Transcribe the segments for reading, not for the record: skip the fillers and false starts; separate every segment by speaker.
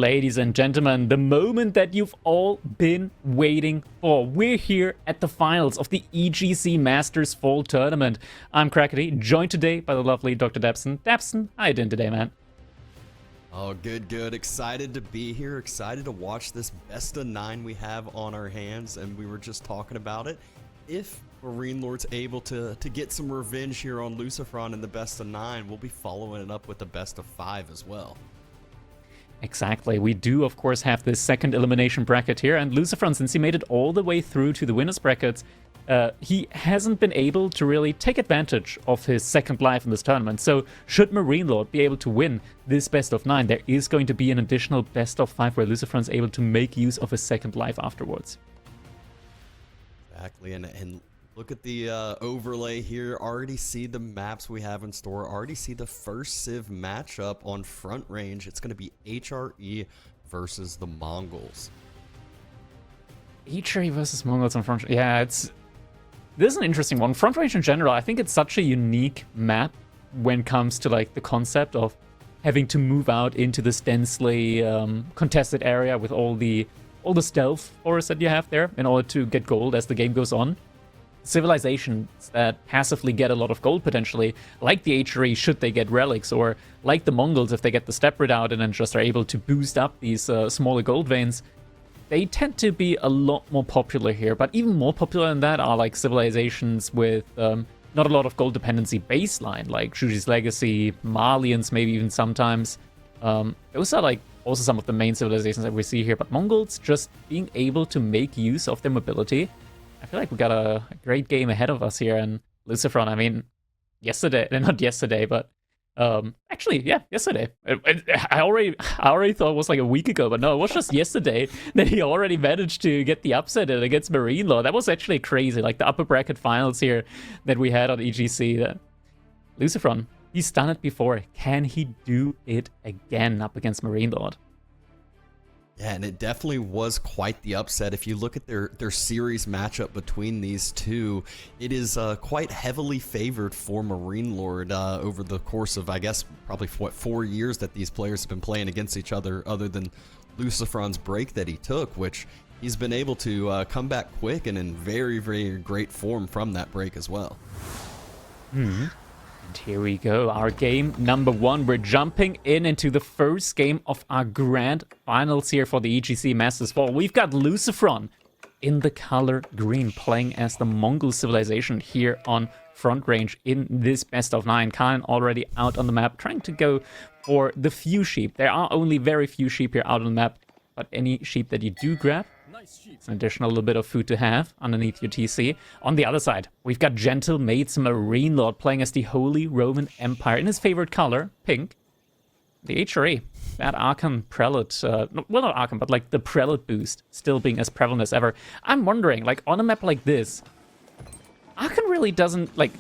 Speaker 1: Ladies and gentlemen, the moment that you've all been waiting for. We're here at the finals of the EGC Masters Fall tournament. I'm Crackety, joined today by the lovely Dr. Debson. Debson, how you doing today, man?
Speaker 2: Oh, good. Excited to be here. Excited to watch this best of 9 we have on our hands, and we were just talking about it. If MarineLorD's able to get some revenge here on LucifroN in the best of 9, we'll be following it up with the best of 5 as well.
Speaker 1: Exactly. We do, of course, have this second elimination bracket here, and LucifroN, since he made it all the way through to the winners brackets, he hasn't been able to really take advantage of his second life in this tournament. So should MarineLorD be able to win this best of 9, there is going to be an additional best of 5 where LucifroN is able to make use of his second life afterwards.
Speaker 2: Exactly, and look at the overlay here. Already see the maps we have in store. Already see the first Civ matchup on Front Range. It's going to be HRE versus the Mongols.
Speaker 1: HRE versus Mongols on Front Range. Yeah, this is an interesting one. Front Range in general, I think it's such a unique map when it comes to like the concept of having to move out into this densely contested area with all the stealth forests that you have there in order to get gold as the game goes on. Civilizations that passively get a lot of gold potentially, like the HRE should they get relics, or like the Mongols if they get the step redoubt and then just are able to boost up these smaller gold veins, they tend to be a lot more popular here. But even more popular than that are like civilizations with not a lot of gold dependency baseline, like Shuji's Legacy, Malians maybe even sometimes. Those are like also some of the main civilizations that we see here, but Mongols just being able to make use of their mobility. I feel like we got a great game ahead of us here, and LucifroN, I mean, not yesterday, but actually, yeah, yesterday. I already thought it was like a week ago, but no, it was just yesterday that he already managed to get the upset against MarineLorD. That was actually crazy, like the upper bracket finals here that we had on EGC. LucifroN, he's done it before. Can he do it again up against MarineLorD?
Speaker 2: Yeah, and it definitely was quite the upset. If you look at their series matchup between these two, it is quite heavily favored for MarineLorD over the course of, I guess, probably 4 years that these players have been playing against each other, other than LucifroN's break that he took, which he's been able to come back quick and in very, very great form from that break as well.
Speaker 1: Mm-hmm. And here we go, our game number 1. We're jumping into the first game of our grand finals here for the EGC Masters Fall. We've got LucifroN in the color green, playing as the Mongol civilization here on Front Range in this best of 9. Khan already out on the map, trying to go for the few sheep. There are only very few sheep here out on the map, but any sheep that you do grab, it's an additional little bit of food to have underneath your TC. On the other side, we've got Gentle Mates MarineLorD playing as the Holy Roman Empire in his favorite color, pink. The HRE, that Archon Prelate, well, not Archon, but like the Prelate boost still being as prevalent as ever. I'm wondering, like on a map like this, Archon really doesn't, like,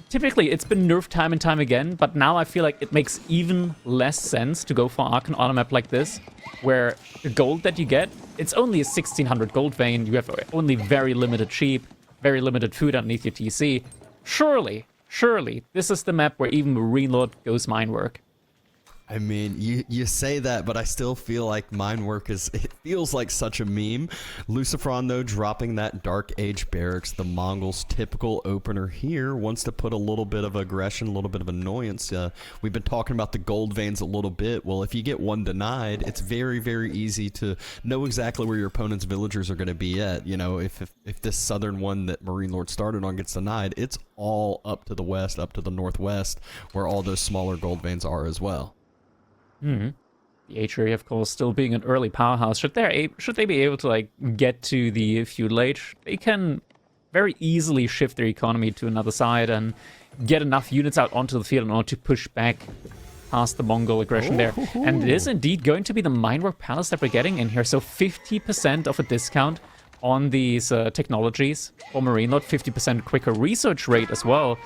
Speaker 1: typically it's been nerfed time and time again, but now I feel like it makes even less sense to go for Archon on a map like this, where the gold that you get, it's only a 1600 gold vein, you have only very limited sheep, very limited food underneath your TC. Surely, this is the map where even MarineLorD goes mine work.
Speaker 2: I mean, you say that, but I still feel like mine work it feels like such a meme. LucifroN, though, dropping that Dark Age Barracks, the Mongols' typical opener here, wants to put a little bit of aggression, a little bit of annoyance. We've been talking about the gold veins a little bit. Well, if you get one denied, it's very, very easy to know exactly where your opponent's villagers are going to be at. You know, if this southern one that MarineLorD started on gets denied, it's all up to the west, up to the northwest, where all those smaller gold veins are as well.
Speaker 1: The HRE, of course, still being an early powerhouse. Should they be able to like get to the feudal age, they can very easily shift their economy to another side and get enough units out onto the field in order to push back past the Mongol aggression there. And it is indeed going to be the Minework Palace that we're getting in here. So 50% of a discount on these technologies for MarineLorD, 50% quicker research rate as well.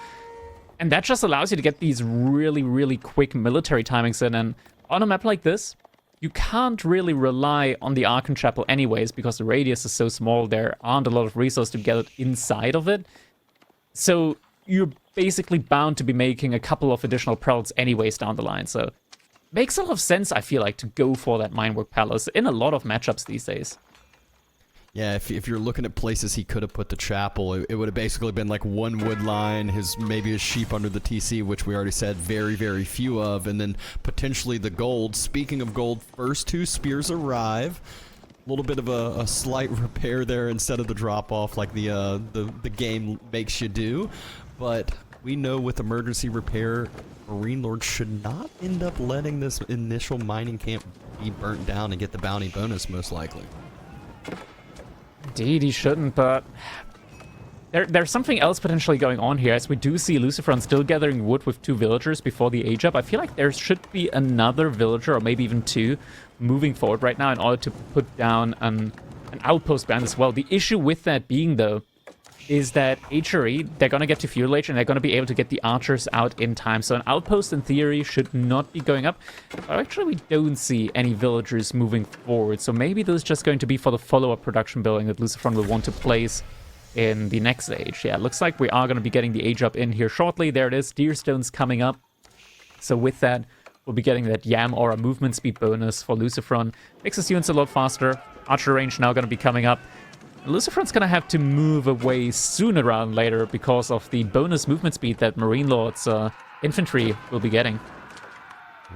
Speaker 1: And that just allows you to get these really, really quick military timings in. And on a map like this, you can't really rely on the Archon Chapel anyways, because the radius is so small, there aren't a lot of resources to get inside of it. So you're basically bound to be making a couple of additional prelates anyways down the line. So makes a lot of sense, I feel like, to go for that Minework Palace in a lot of matchups these days.
Speaker 2: Yeah, if you're looking at places he could have put the chapel, it would have basically been like one wood line, maybe his sheep under the TC, which we already said very, very few of, and then potentially the gold. Speaking of gold, first 2 spears arrive. A little bit of a slight repair there instead of the drop-off like the game makes you do. But we know with emergency repair, MarineLorD should not end up letting this initial mining camp be burnt down and get the bounty bonus, most likely.
Speaker 1: Indeed, he shouldn't, but there's something else potentially going on here, as we do see LucifroN still gathering wood with 2 villagers before the age up. I feel like there should be another villager, or maybe even 2, moving forward right now in order to put down an outpost band as well. The issue with that being, though, is that HRE, they're going to get to Feudal Age, and they're going to be able to get the archers out in time. So an outpost, in theory, should not be going up. But actually, we don't see any villagers moving forward. So maybe this is just going to be for the follow-up production building that LucifroN will want to place in the next age. Yeah, it looks like we are going to be getting the age up in here shortly. There it is, Deerstone's coming up. So with that, we'll be getting that Yam Aura movement speed bonus for LucifroN. Makes his units a lot faster. Archer range now going to be coming up. LucifroN's gonna have to move away sooner rather than later because of the bonus movement speed that MarineLorD's infantry will be getting.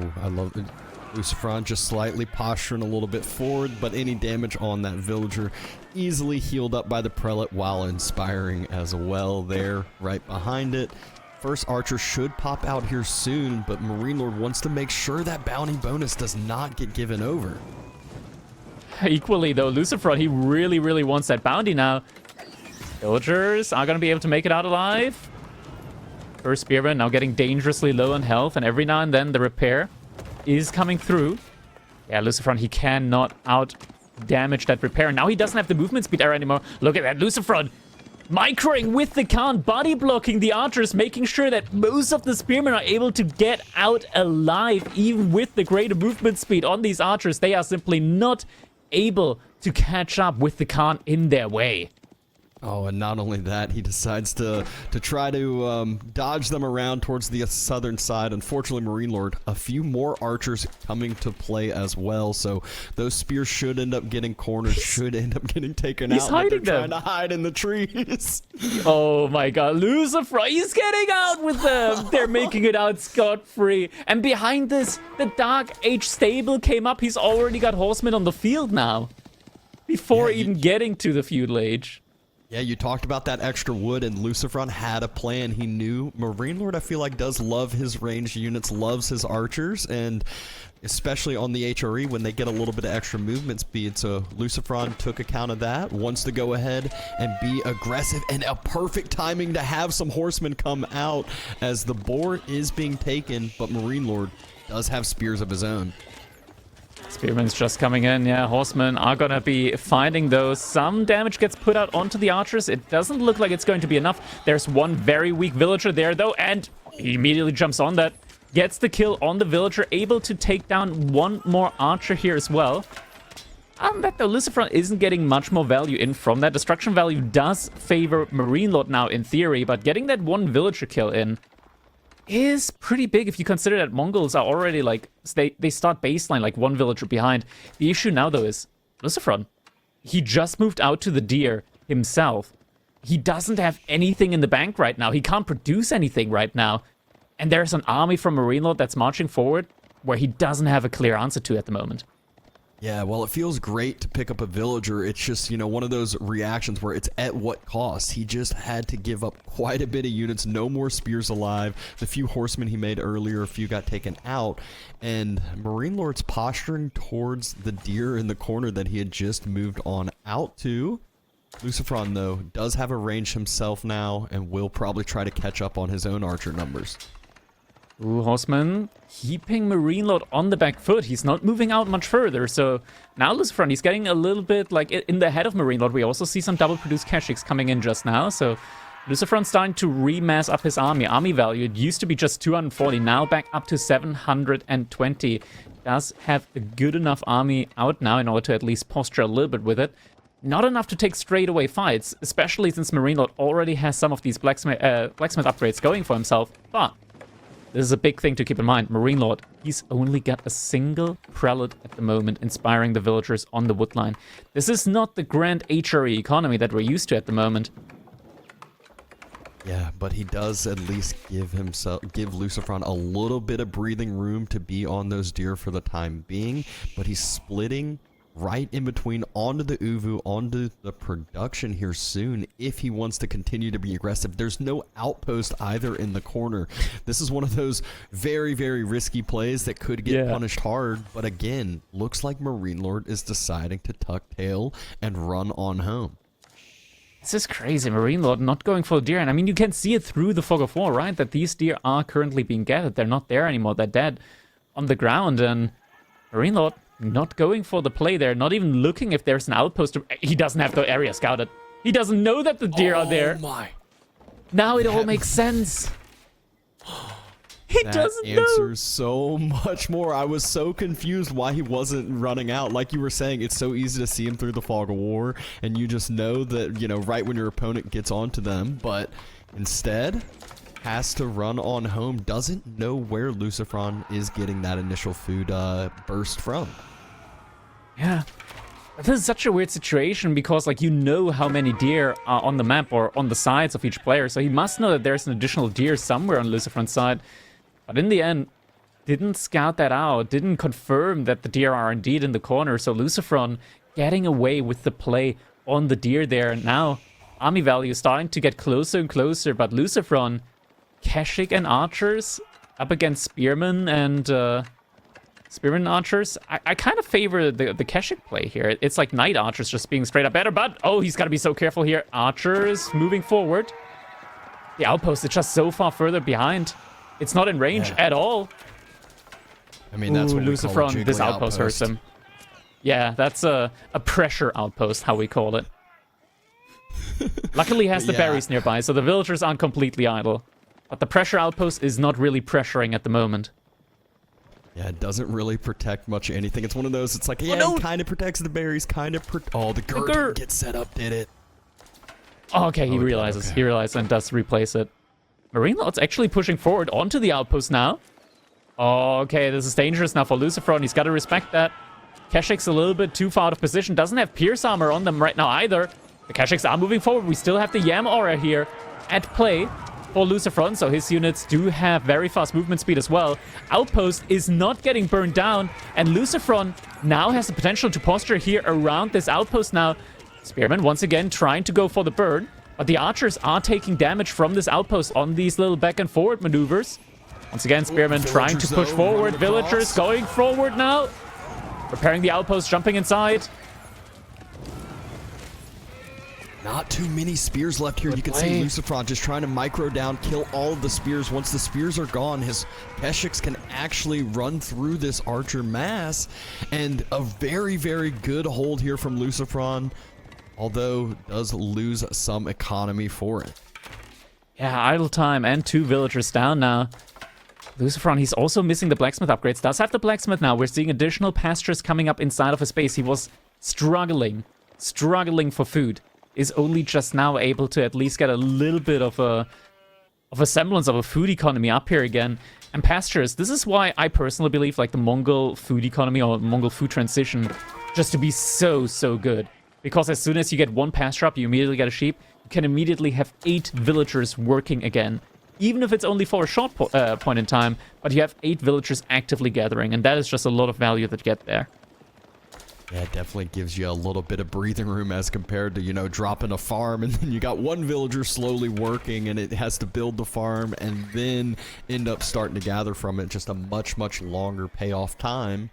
Speaker 2: Ooh, I love it. LucifroN just slightly posturing a little bit forward, but any damage on that villager easily healed up by the prelate while inspiring as well there, right behind it. First archer should pop out here soon, but MarineLorD wants to make sure that bounty bonus does not get given over.
Speaker 1: Equally, though, LucifroN, he really, really wants that bounty now. Villagers are going to be able to make it out alive. First Spearman now getting dangerously low on health, and every now and then the repair is coming through. Yeah, LucifroN, he cannot out-damage that repair. Now he doesn't have the movement speed error anymore. Look at that, LucifroN microing with the Khan, body blocking the archers, making sure that most of the spearmen are able to get out alive, even with the greater movement speed on these archers. They are simply not able to catch up with the Khan in their way.
Speaker 2: Oh, and not only that, he decides to try to dodge them around towards the southern side. Unfortunately, MarineLorD, a few more archers coming to play as well, so those spears should end up getting cornered, should end up getting taken out.
Speaker 1: He's hiding
Speaker 2: they're
Speaker 1: them.
Speaker 2: Trying to hide in the trees.
Speaker 1: Oh my god, LucifroN, he's getting out with them. They're making it out scot-free. And behind this, the Dark Age stable came up. He's already got horsemen on the field now, before even getting to the Feudal Age.
Speaker 2: Yeah, you talked about that extra wood, and LucifroN had a plan. He knew. MarineLorD, I feel like, does love his ranged units, loves his archers, and especially on the HRE when they get a little bit of extra movement speed. So LucifroN took account of that, wants to go ahead and be aggressive, and a perfect timing to have some horsemen come out as the boar is being taken, but MarineLorD does have spears of his own.
Speaker 1: Spearman's just coming in. Yeah, horsemen are gonna be finding those. Some damage gets put out onto the archers. It doesn't look like it's going to be enough. There's one very weak villager there, though, and he immediately jumps on that. Gets the kill on the villager, able to take down one more archer here as well. That, though, LucifroN isn't getting much more value in from that. Destruction value does favor MarineLorD now, in theory, but getting that one villager kill in is pretty big if you consider that Mongols are already, like, they start baseline like one villager behind. The issue now, though, is LucifroN, he just moved out to the deer himself. He doesn't have anything in the bank right now. He can't produce anything right now. And there's an army from MarineLorD that's marching forward where he doesn't have a clear answer to at the moment.
Speaker 2: Yeah, well, it feels great to pick up a villager. It's just, you know, one of those reactions where it's at what cost. He just had to give up quite a bit of units, no more spears alive. The few horsemen he made earlier, a few got taken out. And MarineLorD's posturing towards the deer in the corner that he had just moved on out to. LucifroN, though, does have a range himself now and will probably try to catch up on his own archer numbers.
Speaker 1: Ooh, horseman keeping MarineLorD on the back foot. He's not moving out much further. So now LucifroN, he's getting a little bit like in the head of MarineLorD. We also see some double produced Keshiks coming in just now. So LucifroN's starting to remass up his army. Army value, it used to be just 240, now back up to 720. Does have a good enough army out now in order to at least posture a little bit with it. Not enough to take straightaway fights, especially since MarineLorD already has some of these blacksmith upgrades going for himself. But This is a big thing to keep in mind. MarineLorD, he's only got a single prelate at the moment, inspiring the villagers on the woodline. This is not the grand HRE economy that we're used to at the moment.
Speaker 2: Yeah, but he does at least give LucifroN a little bit of breathing room to be on those deer for the time being, but he's splitting right in between onto the Uvu, onto the production here soon if he wants to continue to be aggressive. There's no outpost either in the corner. This is one of those very, very risky plays that could get punished hard, but again, looks like MarineLorD is deciding to tuck tail and run on home.
Speaker 1: This is crazy. MarineLorD not going for the deer. And I mean, you can see it through the fog of war, right? That these deer are currently being gathered. They're not there anymore. They're dead on the ground. And MarineLorD not going for the play there. Not even looking if there's an outpost. He doesn't have the area scouted. He doesn't know that the deer are there.
Speaker 2: Oh my.
Speaker 1: Now it all makes sense. He doesn't know.
Speaker 2: That answers so much more. I was so confused why he wasn't running out. Like you were saying, it's so easy to see him through the fog of war, and you just know that, you know, right when your opponent gets onto them, but instead has to run on home, doesn't know where LucifroN is getting that initial food burst from.
Speaker 1: Yeah. This is such a weird situation because, like, you know how many deer are on the map or on the sides of each player, so he must know that there's an additional deer somewhere on LucifroN's side. But in the end, didn't scout that out, didn't confirm that the deer are indeed in the corner. So LucifroN getting away with the play on the deer there. Now, army value starting to get closer and closer. But LucifroN, Keshik and archers up against spearmen and spearmen and archers. I kind of favor the Keshik play here. It's like knight archers just being straight up better. But, oh, he's got to be so careful here. Archers moving forward. The outpost is just so far further behind. It's not in range at all.
Speaker 2: I mean, that's what
Speaker 1: LucifroN, this outpost hurts him. Yeah, that's a pressure outpost, how we call it. Luckily, he has the berries nearby, so the villagers aren't completely idle. But the pressure outpost is not really pressuring at the moment.
Speaker 2: Yeah, it doesn't really protect much of anything. It's one of those, it's like, yeah, it kind of protects the berries, kind of oh, the Gur didn't get set up, did it?
Speaker 1: Oh, okay, he realizes. He realizes and does replace it. MarineLorD's actually pushing forward onto the outpost now. Okay, this is dangerous now for LucifroN. He's got to respect that. Keshik's a little bit too far out of position. Doesn't have Pierce armor on them right now either. The Keshiks are moving forward. We still have the Yam aura here at play for LucifroN, so his units do have very fast movement speed as well. Outpost is not getting burned down, and LucifroN now has the potential to posture here around this outpost now. Spearman once again trying to go for the burn. But the archers are taking damage from this outpost on these little back and forward maneuvers. Once again, Spearman trying to push forward. Villagers going forward now. Repairing the outpost, jumping inside.
Speaker 2: Not too many spears left here. You can see LucifroN just trying to micro down, kill all of the spears. Once the spears are gone, his Keshiks can actually run through this archer mass. And a very, very good hold here from LucifroN. Although, does lose some economy for it.
Speaker 1: Yeah, idle time and 2 villagers down now. LucifroN, he's also missing the blacksmith upgrades. Does have the blacksmith now. We're seeing additional pastures coming up inside of his base. He was struggling for food. Is only just now able to at least get a little bit of a semblance of a food economy up here again. And pastures, this is why I personally believe like the Mongol food economy or Mongol food transition just to be so good. Because as soon as you get 1 pasture up, you immediately get a sheep. You can immediately have 8 villagers working again. Even if it's only for a short point in time, but you have 8 villagers actively gathering, and that is just a lot of value that you get there.
Speaker 2: Yeah, it definitely gives you a little bit of breathing room as compared to, you know, dropping a farm, and then you got 1 villager slowly working, and it has to build the farm, and then end up starting to gather from it. Just a much longer payoff time.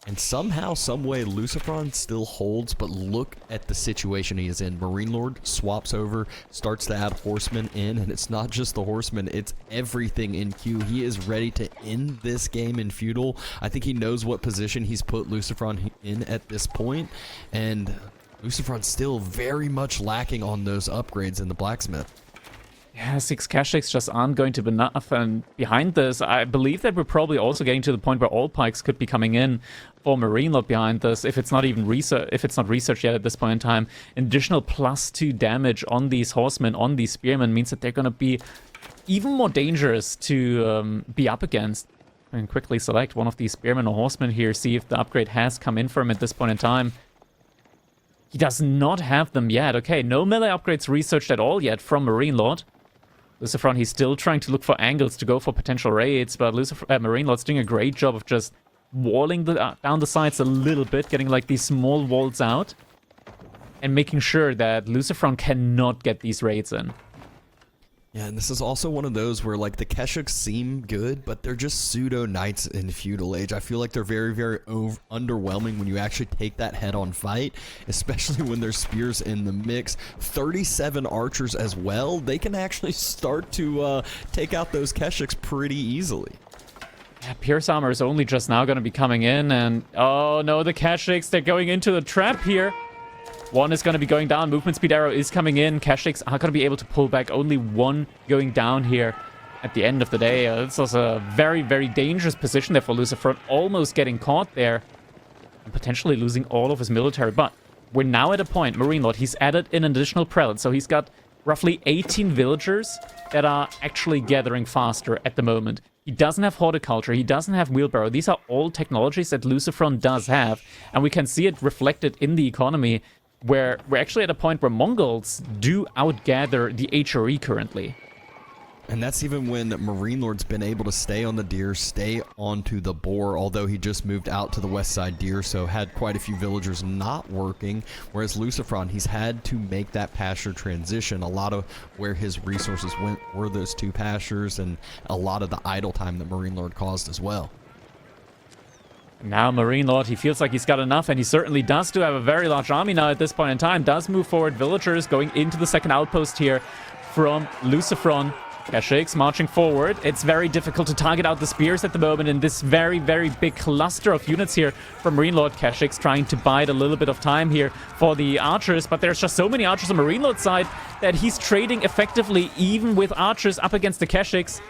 Speaker 2: And somehow, someway, LucifroN still holds, but look at the situation he is in. MarineLorD swaps over, starts to add horsemen in, and it's not just the horsemen, it's everything in queue. He is ready to end this game in feudal. I think he knows what position he's put LucifroN in at this point, and LucifroN's still very much lacking on those upgrades in the blacksmith.
Speaker 1: Yeah, 6 Keshiks just aren't going to be enough, and behind this, I believe that we're probably also getting to the point where all pikes could be coming in for MarineLorD behind this, if it's not even researched yet at this point in time. An additional +2 damage on these horsemen, on these spearmen, means that they're going to be even more dangerous to be up against. And quickly select one of these spearmen or horsemen here, see if the upgrade has come in for him at this point in time. He does not have them yet. Okay, no melee upgrades researched at all yet from MarineLorD. LucifroN, he's still trying to look for angles to go for potential raids, but MarineLorD's doing a great job of just walling down the sides a little bit, getting like these small walls out, and making sure that LucifroN cannot get these raids in.
Speaker 2: Yeah, and this is also one of those where, like, the Keshiks seem good, but they're just pseudo-knights in Feudal Age. I feel like they're very, very underwhelming when you actually take that head-on fight, especially when there's spears in the mix. 37 archers as well. They can actually start to take out those Keshiks pretty easily.
Speaker 1: Yeah, Pierce Armor is only just now going to be coming in, and oh no, the Keshiks, they're going into the trap here. One is going to be going down. Movement speed arrow is coming in. Keshiks are going to be able to pull back. Only one going down here at the end of the day. This was a very, very dangerous position there for LucifroN. Almost getting caught there. And potentially losing all of his military. But we're now at a point, MarineLorD, he's added in an additional prelate. So he's got roughly 18 villagers that are actually gathering faster at the moment. He doesn't have horticulture. He doesn't have wheelbarrow. These are all technologies that LucifroN does have. And we can see it reflected in the economy, where we're actually at a point where Mongols do outgather the HRE currently.
Speaker 2: And that's even when MarineLorD's been able to stay on the deer, stay onto the boar, although he just moved out to the west side deer, so had quite a few villagers not working, whereas LucifroN, he's had to make that pasture transition. A lot of where his resources went were those two pastures, and a lot of the idle time that MarineLorD caused as well.
Speaker 1: Now MarineLorD, he feels like he's got enough, and he certainly does have a very large army now at this point in time. Does move forward. Villagers going into the second outpost here from LucifroN. Keshiks marching forward. It's very difficult to target out the spears at the moment in this very, very big cluster of units here from MarineLorD. Keshiks trying to bide a little bit of time here for the archers, but there's just so many archers on MarineLorD's side that he's trading effectively even with archers up against the Keshiks.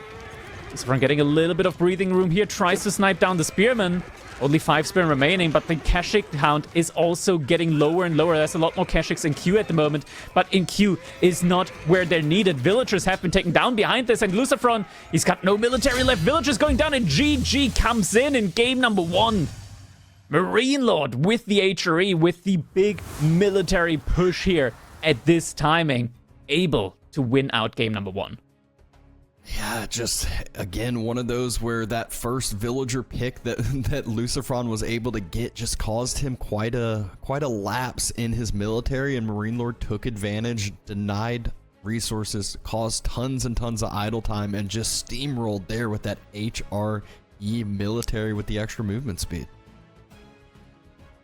Speaker 1: LucifroN getting a little bit of breathing room here, tries to snipe down the spearmen. Only 5 spearmen remaining, but the Keshik count is also getting lower and lower. There's a lot more Keshiks in queue at the moment, but in queue is not where they're needed. Villagers have been taken down behind this, and LucifroN, he's got no military left. Villagers going down, and GG comes in game number 1. MarineLorD with the HRE, with the big military push here at this timing, able to win out game number 1.
Speaker 2: Yeah, just, again, one of those where that first villager pick that LucifroN was able to get just caused him quite a lapse in his military, and MarineLorD took advantage, denied resources, caused tons and tons of idle time, and just steamrolled there with that HRE military with the extra movement speed.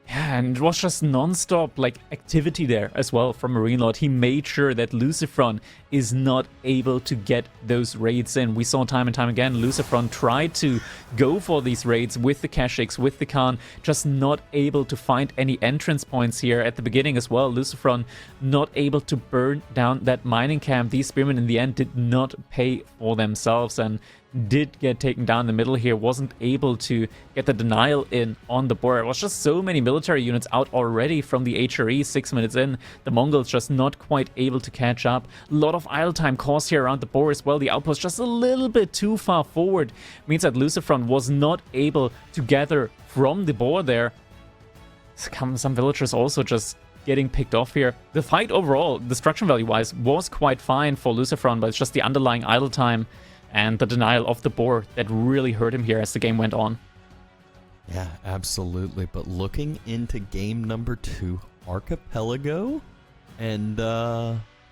Speaker 2: Yeah, and it was just non-stop activity there as well from MarineLorD. He made sure that LucifroN is not able to get those raids in. We saw time and time again, LucifroN tried to go for these raids with the Keshiks, with the Khan, just not able to find any entrance points here at the beginning as well. LucifroN not able to burn down that mining camp. These spearmen in the end did not pay for themselves and did get taken down the middle here, wasn't able to get the denial in on the board. It was just so many military units out already from the HRE 6 minutes in. The Mongols just not quite able to catch up. A lot of idle time caused here around the board as well. The outpost just a little bit too far forward. Means that LucifroN was not able to gather from the board there. Some villagers also just getting picked off here. The fight overall, destruction value wise, was quite fine for LucifroN, but it's just the underlying idle time and the denial of the boar that really hurt him here as the game went on. Yeah, absolutely. But looking into game number 2, Archipelago, and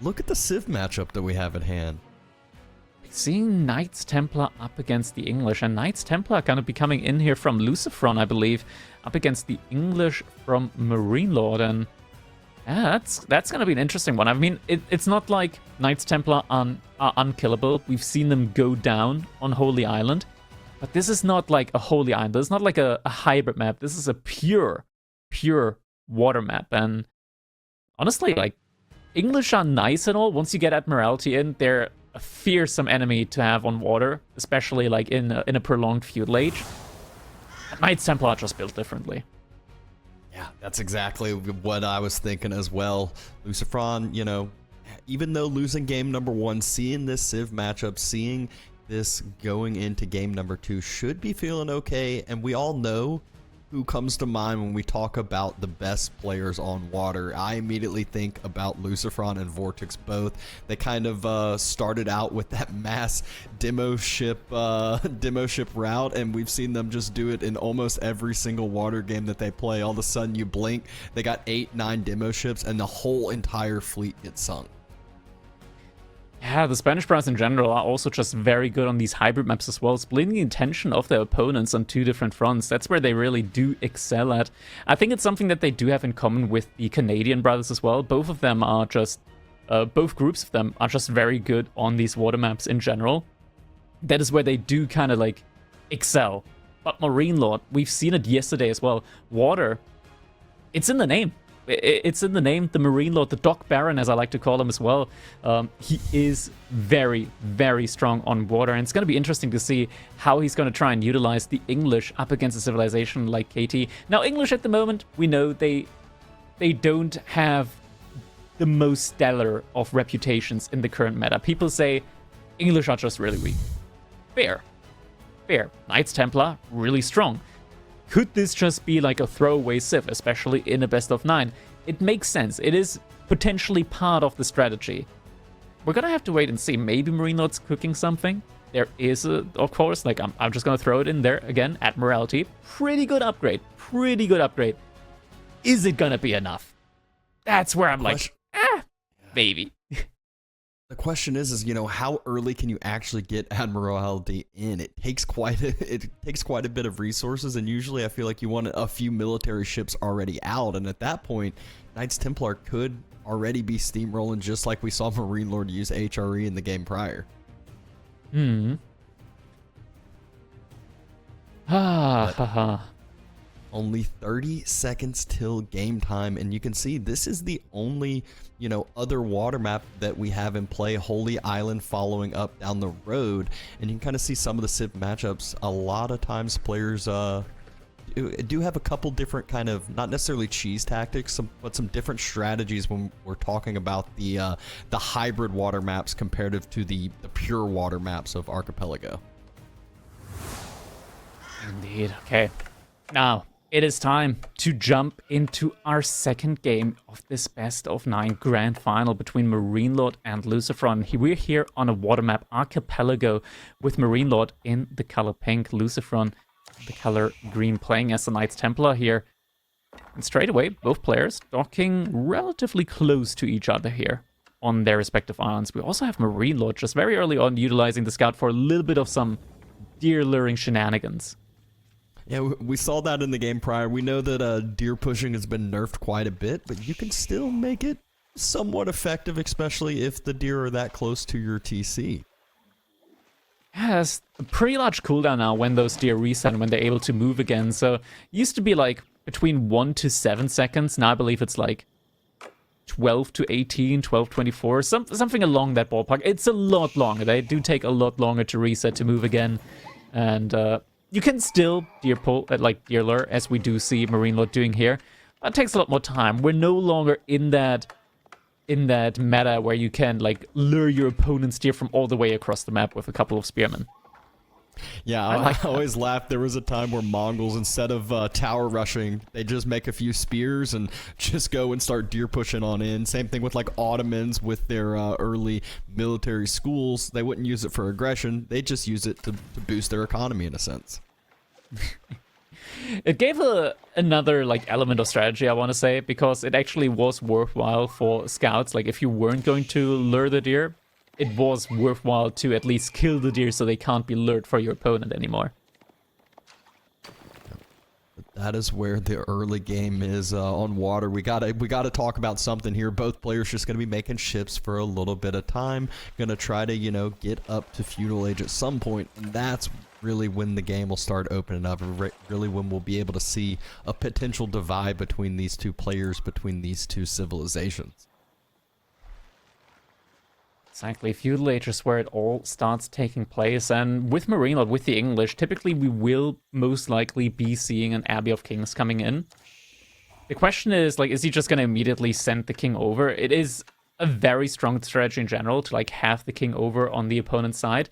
Speaker 2: look at the Civ matchup that we have at hand.
Speaker 1: Seeing Knights Templar up against the English, and Knights Templar are going to be coming in here from LucifroN, I believe, up against the English from MarineLorD, and yeah, that's going to be an interesting one. I mean, it's not like Knights Templar are unkillable. We've seen them go down on Holy Island. But this is not like a Holy Island. This is not like a hybrid map. This is a pure water map. And honestly, English are nice and all. Once you get Admiralty in, they're a fearsome enemy to have on water, especially in a prolonged feudal age. Knights Templar are just built differently.
Speaker 2: Yeah, that's exactly what I was thinking as well. LucifroN, even though losing game number 1, seeing this Civ matchup, seeing this going into game number 2 should be feeling okay. And we all know who comes to mind when we talk about the best players on water. I immediately think about LucifroN and Vortex both. They kind of started out with that mass demo ship route, and we've seen them just do it in almost every single water game that they play. All of a sudden you blink, they got 8-9 demo ships, and the whole entire fleet gets sunk.
Speaker 1: Yeah, the Spanish pros in general are also just very good on these hybrid maps as well, splitting the attention of their opponents on 2 different fronts. That's where they really do excel at. I think it's something that they do have in common with the Canadian brothers as well. Both of them are just, both groups of them are just very good on these water maps in general. That is where they do kind of like excel. But MarineLorD, we've seen it yesterday as well. Water, it's in the name. It's in the name, the MarineLorD, the Doc Baron, as I like to call him as well. He is very, very strong on water, and it's going to be interesting to see how he's going to try and utilize the English up against a civilization like KT. Now, English at the moment, we know they don't have the most stellar of reputations in the current meta. People say English are just really weak. Fair. Knights Templar, really strong. Could this just be like a throwaway Civ, especially in a best of 9? It makes sense. It is potentially part of the strategy. We're gonna have to wait and see. Maybe MarineLorD's cooking something. There is, of course, like I'm just gonna throw it in there again. Admiralty, pretty good upgrade. Is it gonna be enough? That's where I'm like, maybe.
Speaker 2: The question is, you know, how early can you actually get Admiralty in? It takes quite a bit of resources, and usually I feel like you want a few military ships already out, and at that point, Knights Templar could already be steamrolling, just like we saw MarineLorD use HRE in the game prior. Only 30 seconds till game time, and you can see this is the only, you know, other water map that we have in play. Holy Island following up down the road, and you can kind of see some of the Civ matchups. A lot of times players do have a couple different kind of, not necessarily cheese tactics, but some different strategies when we're talking about the hybrid water maps comparative to the pure water maps of Archipelago.
Speaker 1: Indeed. Okay. Now, it is time to jump into our second game of this best of 9 grand final between MarineLorD and LucifroN. We're here on a water map Archipelago with MarineLorD in the color pink, LucifroN the color green, playing as the Knights Templar here. And straight away, both players docking relatively close to each other here on their respective islands. We also have MarineLorD just very early on utilizing the scout for a little bit of some deer luring shenanigans.
Speaker 2: Yeah, we saw that in the game prior. We know that deer pushing has been nerfed quite a bit, but you can still make it somewhat effective, especially if the deer are that close to your TC.
Speaker 1: Yeah, it's a pretty large cooldown now when those deer reset and when they're able to move again. So it used to be like between 1 to 7 seconds. Now I believe it's like 12 to 18, 12, 24, something along that ballpark. It's a lot longer. They do take a lot longer to reset, to move again. And you can still deer pull, like deer lure, as we do see MarineLorD doing here. That takes a lot more time. We're no longer in that meta where you can like lure your opponent's deer from all the way across the map with a couple of spearmen.
Speaker 2: Yeah, I always laughed. There was a time where Mongols, instead of tower rushing, they just make a few spears and just go and start deer pushing on in. Same thing with like Ottomans with their early military schools. They wouldn't use it for aggression. They just use it to boost their economy in a sense.
Speaker 1: It gave another like element of strategy, I want to say, because it actually was worthwhile for scouts. Like if you weren't going to lure the deer, it was worthwhile to at least kill the deer so they can't be lured for your opponent anymore.
Speaker 2: That is where the early game is on water. We gotta talk about something here. Both players just gonna be making ships for a little bit of time. Gonna try to get up to feudal age at some point, and that's really when the game will start opening up. Really when we'll be able to see a potential divide between these two players, between these two civilizations.
Speaker 1: Exactly, feudal age is where it all starts taking place, and with MarineLorD, with the English, typically we will most likely be seeing an Abbey of Kings coming in. The question is, like, is he just going to immediately send the king over? It is a very strong strategy in general to like have the king over on the opponent's side.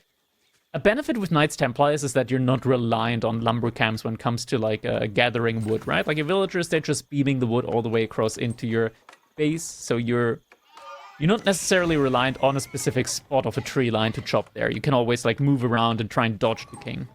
Speaker 1: A benefit with Knights Templars is that you're not reliant on lumber camps when it comes to like gathering wood, right? Like your villagers, they're just beaming the wood all the way across into your base, so you're not necessarily reliant on a specific spot of a tree line to chop there. You can always like move around and try and dodge the king.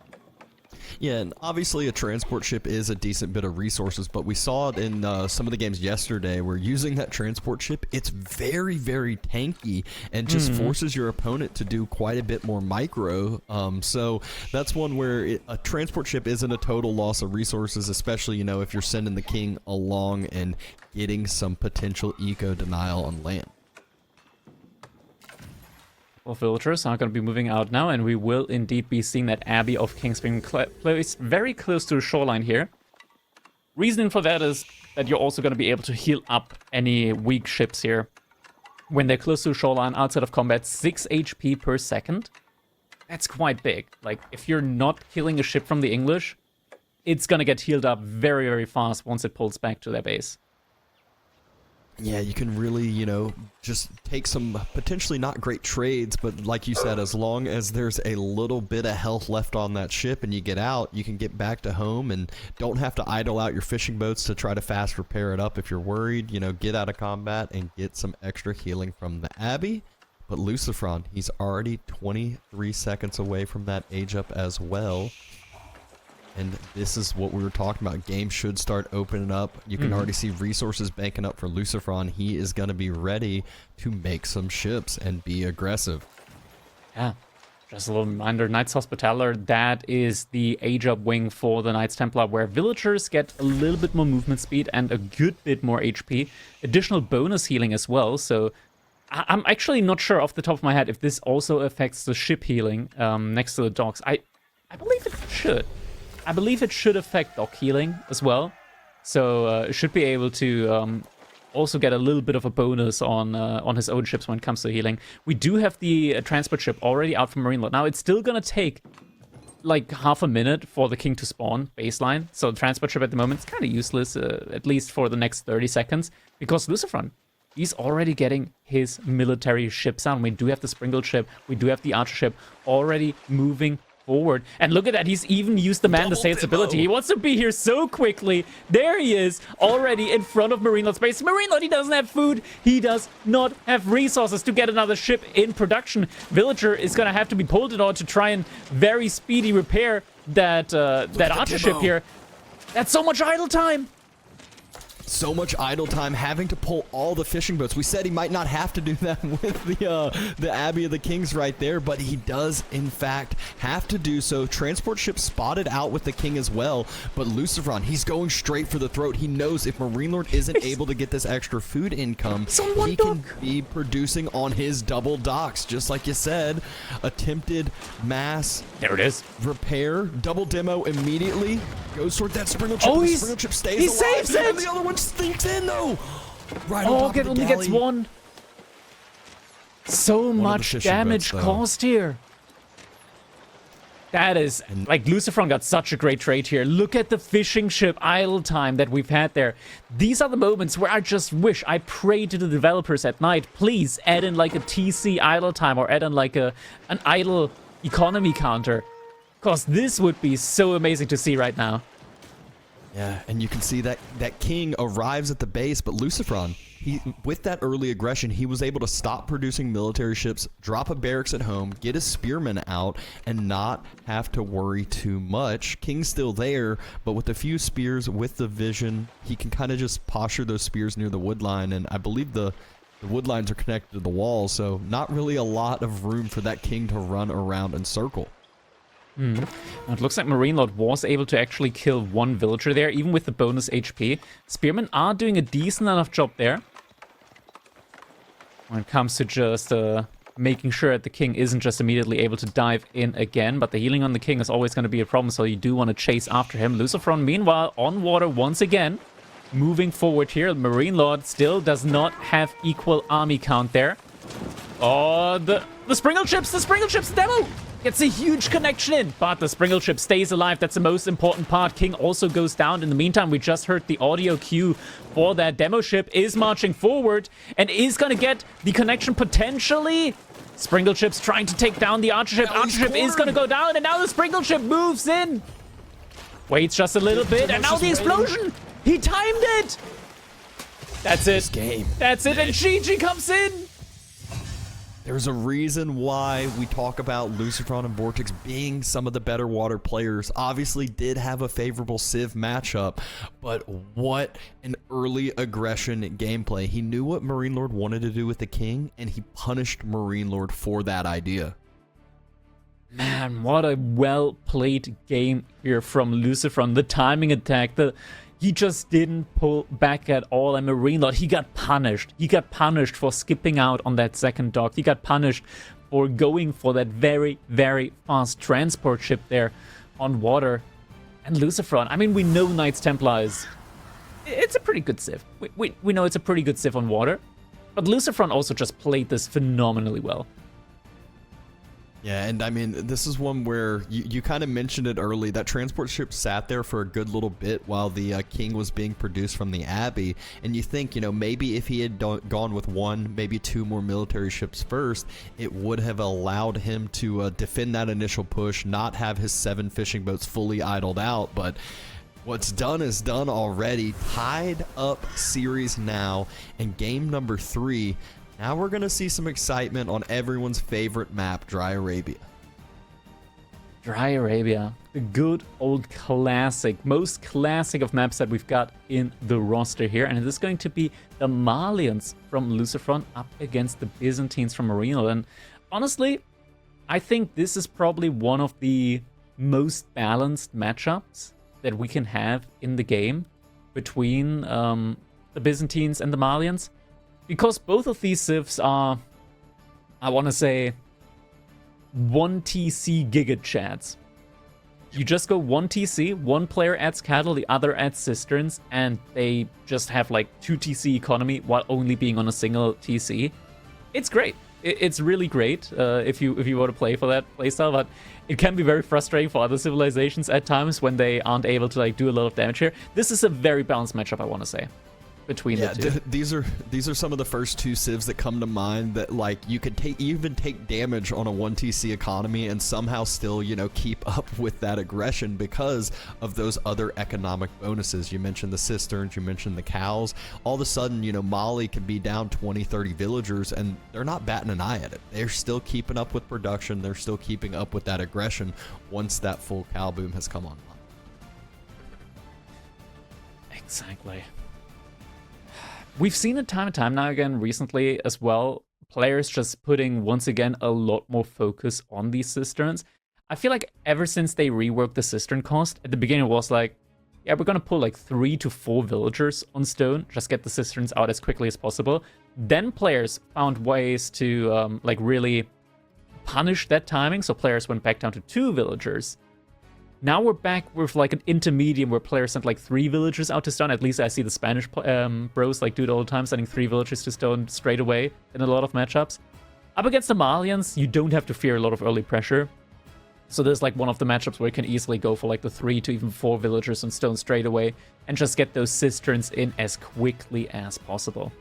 Speaker 2: Yeah, and obviously a transport ship is a decent bit of resources, but we saw it in some of the games yesterday where using that transport ship, it's very, very tanky and just forces your opponent to do quite a bit more micro. So that's one where a transport ship isn't a total loss of resources, especially, you know, if you're sending the king along and getting some potential eco denial on land.
Speaker 1: Well, villagers are going to be moving out now, and we will indeed be seeing that Abbey of Kings being placed very close to the shoreline here. Reasoning for that is that you're also going to be able to heal up any weak ships here. When they're close to the shoreline, outside of combat, 6 HP per second. That's quite big. Like, if you're not killing a ship from the English, it's going to get healed up very, very fast once it pulls back to their base.
Speaker 2: Yeah, you can really, you know, just take some potentially not great trades, but like you said, as long as there's a little bit of health left on that ship and you get out, you can get back to home and don't have to idle out your fishing boats to try to fast repair it up if you're worried. You know, get out of combat and get some extra healing from the Abbey. But LucifroN, he's already 23 seconds away from that age up as well. And this is what we were talking about. Game should start opening up. You can already see resources banking up for LucifroN. He is going to be ready to make some ships and be aggressive.
Speaker 1: Yeah. Just a little reminder, Knights Hospitaller, that is the age-up wing for the Knights Templar, where villagers get a little bit more movement speed and a good bit more HP. Additional bonus healing as well, so I'm actually not sure off the top of my head if this also affects the ship healing next to the docks. I believe it should. I believe it should affect dock healing as well, so it should be able to also get a little bit of a bonus on his own ships when it comes to healing. We do have the transport ship already out from MarineLorD. Now, it's still going to take like half a minute for the king to spawn baseline, so the transport ship at the moment is kind of useless, at least for the next 30 seconds, because LucifroN, he's already getting his military ships out. We do have the Sprinkled ship, we do have the Archer ship already moving forward. And look at that, he's even used the man to say its ability. He wants to be here so quickly. There he is, already in front of MarineLorD's base. MarineLorD, he doesn't have food. He does not have resources to get another ship in production. Villager is going to have to be pulled in order to try and very speedy repair that Archer ship here. That's so much idle time.
Speaker 2: So much idle time, having to pull all the fishing boats. We said he might not have to do that with the Abbey of the Kings right there, but he does, in fact, have to do so. Transport ship spotted out with the king as well, but LucifroN, he's going straight for the throat. He knows if MarineLorD isn't able to get this extra food income, he can be producing on his double docks, just like you said. Attempted mass
Speaker 1: there it is.
Speaker 2: Repair, double demo immediately. Goes toward that Sprinkled ship.
Speaker 1: Oh,
Speaker 2: the Sprinkled ship stays
Speaker 1: he
Speaker 2: alive.
Speaker 1: saves it!
Speaker 2: And the other one sneaks in, though. Right
Speaker 1: oh,
Speaker 2: on top of the
Speaker 1: only
Speaker 2: galley.
Speaker 1: gets one. So much damage caused here. That is, like, LucifroN got such a great trade here. Look at the fishing ship idle time that we've had there. These are the moments where I just wish, I pray to the developers at night, please add in, like, a TC idle time or add in, like, an idle economy counter. Because this would be so amazing to see right now.
Speaker 2: Yeah, and you can see that king arrives at the base, but LucifroN, with that early aggression, he was able to stop producing military ships, drop a barracks at home, get his spearmen out, and not have to worry too much. King's still there, but with a few spears, with the vision, he can kind of just posture those spears near the wood line, and I believe the wood lines are connected to the wall, so not really a lot of room for that king to run around and circle.
Speaker 1: It looks like MarineLorD was able to actually kill one villager there, even with the bonus HP. Spearmen are doing a decent enough job there when it comes to just making sure that the king isn't just immediately able to dive in again, but the healing on the king is always going to be a problem, so you do want to chase after him. LucifroN, meanwhile, on water once again, moving forward here. MarineLorD still does not have equal army count there. Oh, the Sprinkled ships, the demo! Gets a huge connection in, but the Springle ship stays alive. That's the most important part. King also goes down. In the meantime, we just heard the audio cue for that demo ship is marching forward and is going to get the connection potentially. Springle ship's trying to take down the Archer ship. Archer ship is going to go down, and now the Springle ship moves in. Waits just a little bit, and now the explosion. He timed it. That's it. That's it, and GG comes in.
Speaker 2: There's a reason why we talk about LucifroN and Vortex being some of the better water players. Obviously did have a favorable Civ matchup, but what an early aggression gameplay. He knew what MarineLorD wanted to do with the King, and he punished MarineLorD for that idea.
Speaker 1: Man, what a well-played game here from LucifroN. The timing attack, he just didn't pull back at all, and MarineLorD, he got punished. He got punished for skipping out on that second dock. He got punished for going for that very, very fast transport ship there on water. And LucifroN, I mean, we know Knights Templars. It's a pretty good Civ. We know it's a pretty good Civ on water. But LucifroN also just played this phenomenally well.
Speaker 2: Yeah, and I mean, this is one where you kind of mentioned it early. That transport ship sat there for a good little bit while the King was being produced from the Abbey. And you think, you know, maybe if he had gone with one, maybe two more military ships first, it would have allowed him to defend that initial push, not have his 7 fishing boats fully idled out. But what's done is done already. Tied up series now, and game number 3. Now we're going to see some excitement on everyone's favorite map, Dry Arabia.
Speaker 1: Dry Arabia, the good old classic, most classic of maps that we've got in the roster here. And it is going to be the Malians from LucifroN up against the Byzantines from MarineLorD. And honestly, I think this is probably one of the most balanced matchups that we can have in the game between the Byzantines and the Malians. Because both of these civs are, I want to say, 1 TC gigachads. You just go 1 TC, one player adds cattle, the other adds cisterns, and they just have like 2 TC economy while only being on a single TC. It's great. It's really great if you want to play for that playstyle, but it can be very frustrating for other civilizations at times when they aren't able to like do a lot of damage here. This is a very balanced matchup, I want to say, between the two.
Speaker 2: These are some of the first 2 civs that come to mind that like you could even take damage on a 1 TC economy and somehow still, you know, keep up with that aggression because of those other economic bonuses. You mentioned the cisterns, you mentioned the cows. All of a sudden, you know, Mali can be down 20-30 villagers and they're not batting an eye at it. They're still keeping up with production, they're still keeping up with that aggression once that full cow boom has come online.
Speaker 1: Exactly. We've seen it time and time now again recently as well. Players just putting, once again, a lot more focus on these cisterns. I feel like ever since they reworked the cistern cost, at the beginning it was like, yeah, we're going to pull like 3 to 4 villagers on stone, just get the cisterns out as quickly as possible. Then players found ways to like really punish that timing, so players went back down to 2 villagers. Now we're back with like an intermediate where players sent like 3 villagers out to stone. At least I see the Spanish bros like do it all the time, sending 3 villagers to stone straight away in a lot of matchups. Up against the Malians, you don't have to fear a lot of early pressure. So there's like one of the matchups where you can easily go for like the 3 to even 4 villagers on stone straight away and just get those cisterns in as quickly as possible.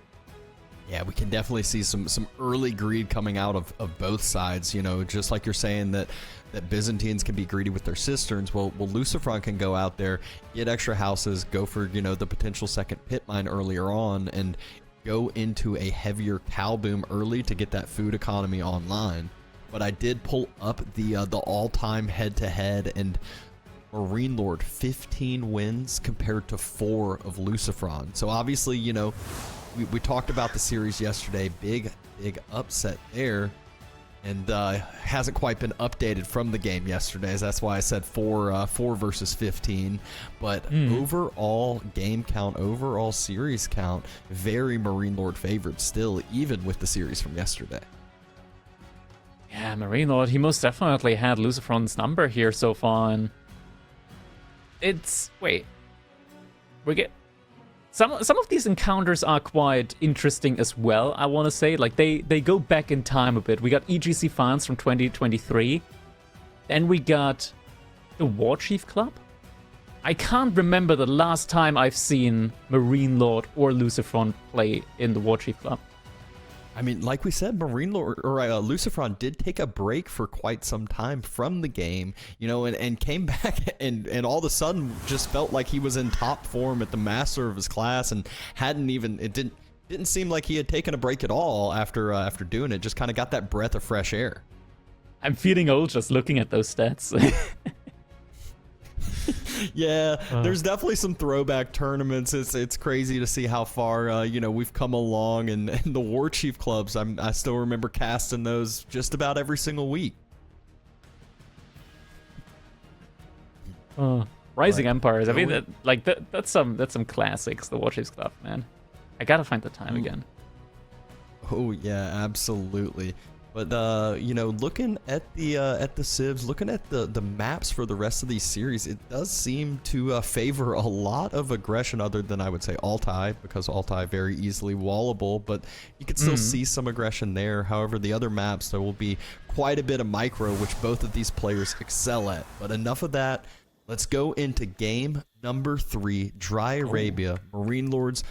Speaker 2: Yeah, we can definitely see some early greed coming out of both sides. You know, just like you're saying that Byzantines can be greedy with their cisterns. Well, LucifroN can go out there, get extra houses, go for, you know, the potential second pit mine earlier on, and go into a heavier cow boom early to get that food economy online. But I did pull up the all-time head-to-head, and MarineLorD 15 wins compared to 4 of LucifroN. So obviously, you know, we talked about the series yesterday, big upset there, and hasn't quite been updated from the game yesterday. That's why I said 4 versus 15. But overall game count, overall series count, very MarineLorD favored still, even with the series from yesterday.
Speaker 1: Yeah, MarineLorD, he most definitely had LucifroN's number here so far, and it's we get. Some of these encounters are quite interesting as well, I want to say. Like, they go back in time a bit. We got EGC Finals from 2023, Then we got the War Chief Club. I can't remember the last time I've seen MarineLorD or LucifroN play in the War Chief Club.
Speaker 2: I mean, like we said, MarineLorD or LucifroN did take a break for quite some time from the game, you know, and came back and all of a sudden just felt like he was in top form at the master of his class and didn't seem like he had taken a break at all after doing it. Just kind of got that breath of fresh air.
Speaker 1: I'm feeling old just looking at those stats.
Speaker 2: Yeah, there's definitely some throwback tournaments. It's crazy to see how far you know, we've come along, and the War Chief clubs. I still remember casting those just about every single week.
Speaker 1: Rising Empires. I mean, that's some classics. The War Chiefs Club, man. I gotta find the time again.
Speaker 2: Oh yeah, absolutely. But you know, looking at the civs, looking at the maps for the rest of these series, it does seem to favor a lot of aggression, other than, I would say, Altai, because Altai very easily wallable, but you can still see some aggression there. However, the other maps, there will be quite a bit of micro, which both of these players excel at. But enough of that. Let's go into game number 3, Dry Arabia. MarineLords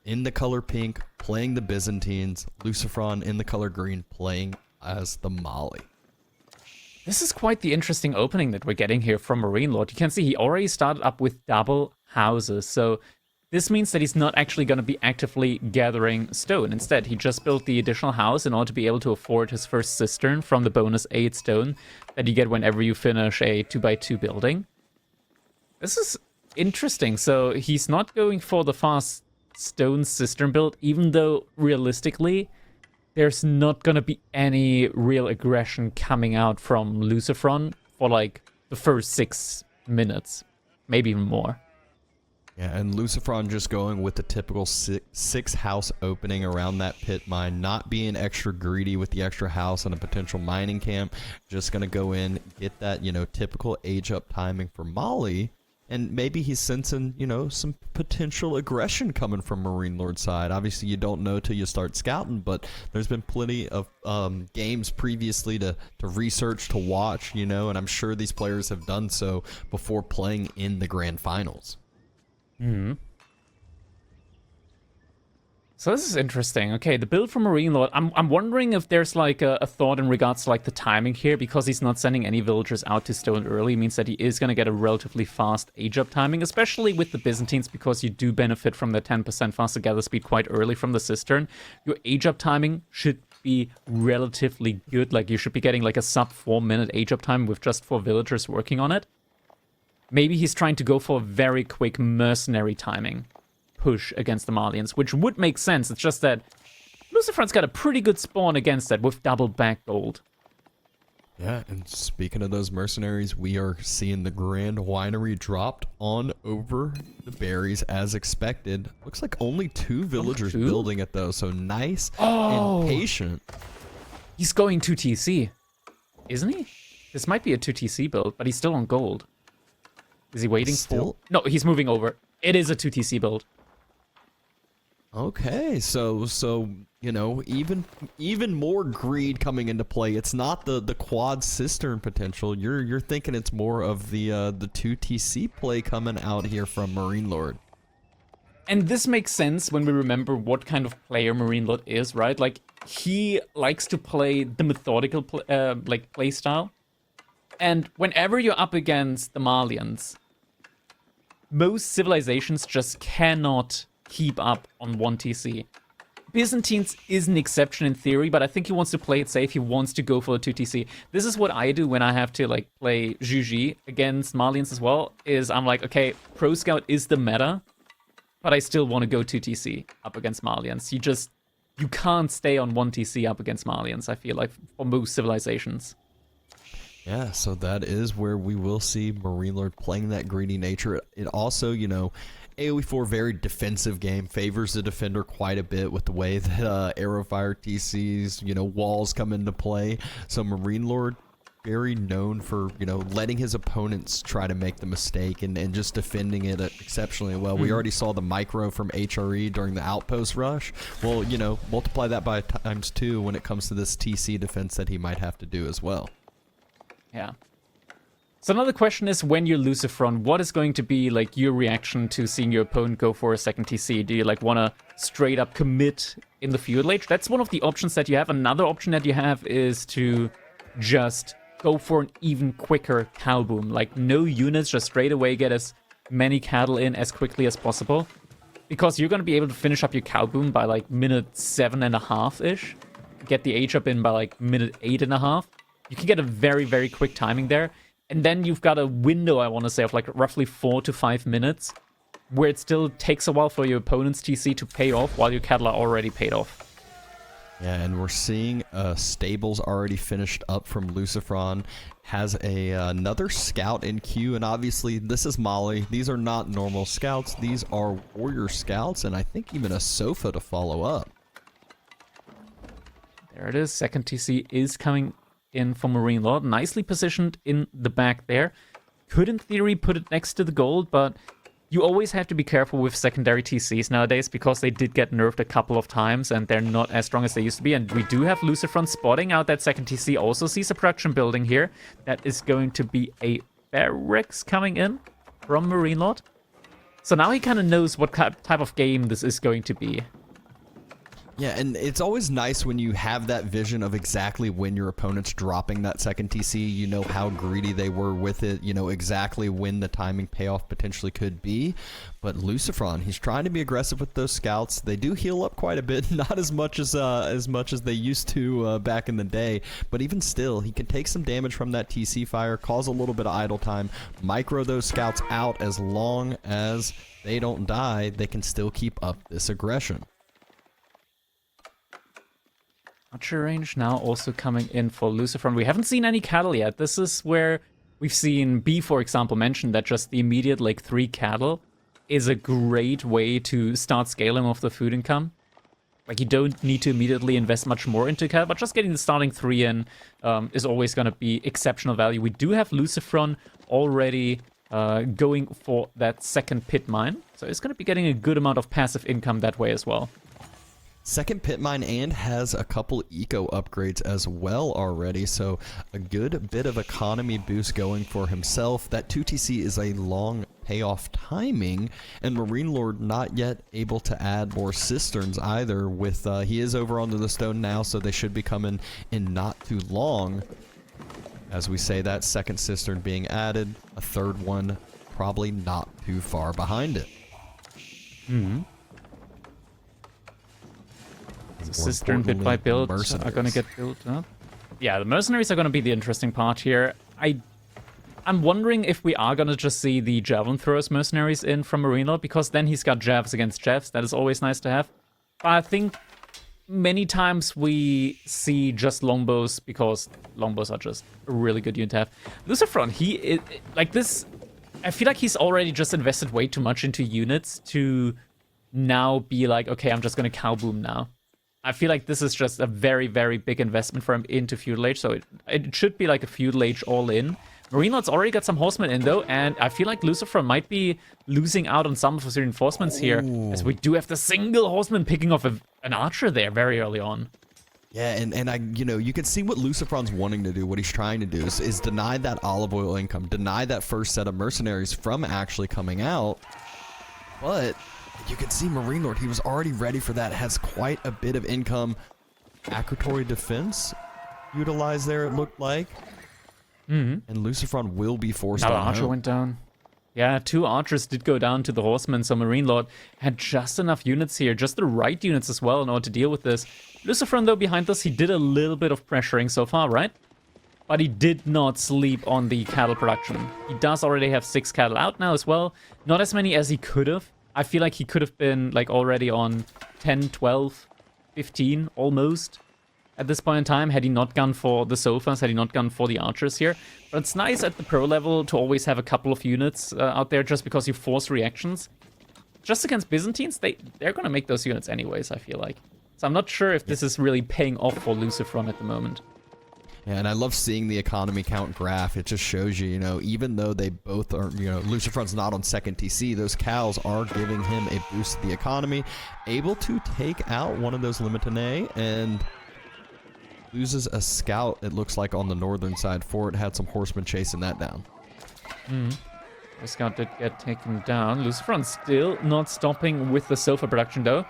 Speaker 2: in the color pink, playing the Byzantines. LucifroN in the color green, playing as the Mali.
Speaker 1: This is quite the interesting opening that we're getting here from MarineLorD. You can see he already started up with double houses, so this means that he's not actually going to be actively gathering stone. Instead, he just built the additional house in order to be able to afford his first cistern from the bonus 8 stone that you get whenever you finish a 2x2 building. This is interesting. So he's not going for the fast stone cistern build, even though realistically there's not gonna be any real aggression coming out from LucifroN for like the first 6 minutes, maybe even more.
Speaker 2: Yeah, and LucifroN just going with the typical 6 house opening around that pit mine, not being extra greedy with the extra house and a potential mining camp. Just gonna go in, get that, you know, typical age up timing for Mali. And maybe he's sensing, you know, some potential aggression coming from MarineLorD's side. Obviously, you don't know till you start scouting, but there's been plenty of games previously to research, to watch, you know, and I'm sure these players have done so before playing in the grand finals.
Speaker 1: So this is interesting. Okay, the build from MarineLorD. I'm wondering if there's like a thought in regards to like the timing here, because he's not sending any villagers out to stone early, means that he is going to get a relatively fast age up timing, especially with the Byzantines, because you do benefit from the 10% faster gather speed quite early from the cistern. Your age up timing should be relatively good. Like you should be getting like a sub 4-minute age up time with just 4 villagers working on it. Maybe he's trying to go for a very quick mercenary timing push against the Malians, which would make sense. It's just that LucifroN's got a pretty good spawn against that with double back gold.
Speaker 2: Yeah, and speaking of those mercenaries, we are seeing the Grand Winery dropped on over the berries as expected. Looks like only 2 villagers building it though, so nice and patient.
Speaker 1: He's going 2TC, isn't he? This might be a 2TC build, but he's still on gold. Is he waiting for... No, he's moving over. It is a 2TC build.
Speaker 2: Okay, so you know, even more greed coming into play. It's not the quad cistern potential. You're thinking it's more of the 2TC play coming out here from MarineLorD.
Speaker 1: And this makes sense when we remember what kind of player MarineLorD is, right? Like he likes to play the methodical play style. And whenever you're up against the Malians, most civilizations just cannot keep up on 1TC. Byzantines is an exception in theory, but I think he wants to play it safe. He wants to go for a 2TC. This is what I do when I have to like play Juji against Malians as well, is I'm like, okay, Pro Scout is the meta, but I still want to go 2TC up against Malians. You can't stay on 1TC up against Malians, I feel like, for most civilizations.
Speaker 2: Yeah, so that is where we will see MarineLorD playing that greedy nature. It also, you know, AoE4, very defensive game, favors the defender quite a bit with the way that Arrowfire TCs, you know, walls come into play. So MarineLorD, very known for, you know, letting his opponents try to make the mistake and just defending it exceptionally well. We already saw the micro from HRE during the outpost rush. Well, you know, multiply that by ×2 when it comes to this TC defense that he might have to do as well.
Speaker 1: Yeah. So another question is, when you're LucifroN, what is going to be like your reaction to seeing your opponent go for a second TC? Do you like want to straight up commit in the feudal age? That's one of the options that you have. Another option that you have is to just go for an even quicker cow boom. Like no units, just straight away get as many cattle in as quickly as possible. Because you're going to be able to finish up your cow boom by like minute 7.5-ish. Get the age up in by like minute 8.5. You can get a very, very quick timing there. And then you've got a window, I want to say, of like roughly 4 to 5 minutes, where it still takes a while for your opponent's TC to pay off while your cattle are already paid off.
Speaker 2: Yeah, and we're seeing stables already finished up from LucifroN. Has another scout in queue, and obviously this is Mali. These are not normal scouts. These are warrior scouts, and I think even a sofa to follow up.
Speaker 1: There it is. Second TC is coming in for MarineLorD. Nicely positioned in the back there. Could, in theory, put it next to the gold, but you always have to be careful with secondary TCs nowadays because they did get nerfed a couple of times and they're not as strong as they used to be. And we do have LucifroN spotting out that second TC. Also sees a production building here. That is going to be a barracks coming in from MarineLorD. So now he kind of knows what type of game this is going to be.
Speaker 2: Yeah, and it's always nice when you have that vision of exactly when your opponent's dropping that second TC. You know how greedy they were with it. You know exactly when the timing payoff potentially could be. But LucifroN, he's trying to be aggressive with those scouts. They do heal up quite a bit, not as much as they used to back in the day. But even still, he can take some damage from that TC fire, cause a little bit of idle time, micro those scouts out. As long as they don't die, they can still keep up this aggression.
Speaker 1: Archer range now also coming in for LucifroN. We haven't seen any cattle yet. This is where we've seen B, for example, mention that just the immediate like 3 cattle is a great way to start scaling off the food income. Like you don't need to immediately invest much more into cattle, but just getting the starting 3 in is always going to be exceptional value. We do have LucifroN already going for that second pit mine, so it's going to be getting a good amount of passive income that way as well.
Speaker 2: Second pit mine and has a couple eco upgrades as well already, so a good bit of economy boost going for himself. That 2TC is a long payoff timing, and MarineLorD not yet able to add more cisterns either. With he is over onto the stone now, so they should be coming in not too long. As we say, that second cistern being added, a third one probably not too far behind it.
Speaker 1: The cistern bit by build are going to get built up. Yeah, the mercenaries are going to be the interesting part here. I'm wondering if we are going to just see the javelin throwers mercenaries in from MarineLorD, because then he's got javs against javs. That is always nice to have. But I think many times we see just longbows, because longbows are just a really good unit to have. LucifroN, he is, like this, I feel like he's already just invested way too much into units to now be like, okay, I'm just going to cow boom now. I feel like this is just a very, very big investment for him into Feudal Age, so it should be like a Feudal Age all-in. MarineLorD's already got some horsemen in, though, and I feel like LucifroN might be losing out on some of his reinforcements here, as we do have the single horseman picking off an archer there very early on.
Speaker 2: Yeah, and I, you know, you can see what LucifroN's wanting to do, what he's trying to do is deny that olive oil income, deny that first set of mercenaries from actually coming out, but you can see MarineLorD, he was already ready for that, has quite a bit of income. Accuratory defense utilized there, it looked like. And LucifroN will be forced
Speaker 1: Another
Speaker 2: on
Speaker 1: archer
Speaker 2: home.
Speaker 1: went down. Yeah, 2 archers did go down to the horsemen, so MarineLorD had just enough units here, just the right units as well in order to deal with this. LucifroN, though, behind us, he did a little bit of pressuring so far, right? But he did not sleep on the cattle production. He does already have 6 cattle out now as well. Not as many as he could have. I feel like he could have been like already on 10, 12, 15 almost at this point in time, had he not gone for the sofas, had he not gone for the archers here. But it's nice at the pro level to always have a couple of units out there, just because you force reactions. Just against Byzantines, they're going to make those units anyways, I feel like. So I'm not sure if this is really paying off for LucifroN at the moment.
Speaker 2: Yeah, and I love seeing the economy count graph. It just shows you, you know, even though they both are, you know, LucifroN's not on second TC, those cows are giving him a boost to the economy. Able to take out one of those Limitane and loses a scout, it looks like, on the northern side for it. Had some horsemen chasing that down.
Speaker 1: The scout did get taken down. LucifroN still not stopping with the Sofa production, though.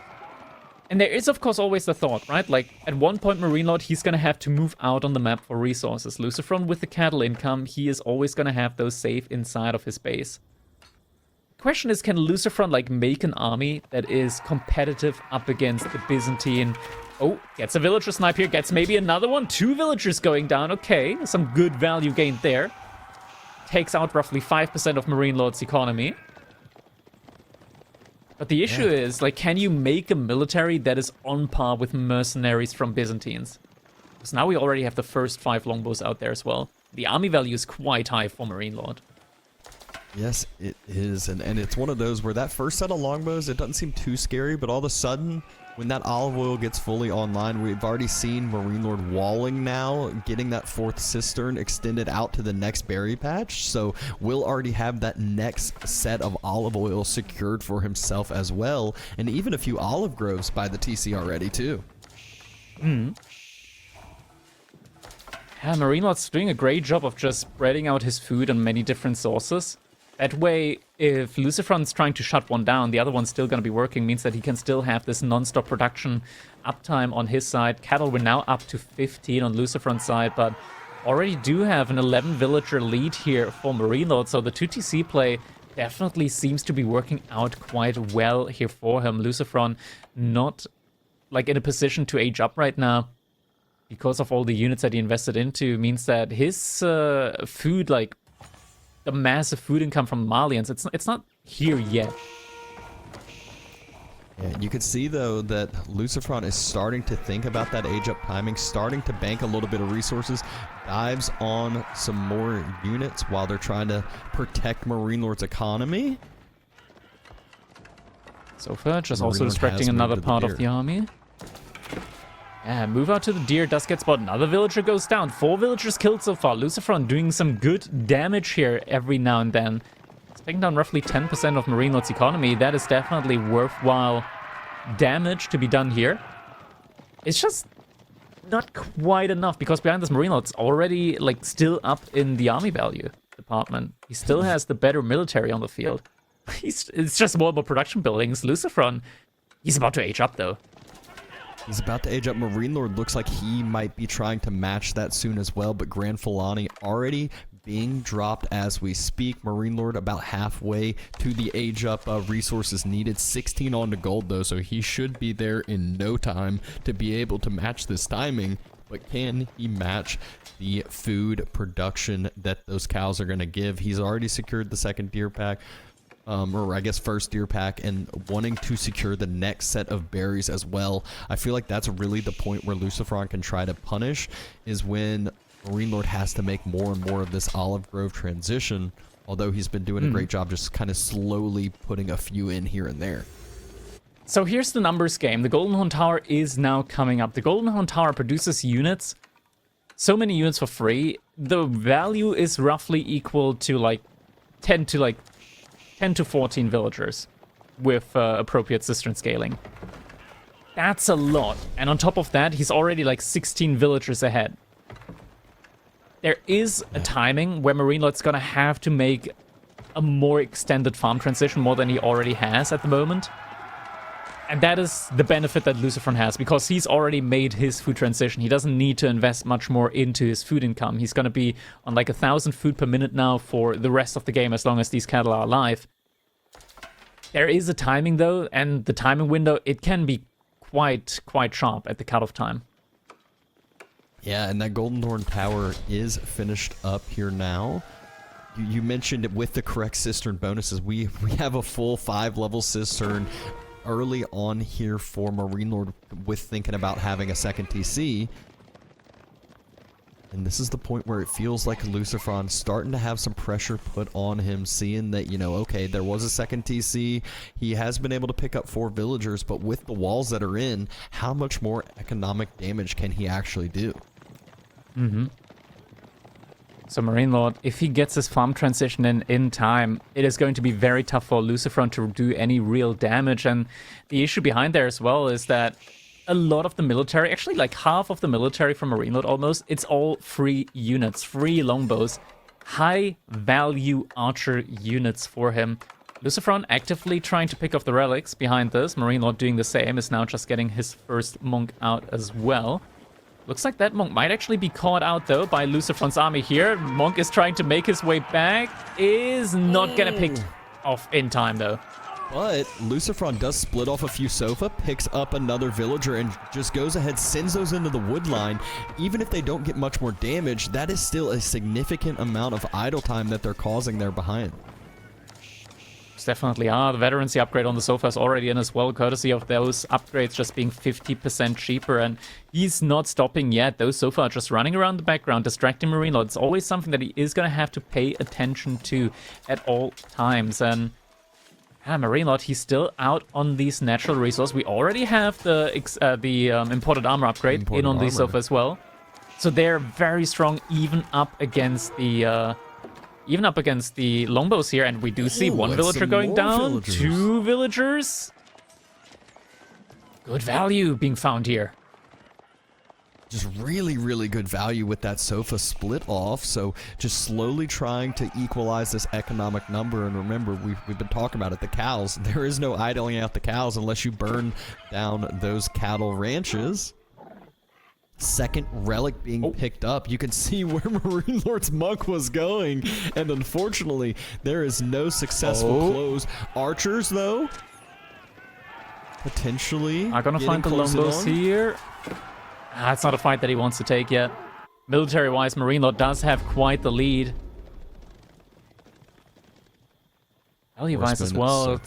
Speaker 1: And there is, of course, always the thought, right? Like, at one point, MarineLorD, he's going to have to move out on the map for resources. LucifroN, with the cattle income, he is always going to have those safe inside of his base. The question is, can LucifroN, like, make an army that is competitive up against the Byzantine? Oh, gets a villager snipe here, gets maybe another one. 2 villagers going down. Okay, some good value gained there. Takes out roughly 5% of MarineLorD's economy. But the issue is, like, can you make a military that is on par with mercenaries from Byzantines? Because now we already have the first 5 longbows out there as well. The army value is quite high for MarineLorD.
Speaker 2: Yes, it is. And it's one of those where that first set of longbows, it doesn't seem too scary, but all of a sudden, when that olive oil gets fully online, we've already seen MarineLorD walling now, getting that 4th cistern extended out to the next berry patch. So we'll already have that next set of olive oil secured for himself as well, and even a few olive groves by the TC already too.
Speaker 1: Yeah, MarineLorD's doing a great job of just spreading out his food on many different sources. That way, if LucifroN's trying to shut one down, the other one's still going to be working, means that he can still have this non-stop production uptime on his side. Cattle were now up to 15 on LucifroN's side, but already do have an 11 villager lead here for MarineLorD, so the 2TC play definitely seems to be working out quite well here for him. LucifroN not, like, in a position to age up right now because of all the units that he invested into, means that his food, like, the massive food income from Malians, it's not here yet.
Speaker 2: Yeah, you can see, though, that LucifroN is starting to think about that age-up timing, starting to bank a little bit of resources, dives on some more units while they're trying to protect MarineLorD's economy.
Speaker 1: Sofa just also distracting another part of the army. Yeah, move out to the deer, does get spotted. Another villager goes down. 4 villagers killed so far. LucifroN doing some good damage here every now and then. It's taking down roughly 10% of MarineLorD's economy. That is definitely worthwhile damage to be done here. It's just not quite enough, because behind this MarineLorD's already, like, still up in the army value department. He still has the better military on the field. It's just more about production buildings. LucifroN, he's about to age up, though.
Speaker 2: He's about to age up. MarineLorD looks like he might be trying to match that soon as well, but Grand Fulani already being dropped as we speak. MarineLorD about halfway to the age up resources needed. 16 on to gold, though, so he should be there in no time to be able to match this timing. But can he match the food production that those cows are going to give? He's already secured the second deer pack. Or I guess first deer pack, and wanting to secure the next set of berries as well. I feel like that's really the point where LucifroN can try to punish, is when MarineLorD has to make more and more of this olive grove transition, although he's been doing a great job just kind of slowly putting a few in here and there.
Speaker 1: So here's the numbers game. The Golden Horn Tower is now coming up. The Golden Horn Tower produces units, so many units for free. The value is roughly equal to like 10 to 14 villagers with appropriate cistern scaling. That's a lot. And on top of that, he's already like 16 villagers ahead. There is a timing where MarineLorD's gonna have to make a more extended farm transition, more than he already has at the moment. And that is the benefit that LucifroN has, because he's already made his food transition. He doesn't need to invest much more into his food income. He's going to be on like 1,000 food per minute now for the rest of the game, as long as these cattle are alive. There is a timing, though, and the timing window, it can be quite sharp at the cutoff time.
Speaker 2: Yeah, and that Golden Horn Tower is finished up here now. You mentioned it with the correct cistern bonuses. We have a full 5-level cistern early on here for MarineLorD, with thinking about having a second TC. And this is the point where it feels like LucifroN starting to have some pressure put on him, seeing that, you know, okay, there was a second TC. He has been able to pick up 4 villagers, but with the walls that are in, how much more economic damage can he actually do?
Speaker 1: So MarineLorD, if he gets his farm transition in time, it is going to be very tough for LucifroN to do any real damage. And the issue behind there as well is that a lot of the military, actually like half of the military from MarineLorD almost, it's all free units, free longbows. high-value archer units for him. LucifroN actively trying to pick off the relics behind this. MarineLorD doing the same, is now just getting his first monk out as well. Looks like that monk might actually be caught out, though, by LucifroN's army here. Monk is trying to make his way back. Is not gonna pick off in time, though.
Speaker 2: But LucifroN does split off a few Sofa, picks up another villager, and just goes ahead, sends those into the wood line. Even if they don't get much more damage, that is still a significant amount of idle time that they're causing there behind.
Speaker 1: Definitely are. The veterancy upgrade on the Sofa is already in as well, courtesy of those upgrades just being 50% cheaper, and he's not stopping yet. Those Sofa are just running around the background, distracting MarineLorD. It's always something that he is going to have to pay attention to at all times, and MarineLorD, he's still out on these natural resources. We already have the imported armor upgrade in on the Sofa as well, so they're very strong even up against the longbows here, and we do see one villager going down, two villagers. Good value being found here.
Speaker 2: Just really, really good value with that Sofa split off, so just slowly trying to equalize this economic number. And remember, we've been talking about it, the cows. There is no idling out the cows unless you burn down those cattle ranches. Second relic being picked up. You can see where MarineLorD's monk was going, and unfortunately there is no successful close. Archers, though, potentially
Speaker 1: are gonna find the longbows here. It's not a fight that he wants to take yet. Military wise, MarineLorD does have quite the lead. Value wise as well,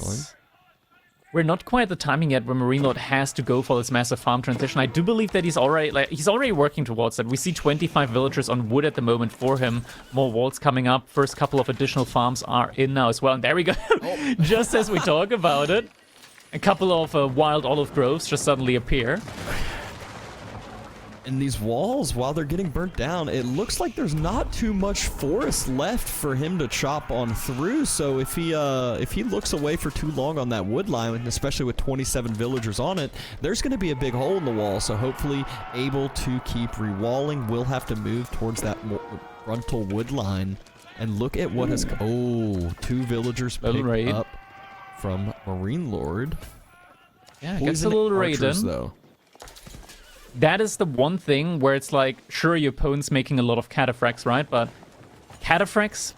Speaker 1: we're not quite at the timing yet where MarineLorD has to go for this massive farm transition. I do believe that he's already working towards that. We see 25 villagers on wood at the moment for him. More walls coming up. First couple of additional farms are in now as well. And there we go. Just as we talk about it, a couple of wild olive groves just suddenly appear.
Speaker 2: And these walls, while they're getting burnt down, it looks like there's not too much forest left for him to chop on through. So if he looks away for too long on that wood line, especially with 27 villagers on it, there's going to be a big hole in the wall. So hopefully able to keep rewalling. We'll have to move towards that frontal wood line. And look at what has... Oh, two villagers picked up from MarineLorD.
Speaker 1: Yeah, gets a little raid in.
Speaker 2: Though.
Speaker 1: That is the one thing where it's like, sure, your opponent's making a lot of cataphracts, right? But cataphracts,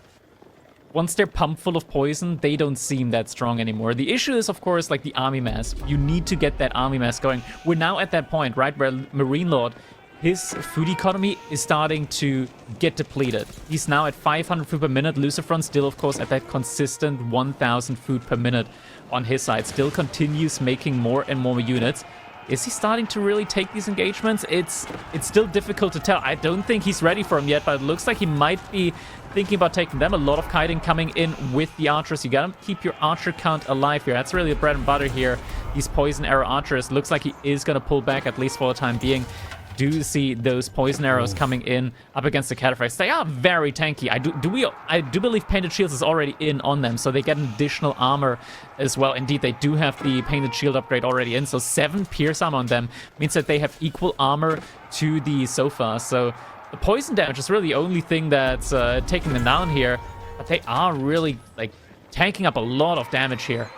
Speaker 1: once they're pumped full of poison, they don't seem that strong anymore. The issue is, of course, like the army mass. You need to get that army mass going. We're now at that point, right, where MarineLorD, his food economy is starting to get depleted. He's now at 500 food per minute. LucifroN still, of course, at that consistent 1,000 food per minute on his side. Still continues making more and more units. Is he starting to really take these engagements? It's still difficult to tell. I don't think he's ready for them yet, but it looks like he might be thinking about taking them. A lot of kiting coming in with the archers. You gotta keep your archer count alive here. That's really the bread and butter here. These poison arrow archers. Looks like he is gonna pull back, at least for the time being. Do see those poison arrows coming in up against the cataphracts. They are very tanky. I do believe painted shields is already in on them, so they get an additional armor as well. Indeed, they do have the painted shield upgrade already in, so 7 pierce armor on them means that they have equal armor to the Sofa. So the poison damage is really the only thing that's taking them down here, but they are really like tanking up a lot of damage here.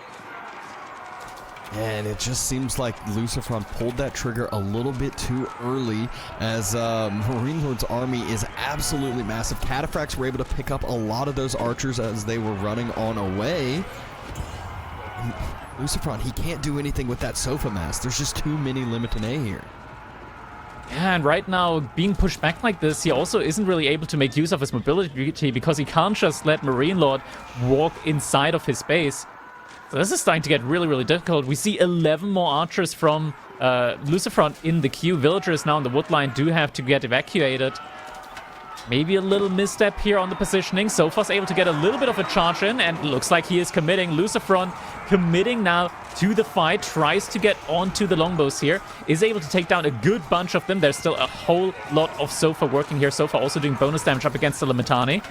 Speaker 2: And it just seems like LucifroN pulled that trigger a little bit too early, as MarineLorD's army is absolutely massive. Cataphracts were able to pick up a lot of those archers as they were running on away. And LucifroN, he can't do anything with that Sofa mass. There's just too many Limited A here.
Speaker 1: Yeah, and right now, being pushed back like this, he also isn't really able to make use of his mobility because he can't just let MarineLorD walk inside of his base. So this is starting to get really, really difficult. We see 11 more archers from LucifroN in the queue. Villagers now on the wood line do have to get evacuated. Maybe a little misstep here on the positioning. Sofa's able to get a little bit of a charge in, and looks like he is committing. LucifroN committing now to the fight. Tries to get onto the longbows here. Is able to take down a good bunch of them. There's still a whole lot of Sofa working here. Sofa also doing bonus damage up against the Limitani.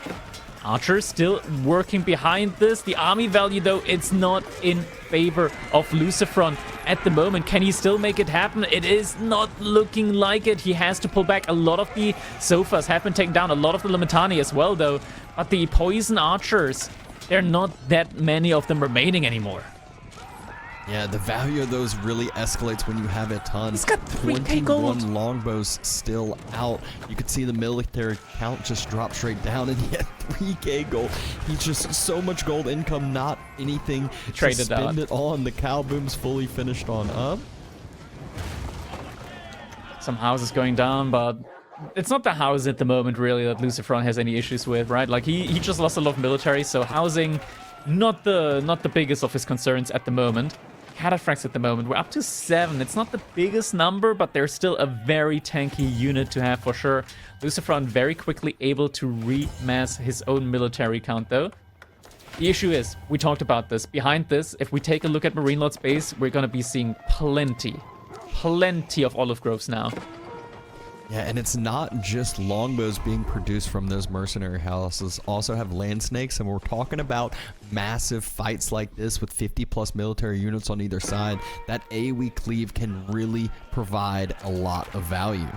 Speaker 1: Archer still working behind this. The army value, though, it's not in favor of LucifroN at the moment. Can he still make it happen? It is not looking like it. He has to pull back. A lot of the Sofas have been taken down. A lot of the Limitani as well, though. But the poison archers, there are not that many of them remaining anymore.
Speaker 2: Yeah, the value of those really escalates when you have a ton.
Speaker 1: He's got 3k gold.
Speaker 2: 21 longbows still out. You could see the military count just drop straight down, and he had 3k gold. He's just so much gold income, not anything to spend it on. The cow boom's fully finished on up.
Speaker 1: Some houses going down, but it's not the house at the moment really that LucifroN has any issues with, right? Like he just lost a lot of military, so housing not the biggest of his concerns at the moment. Cataphracts at the moment, we're up to 7. It's not the biggest number, but they're still a very tanky unit to have for sure. LucifroN very quickly able to remass his own military count though. The issue is, we talked about this, behind this, if we take a look at MarineLorD's base, we're gonna be seeing plenty of olive groves now.
Speaker 2: Yeah, and it's not just longbows being produced from those mercenary houses. Also have land snakes, and we're talking about massive fights like this with 50+ military units on either side. That AoE cleave can really provide a lot of value.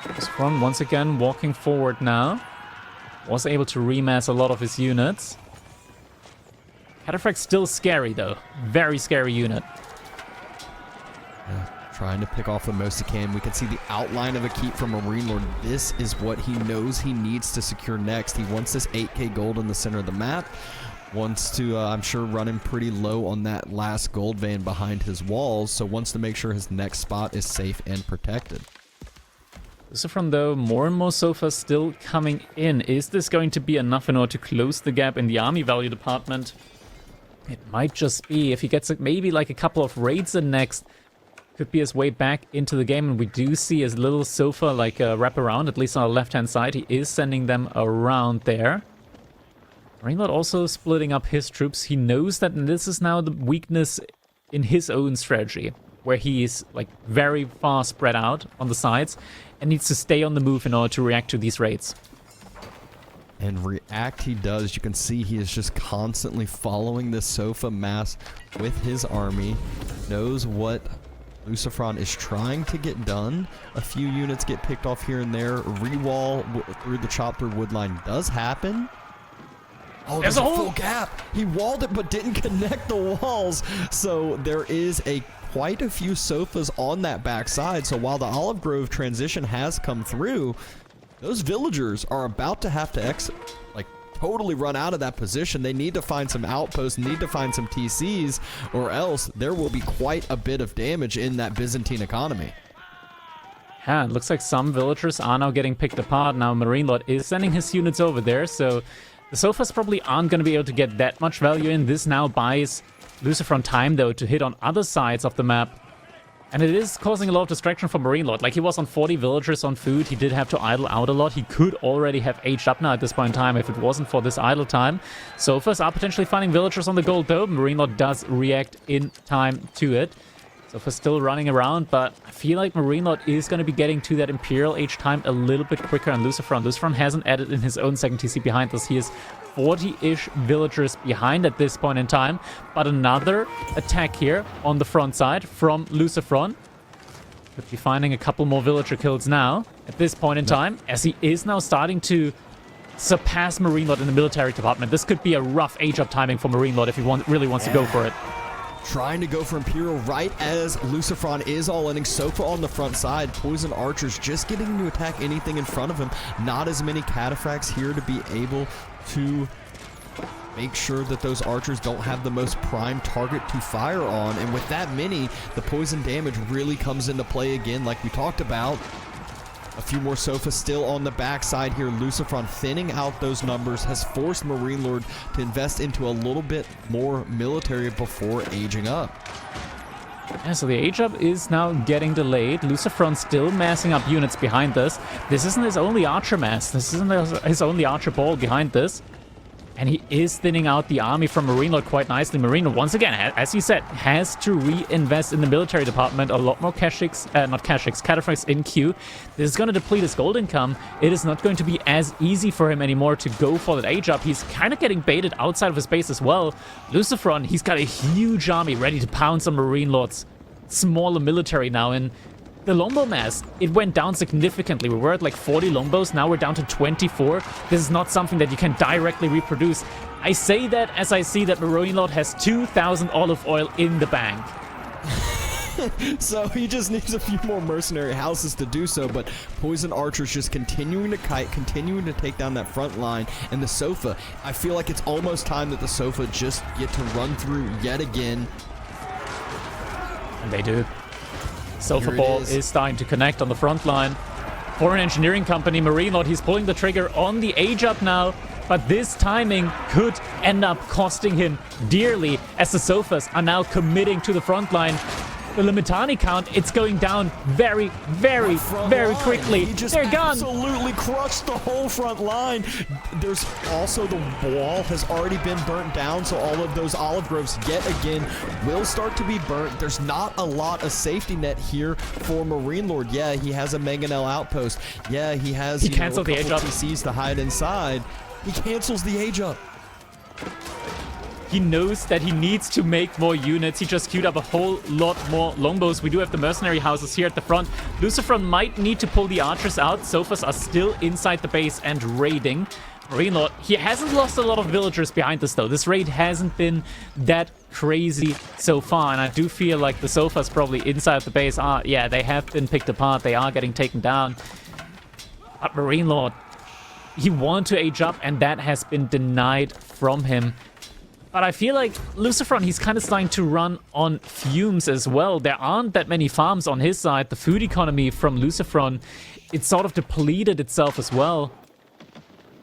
Speaker 1: LucifroN once again walking forward now. Was able to remass a lot of his units. Cataphract's still scary though. Very scary unit.
Speaker 2: Yeah. Trying to pick off the most he can. We can see the outline of a keep from MarineLorD. This is what he knows he needs to secure next. He wants this 8k gold in the center of the map. Wants to, I'm sure, run him pretty low on that last gold vein behind his walls. So wants to make sure his next spot is safe and protected. And react he does. You can see he is just constantly following this sofa mass with his army. Knows what LucifroN is trying to get done. A few units get picked off here and there. Rewall through the chop through wood line does happen. Oh, there's a full gap. He walled it but didn't connect the walls. So there is quite a few sofas on that backside. So while the Olive Grove transition has come through, those villagers are about to have to exit, like totally run out of that position. They need to find some outposts, need to find some TCs, or else there will be quite a bit of damage in that Byzantine economy.
Speaker 1: Yeah, it looks like some villagers are now getting picked apart. Now MarineLorD is sending his units over there, so the sofas probably aren't going to be able to get that much value in. This now buys LucifroN time, though, to hit on other sides of the map. And it is causing a lot of distraction for MarineLorD. Like, he was on 40 villagers on food. He did have to idle out a lot. He could already have aged up now at this point in time if it wasn't for this idle time. Sofas are potentially finding villagers on the gold, though. MarineLorD does react in time to it. Sofas still running around, but I feel like MarineLorD is going to be getting to that Imperial Age time a little bit quicker than LucifroN. LucifroN hasn't added in his own second TC behind this. He is 40-ish villagers behind at this point in time. But another attack here on the front side from LucifroN. Could be finding a couple more villager kills now at this point in time, as he is now starting to surpass MarineLorD in the military department. This could be a rough age-up timing for MarineLorD if he really wants to go for it.
Speaker 2: Trying to go for Imperial right as LucifroN is all-inning. Sofa on the front side. Poison archers just getting to attack anything in front of him. Not as many cataphracts here to be able to make sure that those archers don't have the most prime target to fire on. And with that many, the poison damage really comes into play again, like we talked about. A few more sofas still on the backside here. LucifroN thinning out those numbers has forced MarineLorD to invest into a little bit more military before aging up.
Speaker 1: Yeah, so the age up is now getting delayed. LucifroN still massing up units behind this. This isn't his only archer mass. This isn't his only archer ball behind this. And he is thinning out the army from MarineLorD quite nicely. MarineLorD, once again, as he said, has to reinvest in the military department. A lot more cataphracts in queue. This is going to deplete his gold income. It is not going to be as easy for him anymore to go for that age up. He's kind of getting baited outside of his base as well. LucifroN, he's got a huge army ready to pounce on MarineLorD's smaller military now. And the longbow mass, it went down significantly. We were at like 40 longbos, now we're down to 24. This is not something that you can directly reproduce. I say that as I see that MarineLorD has 2,000 olive oil in the bank.
Speaker 2: So he just needs a few more mercenary houses to do so, but Poison Archer's just continuing to kite, continuing to take down that front line, and the Sofa, I feel like it's almost time that the Sofa just get to run through yet again.
Speaker 1: And they do. Sofa Ball is starting to connect on the front line. Foreign engineering company, MarineLorD, he's pulling the trigger on the age up now, but this timing could end up costing him dearly as the Sofas are now committing to the front line. The Limitani count, it's going down very, very, very quickly. They're gone.
Speaker 2: Absolutely crushed the whole front line. There's also the wall has already been burnt down, so all of those olive groves yet again will start to be burnt. There's not a lot of safety net here for MarineLorD. Yeah, he has a Mangonel outpost. Yeah, he has
Speaker 1: he canceled the age up.
Speaker 2: TCs to hide inside. He cancels the age up.
Speaker 1: He knows that he needs to make more units. He just queued up a whole lot more longbows. We do have the mercenary houses here at the front. LucifroN might need to pull the archers out. Sofas are still inside the base and raiding. MarineLorD, he hasn't lost a lot of villagers behind this though. This raid hasn't been that crazy so far, and I do feel like the Sofas probably inside the base are, yeah, they have been picked apart. They are getting taken down. But MarineLorD, he wanted to age up, and that has been denied from him. But I feel like LucifroN, he's kind of starting to run on fumes as well. There aren't that many farms on his side. The food economy from LucifroN, it's sort of depleted itself as well.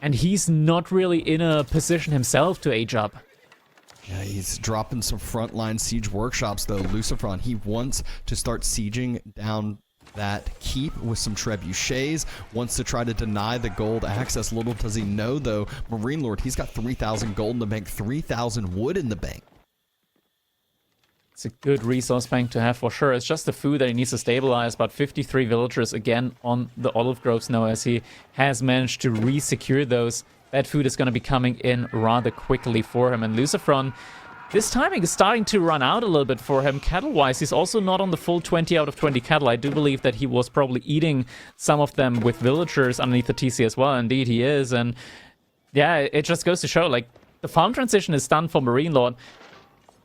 Speaker 1: And he's not really in a position himself to age up.
Speaker 2: Yeah, he's dropping some frontline siege workshops, though. LucifroN, he wants to start sieging down that keep with some trebuchets, wants to try to deny the gold access. Little does he know, though, MarineLorD, he's got 3,000 gold in the bank, 3,000 wood in the bank.
Speaker 1: It's a good resource bank to have for sure. It's just the food that he needs to stabilize. About 53 villagers again on the olive groves now, as he has managed to re-secure those. That food is going to be coming in rather quickly for him. And LucifroN, this timing is starting to run out a little bit for him. Cattle-wise, he's also not on the full 20 out of 20 cattle. I do believe that he was probably eating some of them with villagers underneath the TC as well. Indeed, he is. And yeah, it just goes to show, like, the farm transition is done for MarineLorD.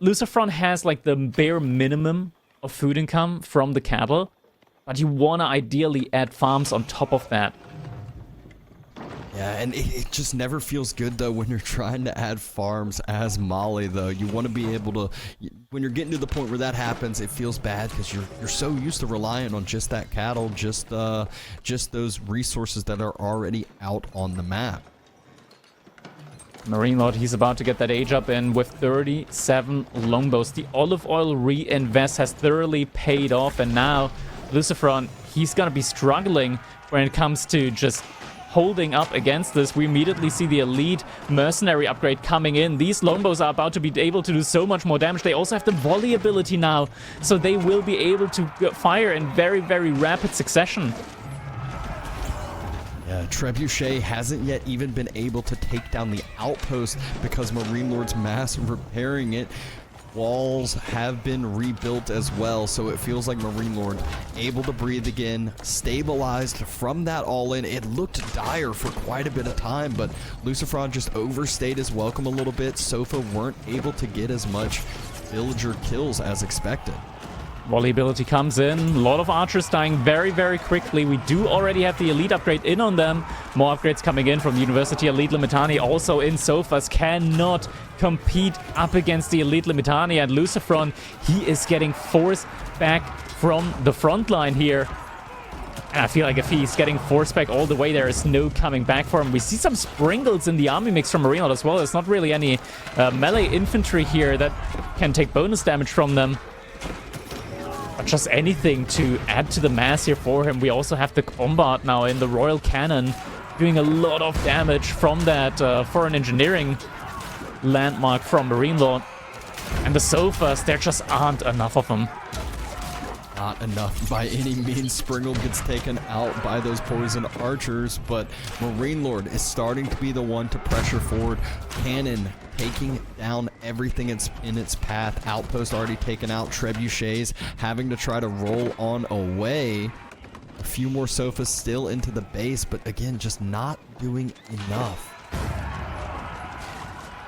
Speaker 1: LucifroN has, like, the bare minimum of food income from the cattle, but you want to ideally add farms on top of that.
Speaker 2: Yeah, and it just never feels good, though, when you're trying to add farms as Molly, though. You want to be able to, when you're getting to the point where that happens, it feels bad because you're so used to relying on just that cattle, just those resources that are already out on the map.
Speaker 1: MarineLorD, he's about to get that age up in with 37 longbows. The olive oil reinvest has thoroughly paid off, and now LucifroN, he's going to be struggling when it comes to just holding up against this. We immediately see the elite mercenary upgrade coming in. These longbows are about to be able to do so much more damage. They also have the volley ability now, so they will be able to fire in very, very rapid succession.
Speaker 2: Yeah, Trebuchet hasn't yet even been able to take down the outpost because MarineLorD's mass repairing it. Walls have been rebuilt as well, so it feels like MarineLorD able to breathe again, stabilized from that all-in. It looked dire for quite a bit of time, but LucifroN just overstayed his welcome a little bit. Sofa weren't able to get as much villager kills as expected.
Speaker 1: Volley ability comes in. A lot of archers dying very, very quickly. We do already have the elite upgrade in on them. More upgrades coming in from University Elite Limitani. Also in Sofas, cannot compete up against the Elite Limitani. And LucifroN, he is getting forced back from the front line here. And I feel like if he's getting forced back all the way, there is no coming back for him. We see some sprinkles in the army mix from MarineLorD as well. There's not really any melee infantry here that can take bonus damage from them. But just anything to add to the mass here for him. We also have the Combat now in the Royal Cannon, doing a lot of damage from that foreign engineering landmark from MarineLorD. And the Sofas, there just aren't enough of them.
Speaker 2: not enough by any means. Springle gets taken out by those poison archers, but MarineLorD is starting to be the one to pressure forward. Cannon taking down everything in its path. Outpost already taken out. Trebuchets having to try to roll on away. A few more sofas still into the base, but again, just not doing enough.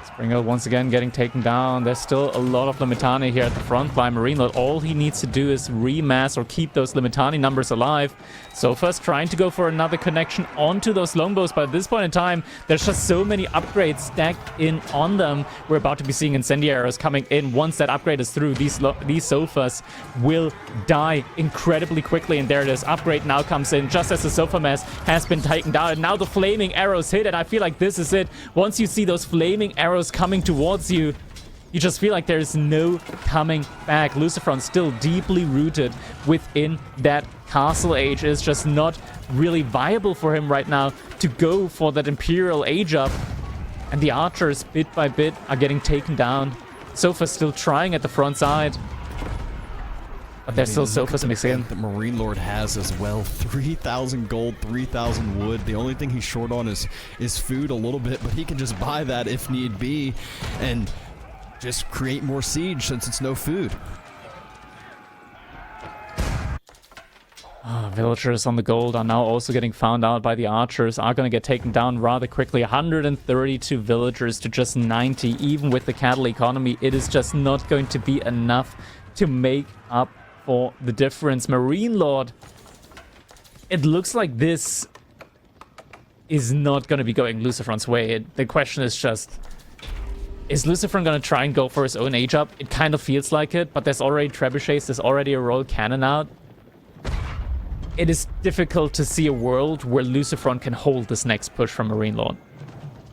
Speaker 1: Springle once again getting taken down. There's still a lot of Limitani here at the front by MarineLorD. All he needs to do is remass or keep those Limitani numbers alive. Sofa's trying to go for another connection onto those longbows, but at this point in time, there's just so many upgrades stacked in on them. We're about to be seeing incendiaries coming in. Once that upgrade is through, these sofas will die incredibly quickly, and there it is. Upgrade now comes in just as the sofa mass has been taken down, and now the flaming arrows hit, and I feel like this is it. Once you see those flaming arrows coming towards you, you just feel like there's no coming back. LucifroN still deeply rooted within that castle age. It's just not really viable for him right now to go for that Imperial age up. And the archers, bit by bit, are getting taken down. Sofa's still trying at the front side. But there's still sofas mixing in.
Speaker 2: The MarineLorD has as well 3,000 gold, 3,000 wood. The only thing he's short on is food a little bit, but he can just buy that if need be and just create more siege since it's no food.
Speaker 1: Villagers on the gold are now also getting found out by the archers, are going to get taken down rather quickly. 132 villagers to just 90. Even with the cattle economy, it is just not going to be enough to make up for the difference. MarineLorD, it looks like this is not going to be going LucifroN's way. The question is just, is LucifroN going to try and go for his own age up? It kind of feels like it, but there's already trebuchets, there's already a royal cannon out. It is difficult to see a world where LucifroN can hold this next push from MarineLorD.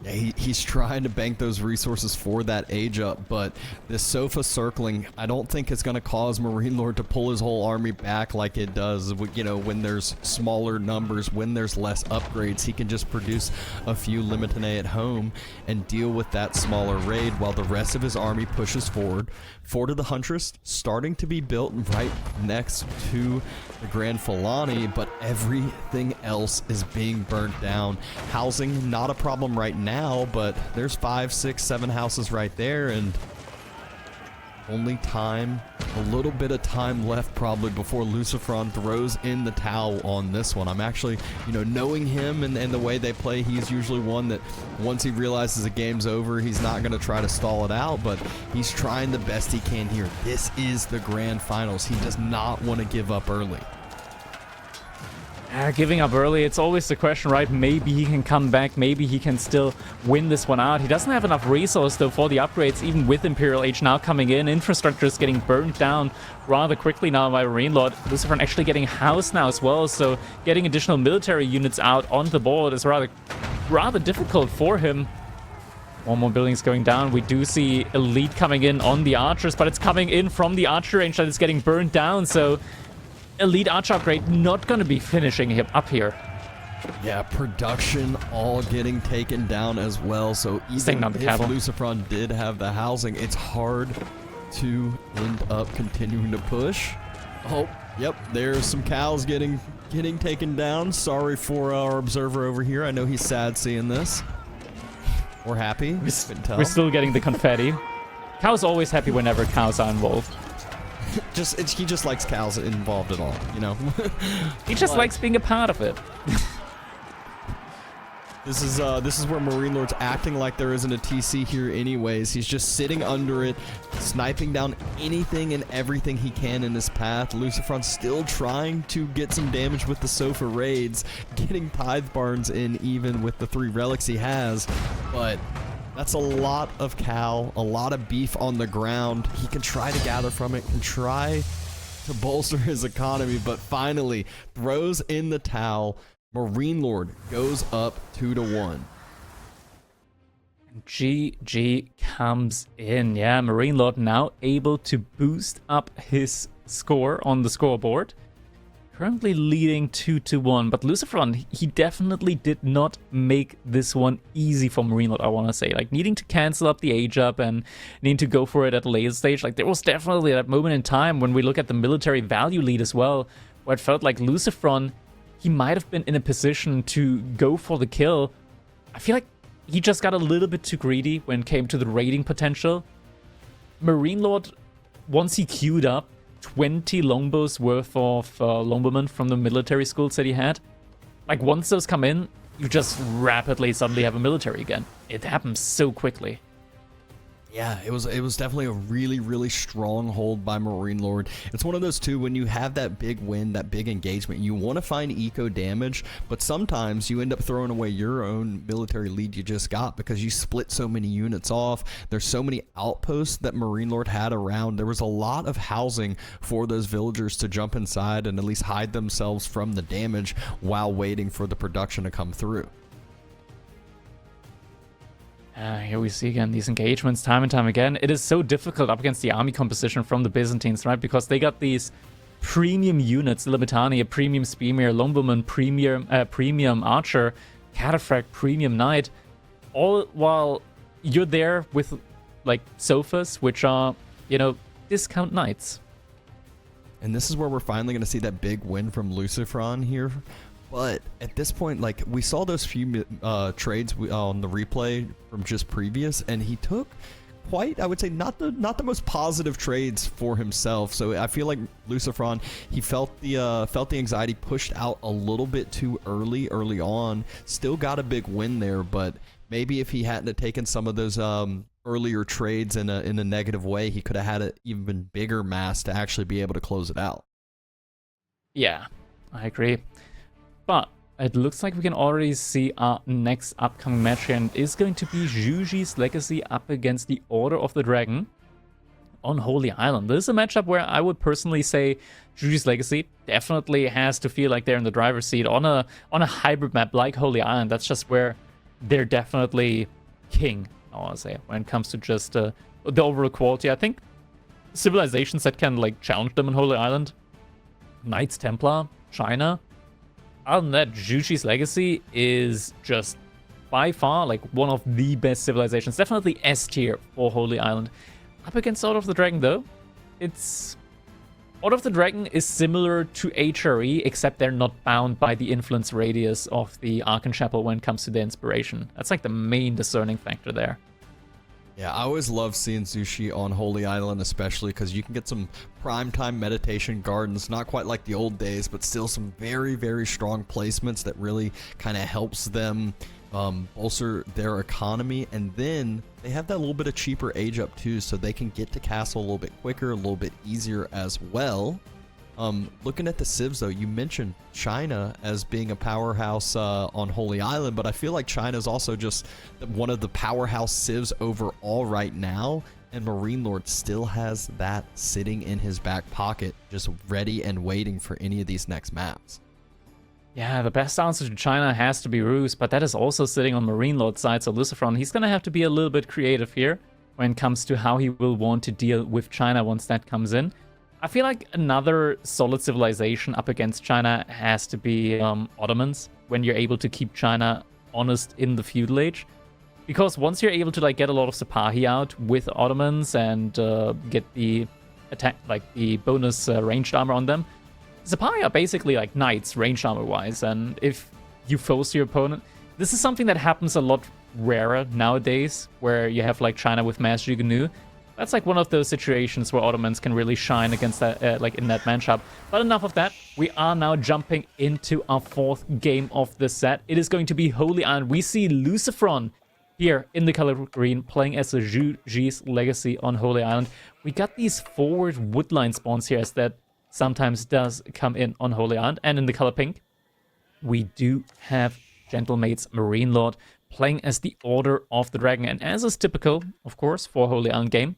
Speaker 2: Yeah, he's trying to bank those resources for that age up, but this sofa circling, I don't think it's going to cause MarineLorD to pull his whole army back like it does, you know, when there's smaller numbers, when there's less upgrades. He can just produce a few Limitane at home and deal with that smaller raid while the rest of his army pushes forward. Fort of the Huntress starting to be built right next to the Grand Filani, but everything else is being burnt down. Housing, not a problem right now, but there's 5, 6, 7 houses right there, and only time, a little bit of time left probably before LucifroN throws in the towel on this one. I'm actually, you know, knowing him and the way they play, he's usually one that once he realizes the game's over, he's not going to try to stall it out, but he's trying the best he can here. This is the grand finals. He does not want to give up early.
Speaker 1: Giving up early, it's always the question, right? Maybe he can come back, maybe he can still win this one out. He doesn't have enough resource though for the upgrades, even with Imperial Age now coming in. Infrastructure is getting burned down rather quickly now by MarineLorD. LucifroN actually getting housed now as well, so getting additional military units out on the board is rather difficult for him. One more buildings going down. We do see Elite coming in on the archers, but it's coming in from the archer range that is getting burned down, so Elite Archer upgrade not going to be finishing him up here.
Speaker 2: Yeah, production all getting taken down as well. So even if LucifroN did have the housing, it's hard to end up continuing to push. Oh, yep, there's some cows getting taken down. Sorry for our observer over here. I know he's sad seeing this. We're happy.
Speaker 1: We're still getting the confetti. Cow's always happy whenever cows are involved.
Speaker 2: He just likes cows involved at all, you know.
Speaker 1: He just likes being a part of it.
Speaker 2: This is where MarineLorD's acting like there isn't a TC here anyways. He's just sitting under it, sniping down anything and everything he can in his path. LucifroN's still trying to get some damage with the sofa raids, getting Tithe Barns in even with the 3 relics he has, but that's a lot of cow, a lot of beef on the ground. He can try to gather from it, can try to bolster his economy, but finally throws in the towel. MarineLorD goes up 2-1.
Speaker 1: GG comes in. Yeah, MarineLorD now able to boost up his score on the scoreboard. currently leading 2-1, but LucifroN, he definitely did not make this one easy for MarineLorD, I want to say. Like, needing to cancel up the age up and needing to go for it at a later stage. Like, there was definitely that moment in time when we look at the military value lead as well, where it felt like LucifroN, he might have been in a position to go for the kill. I feel like he just got a little bit too greedy when it came to the raiding potential. MarineLorD, once he queued up 20 longbows worth of longbowmen from the military schools that he had, like, once those come in, you just rapidly suddenly have a military again. It happens so quickly.
Speaker 2: Yeah, it was definitely a really, really strong hold by MarineLorD. It's one of those two, when you have that big win, that big engagement, you want to find eco damage, but sometimes you end up throwing away your own military lead you just got because you split so many units off. There's so many outposts that MarineLorD had around. There was a lot of housing for those villagers to jump inside and at least hide themselves from the damage while waiting for the production to come through.
Speaker 1: Here we see again these engagements time and time again. It is so difficult up against the army composition from the Byzantines, right? Because they got these premium units, Limitania, premium Spearmere, Longbowman, premium Archer, Cataphract, premium Knight, all while you're there with, like, sofas, which are, you know, discount knights.
Speaker 2: And this is where we're finally going to see that big win from LucifroN here. But at this point, like, we saw those few trades on the replay from just previous, and he took quite, I would say, not the most positive trades for himself. So I feel like LucifroN, he felt the anxiety pushed out a little bit too early on. Still got a big win there, but maybe if he hadn't have taken some of those earlier trades in a negative way, he could have had an even bigger mass to actually be able to close it out.
Speaker 1: Yeah, I agree. But it looks like we can already see our next upcoming match here, and it is going to be Zhuji's Legacy up against the Order of the Dragon on Holy Island. This is a matchup where I would personally say Zhuji's Legacy definitely has to feel like they're in the driver's seat on a hybrid map like Holy Island. That's just where they're definitely king, I want to say, when it comes to just the overall quality. I think civilizations that can, like, challenge them on Holy Island, Knights Templar, China. Other than that, Zhuji's Legacy is just by far, like, one of the best civilizations. Definitely S tier for Holy Island. Up against Order of the Dragon, though, Order of the Dragon is similar to HRE, except they're not bound by the influence radius of the Archon Chapel when it comes to the inspiration. That's, like, the main discerning factor there.
Speaker 2: Yeah, I always love seeing Zhuji on Holy Island, especially because you can get some primetime meditation gardens, not quite like the old days, but still some very, very strong placements that really kind of helps them bolster their economy. And then they have that little bit of cheaper age up too, so they can get to castle a little bit quicker, a little bit easier as well. Looking at the civs, though, you mentioned China as being a powerhouse on Holy Island, but I feel like China is also just one of the powerhouse civs overall right now, and MarineLorD still has that sitting in his back pocket, just ready and waiting for any of these next maps.
Speaker 1: Yeah, the best answer to China has to be Ruse, but that is also sitting on MarineLorD's side, so LucifroN, he's going to have to be a little bit creative here when it comes to how he will want to deal with China once that comes in. I feel like another solid civilization up against China has to be Ottomans, when you're able to keep China honest in the feudal age. Because once you're able to, like, get a lot of Sipahi out with Ottomans and get the attack, like the bonus ranged armor on them, Sipahi are basically like knights ranged armor wise, and if you force your opponent, this is something that happens a lot rarer nowadays, where you have, like, China with Master Gnu. That's, like, one of those situations where Ottomans can really shine against that, like, in that matchup. But enough of that. We are now jumping into our fourth game of the set. It is going to be Holy Island. We see LucifroN here in the color green, playing as a Zhuji's Legacy on Holy Island. We got these forward woodline spawns here, as that sometimes does come in on Holy Island. And in the color pink, we do have Gentlemate's MarineLorD playing as the Order of the Dragon. And as is typical, of course, for a Holy Island game,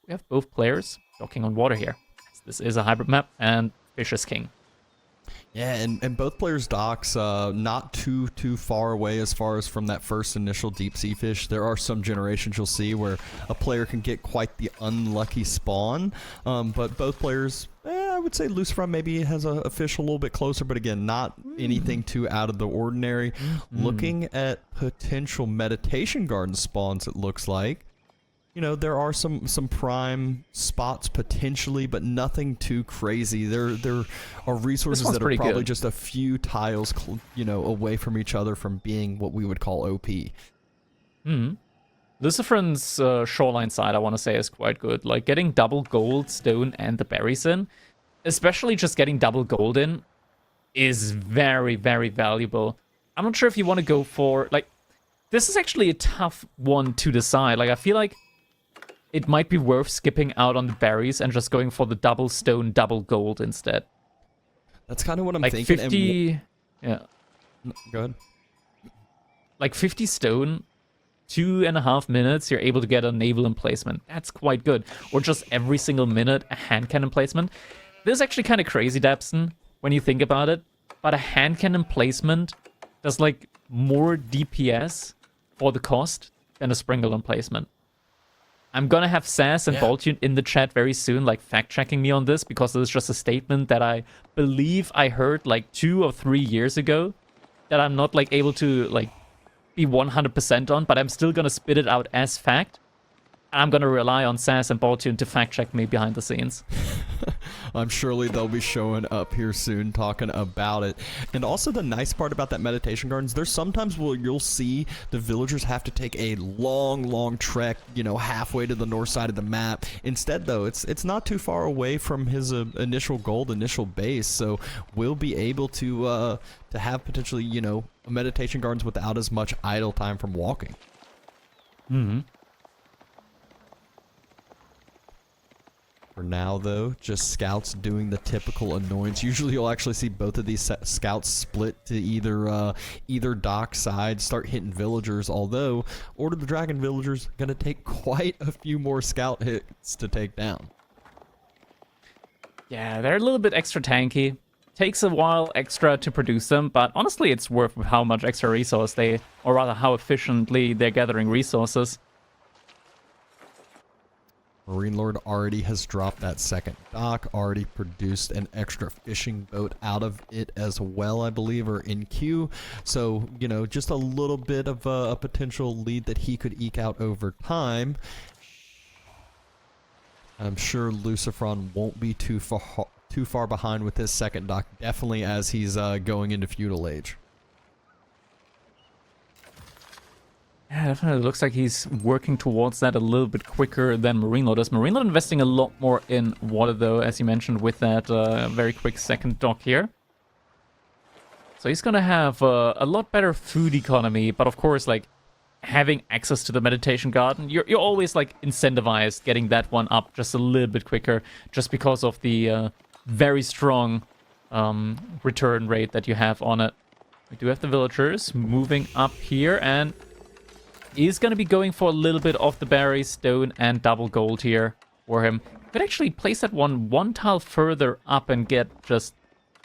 Speaker 1: we have both players docking on water here. This is a hybrid map, and Fish is king.
Speaker 2: Yeah, and both players' docks not too far away as far as from that first initial deep sea fish. There are some generations you'll see where a player can get quite the unlucky spawn, but both players, I I would say LucifroN maybe has a fish a little bit closer, but again, not anything too out of the ordinary. Looking at potential meditation garden spawns, it looks like. You know, there are some prime spots potentially, but nothing too crazy. There are resources that are probably just a few tiles, you know, away from each other from being what we would call OP.
Speaker 1: LucifroN's shoreline side, I want to say, is quite good. Like, getting double gold, stone, and the berries in, especially just getting double gold in, is very, very valuable. I'm not sure if you want to go for, like, this is actually a tough one to decide. Like, I feel like it might be worth skipping out on the berries and just going for the double stone, double gold instead.
Speaker 2: That's kind of what I'm
Speaker 1: like
Speaker 2: thinking.
Speaker 1: 50, yeah.
Speaker 2: Go ahead.
Speaker 1: Like 50 stone, 2.5 minutes, you're able to get a naval emplacement. That's quite good. Or just every single minute, a hand cannon placement. This is actually kind of crazy, Dabson, when you think about it. But a hand cannon placement does like more DPS for the cost than a sprinkler emplacement. I'm gonna have Sass and Boltune in the chat very soon, like fact-checking me on this, because this is just a statement that I believe I heard like 2 or 3 years ago that I'm not like able to like be 100% on, but I'm still gonna spit it out as fact. I'm gonna rely on Sass and Boltune to fact-check me behind the scenes.
Speaker 2: I'm surely they'll be showing up here soon talking about it. And also the nice part about that meditation gardens, there's sometimes where you'll see the villagers have to take a long trek, you know, halfway to the north side of the map. Instead, though, it's not too far away from his initial base, so we'll be able to have potentially, you know, meditation gardens without as much idle time from walking. For now, though, just scouts doing the typical annoyance. Usually you'll actually see both of these scouts split to either dock side, start hitting villagers, although Order of the Dragon villagers going to take quite a few more scout hits to take down.
Speaker 1: Yeah, they're a little bit extra tanky. Takes a while extra to produce them, but honestly it's worth how much extra resource or rather how efficiently they're gathering resources.
Speaker 2: MarineLorD already has dropped that second dock, already produced an extra fishing boat out of it as well, I believe, or in queue. So, you know, just a little bit of a potential lead that he could eke out over time. I'm sure LucifroN won't be too far behind with his second dock, definitely as he's going into feudal age.
Speaker 1: Yeah, definitely looks like he's working towards that a little bit quicker than MarineLorD is. MarineLorD investing a lot more in water, though, as you mentioned, with that very quick second dock here. So he's going to have a lot better food economy, but of course, like, having access to the meditation garden, you're always, like, incentivized getting that one up just a little bit quicker, just because of the very strong return rate that you have on it. We do have the villagers moving up here, and he's going to be going for a little bit of the berry, stone, and double gold here for him. Could actually place that one tile further up and get just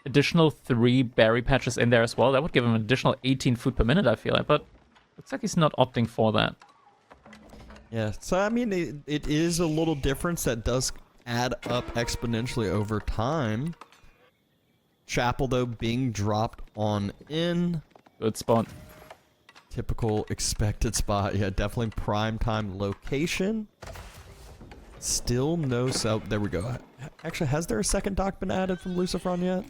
Speaker 1: additional 3 berry patches in there as well. That would give him an additional 18 food per minute, I feel like, but looks like he's not opting for that.
Speaker 2: Yeah, so I mean, it is a little difference that does add up exponentially over time. Chapel, though, being dropped on in.
Speaker 1: Good spot.
Speaker 2: Typical expected spot. Yeah, definitely prime time location. Still no there we go. Actually, has there a second dock been added from LucifroN yet?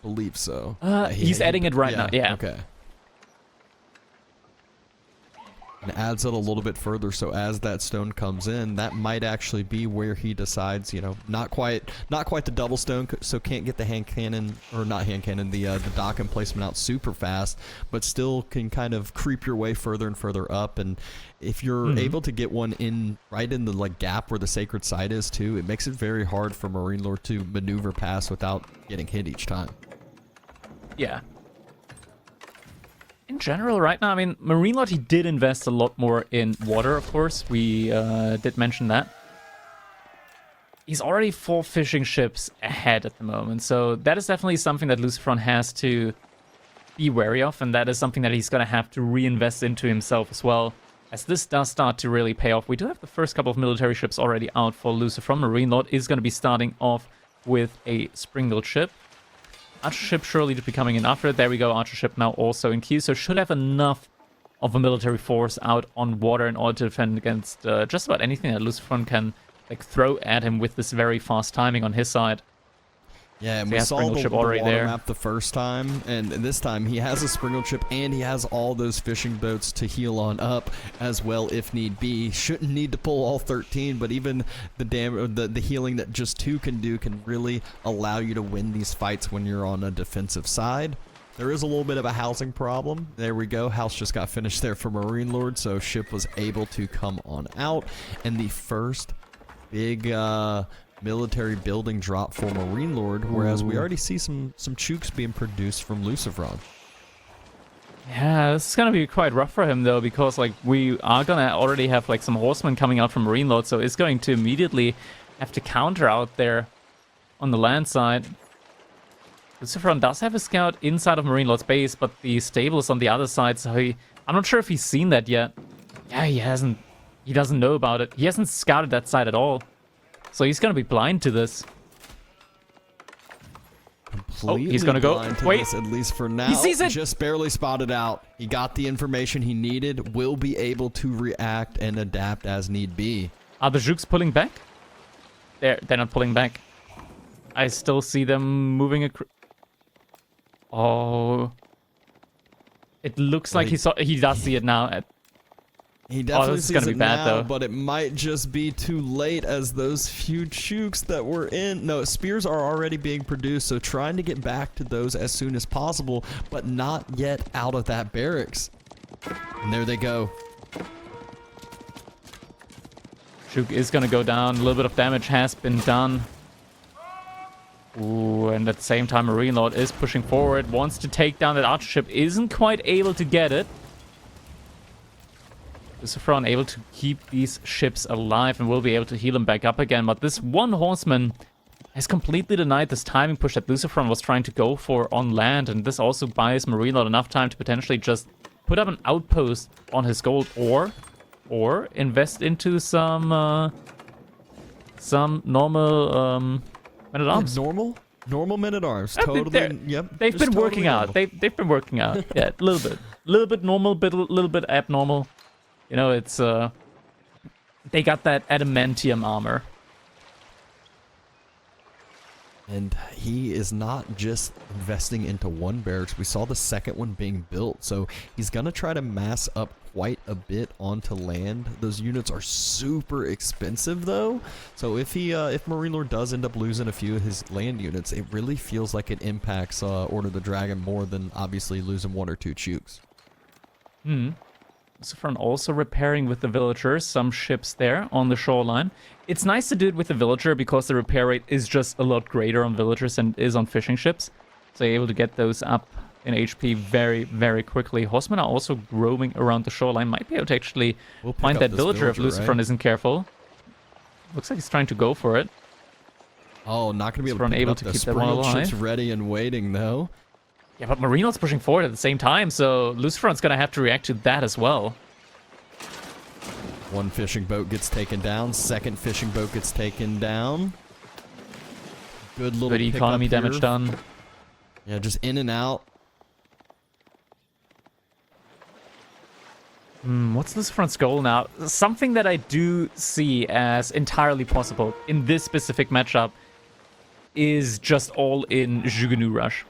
Speaker 2: Believe so.
Speaker 1: He's adding it right now. Yeah.
Speaker 2: Okay. And adds it a little bit further, so as that stone comes in, that might actually be where he decides, you know, not quite the double stone, so can't get the hand cannon, or not hand cannon, the dock emplacement out super fast, but still can kind of creep your way further and further up. And if you're able to get one in right in the like gap where the sacred site is too, it makes it very hard for MarineLorD to maneuver past without getting hit each time.
Speaker 1: Yeah. In general, right now, I mean, MarineLorD, he did invest a lot more in water, of course. We did mention that. He's already 4 fishing ships ahead at the moment, so that is definitely something that LucifroN has to be wary of, and that is something that he's going to have to reinvest into himself as well. as this does start to really pay off. We do have the first couple of military ships already out for LucifroN. MarineLorD is going to be starting off with a Springald ship. Archer ship surely to be coming in after it. There we go, Archer ship now also in queue, so should have enough of a military force out on water in order to defend against just about anything that LucifroN can like throw at him with this very fast timing on his side.
Speaker 2: Yeah, and
Speaker 1: So
Speaker 2: we saw the
Speaker 1: already
Speaker 2: water
Speaker 1: there.
Speaker 2: map the first time, and this time he has a Springald ship and he has all those fishing boats to heal on up as well if need be. Shouldn't need to pull all 13, but even the healing that just 2 can do can really allow you to win these fights when you're on a defensive side. There is a little bit of a housing problem. There we go. House just got finished there for MarineLorD, so ship was able to come on out. And the first big military building drop for MarineLorD, whereas we already see some chooks being produced from LucifroN.
Speaker 1: Yeah, this is gonna be quite rough for him though, because like we are gonna already have like some horsemen coming out from MarineLorD, so it's going to immediately have to counter out there on the land side. LucifroN does have a scout inside of MarineLorD's base, but the stable is on the other side, so I'm not sure if he's seen that yet. Yeah, he hasn't. He doesn't know about it. He hasn't scouted that side at all. So he's gonna be blind to this.
Speaker 2: Completely
Speaker 1: he's gonna go.
Speaker 2: blind to
Speaker 1: Wait,
Speaker 2: this, at least for now.
Speaker 1: he sees it.
Speaker 2: Just barely spotted out. He got the information he needed. Will be able to react and adapt as need be.
Speaker 1: Are the Jukes pulling back? They're not pulling back. I still see them moving. Oh, it looks like he does see it now.
Speaker 2: He definitely
Speaker 1: this is
Speaker 2: sees
Speaker 1: gonna
Speaker 2: it
Speaker 1: be bad,
Speaker 2: now,
Speaker 1: though.
Speaker 2: but it might just be too late as those few chooks that were in... No, spears are already being produced, so trying to get back to those as soon as possible, but not yet out of that barracks. And there they go.
Speaker 1: Juke is gonna go down. A little bit of damage has been done. Ooh, and at the same time, MarineLorD is pushing forward. Wants to take down that archer ship. Isn't quite able to get it. LucifroN able to keep these ships alive and will be able to heal them back up again. But this one horseman has completely denied this timing push that LucifroN was trying to go for on land. And this also buys MarineLorD enough time to potentially just put up an outpost on his gold, or invest into some normal men-at-arms.
Speaker 2: Normal men-at-arms.
Speaker 1: Totally.
Speaker 2: Yep.
Speaker 1: They've been working out. They've been working out. Yeah, a little bit normal, but a little bit abnormal. You know, it's they got that adamantium armor.
Speaker 2: And he is not just investing into one barracks. We saw the second one being built, so he's gonna try to mass up quite a bit onto land. Those units are super expensive, though. So if MarineLorD does end up losing a few of his land units, it really feels like it impacts Order of the Dragon more than obviously losing 1 or 2 chooks.
Speaker 1: LucifroN also repairing with the villagers, some ships there on the shoreline. It's nice to do it with the villager because the repair rate is just a lot greater on villagers than it is on fishing ships. So you're able to get those up in HP very, very quickly. Horsemen are also roaming around the shoreline. Might be able to actually find that villager if LucifroN isn't careful. Looks like he's trying to go for it.
Speaker 2: Oh, not going to be
Speaker 1: LucifroN
Speaker 2: able to pick
Speaker 1: keep
Speaker 2: up
Speaker 1: that one
Speaker 2: the
Speaker 1: alive.
Speaker 2: ships ready and waiting, though.
Speaker 1: Yeah, but MarineLorD's pushing forward at the same time, so LucifroN's going to have to react to that as well.
Speaker 2: One fishing boat gets taken down. Second fishing boat gets taken down. Good little
Speaker 1: Good economy
Speaker 2: pickup
Speaker 1: damage
Speaker 2: here.
Speaker 1: done.
Speaker 2: Yeah, just in and out.
Speaker 1: What's LucifroN's goal now? Something that I do see as entirely possible in this specific matchup is just all in Jugunu Rush.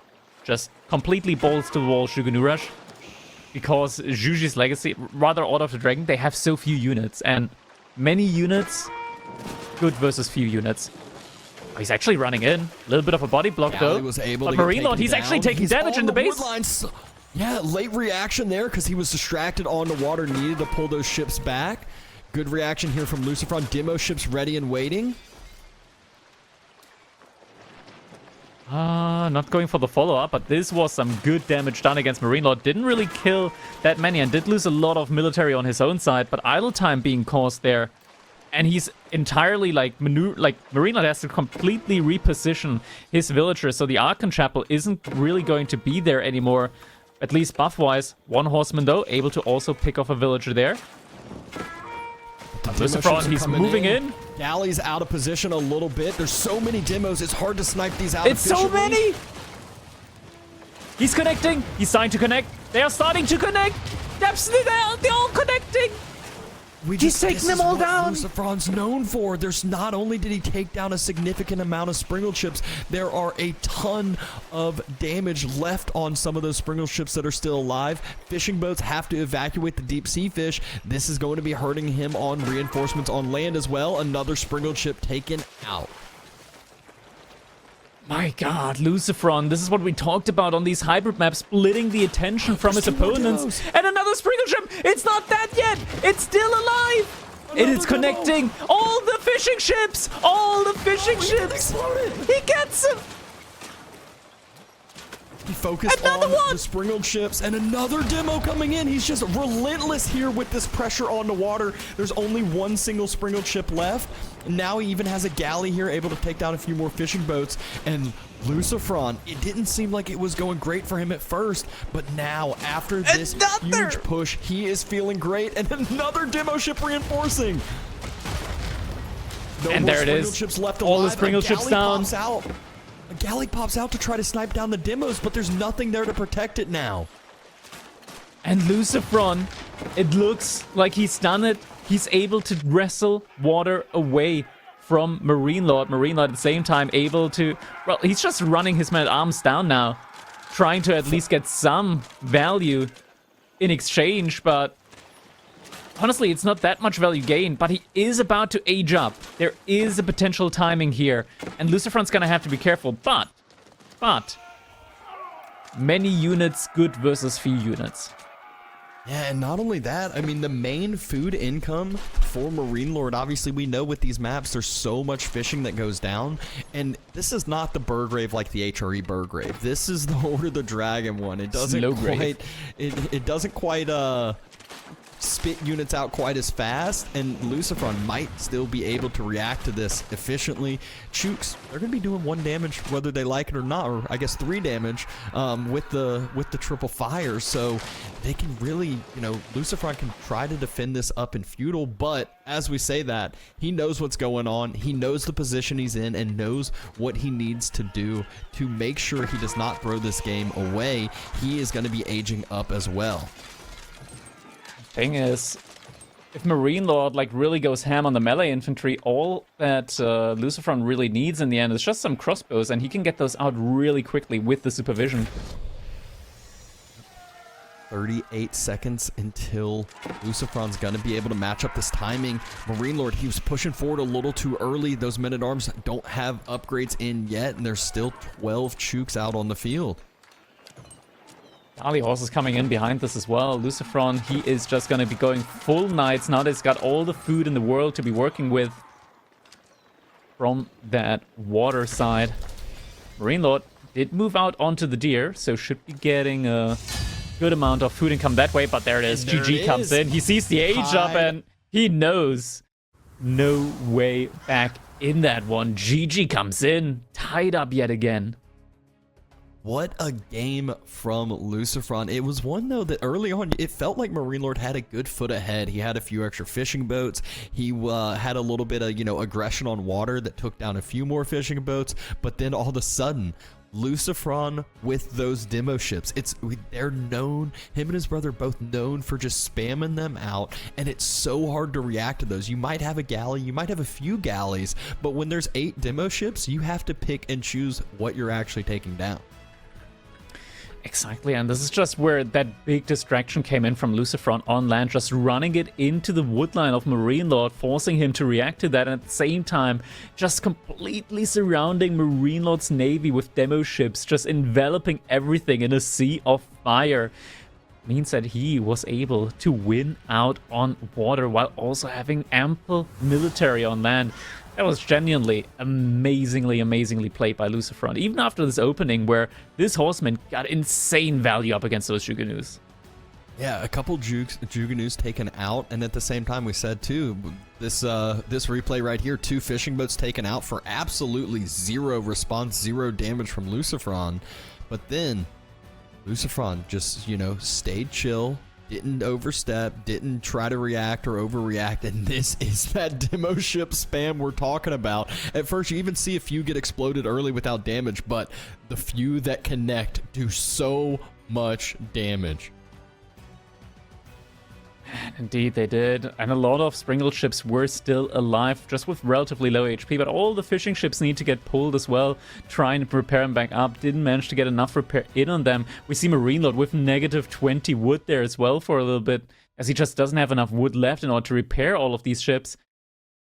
Speaker 1: Just completely balls to the wall Jugunu Rush. Because Juji's legacy, rather Order of the Dragon, they have so few units. And many units, good versus few units. Oh, he's actually running in. A little bit of a body block, though.
Speaker 2: Was able
Speaker 1: but
Speaker 2: to get
Speaker 1: MarineLorD,
Speaker 2: taken
Speaker 1: he's
Speaker 2: down.
Speaker 1: actually taking
Speaker 2: He's
Speaker 1: damage
Speaker 2: on
Speaker 1: in the base.
Speaker 2: woodlines. Yeah, late reaction there because he was distracted on the water, needed to pull those ships back. Good reaction here from LucifroN. Demo ships ready and waiting.
Speaker 1: Not going for the follow-up, but this was some good damage done against MarineLorD. Didn't really kill that many and did lose a lot of military on his own side, but idle time being caused there. And he's entirely MarineLorD has to completely reposition his villagers, so the Archon Chapel isn't really going to be there anymore, at least buff-wise. One horseman, though, able to also pick off a villager there. LucifroN, he's moving in.
Speaker 2: Galley's out of position a little bit. There's so many demos, it's hard to snipe these out.
Speaker 1: It's so many! He's connecting. He's starting to connect. They are starting to connect. They're all connecting. He's taking them all down.
Speaker 2: LucifroN's known for. There's not only did he take down a significant amount of Springle ships, there are a ton of damage left on some of those Springle ships that are still alive. Fishing boats have to evacuate the deep sea fish. This is going to be hurting him on reinforcements on land as well. Another Springle ship taken out.
Speaker 1: My god, LucifroN, this is what we talked about on these hybrid maps, splitting the attention from his opponents. And another Springle ship! It's not that yet! It's still alive! It is connecting all the fishing ships! All the fishing ships! He gets him!
Speaker 2: He focused on the Springled ships, and another demo coming in. He's just relentless here with this pressure on the water. There's only one single Springled ship left. Now he even has a galley here, able to take down a few more fishing boats. And LucifroN, it didn't seem like it was going great for him at first, but now, after this huge push, he is feeling great. And another demo ship reinforcing. No
Speaker 1: and
Speaker 2: more
Speaker 1: there it is.
Speaker 2: Ships left
Speaker 1: all
Speaker 2: alive.
Speaker 1: the Springle ships down.
Speaker 2: A galley pops out to try to snipe down the demos, but there's nothing there to protect it now.
Speaker 1: And LucifroN, it looks like he's done it. He's able to wrestle water away from MarineLorD. MarineLorD at the same time able to... Well, he's just running his man-at-arms down now, trying to at least get some value in exchange, but... Honestly, it's not that much value gained, but he is about to age up. There is a potential timing here, and LucifroN's gonna have to be careful, but... Many units good versus few units.
Speaker 2: Yeah, and not only that, I mean, the main food income for MarineLorD, obviously we know with these maps, there's so much fishing that goes down, and this is not the Burgrave like the HRE Burgrave. This is the Order of the Dragon one. It doesn't it doesn't quite spit units out quite as fast, and LucifroN might still be able to react to this efficiently. Chooks, they're going to be doing 1 damage whether they like it or not, or I guess 3 damage with the triple fire, so they can really, you know, LucifroN can try to defend this up in feudal, but as we say that, he knows what's going on, he knows the position he's in, and knows what he needs to do to make sure he does not throw this game away. He is going to be aging up as well.
Speaker 1: Thing is, if MarineLorD like really goes ham on the melee infantry, all that LucifroN really needs in the end is just some crossbows, and he can get those out really quickly with the supervision.
Speaker 2: 38 seconds until LucifroN's gonna be able to match up this timing. MarineLorD, he was pushing forward a little too early. Those men-at-arms don't have upgrades in yet, and there's still 12 Chooks out on the field.
Speaker 1: Dali Horse is coming in behind this as well. LucifroN, he is just going to be going full knights now that he's got all the food in the world to be working with from that water side. MarineLorD did move out onto the deer, so should be getting a good amount of food income that way, but there it is.
Speaker 2: There
Speaker 1: GG comes in. He sees the age up, and he knows no way back in that one. GG comes in, tied up yet again.
Speaker 2: What a game from LucifroN. It was one, though, that early on, it felt like MarineLorD had a good foot ahead. He had a few extra fishing boats. He had a little bit of, you know, aggression on water that took down a few more fishing boats. But then all of a sudden, LucifroN with those demo ships, they're known, him and his brother both known for just spamming them out, and it's so hard to react to those. You might have a galley, you might have a few galleys, but when there's 8 demo ships, you have to pick and choose what you're actually taking down.
Speaker 1: Exactly, and this is just where that big distraction came in from LucifroN on land, just running it into the woodline of MarineLorD, forcing him to react to that, and at the same time, just completely surrounding MarineLorD's navy with demo ships, just enveloping everything in a sea of fire. Means that he was able to win out on water while also having ample military on land. That was genuinely amazingly played by LucifroN, even after this opening where this horseman got insane value up against those Juganoos.
Speaker 2: Yeah, a couple Juganoos taken out, and at the same time we said too, this replay right here, 2 fishing boats taken out for absolutely 0 response, 0 damage from LucifroN. But then LucifroN just, you know, stayed chill, didn't overstep, didn't try to react or overreact, and this is that demo ship spam we're talking about. At first, you even see a few get exploded early without damage, but the few that connect do so much damage.
Speaker 1: Indeed, they did. And a lot of Springle ships were still alive, just with relatively low HP. But all the fishing ships need to get pulled as well, trying to repair them back up. Didn't manage to get enough repair in on them. We see MarineLorD with negative 20 wood there as well for a little bit, as he just doesn't have enough wood left in order to repair all of these ships.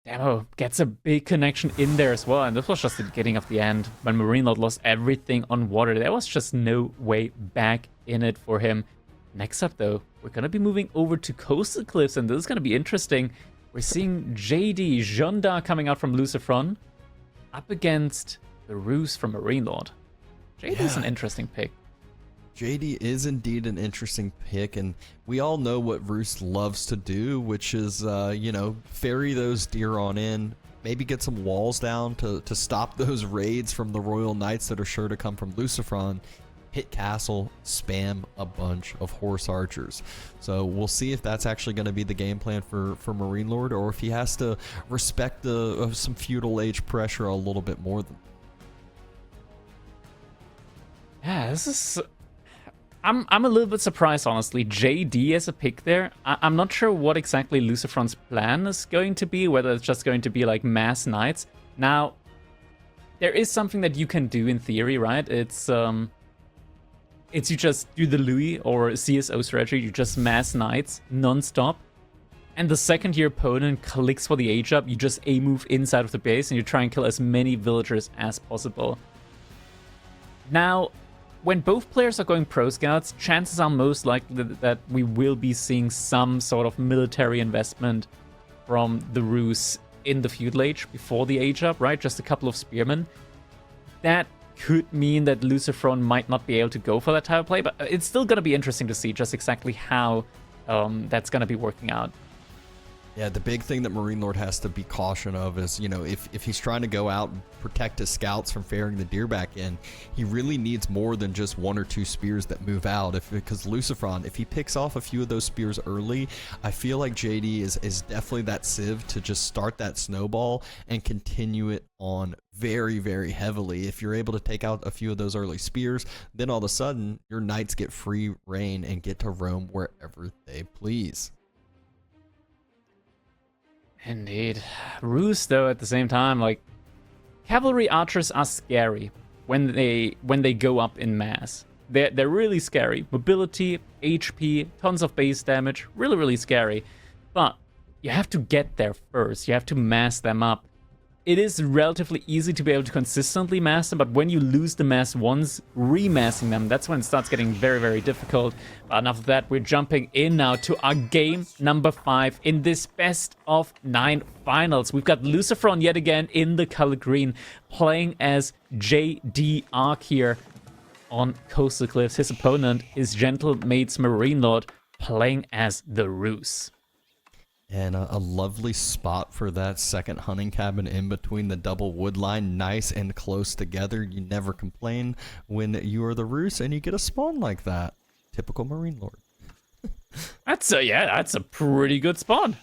Speaker 1: Demo gets a big connection in there as well. And this was just the beginning of the end, when MarineLorD lost everything on water. There was just no way back in it for him. Next up, though, we're going to be moving over to Coastal Cliffs, and this is going to be interesting. We're seeing JD Jonda coming out from LucifroN up against the Ruse from MarineLorD. JD is an interesting pick.
Speaker 2: JD is indeed an interesting pick, and we all know what Ruse loves to do, which is, you know, ferry those deer on in, maybe get some walls down to stop those raids from the Royal Knights that are sure to come from LucifroN. Hit castle, spam a bunch of horse archers. So we'll see if that's actually going to be the game plan for MarineLorD, or if he has to respect some feudal age pressure a little bit more than.
Speaker 1: Yeah, this is. I'm a little bit surprised, honestly. JD as a pick there. I'm not sure what exactly LucifroN's plan is going to be, whether it's just going to be like mass knights. Now, there is something that you can do in theory, right? It's you just do the Louis or CSO strategy, you just mass knights non-stop. And the second your opponent clicks for the age up, you just A-move inside of the base and you try and kill as many villagers as possible. Now, when both players are going pro scouts, chances are most likely that we will be seeing some sort of military investment from the Ruse in the feudal age before the age up, right? Just a couple of spearmen. That could mean that LucifroN might not be able to go for that type of play, but it's still going to be interesting to see just exactly how that's going to be working out.
Speaker 2: Yeah, the big thing that MarineLorD has to be caution of is, you know, if he's trying to go out and protect his scouts from ferrying the deer back in, he really needs more than just one or two spears that move out. Because LucifroN, if he picks off a few of those spears early, I feel like JD is definitely that sieve to just start that snowball and continue it on very, very heavily. If you're able to take out a few of those early spears, then all of a sudden your knights get free reign and get to roam wherever they please.
Speaker 1: Indeed. Ruse, though, at the same time, like, cavalry archers are scary when they go up in mass. They're really scary. Mobility, HP, tons of base damage, really, really scary. But you have to get there first. You have to mass them up. It is relatively easy to be able to consistently mass them, but when you lose the mass once, remassing them, that's when it starts getting very, very difficult. But enough of that, we're jumping in now to our game number 5 in this best of 9 finals. We've got LucifroN yet again in the color green, playing as JD Arc here on Coastal Cliffs. His opponent is Gentle Maid's MarineLorD, playing as the Ruse.
Speaker 2: And a lovely spot for that second hunting cabin in between the double wood line, nice and close together. You never complain when you are the Ruse and you get a spawn like that. Typical MarineLorD.
Speaker 1: That's a pretty good spawn.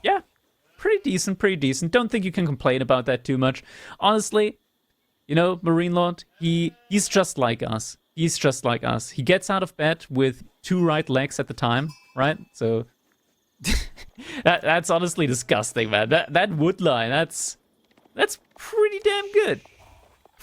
Speaker 1: Yeah, pretty decent. Don't think you can complain about that too much. Honestly, you know, MarineLorD, he's just like us. He gets out of bed with 2 right legs at the time, right? So that's honestly disgusting, man. That wood line, that's pretty damn good.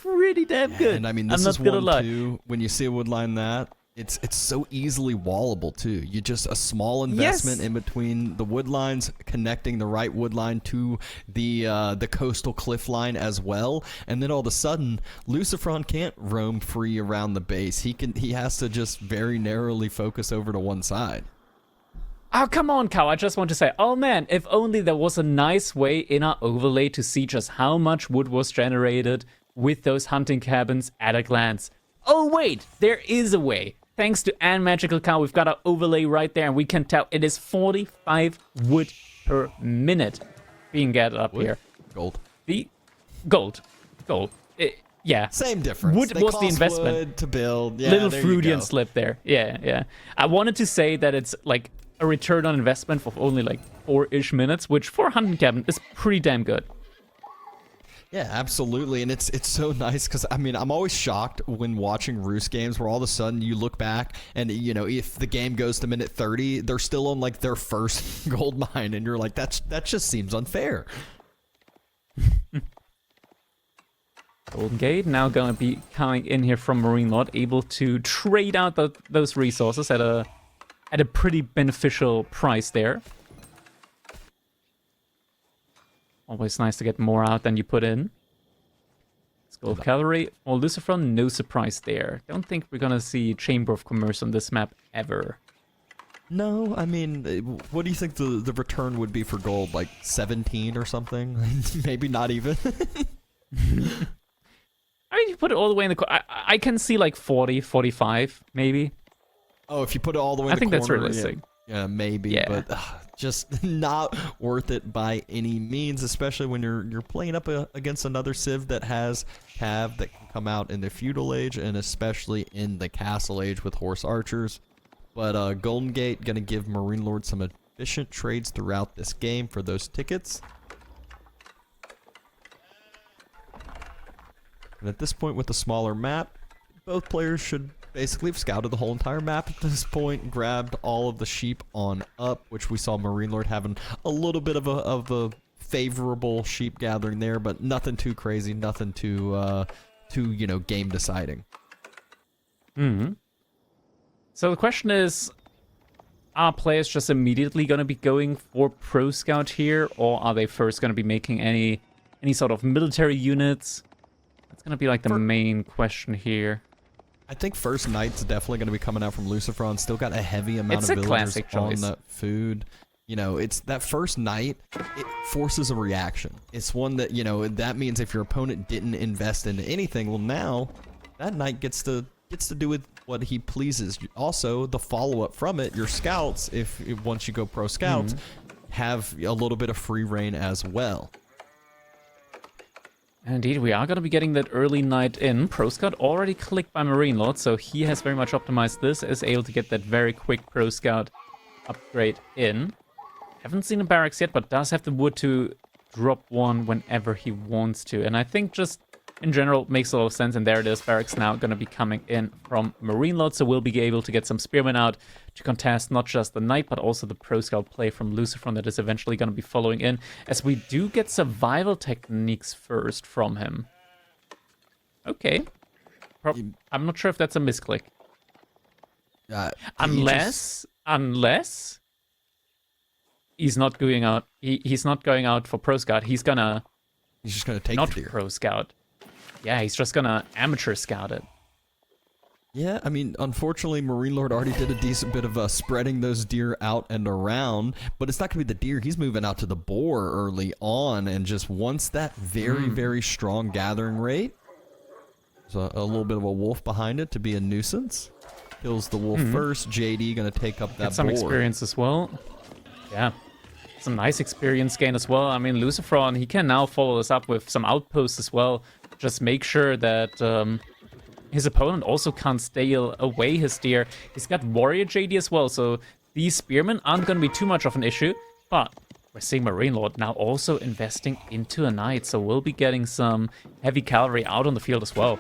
Speaker 2: And I mean, this is one too. When you see a wood line that, it's so easily wallable too. You just a small investment in between the wood lines, connecting the right wood line to the coastal cliff line as well, and then all of a sudden, LucifroN can't roam free around the base. He has to just very narrowly focus over to one side.
Speaker 1: Oh, come on, Cow. I just want to say, oh man, if only there was a nice way in our overlay to see just how much wood was generated with those hunting cabins at a glance. Oh wait, there is a way. Thanks to Ann Magical Cow, we've got our overlay right there, and we can tell it is 45 wood per minute being gathered up here.
Speaker 2: Gold.
Speaker 1: The gold. Yeah.
Speaker 2: Same difference.
Speaker 1: Wood
Speaker 2: They
Speaker 1: was the
Speaker 2: cost
Speaker 1: investment.
Speaker 2: wood to build. Yeah,
Speaker 1: Little
Speaker 2: there you
Speaker 1: Freudian
Speaker 2: go.
Speaker 1: slip there. Yeah, yeah. I wanted to say that it's like a return on investment of only like 4-ish minutes, which for a hunting cabin is pretty damn good.
Speaker 2: Yeah, absolutely, and it's so nice because I mean I'm always shocked when watching Roost games where all of a sudden you look back and you know if the game goes to minute 30, they're still on like their first gold mine, and you're like that just seems unfair.
Speaker 1: Golden Gate now gonna be coming in here from MarineLorD, able to trade out those resources at a pretty beneficial price there. Always nice to get more out than you put in. Skull of Cavalry or LucifroN, no surprise there. Don't think we're gonna see Chamber of Commerce on this map ever.
Speaker 2: No, I mean, what do you think the return would be for gold? Like 17 or something? Maybe not even.
Speaker 1: I mean, you put it all the way in the I can see like 40, 45, maybe.
Speaker 2: Oh, if you put it all the way in the corner.
Speaker 1: I think that's realistic.
Speaker 2: Yeah, maybe,
Speaker 1: Yeah.
Speaker 2: but just not worth it by any means, especially when you're playing up against another civ that has cav that can come out in the feudal age and especially in the castle age with horse archers. But Golden Gate gonna give MarineLorD some efficient trades throughout this game for those tickets. And at this point with the smaller map, both players should basically have scouted the whole entire map at this point, grabbed all of the sheep on up, which we saw MarineLorD having a little bit of a favorable sheep gathering there, but nothing too crazy, nothing too you know, game deciding.
Speaker 1: So the question is, are players just immediately going to be going for Pro Scout here, or are they first going to be making any sort of military units? That's going to be like the main question here.
Speaker 2: I think first Knight's definitely going to be coming out from LucifroN. Still got a heavy amount
Speaker 1: It's
Speaker 2: of
Speaker 1: a
Speaker 2: villagers
Speaker 1: classic
Speaker 2: on
Speaker 1: choice.
Speaker 2: that food. You know, it's that first Knight, it forces a reaction. It's one that, you know, that means if your opponent didn't invest into anything, well now, that Knight gets to do with what he pleases. Also, the follow-up from it, your scouts, if once you go pro scouts, have a little bit of free reign as well.
Speaker 1: Indeed, we are going to be getting that early Knight in. Pro Scout already clicked by MarineLorD, so he has very much optimized this, is able to get that very quick Pro Scout upgrade in. Haven't seen a barracks yet, but does have the wood to drop one whenever he wants to. And I think just in general makes a lot of sense. And there it is, barracks now going to be coming in from MarineLorD, so we'll be able to get some spearmen out to contest not just the Knight, but also the Pro Scout play from LucifroN that is eventually going to be following in, as we do get survival techniques first from him. Okay. I'm not sure if that's a misclick. Unless he's not going out. He's not going out for Pro Scout. He's
Speaker 2: just gonna take
Speaker 1: not
Speaker 2: the deer.
Speaker 1: Pro Scout. Yeah, he's just gonna amateur scout it.
Speaker 2: Yeah, I mean, unfortunately, MarineLorD already did a decent bit of spreading those deer out and around, but it's not going to be the deer. He's moving out to the boar early on and just wants that very, very strong gathering rate. So a little bit of a wolf behind it to be a nuisance. Kills the wolf first. JD going to take up that
Speaker 1: Get some
Speaker 2: boar.
Speaker 1: experience as well. Yeah. Some nice experience gain as well. I mean, LucifroN, he can now follow this up with some outposts as well. Just make sure that his opponent also can't steal away his deer. He's got Warrior JD as well, so these spearmen aren't going to be too much of an issue. But we're seeing MarineLorD now also investing into a Knight, so we'll be getting some heavy cavalry out on the field as well.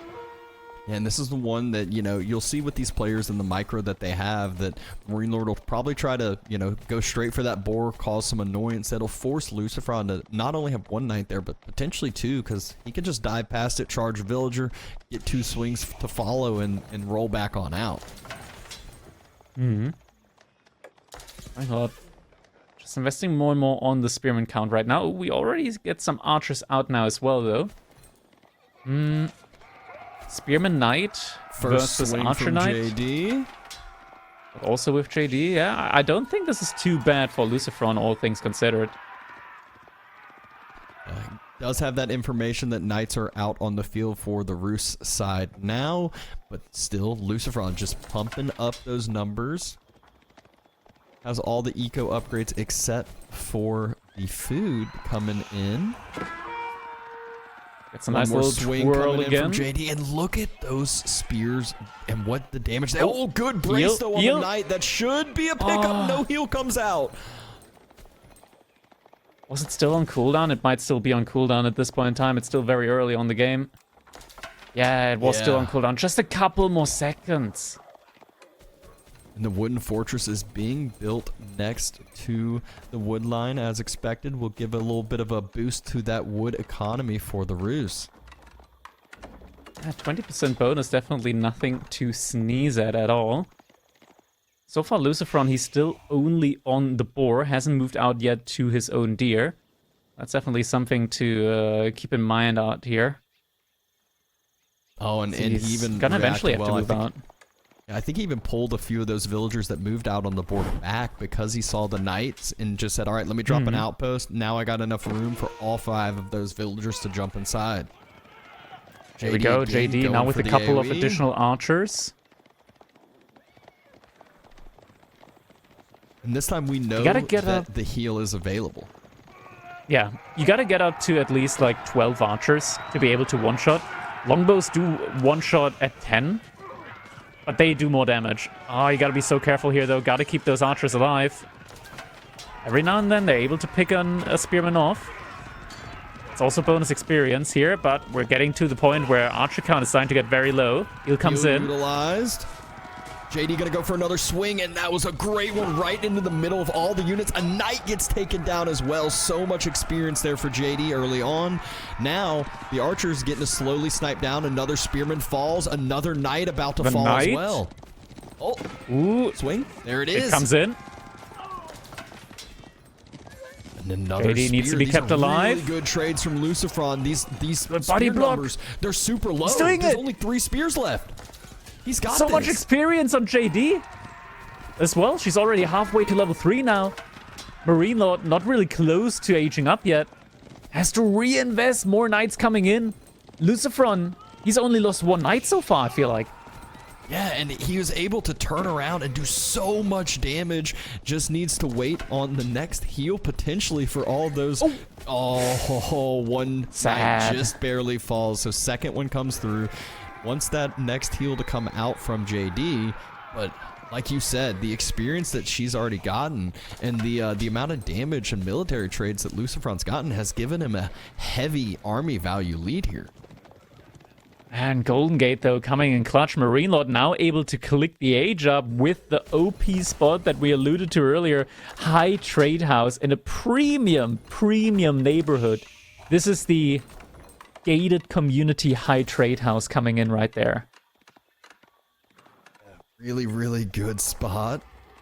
Speaker 2: And this is the one that, you know, you'll see with these players in the micro that they have, that MarineLorD will probably try to, you know, go straight for that boar, cause some annoyance. That'll force LucifroN to not only have one Knight there, but potentially two, because he can just dive past it, charge villager, get two swings to follow, and roll back on out.
Speaker 1: I thought just investing more and more on the spearman count right now. We already get some archers out now as well, though. Spearman Knight
Speaker 2: First
Speaker 1: versus
Speaker 2: swing
Speaker 1: Archer
Speaker 2: from
Speaker 1: Knight.
Speaker 2: JD.
Speaker 1: But also with JD, yeah. I don't think this is too bad for LucifroN, all things considered.
Speaker 2: Does have that information that Knights are out on the field for the Roos side now, but still LucifroN just pumping up those numbers. Has all the eco upgrades except for the food coming in.
Speaker 1: It's a
Speaker 2: One
Speaker 1: nice
Speaker 2: more
Speaker 1: little
Speaker 2: swing
Speaker 1: twirl
Speaker 2: coming
Speaker 1: again.
Speaker 2: in from JD, and look at those spears and what the damage. Oh, good brace
Speaker 1: Heal,
Speaker 2: though on
Speaker 1: heal.
Speaker 2: the knight. That should be a pickup. No heal comes out.
Speaker 1: Was it still on cooldown? It might still be on cooldown at this point in time. It's still very early on the game. Yeah, it was still on cooldown. Just a couple more seconds.
Speaker 2: And the wooden fortress is being built next to the wood line as expected. Will give a little bit of a boost to that wood economy for the Ruse.
Speaker 1: Yeah, 20% bonus, definitely nothing to sneeze at all. So far, LucifroN, he's still only on the boar, hasn't moved out yet to his own deer. That's definitely something to keep in mind out here.
Speaker 2: Oh, and he even
Speaker 1: gonna eventually have to move out.
Speaker 2: I think he even pulled a few of those villagers that moved out on the board back because he saw the knights and just said, all right, let me drop an outpost. Now I got enough room for all 5 of those villagers to jump inside.
Speaker 1: Here we go, JD now with a couple of additional archers.
Speaker 2: And this time we know that the heal is available.
Speaker 1: Yeah, you gotta get up to at least like 12 archers to be able to one-shot. Longbows do one-shot at 10. But they do more damage. Oh, you gotta be so careful here, though. Gotta keep those archers alive. Every now and then, they're able to pick a spearman off. It's also bonus experience here, but we're getting to the point where archer count is starting to get very low. Heal comes in.
Speaker 2: Utilized. JD gonna go for another swing, and that was a great one right into the middle of all the units. A knight gets taken down as well. So much experience there for JD early on. Now, the archer's getting to slowly snipe down. Another spearman falls. Another knight about to fall as well. Oh,
Speaker 1: ooh,
Speaker 2: swing. There it is.
Speaker 1: It comes in.
Speaker 2: And another
Speaker 1: JD needs to be kept alive.
Speaker 2: Really good trades from LucifroN. These
Speaker 1: body
Speaker 2: spear
Speaker 1: block.
Speaker 2: numbers, they're super low.
Speaker 1: He's doing
Speaker 2: There's
Speaker 1: it.
Speaker 2: only 3 spears left. He's got
Speaker 1: so much experience on JD as well. She's already halfway to level 3 now. MarineLorD not really close to aging up yet. Has to reinvest, more knights coming in. LucifroN, he's only lost 1 knight so far, I feel like.
Speaker 2: Yeah, and he was able to turn around and do so much damage. Just needs to wait on the next heal potentially for all those. One knight just barely falls. So second one comes through. Once that next heal to come out from JD, but like you said, the experience that she's already gotten and the amount of damage and military trades that LucifroN's gotten has given him a heavy army value lead here.
Speaker 1: And Golden Gate, though, coming in clutch. MarineLorD now able to click the age up with the OP spot that we alluded to earlier. High trade house in a premium neighborhood. This is the gated community high trade house coming in right there.
Speaker 2: Really, really good spot.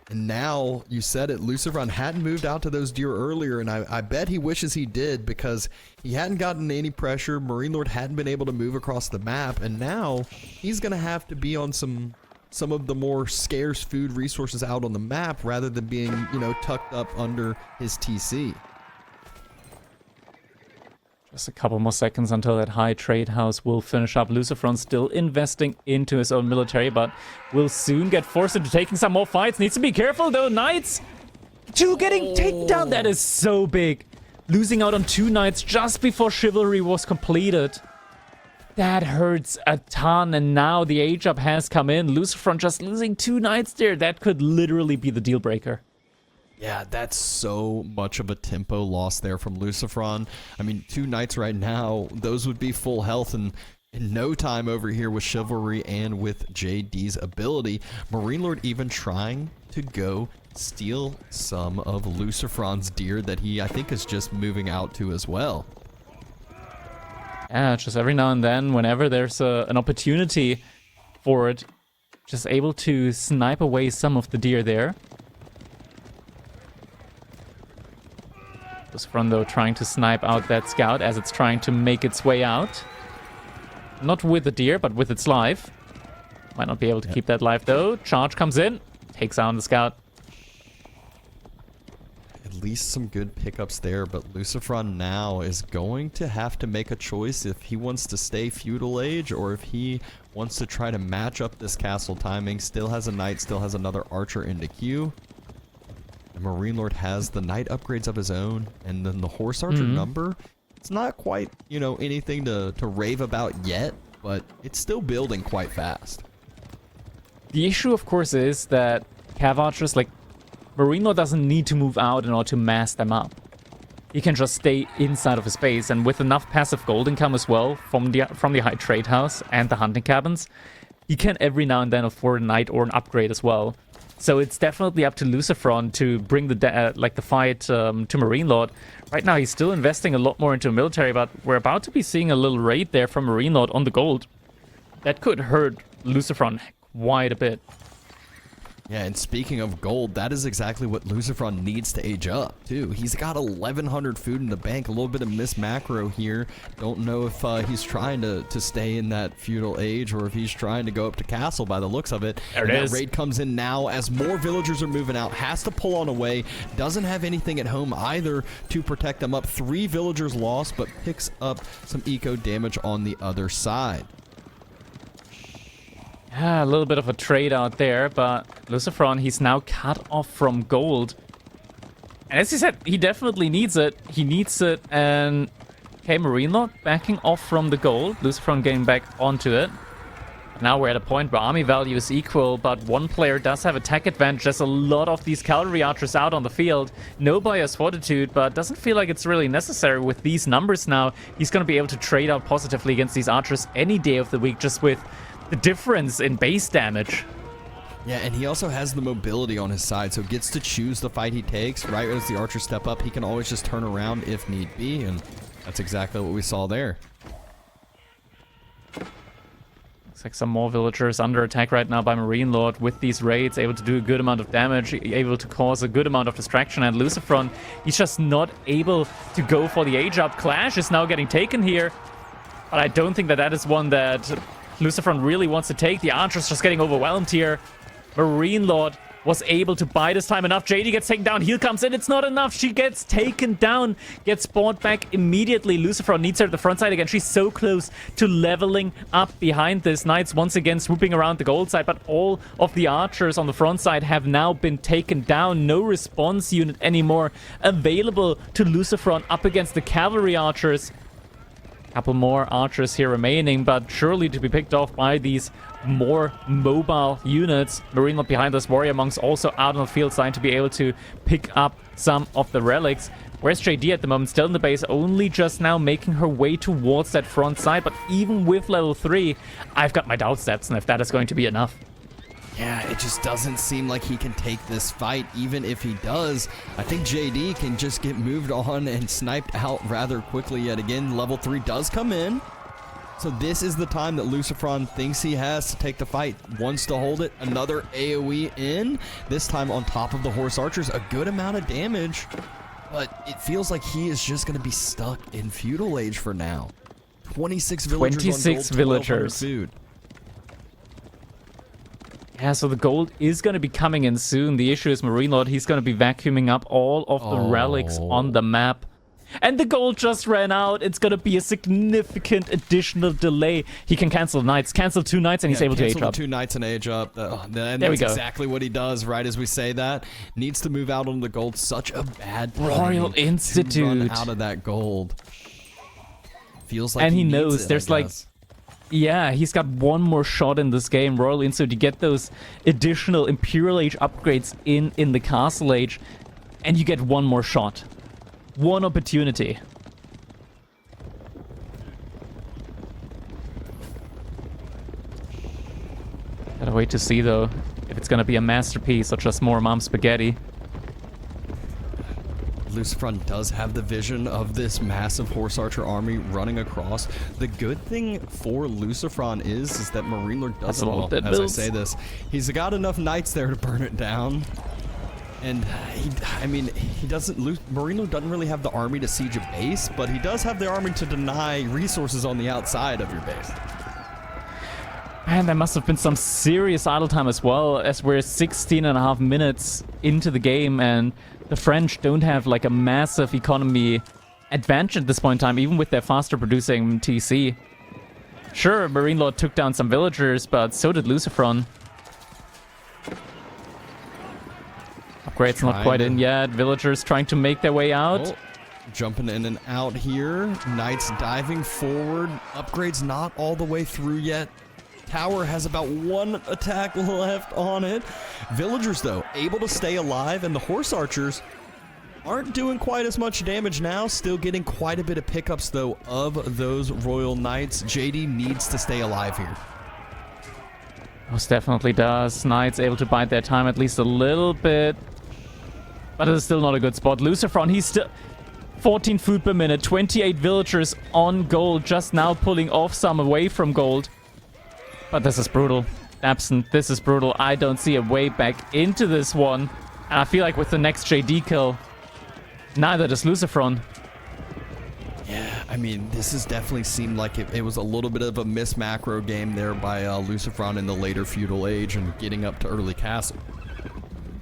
Speaker 2: And now, you said it, LucifroN hadn't moved out to those deer earlier, and I bet he wishes he did because he hadn't gotten any pressure. MarineLorD hadn't been able to move across the map, and now he's going to have to be on some of the more scarce food resources out on the map rather than being, tucked up under his TC.
Speaker 1: Just a couple more seconds until that high trade house will finish up. LucifroN still investing into his own military, but will soon get forced into taking some more fights. Needs to be careful, though. Knights, 2 getting taken down. That is so big. Losing out on 2 knights just before chivalry was completed. That hurts a ton, and now the age up has come in. LucifroN just losing 2 knights there. That could literally be the deal breaker.
Speaker 2: Yeah, that's so much of a tempo loss there from LucifroN. I mean, 2 knights right now, those would be full health and in no time over here with Chivalry and with JD's ability. MarineLorD even trying to go steal some of LucifroN's deer that he, I think, is just moving out to as well.
Speaker 1: Yeah, just every now and then, whenever there's an opportunity for it, just able to snipe away some of the deer there. LucifroN, though, trying to snipe out that scout as it's trying to make its way out. Not with the deer, but with its life. Might not be able to keep that life, though. Charge comes in, takes out the scout.
Speaker 2: At least some good pickups there, but LucifroN now is going to have to make a choice if he wants to stay feudal age or if he wants to try to match up this castle timing. Still has a knight, still has another archer in the queue. And MarineLorD has the knight upgrades of his own, and then the horse archer number It's not quite, you know, anything to rave about yet, but it's still building quite fast.
Speaker 1: The issue, of course, is that Cav Archers, like, MarineLorD doesn't need to move out in order to mass them up. He can just stay inside of his base, and with enough passive gold income as well from the high trade house and the hunting cabins, he can every now and then afford a knight or an upgrade as well. So it's definitely up to LucifroN to bring the fight to MarineLorD. Right now, he's still investing a lot more into military, but we're about to be seeing a little raid there from MarineLorD on the gold. That could hurt LucifroN quite a bit.
Speaker 2: Yeah, and speaking of gold, that is exactly what LucifroN needs to age up, too. He's got 1,100 food in the bank, a little bit of miss macro here. Don't know if he's trying to stay in that feudal age or if he's trying to go up to castle by the looks of it.
Speaker 1: There it is.
Speaker 2: That raid comes in now as more villagers are moving out, has to pull on away, doesn't have anything at home either to protect them up. 3 villagers lost, but picks up some eco damage on the other side.
Speaker 1: Yeah, a little bit of a trade out there, but LucifroN, he's now cut off from gold. And as he said, he definitely needs it. He needs it, and okay, MarineLorD backing off from the gold. LucifroN getting back onto it. Now we're at a point where army value is equal, but one player does have attack advantage. There's a lot of these cavalry archers out on the field. No buyer's fortitude, but doesn't feel like it's really necessary with these numbers now. He's going to be able to trade out positively against these archers any day of the week, just with the difference in base damage.
Speaker 2: Yeah, and he also has the mobility on his side, so gets to choose the fight he takes. Right as the archers step up, he can always just turn around if need be, and that's exactly what we saw there.
Speaker 1: Looks like some more villagers under attack right now by MarineLorD with these raids, able to do a good amount of damage, able to cause a good amount of distraction, and LucifroN, he's just not able to go for the age-up. Clash is now getting taken here, but I don't think that is one that LucifroN really wants to take. The archer's just getting overwhelmed here. MarineLorD was able to buy this time enough. JD gets taken down. Heal comes in. It's not enough. She gets taken down. Gets spawned back immediately. LucifroN needs her at the front side again. She's so close to leveling up behind this. Knights once again swooping around the gold side, but all of the archers on the front side have now been taken down. No response unit anymore available to LucifroN up against the cavalry archers. Couple more archers here remaining, but surely to be picked off by these more mobile units. MarineLorD behind us, Warrior Monks also out on the field side to be able to pick up some of the relics. Where's JD at the moment? Still in the base, only just now making her way towards that front side, but even with level 3, I've got my doubts that's if that is going to be enough.
Speaker 2: Yeah, it just doesn't seem like he can take this fight. Even if he does, I think JD can just get moved on and sniped out rather quickly yet again. Level 3 does come in. So this is the time that LucifroN thinks he has to take the fight. Wants to hold it. Another AoE in. This time on top of the horse archers. A good amount of damage. But it feels like he is just going to be stuck in feudal age for now. 26 villagers
Speaker 1: 26
Speaker 2: on gold,
Speaker 1: villagers.
Speaker 2: Food.
Speaker 1: Yeah, so the gold is going to be coming in soon. The issue is MarineLorD, he's going to be vacuuming up all of the relics on the map. And the gold just ran out. It's going to be a significant additional delay. He can cancel the knights, cancel 2 knights, and he's able to age up.
Speaker 2: 2 knights and age up. And
Speaker 1: there
Speaker 2: that's
Speaker 1: we go.
Speaker 2: Exactly what he does right as we say that. Needs to move out on the gold. Such a bad
Speaker 1: Royal
Speaker 2: to
Speaker 1: Institute.
Speaker 2: run out of that gold. Feels like
Speaker 1: and he
Speaker 2: needs
Speaker 1: knows
Speaker 2: it,
Speaker 1: there's
Speaker 2: I
Speaker 1: like...
Speaker 2: guess.
Speaker 1: Yeah, he's got one more shot in this game, Royal Institute, to get those additional Imperial Age upgrades in the Castle Age, and you get one more shot. One opportunity. Gotta wait to see, though, if it's gonna be a masterpiece or just more mom spaghetti.
Speaker 2: LucifroN does have the vision of this massive horse archer army running across. The good thing for LucifroN is that MarineLorD doesn't, well, as I say this, he's got enough knights there to burn it down. And he doesn't, MarineLorD doesn't really have the army to siege a base, but he does have the army to deny resources on the outside of your base.
Speaker 1: Man, there must have been some serious idle time as well, as we're 16.5 minutes into the game, and the French don't have like a massive economy advantage at this point in time, even with their faster producing TC. Sure, MarineLorD took down some villagers, but so did LucifroN. Upgrade's not quite in yet. Villagers trying to make their way out.
Speaker 2: jumping in and out here. Knights diving forward. Upgrades not all the way through yet. Tower has about 1 attack left on it. Villagers, though, able to stay alive, and the horse archers aren't doing quite as much damage now. Still getting quite a bit of pickups, though, of those Royal Knights. JD needs to stay alive here.
Speaker 1: Most definitely does. Knights able to bide their time at least a little bit. But it is still not a good spot. LucifroN, he's still 14 food per minute, 28 villagers on gold, just now pulling off some away from gold. But this is brutal. Absent, this is brutal. I don't see a way back into this one. And I feel like with the next JD kill, neither does LucifroN.
Speaker 2: Yeah, I mean, this has definitely seemed like it was a little bit of a miss macro game there by LucifroN in the later feudal age and getting up to early castle.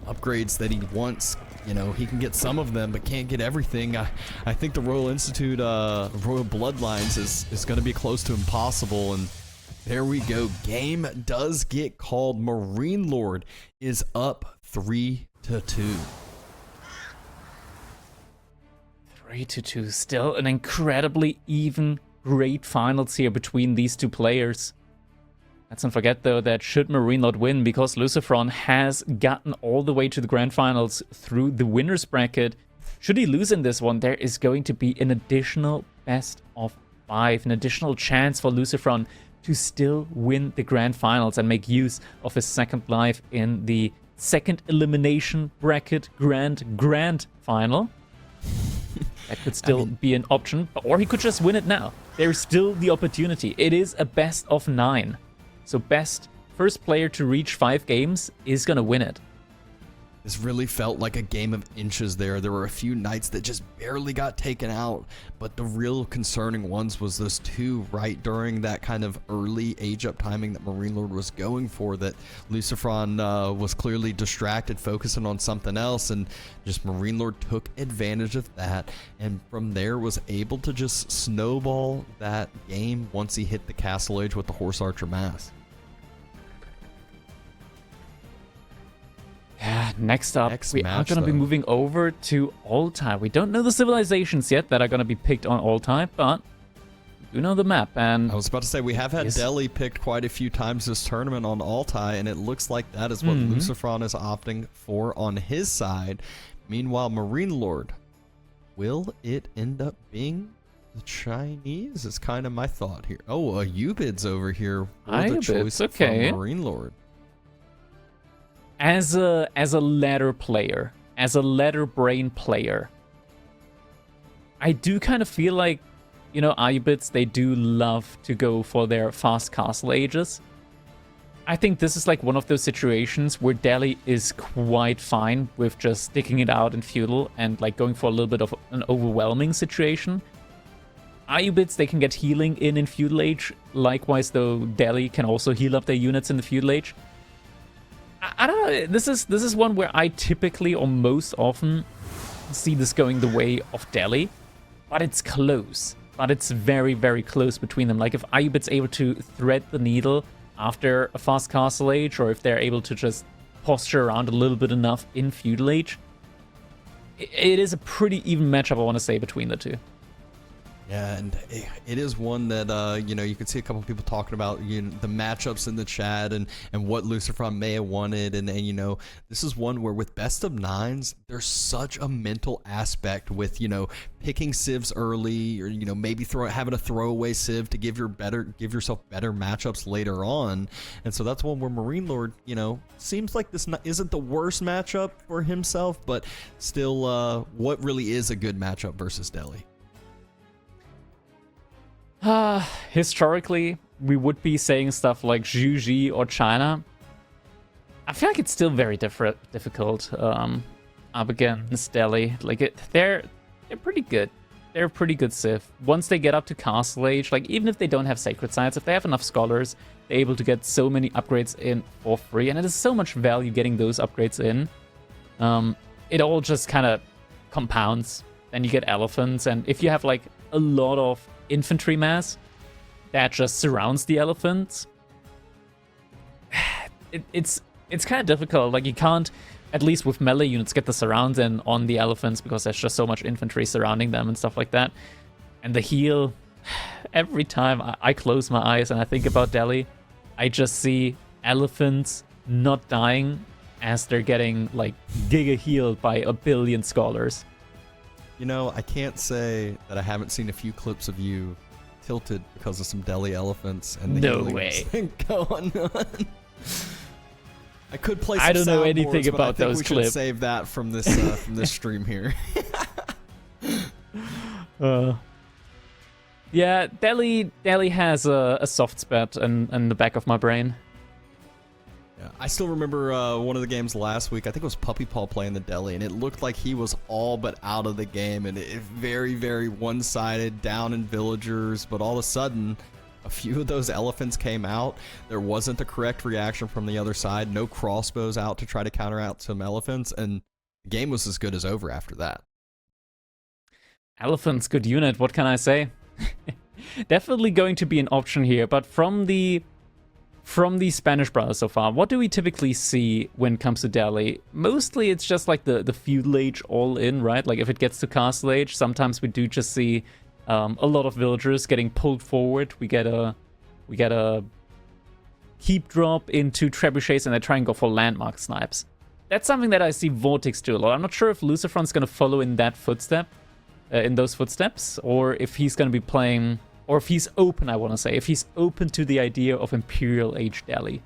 Speaker 2: Upgrades that he wants, you know, he can get some of them, but can't get everything. I think the Royal Institute, Royal Bloodlines is going to be close to impossible, and there we go. Game does get called. MarineLorD is up 3-2.
Speaker 1: 3-2. Still an incredibly even, great finals here between these two players. Let's not forget, though, that should MarineLorD win, because LucifroN has gotten all the way to the grand finals through the winner's bracket. Should he lose in this one, there is going to be an additional best of 5, an additional chance for LucifroN to still win the grand finals and make use of his second life in the second elimination bracket grand final. That could still be an option, or he could just win it now. There's still the opportunity. It is a best of 9. So first player to reach 5 games is going to win it.
Speaker 2: This really felt like a game of inches there. There were a few knights that just barely got taken out, but the real concerning ones was those 2 right during that kind of early age-up timing that MarineLorD was going for, that LucifroN was clearly distracted, focusing on something else, and just MarineLorD took advantage of that, and from there was able to just snowball that game once he hit the castle age with the Horse Archer Mass.
Speaker 1: Yeah, next up, we are going to be moving over to Altai. We don't know the civilizations yet that are going to be picked on Altai, but we do know the map. And
Speaker 2: I was about to say, we have had Delhi picked quite a few times this tournament on Altai, and it looks like that is what LucifroN is opting for on his side. Meanwhile, MarineLorD, will it end up being the Chinese? Is kind of my thought here. Oh, a Ubid's over here. The choice from MarineLorD.
Speaker 1: As a ladder player, as a ladder brain player, I do kind of feel like, you know, Ayubids, they do love to go for their fast castle ages. I think this is like one of those situations where Delhi is quite fine with just sticking it out in feudal and like going for a little bit of an overwhelming situation. Ayubids, they can get healing in feudal age. Likewise, though, Delhi can also heal up their units in the feudal age. I don't know, this is one where I typically or most often see this going the way of Delhi, but it's close. But it's very, very close between them. Like if Ayubid's able to thread the needle after a fast castle age, or if they're able to just posture around a little bit enough in feudal age, it is a pretty even matchup, I want to say, between the two.
Speaker 2: Yeah, and it is one that, you know, you could see a couple people talking about, you know, the matchups in the chat and what LucifroN may have wanted. And, you know, this is one where with best of 9s, there's such a mental aspect with, you know, picking civs early, or, you know, maybe having a throwaway civ to give yourself better matchups later on. And so that's one where MarineLorD, you know, seems like this isn't the worst matchup for himself, but still, what really is a good matchup versus Delhi?
Speaker 1: Historically, we would be saying stuff like Juji or China. I feel like it's still very difficult up against Delhi. Like they're pretty good. They're a pretty good civ. Once they get up to castle age, like even if they don't have sacred sites, if they have enough scholars, they're able to get so many upgrades in for free, and it is so much value getting those upgrades in. It all just kind of compounds. Then you get elephants, and if you have like a lot of infantry mass that just surrounds the elephants, it's it's kind of difficult. Like, you can't, at least with melee units, get the surrounds in on the elephants because there's just so much infantry surrounding them and stuff like that. And the heal, every time I close my eyes and I think about Delhi, I just see elephants not dying as they're getting, like, giga healed by a billion scholars.
Speaker 2: You know, I can't say that I haven't seen a few clips of you tilted because of some Delhi elephants and the
Speaker 1: No
Speaker 2: healings
Speaker 1: way.
Speaker 2: going on. I could play some
Speaker 1: I don't know
Speaker 2: soundboards,
Speaker 1: anything
Speaker 2: but
Speaker 1: about
Speaker 2: I think
Speaker 1: those
Speaker 2: we should
Speaker 1: clips.
Speaker 2: save that from this stream here.
Speaker 1: Yeah, Delhi has a soft spot in the back of my brain.
Speaker 2: Yeah, I still remember one of the games last week. I think it was Puppy Paw playing the Delhi, and it looked like he was all but out of the game, and it very, very one-sided, down in villagers. But all of a sudden, a few of those elephants came out. There wasn't the correct reaction from the other side. No crossbows out to try to counter out some elephants, and the game was as good as over after that.
Speaker 1: Elephants, good unit. What can I say? Definitely going to be an option here, but from the Spanish brothers so far, what do we typically see when it comes to Delhi? Mostly it's just like the feudal age all in, right? Like if it gets to castle age, sometimes we do just see a lot of villagers getting pulled forward. We get a keep drop into trebuchets and they try and go for landmark snipes. That's something that I see Vortex do a lot. I'm not sure if LucifroN's going to follow in that footstep, in those footsteps, or if he's going to be playing, or if he's open, I want to say, if he's open to the idea of Imperial Age Delhi.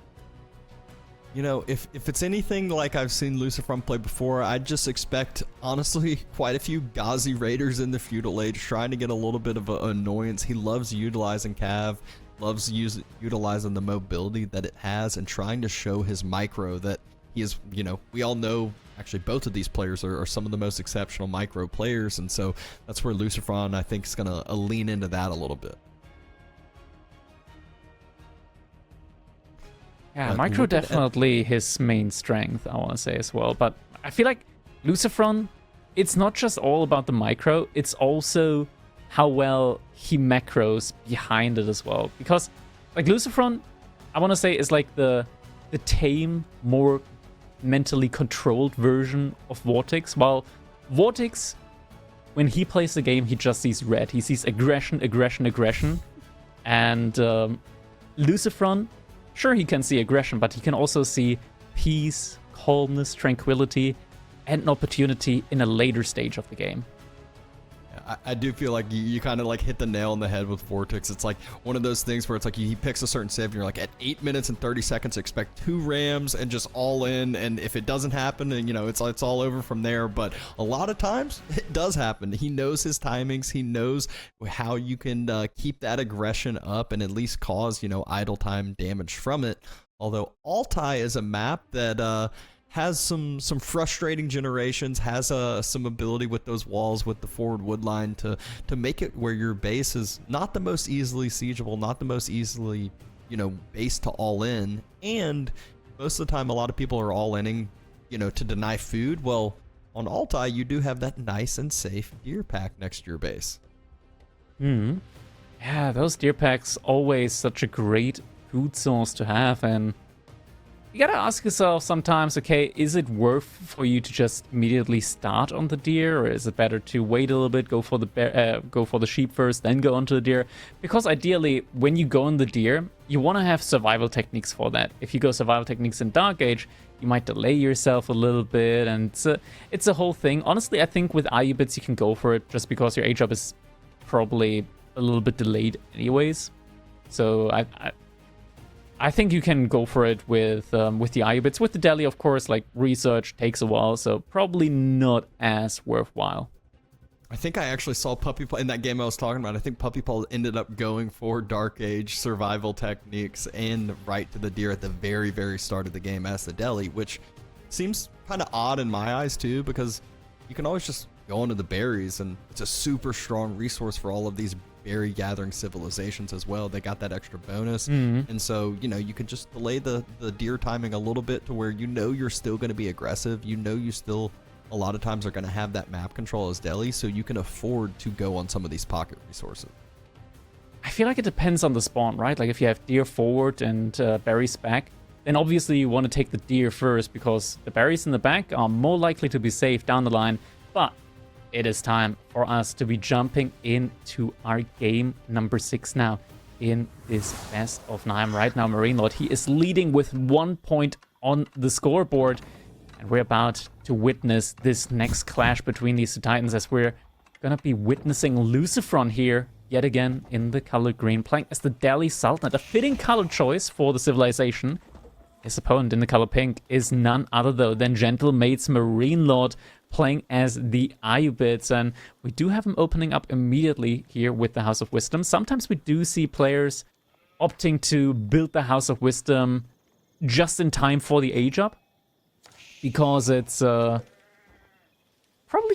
Speaker 2: You know, if it's anything like I've seen LucifroN play before, I'd just expect, honestly, quite a few Ghazi Raiders in the feudal age trying to get a little bit of an annoyance. He loves utilizing Cav, loves utilizing the mobility that it has, and trying to show his micro that he is, you know, we all know, actually, both of these players are some of the most exceptional micro players, and so that's where LucifroN, I think, is going to lean into that a little bit.
Speaker 1: Yeah, micro definitely his main strength, I want to say as well. But I feel like LucifroN, it's not just all about the micro, it's also how well he macros behind it as well. Because, like, LucifroN, I want to say, is like the tame, more mentally controlled version of Vortex. While Vortex, when he plays the game, he just sees red. He sees aggression, aggression, aggression. And LucifroN, sure, he can see aggression, but he can also see peace, calmness, tranquility, and an opportunity in a later stage of the game.
Speaker 2: I do feel like you kind of like hit the nail on the head with Vortex. It's like one of those things where it's like he picks a certain civ and you're like, at 8 minutes and 30 seconds, expect 2 rams and just all in. And if it doesn't happen, and you know, it's all over from there. But a lot of times it does happen. He knows his timings. He knows how you can keep that aggression up and at least cause, you know, idle time damage from it. Although Altai is a map that has some frustrating generations, has some ability with those walls, with the forward wood line to make it where your base is not the most easily siegeable, not the most easily, you know, base to all in. And most of the time, a lot of people are all inning, you know, to deny food. Well, on Altai, you do have that nice and safe deer pack next to your base.
Speaker 1: Yeah, those deer packs always such a great food source to have, and you gotta ask yourself sometimes, okay, is it worth for you to just immediately start on the deer, or is it better to wait a little bit, go for the sheep first, then go onto the deer? Because ideally, when you go on the deer, you want to have survival techniques for that. If you go survival techniques in Dark Age, you might delay yourself a little bit, and it's a whole thing. Honestly, I think with IU-bits you can go for it, just because your age-up is probably a little bit delayed anyways. So I think you can go for it with the IU-bits. With the Delhi, of course, like, research takes a while, so probably not as worthwhile.
Speaker 2: I think I actually saw Puppy Paw in that game I was talking about. I think Puppy Paw ended up going for Dark Age survival techniques and right to the deer at the very, very start of the game as the Delhi, which seems kind of odd in my eyes too, because you can always just go into the berries, and it's a super strong resource for all of these berry gathering civilizations as well. They got that extra bonus, and so, you know, you can just delay the deer timing a little bit to where you know you're still going to be aggressive. You know you still a lot of times are going to have that map control as Delhi, so you can afford to go on some of these pocket resources.
Speaker 1: I feel like it depends on the spawn, right? Like if you have deer forward and berries back, then obviously you want to take the deer first, because the berries in the back are more likely to be safe down the line. But it is time for us to be jumping into our game number 6 now in this best of 9. Right now, MarineLorD, he is leading with 1 point on the scoreboard. And we're about to witness this next clash between these two titans, as we're going to be witnessing LucifroN here yet again in the color green, playing as the Delhi Sultanate, a fitting color choice for the civilization. His opponent in the color pink is none other though than Gentle Maid's MarineLorD, playing as the Ayubids, and we do have him opening up immediately here with the House of Wisdom. Sometimes we do see players opting to build the House of Wisdom just in time for the age up, because it's probably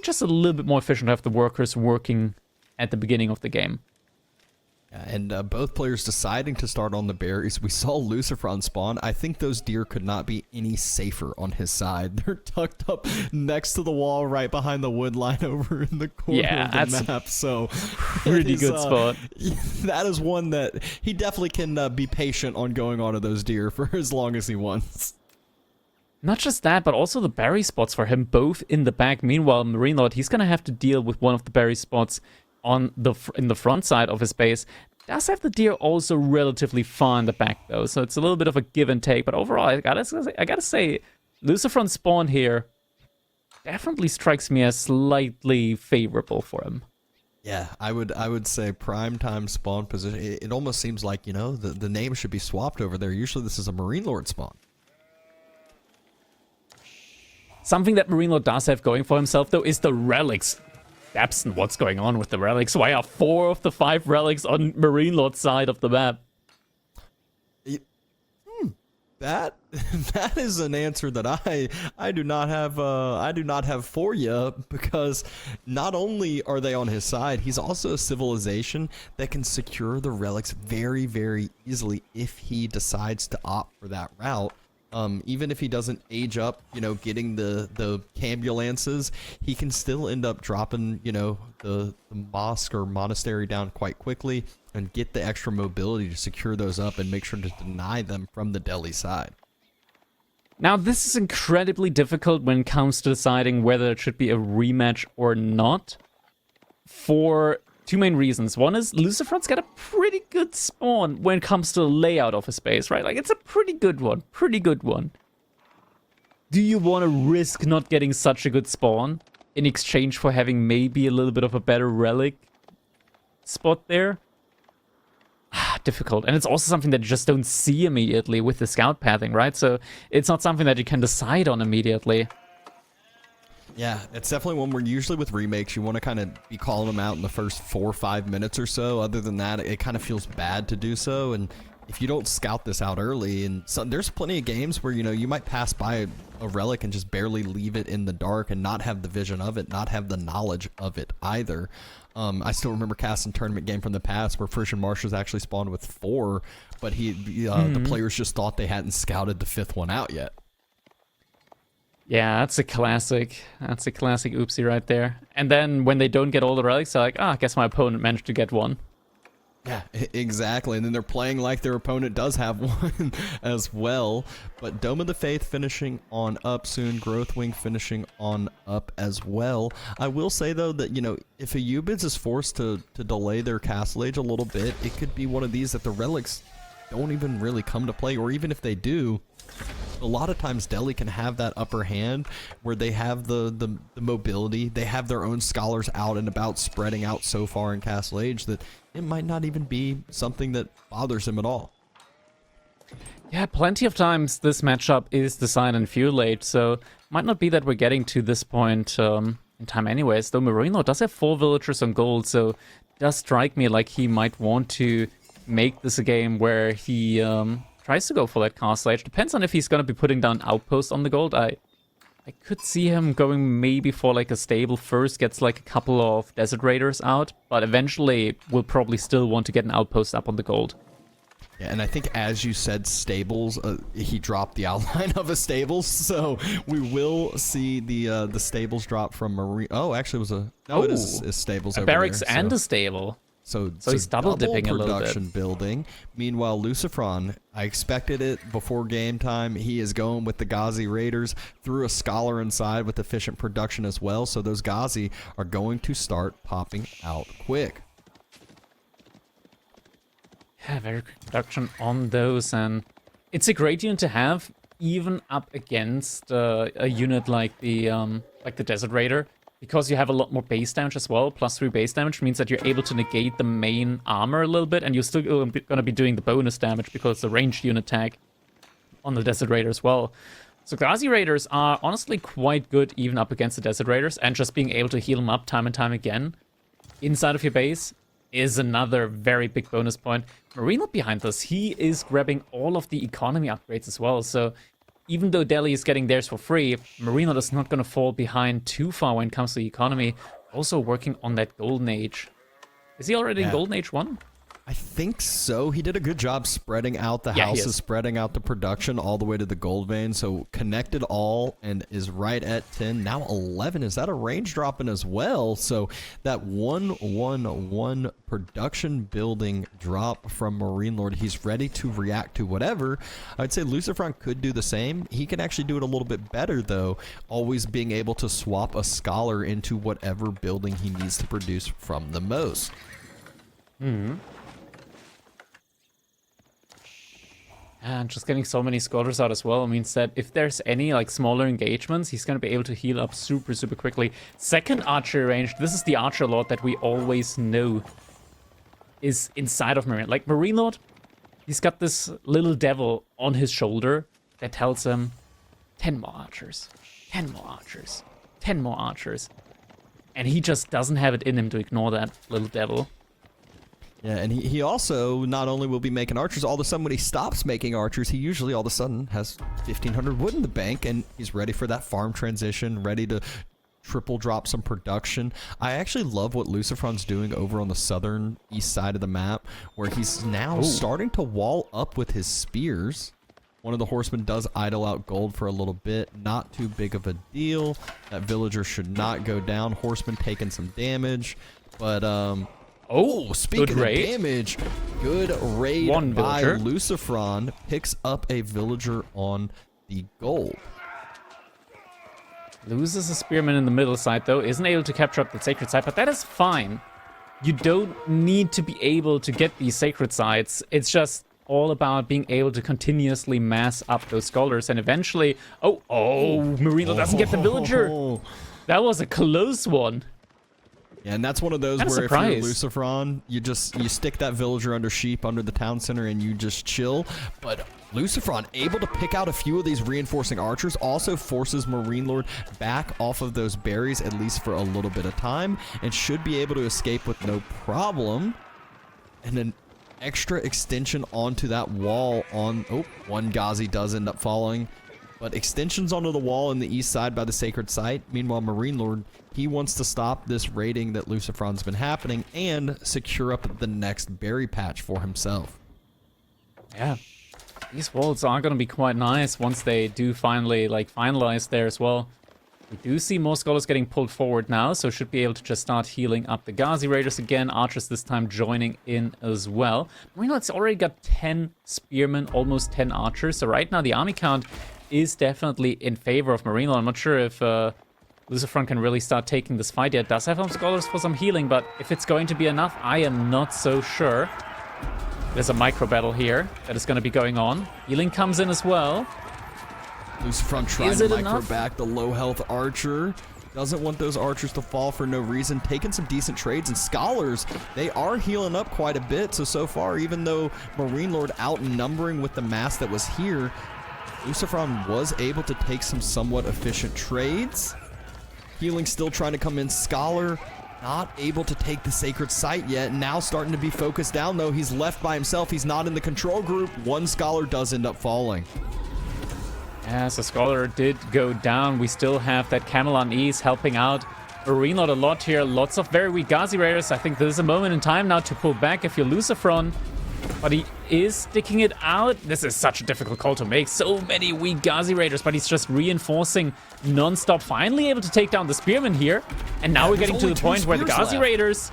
Speaker 1: just a little bit more efficient to have the workers working at the beginning of the game.
Speaker 2: And both players deciding to start on the berries. We saw LucifroN spawn. I think those deer could not be any safer on his side. They're tucked up next to the wall, right behind the wood line over in the corner of the map. So
Speaker 1: pretty good spot.
Speaker 2: That is one that he definitely can be patient on going onto those deer for as long as he wants.
Speaker 1: Not just that, but also the berry spots for him, both in the back. Meanwhile, MarineLorD, he's going to have to deal with one of the berry spots in the front side of his base. Does have the deer also relatively far in the back though, so it's a little bit of a give and take. But overall, I gotta say, LucifroN spawn here definitely strikes me as slightly favorable for him.
Speaker 2: Yeah, I would say prime time spawn position. It almost seems like, you know, the name should be swapped over there. Usually this is a MarineLorD spawn.
Speaker 1: Something that MarineLorD does have going for himself though is the relics. Absent, what's going on with the relics? Why are 4 of the 5 relics on MarineLorD's side of the map?
Speaker 2: That is an answer that I do not have for you, because not only are they on his side, he's also a civilization that can secure the relics very, very easily if he decides to opt for that route. Even if he doesn't age up, you know, getting the ambulances, he can still end up dropping, you know, the mosque or monastery down quite quickly and get the extra mobility to secure those up and make sure to deny them from the Delhi side.
Speaker 1: Now, this is incredibly difficult when it comes to deciding whether it should be a rematch or not, for 2 main reasons. One is LucifroN's got a pretty good spawn when it comes to the layout of his base, right? Like, it's a pretty good one. Do you want to risk not getting such a good spawn in exchange for having maybe a little bit of a better relic spot there? Difficult. And it's also something that you just don't see immediately with the scout pathing, right? So it's not something that you can decide on immediately.
Speaker 2: Yeah, it's definitely one where usually with remakes, you want to kind of be calling them out in the first 4 or 5 minutes or so. Other than that, it kind of feels bad to do so. And if you don't scout this out early, and so, there's plenty of games where, you know, you might pass by a relic and just barely leave it in the dark and not have the vision of it, not have the knowledge of it either. I still remember casting tournament game from the past where Frisian Marshals actually spawned with 4, but the players just thought they hadn't scouted the 5th one out yet.
Speaker 1: Yeah, that's a classic. That's a classic oopsie right there. And then when they don't get all the relics, they're like, I guess my opponent managed to get one.
Speaker 2: Yeah, exactly. And then they're playing like their opponent does have one as well. But Dome of the Faith finishing on up soon. Growthwing finishing on up as well. I will say, though, that, you know, if a Ubids is forced to delay their castle age a little bit, it could be one of these that the relics don't even really come to play. Or even if they do, a lot of times Delhi can have that upper hand where they have the mobility. They have their own scholars out and about, spreading out so far in Castle Age that it might not even be something that bothers him at all.
Speaker 1: Yeah, plenty of times this matchup is decided in Fuel Age, so might not be that we're getting to this point in time anyways. Though MarineLorD does have 4 villagers on gold, so it does strike me like he might want to make this a game where he tries to go for that Castle Age. Depends on if he's going to be putting down outposts on the gold. I could see him going maybe for like a stable first, gets like a couple of Desert Raiders out, but eventually will probably still want to get an outpost up on the gold.
Speaker 2: Yeah, and I think as you said, stables, he dropped the outline of a stables, so we will see the stables drop from Marine. Oh, actually, it was a it is stables.
Speaker 1: A
Speaker 2: over
Speaker 1: barracks
Speaker 2: there,
Speaker 1: and
Speaker 2: so.
Speaker 1: a stable.
Speaker 2: So
Speaker 1: he's double dipping a little
Speaker 2: production
Speaker 1: bit.
Speaker 2: building. Meanwhile, LucifroN, I expected it before game time. He is going with the Ghazi Raiders, threw a Scholar inside with efficient production as well. So those Ghazi are going to start popping out quick.
Speaker 1: Yeah, very quick production on those, and it's a great unit to have, even up against a unit like the Desert Raider, because you have a lot more base damage as well. +3 base damage means that you're able to negate the main armor a little bit, and you're still going to be doing the bonus damage because it's a ranged unit tag on the Desert Raider as well. So Ghazi Raiders are honestly quite good even up against the Desert Raiders, and just being able to heal them up time and time again inside of your base is another very big bonus point. MarineLorD behind this, he is grabbing all of the economy upgrades as well, so even though Delhi is getting theirs for free, MarineLorD is not going to fall behind too far when it comes to the economy. Also working on that Golden Age. Is he already in Golden Age 1?
Speaker 2: I think so. He did a good job spreading out the houses, spreading out the production all the way to the gold vein. So connected all and is right at 10. Now 11. Is that a range dropping as well? So that 1-1-1 production building drop from MarineLorD. He's ready to react to whatever. I'd say LucifroN could do the same. He can actually do it a little bit better though. Always being able to swap a Scholar into whatever building he needs to produce from the most.
Speaker 1: And just getting so many Scholars out as well means that if there's any like smaller engagements, he's going to be able to heal up super quickly. Second archer range, this is the Archer Lord that we always know is inside of Marine. Like MarineLorD, he's got this little devil on his shoulder that tells him 10 more archers, 10 more archers, 10 more archers. And he just doesn't have it in him to ignore that little devil.
Speaker 2: Yeah, and he also not only will be making archers, all of a sudden when he stops making archers, he usually all of a sudden has 1,500 wood in the bank, and he's ready for that farm transition, ready to triple drop some production. I actually love what LucifroN's doing over on the southern east side of the map, where he's now starting to wall up with his spears. One of the horsemen does idle out gold for a little bit. Not too big of a deal. That villager should not go down. Horseman taking some damage, but speaking of damage, good raid by LucifroN. Picks up a villager on the gold.
Speaker 1: Loses a spearman in the middle side, though. Isn't able to capture up the sacred side, but that is fine. You don't need to be able to get these sacred sides. It's just all about being able to continuously mass up those scholars, and eventually... MarineLorD doesn't get the villager. That was a close one.
Speaker 2: Yeah, and that's one of those where if you're LucifroN, you stick that villager under sheep under the town center and you just chill. But LucifroN able to pick out a few of these reinforcing archers, also forces MarineLorD back off of those berries at least for a little bit of time, and should be able to escape with no problem. And then extra extension onto that wall on... one Ghazi does end up falling. But extensions onto the wall in the east side by the sacred site. Meanwhile, MarineLorD, he wants to stop this raiding that LucifroN's been happening and secure up the next berry patch for himself.
Speaker 1: Yeah. These walls are going to be quite nice once they do finally finalize there as well. We do see more scholars getting pulled forward now, so should be able to just start healing up the Ghazi Raiders again. Archers this time joining in as well. MarineLorD's already got 10 spearmen, almost 10 archers. So right now the army count is definitely in favor of MarineLorD. I'm not sure if LucifroN can really start taking this fight yet. Does have some scholars for some healing, but if it's going to be enough, I am not so sure. There's a micro battle here that is going to be going on. Healing comes in as well.
Speaker 2: LucifroN trying to micro back the low health archer. Doesn't want those archers to fall for no reason. Taking some decent trades, and scholars, they are healing up quite a bit. So far, even though MarineLorD outnumbering with the mass that was here, LucifroN was able to take some somewhat efficient trades. Healing still trying to come in. Scholar not able to take the sacred site yet. Now starting to be focused down, though. He's left by himself. He's not in the control group. One Scholar does end up falling.
Speaker 1: As a Scholar did go down, we still have that Camel on ease helping out MarineLorD a lot here. Lots of very weak Ghazi Raiders. I think there's a moment in time now to pull back if you're LucifroN. But he is sticking it out. This is such a difficult call to make. So many weak Ghazi Raiders, but he's just reinforcing non-stop. Finally able to take down the Spearman here. And now we're getting to the point where the Ghazi Raiders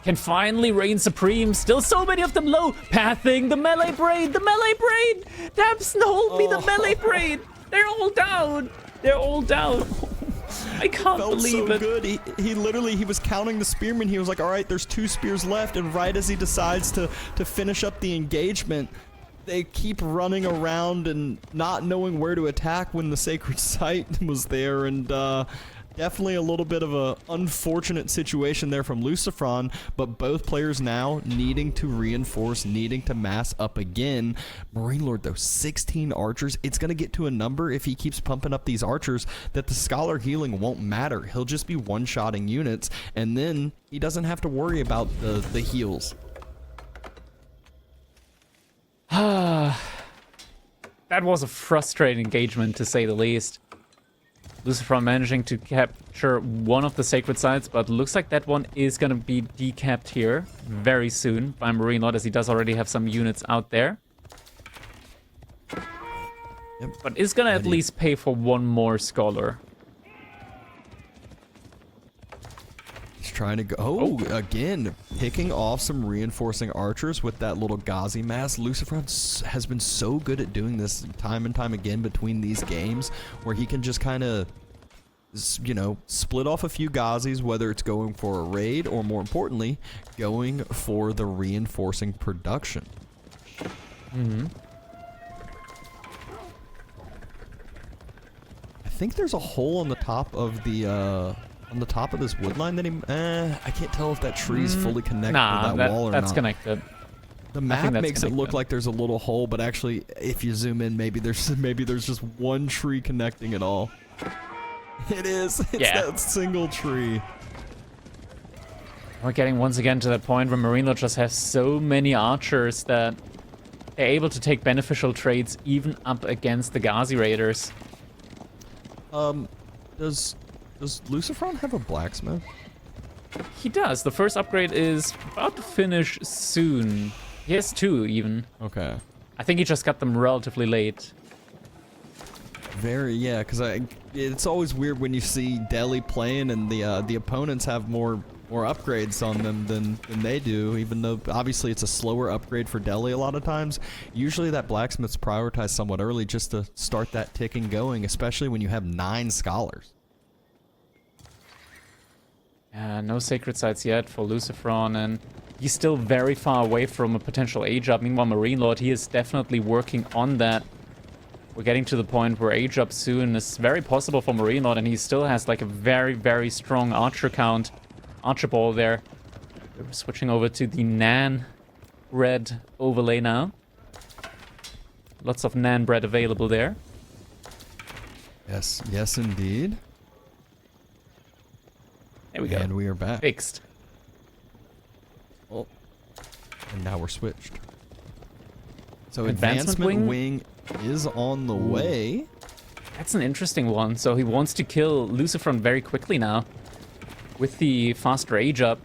Speaker 1: can finally reign supreme. Still so many of them low. Pathing, the melee brain, the melee brain. Dabs, hold me, the melee brain. They're all down. They're all down. I can't believe it.
Speaker 2: Good. He literally, he was counting the spearmen. He was like, all right, there's 2 spears left. And right as he decides to finish up the engagement, they keep running around and not knowing where to attack when the sacred site was there. And definitely a little bit of a unfortunate situation there from LucifroN, but both players now needing to reinforce, needing to mass up again. MarineLorD, though, 16 archers. It's going to get to a number, if he keeps pumping up these archers, that the Scholar healing won't matter. He'll just be one-shotting units, and then he doesn't have to worry about the heals.
Speaker 1: That was a frustrating engagement, to say the least. LucifroN managing to capture one of the sacred sites, but looks like that one is going to be decapped here very soon by MarineLorD, as he does already have some units out there.
Speaker 2: Yep.
Speaker 1: But is going to at least pay for one more Scholar.
Speaker 2: He's trying to go... Oh, again, picking off some reinforcing archers with that little Ghazi mass. LucifroN has been so good at doing this time and time again between these games, where he can just kind of, you know, split off a few Ghazis, whether it's going for a raid or, more importantly, going for the reinforcing production.
Speaker 1: Mm-hmm.
Speaker 2: I think there's a hole on the top of the... on the top of this wood line that he... I can't tell if that tree's fully connected to that wall or not.
Speaker 1: That's connected.
Speaker 2: The map makes it look like there's a little hole, but actually, if you zoom in, maybe there's just one tree connecting it all. It is. It's that single tree.
Speaker 1: We're getting once again to that point where MarineLorD just has so many archers that they're able to take beneficial trades even up against the Ghazi Raiders.
Speaker 2: Does LucifroN have a blacksmith?
Speaker 1: He does. The first upgrade is about to finish soon. He has 2 even.
Speaker 2: Okay.
Speaker 1: I think he just got them relatively late.
Speaker 2: Yeah, because it's always weird when you see Delhi playing and the opponents have more upgrades on them than they do, even though obviously it's a slower upgrade for Delhi a lot of times. Usually that blacksmith's prioritized somewhat early just to start that ticking going, especially when you have 9 scholars.
Speaker 1: No sacred sites yet for LucifroN, and he's still very far away from a potential age up. Meanwhile, MarineLorD, he is definitely working on that. We're getting to the point where age up soon is very possible for MarineLorD, and he still has like a very, very strong archer count. Archer ball there. We're switching over to the Nan red overlay now. Lots of Nan bread available there.
Speaker 2: Yes, indeed.
Speaker 1: There we go.
Speaker 2: And we are back.
Speaker 1: Fixed.
Speaker 2: Oh. And now we're switched. So
Speaker 1: Advancement
Speaker 2: wing is on the way.
Speaker 1: That's an interesting one. So he wants to kill LucifroN very quickly now with the faster age up.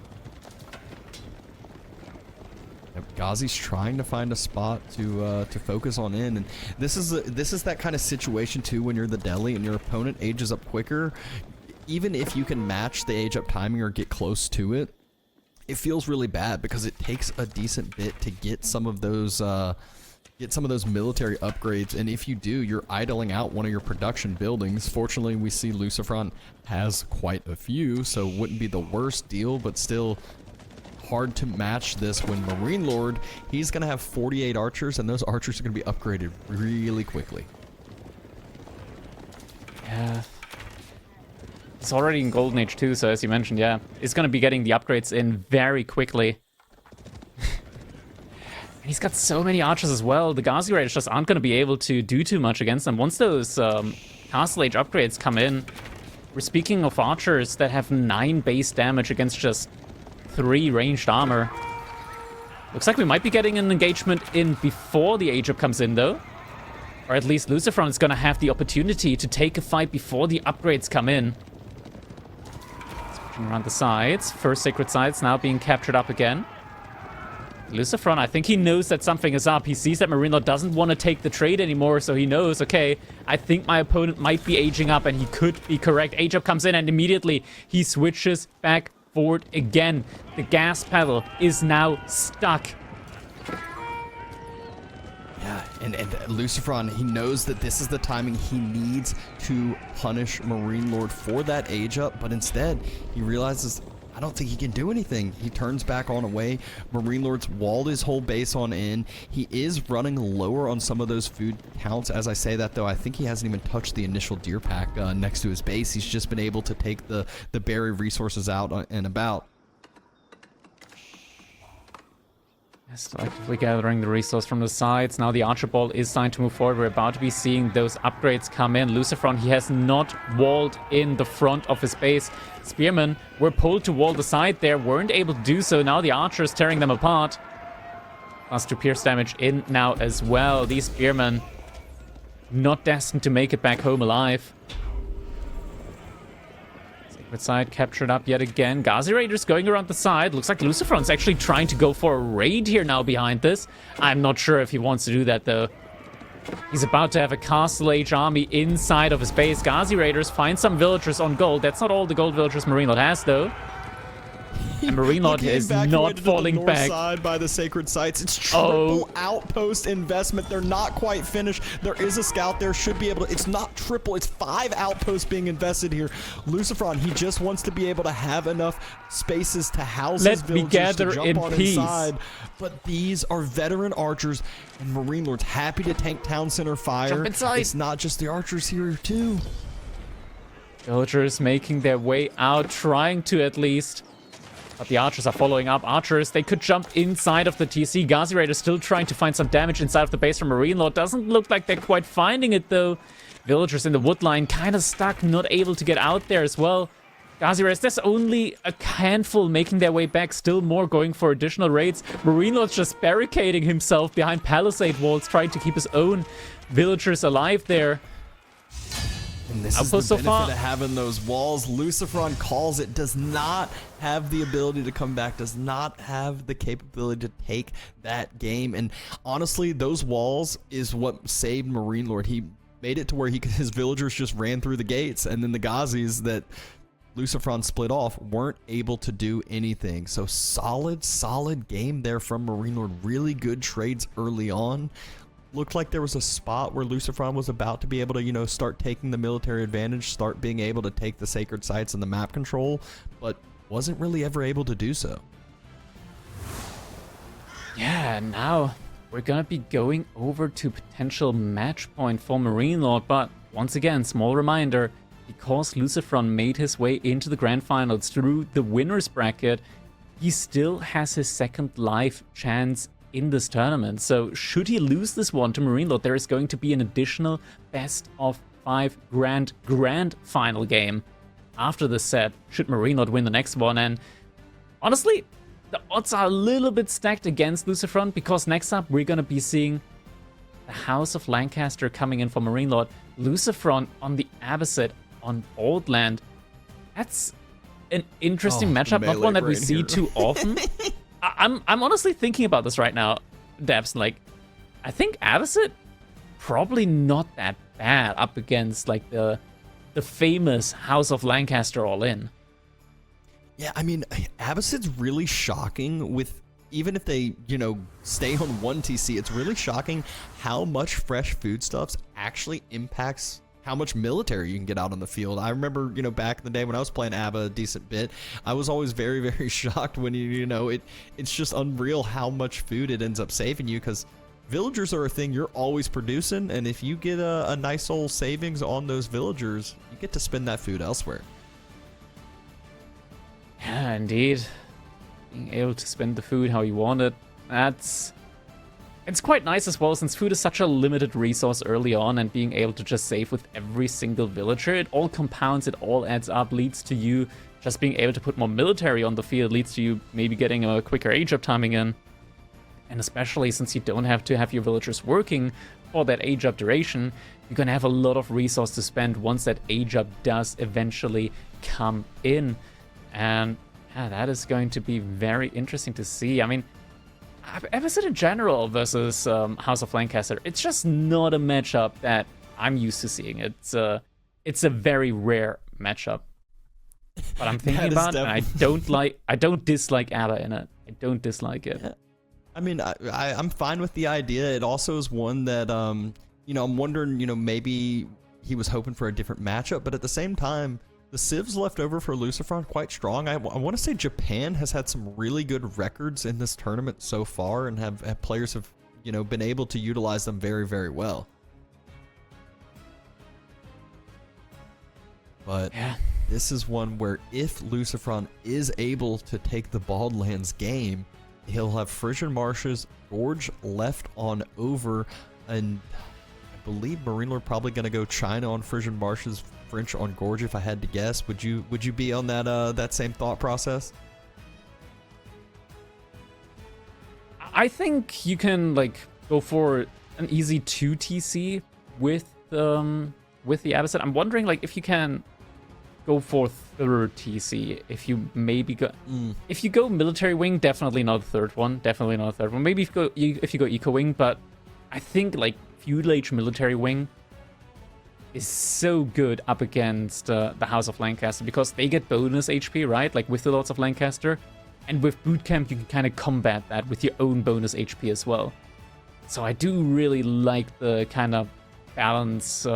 Speaker 2: Ghazi's trying to find a spot to focus on in, and this is that kind of situation too when you're the Delhi and your opponent ages up quicker. Even if you can match the age up timing or get close to it, it feels really bad because it takes a decent bit to get some of those military upgrades, and if you do, you're idling out one of your production buildings. Fortunately, we see LucifroN has quite a few, so it wouldn't be the worst deal, but still hard to match this when MarineLorD, he's going to have 48 archers, and those archers are going to be upgraded really quickly.
Speaker 1: Yeah. He's already in Golden Age 2, so as you mentioned, yeah, he's going to be getting the upgrades in very quickly. And he's got so many archers as well. The Ghazi Raiders just aren't going to be able to do too much against them. Once those Castle Age upgrades come in, we're speaking of archers that have 9 base damage against just 3 ranged armor. Looks like we might be getting an engagement in before the age up comes in, though. Or at least LucifroN is going to have the opportunity to take a fight before the upgrades come in. Around the sides. First sacred sites now being captured up again. LucifroN, I think he knows that something is up. He sees that MarineLorD doesn't want to take the trade anymore, so he knows, okay, I think my opponent might be aging up, and he could be correct. Age up comes in, and immediately he switches back fort again. The gas pedal is now stuck.
Speaker 2: Yeah, and LucifroN, he knows that this is the timing he needs to punish MarineLorD for that age up, but instead, he realizes, I don't think he can do anything. He turns back on away. MarineLorD's walled his whole base on in. He is running lower on some of those food counts. As I say that, though, I think he hasn't even touched the initial deer pack next to his base. He's just been able to take the berry resources out and about.
Speaker 1: Still actively gathering the resource from the sides. Now the Archer Ball is starting to move forward. We're about to be seeing those upgrades come in. LucifroN, he has not walled in the front of his base. Spearmen were pulled to wall the side there, weren't able to do so. Now the Archers tearing them apart. +2 pierce damage in now as well. These Spearmen not destined to make it back home alive. Side captured up yet again. Ghazi Raiders going around the side. Looks like LucifroN's actually trying to go for a raid here now behind this. I'm not sure if he wants to do that, though. He's about to have a Castle Age army inside of his base. Ghazi Raiders find some villagers on gold. That's not all the gold villagers MarineLorD has, though. And MarineLorD is not falling back.
Speaker 2: Side by the sacred sites. It's triple outpost investment. They're not quite finished. There is a scout there. Should be able to. It's not triple. It's 5 outposts being invested here. LucifroN, he just wants to be able to have enough spaces to house his villagers to jump on inside. But these are veteran archers, and MarineLorD's happy to tank town center fire.
Speaker 1: Jump inside.
Speaker 2: It's not just the archers here too.
Speaker 1: Villagers making their way out, trying to at least. But the Archers are following up. Archers, they could jump inside of the TC. Ghazi Raiders still trying to find some damage inside of the base from MarineLorD. Doesn't look like they're quite finding it, though. Villagers in the wood line kind of stuck, not able to get out there as well. Ghazi Raiders, there's only a handful making their way back. Still more going for additional raids. MarineLorD's just barricading himself behind palisade walls, trying to keep his own villagers alive there.
Speaker 2: And this is the benefit of having those walls. LucifroN calls it, does not have the ability to come back, does not have the capability to take that game. And honestly, those walls is what saved MarineLorD. He made it to where his villagers just ran through the gates, and then the Ghazis that LucifroN split off weren't able to do anything. So solid game there from MarineLorD. Really good trades early on. Looked like there was a spot where LucifroN was about to be able to, start taking the military advantage, start being able to take the sacred sites and the map control, but wasn't really ever able to do so.
Speaker 1: Yeah, now we're gonna be going over to potential match point for MarineLorD, but once again, small reminder, because LucifroN made his way into the grand finals through the winner's bracket, he still has his second life chance in this tournament. So should he lose this one to MarineLorD, there is going to be an additional best of 5 grand final game after this set, should MarineLorD win the next one. And honestly, the odds are a little bit stacked against LucifroN, because next up we're going to be seeing the House of Lancaster coming in for MarineLorD. LucifroN on the Abbasid on Old Land. That's an interesting matchup, not one that we see too often. I'm honestly thinking about this right now, Debs. Like, I think Abbasid probably not that bad up against like the famous House of Lancaster all in.
Speaker 2: Yeah, I mean, Abbasid's really shocking with, even if they, stay on one TC, it's really shocking how much fresh foodstuffs actually impacts how much military you can get out on the field. I remember, back in the day when I was playing ABBA a decent bit, I was always very, very shocked when it's just unreal how much food it ends up saving you, because villagers are a thing you're always producing, and if you get a nice old savings on those villagers, you get to spend that food elsewhere.
Speaker 1: Yeah, indeed. Being able to spend the food how you want it, it's quite nice as well, since food is such a limited resource early on, and being able to just save with every single villager, it all compounds, it all adds up, leads to you just being able to put more military on the field, leads to you maybe getting a quicker age up timing in. And especially since you don't have to have your villagers working for that age up duration, you're gonna have a lot of resource to spend once that age up does eventually come in. And yeah, that is going to be very interesting to see. I mean, Abbasid in general versus House of Lancaster, it's just not a matchup that I'm used to seeing. It's a very rare matchup. But I'm thinking about it, and I don't dislike ABBA in it. I don't dislike it.
Speaker 2: Yeah. I mean, I'm fine with the idea. It also is one that, you know, I'm wondering, you know, maybe he was hoping for a different matchup, but at the same time, the civs left over for LucifroN quite strong. I want to say Japan has had some really good records in this tournament so far, and have players have, you know, been able to utilize them very, very well. But
Speaker 1: Yeah.
Speaker 2: this is one where if LucifroN is able to take the Baldlands game, he'll have Frisian Marshes, Gorge left on over, and I believe MarineLorD probably going to go China on Frisian Marshes, French on Gorge. If I had to guess, would you be on that same thought process?
Speaker 1: I think you can like go for an easy 2 TC with the Abbasid. I'm wondering like if you can go for third TC. If you maybe go, if you go military wing, definitely not a third one. Definitely not a third one. Maybe if you go eco wing, but I think like feudal age military wing is so good up against the House of Lancaster because they get bonus HP, right? Like with the Lords of Lancaster, and with boot camp you can kind of combat that with your own bonus HP as well. So I do really like the kind of balance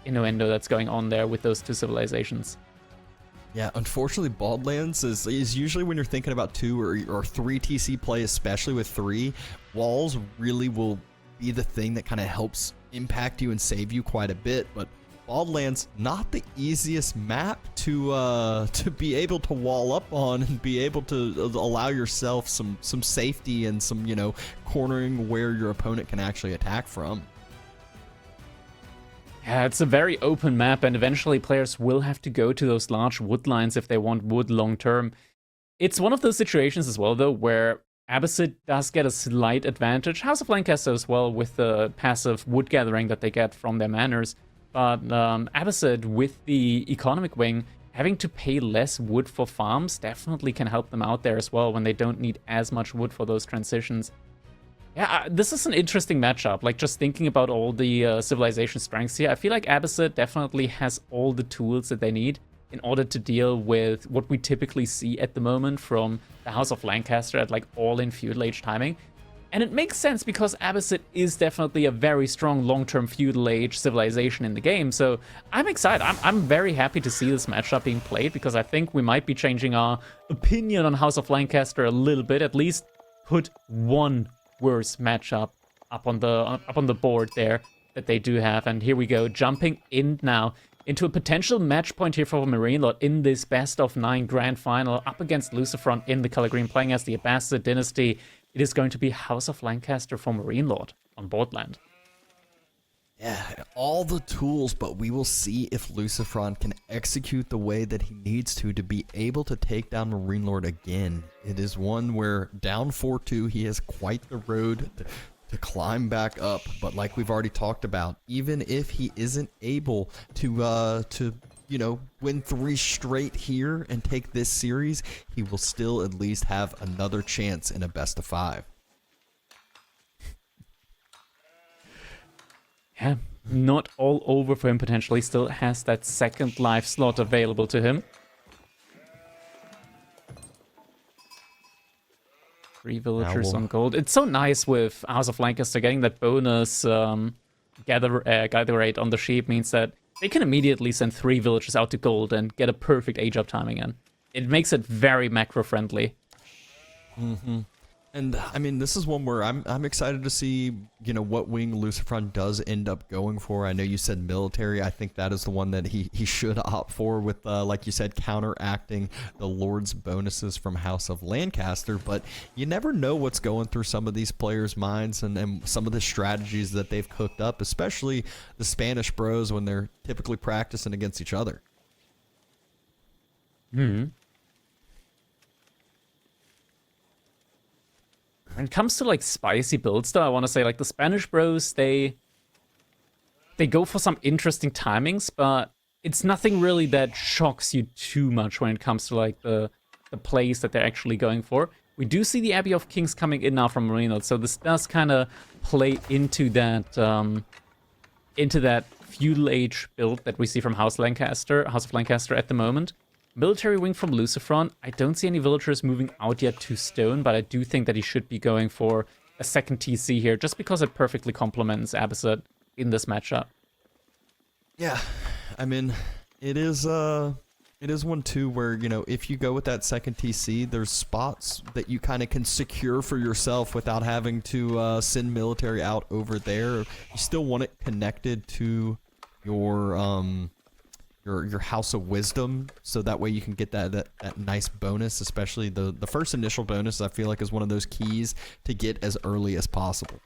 Speaker 1: innuendo that's going on there with those two civilizations.
Speaker 2: Yeah, unfortunately, Baldlands is usually when you're thinking about 2 or 3 TC play, especially with 3, walls really will be the thing that kind of helps impact you and save you quite a bit. But Baldlands, not the easiest map to be able to wall up on and be able to allow yourself some safety and some, you know, cornering where your opponent can actually attack from.
Speaker 1: Yeah, it's a very open map, and eventually players will have to go to those large wood lines if they want wood long term. It's one of those situations as well, though, where Abbasid does get a slight advantage. House of Lancaster as well, with the passive wood gathering that they get from their manors. But Abbasid, with the economic wing, having to pay less wood for farms definitely can help them out there as well when they don't need as much wood for those transitions. Yeah, this is an interesting matchup. Like, just thinking about all the civilization strengths here, I feel like Abbasid definitely has all the tools that they need in order to deal with what we typically see at the moment from the House of Lancaster at, like, all-in feudal age timing. And it makes sense because Abbasid is definitely a very strong long-term feudal age civilization in the game. So I'm excited. I'm very happy to see this matchup being played because I think we might be changing our opinion on House of Lancaster a little bit. At least put one worse matchup up on the board there that they do have. And here we go, jumping in now into a potential match point here for MarineLorD in this best of 9 grand final up against LucifroN in the color green, playing as the Abbasid dynasty. It is going to be House of Lancaster for MarineLorD on Boardland.
Speaker 2: Yeah, all the tools, but we will see if LucifroN can execute the way that he needs to be able to take down MarineLorD again. It is one where down 4-2, he has quite the road to climb back up. But like we've already talked about, even if he isn't able to you know, win 3 straight here and take this series, he will still at least have another chance in a best of 5.
Speaker 1: Yeah, not all over for him potentially. Still has that second life slot available to him. 3 villagers on gold. It's so nice with House of Lancaster getting that bonus gather rate on the sheep means that they can immediately send 3 villagers out to gold and get a perfect age up timing in. It makes it very macro friendly.
Speaker 2: Mm-hmm. And I mean, this is one where I'm excited to see, you know, what wing LucifroN does end up going for. I know you said military. I think that is the one that he should opt for with, like you said, counteracting the Lord's bonuses from House of Lancaster. But you never know what's going through some of these players' minds and some of the strategies that they've cooked up, especially the Spanish bros when they're typically practicing against each other.
Speaker 1: Hmm. When it comes to like spicy builds though, I want to say like the Spanish bros, they go for some interesting timings, but it's nothing really that shocks you too much when it comes to like the plays that they're actually going for. We do see the Abbey of Kings coming in now from MarineLorD, so this does kind of play into that feudal age build that we see from House of Lancaster at the moment. Military wing from LucifroN. I don't see any villagers moving out yet to stone, but I do think that he should be going for a second TC here, just because it perfectly complements Abbasid in this matchup.
Speaker 2: Yeah, I mean, it is one too where, you know, if you go with that second TC, there's spots that you kind of can secure for yourself without having to send military out over there. You still want it connected to your House of Wisdom, so that way you can get that nice bonus, especially the first initial bonus. I feel like is one of those keys to get as early as possible.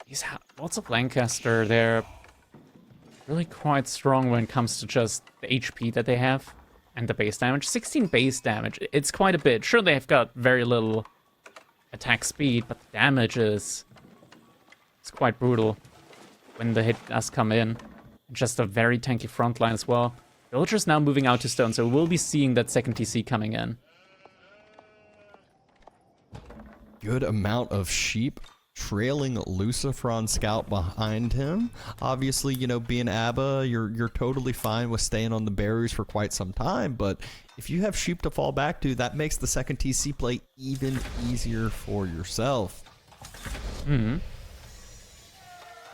Speaker 1: He's lots of Lancaster. They're really quite strong when it comes to just the HP that they have and the base damage. 16 base damage. It's quite a bit. Sure, they've got very little attack speed, but the damage is it's quite brutal when the hit does come in. Just a very tanky front line as well. Villagers now moving out to stone, so we'll be seeing that second TC coming in.
Speaker 2: Good amount of sheep trailing LucifroN scout behind him. Obviously, you know, being Abba, you're totally fine with staying on the berries for quite some time, but if you have sheep to fall back to, that makes the second TC play even easier for yourself.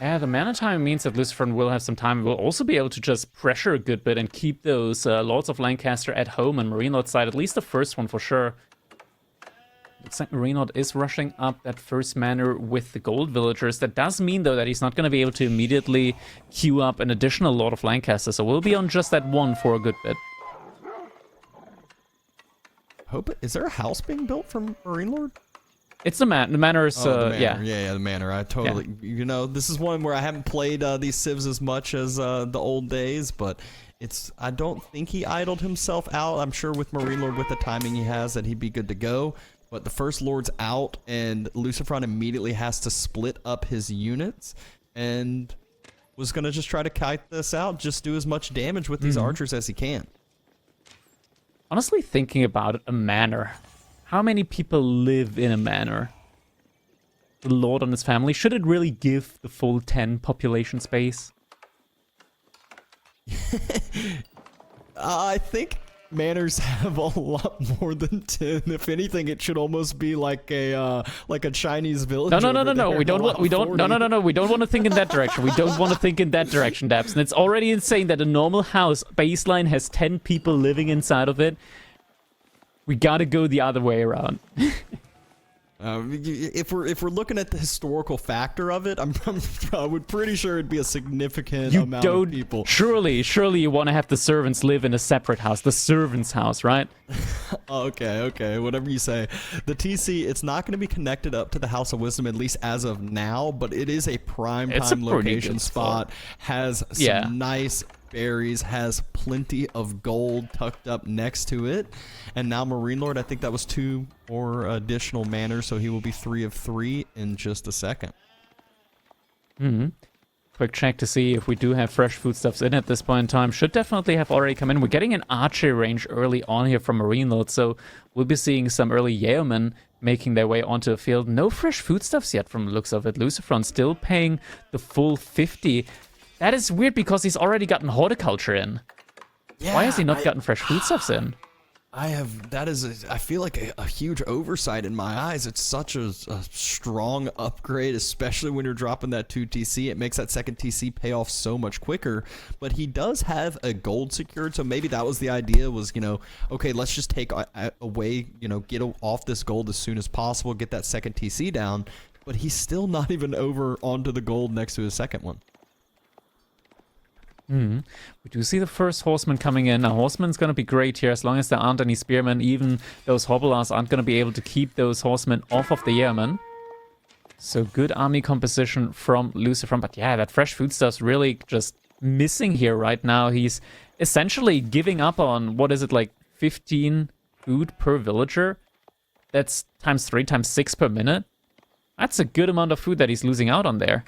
Speaker 1: Yeah, the mana time means that LucifroN will have some time. We'll also be able to just pressure a good bit and keep those Lords of Lancaster at home on MarineLorD side, at least the first one for sure. Looks like MarineLorD is rushing up that first manor with the gold villagers. That does mean, though, that he's not going to be able to immediately queue up an additional Lord of Lancaster, so we'll be on just that one for a good bit.
Speaker 2: Is there a house being built from MarineLorD?
Speaker 1: It's the manor's,
Speaker 2: the manor.
Speaker 1: yeah.
Speaker 2: Yeah, the manor. I totally, you know, this is one where I haven't played these civs as much as the old days, but I don't think he idled himself out. I'm sure with MarineLorD, with the timing he has, that he'd be good to go. But the first Lord's out, and LucifroN immediately has to split up his units, and was going to just try to kite this out, just do as much damage with these archers as he can.
Speaker 1: Honestly, thinking about it, a manor. How many people live in a manor? The Lord and his family. Should it really give the full 10 population space?
Speaker 2: I think manors have a lot more than 10. If anything, it should almost be like a Chinese village.
Speaker 1: No. We don't want to think in that direction. We don't want to think in that direction, Dabs. And it's already insane that a normal house baseline has 10 people living inside of it. We gotta go the other way around.
Speaker 2: If we're looking at the historical factor of it, I'm pretty sure it'd be a significant amount of people. Surely
Speaker 1: you want to have the servants live in a separate house, the servants' house, right?
Speaker 2: Okay, whatever you say. The TC, it's not going to be connected up to the House of Wisdom, at least as of now, but it is a prime time location spot. Has some nice berries, has plenty of gold tucked up next to it, and now MarineLorD, I think that was 2 more additional manors, so he will be 3 of 3 in just a second.
Speaker 1: Quick check to see if we do have fresh foodstuffs in at this point in time. Should definitely have already come in. We're getting an archery range early on here from MarineLorD, so we'll be seeing some early yeomen making their way onto the field. No fresh foodstuffs yet from the looks of it. LucifroN still paying the full 50. That is weird because he's already gotten horticulture in. Yeah, why has he not gotten fresh foodstuffs in?
Speaker 2: I feel like a huge oversight in my eyes. It's such a strong upgrade, especially when you're dropping that 2 TC. It makes that second TC pay off so much quicker. But he does have a gold secured, so maybe that was the idea, was, you know, okay, let's just take away, you know, get off this gold as soon as possible, get that second TC down. But he's still not even over onto the gold next to his second one.
Speaker 1: We do see the first horseman coming in. Now, horseman's going to be great here as long as there aren't any spearmen. Even those hobblers aren't going to be able to keep those horsemen off of the yeomen. So good army composition from LucifroN. But yeah, that fresh foodstuff's really just missing here right now. He's essentially giving up on, what is it, like 15 food per villager? That's times 3, times 6 per minute. That's a good amount of food that he's losing out on there.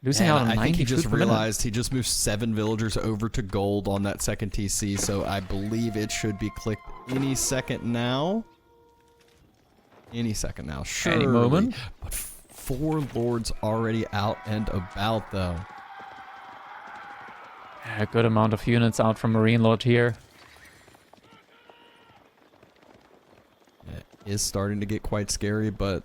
Speaker 1: Losing out on 90
Speaker 2: I think he just realized
Speaker 1: minute.
Speaker 2: he just moved 7 villagers over to gold on that second TC, so I believe it should be clicked any second now. Any second now, sure.
Speaker 1: Any moment.
Speaker 2: But 4 lords already out and about, though.
Speaker 1: A good amount of units out from MarineLorD here.
Speaker 2: It is starting to get quite scary, but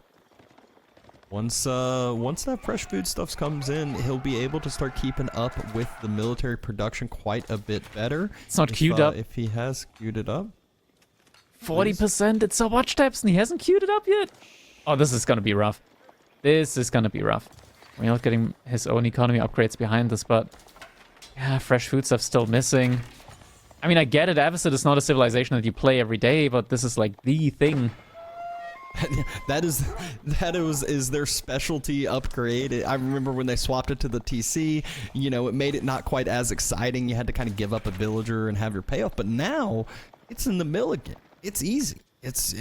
Speaker 2: once that fresh food stuff comes in, he'll be able to start keeping up with the military production quite a bit better.
Speaker 1: It's not queued up.
Speaker 2: If he has queued it up.
Speaker 1: 40%, it's so much steps and he hasn't queued it up yet. Oh, this is gonna be rough. This is gonna be rough. We're not getting his own economy upgrades behind this, but yeah, fresh food stuff still missing. I mean, I get it, Avocet is not a civilization that you play every day, but this is like the thing.
Speaker 2: That is their specialty upgrade. I remember when they swapped it to the TC, you know, it made it not quite as exciting. You had to kind of give up a villager and have your payoff, but now it's in the mill again. It's easy. It's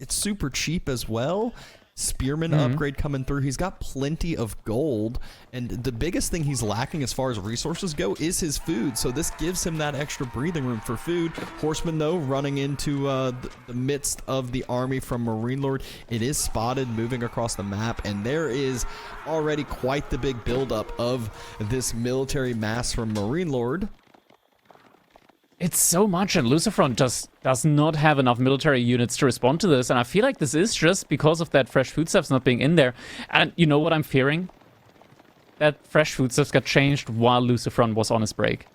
Speaker 2: super cheap as well. Spearman upgrade coming through. He's got plenty of gold, and the biggest thing he's lacking as far as resources go is his food, so this gives him that extra breathing room for food. Horseman, though, running into the midst of the army from MarineLorD. It is spotted moving across the map, and there is already quite the big buildup of this military mass from MarineLorD.
Speaker 1: It's so much, and LucifroN just does not have enough military units to respond to this, and I feel like this is just because of that fresh foodstuffs not being in there. And you know what I'm fearing? That fresh foodstuffs got changed while LucifroN was on his break.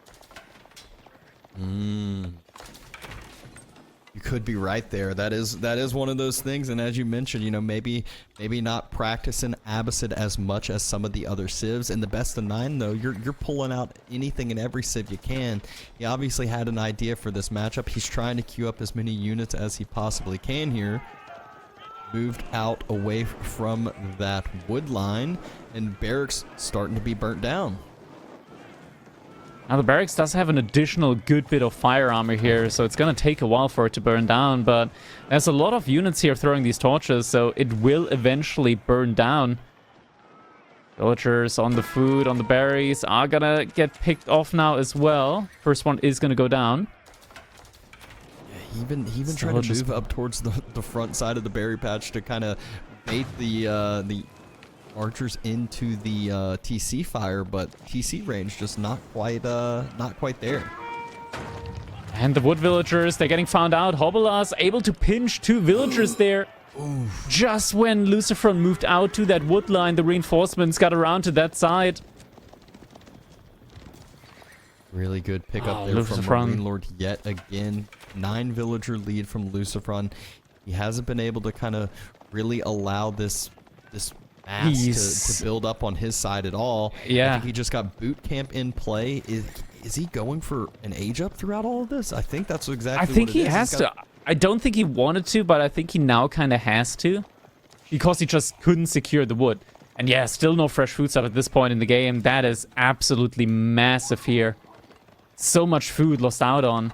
Speaker 2: You could be right there. That is one of those things, and as you mentioned, you know, maybe not practicing Abbasid as much as some of the other civs. In the best of 9, though, you're pulling out anything and every civ you can. He obviously had an idea for this matchup. He's trying to queue up as many units as he possibly can here. Moved out away from that wood line, and barracks starting to be burnt down.
Speaker 1: Now the barracks does have an additional good bit of fire armor here, so it's gonna take a while for it to burn down, but there's a lot of units here throwing these torches, so it will eventually burn down. Villagers on the food, on the berries, are gonna get picked off now as well. First one is gonna go down.
Speaker 2: Yeah, he even tried to move up towards the front side of the berry patch to kind of bait the archers into the TC fire, but TC range just not quite there.
Speaker 1: And the wood villagers, they're getting found out. Hobble's able to pinch 2 villagers there.
Speaker 2: Oof.
Speaker 1: Just when LucifroN moved out to that wood line, the reinforcements got around to that side.
Speaker 2: Really good pickup there from MarineLorD yet again. 9 villager lead from LucifroN. He hasn't been able to kind of really allow this mass to build up on his side at all.
Speaker 1: Yeah.
Speaker 2: I think he just got boot camp in play. Is he going for an age up throughout all of this? I think that's exactly what it is.
Speaker 1: I think he has to. I don't think he wanted to, but I think he now kind of has to. Because he just couldn't secure the wood. And yeah, still no fresh food stuff at this point in the game. That is absolutely massive here. So much food lost out on.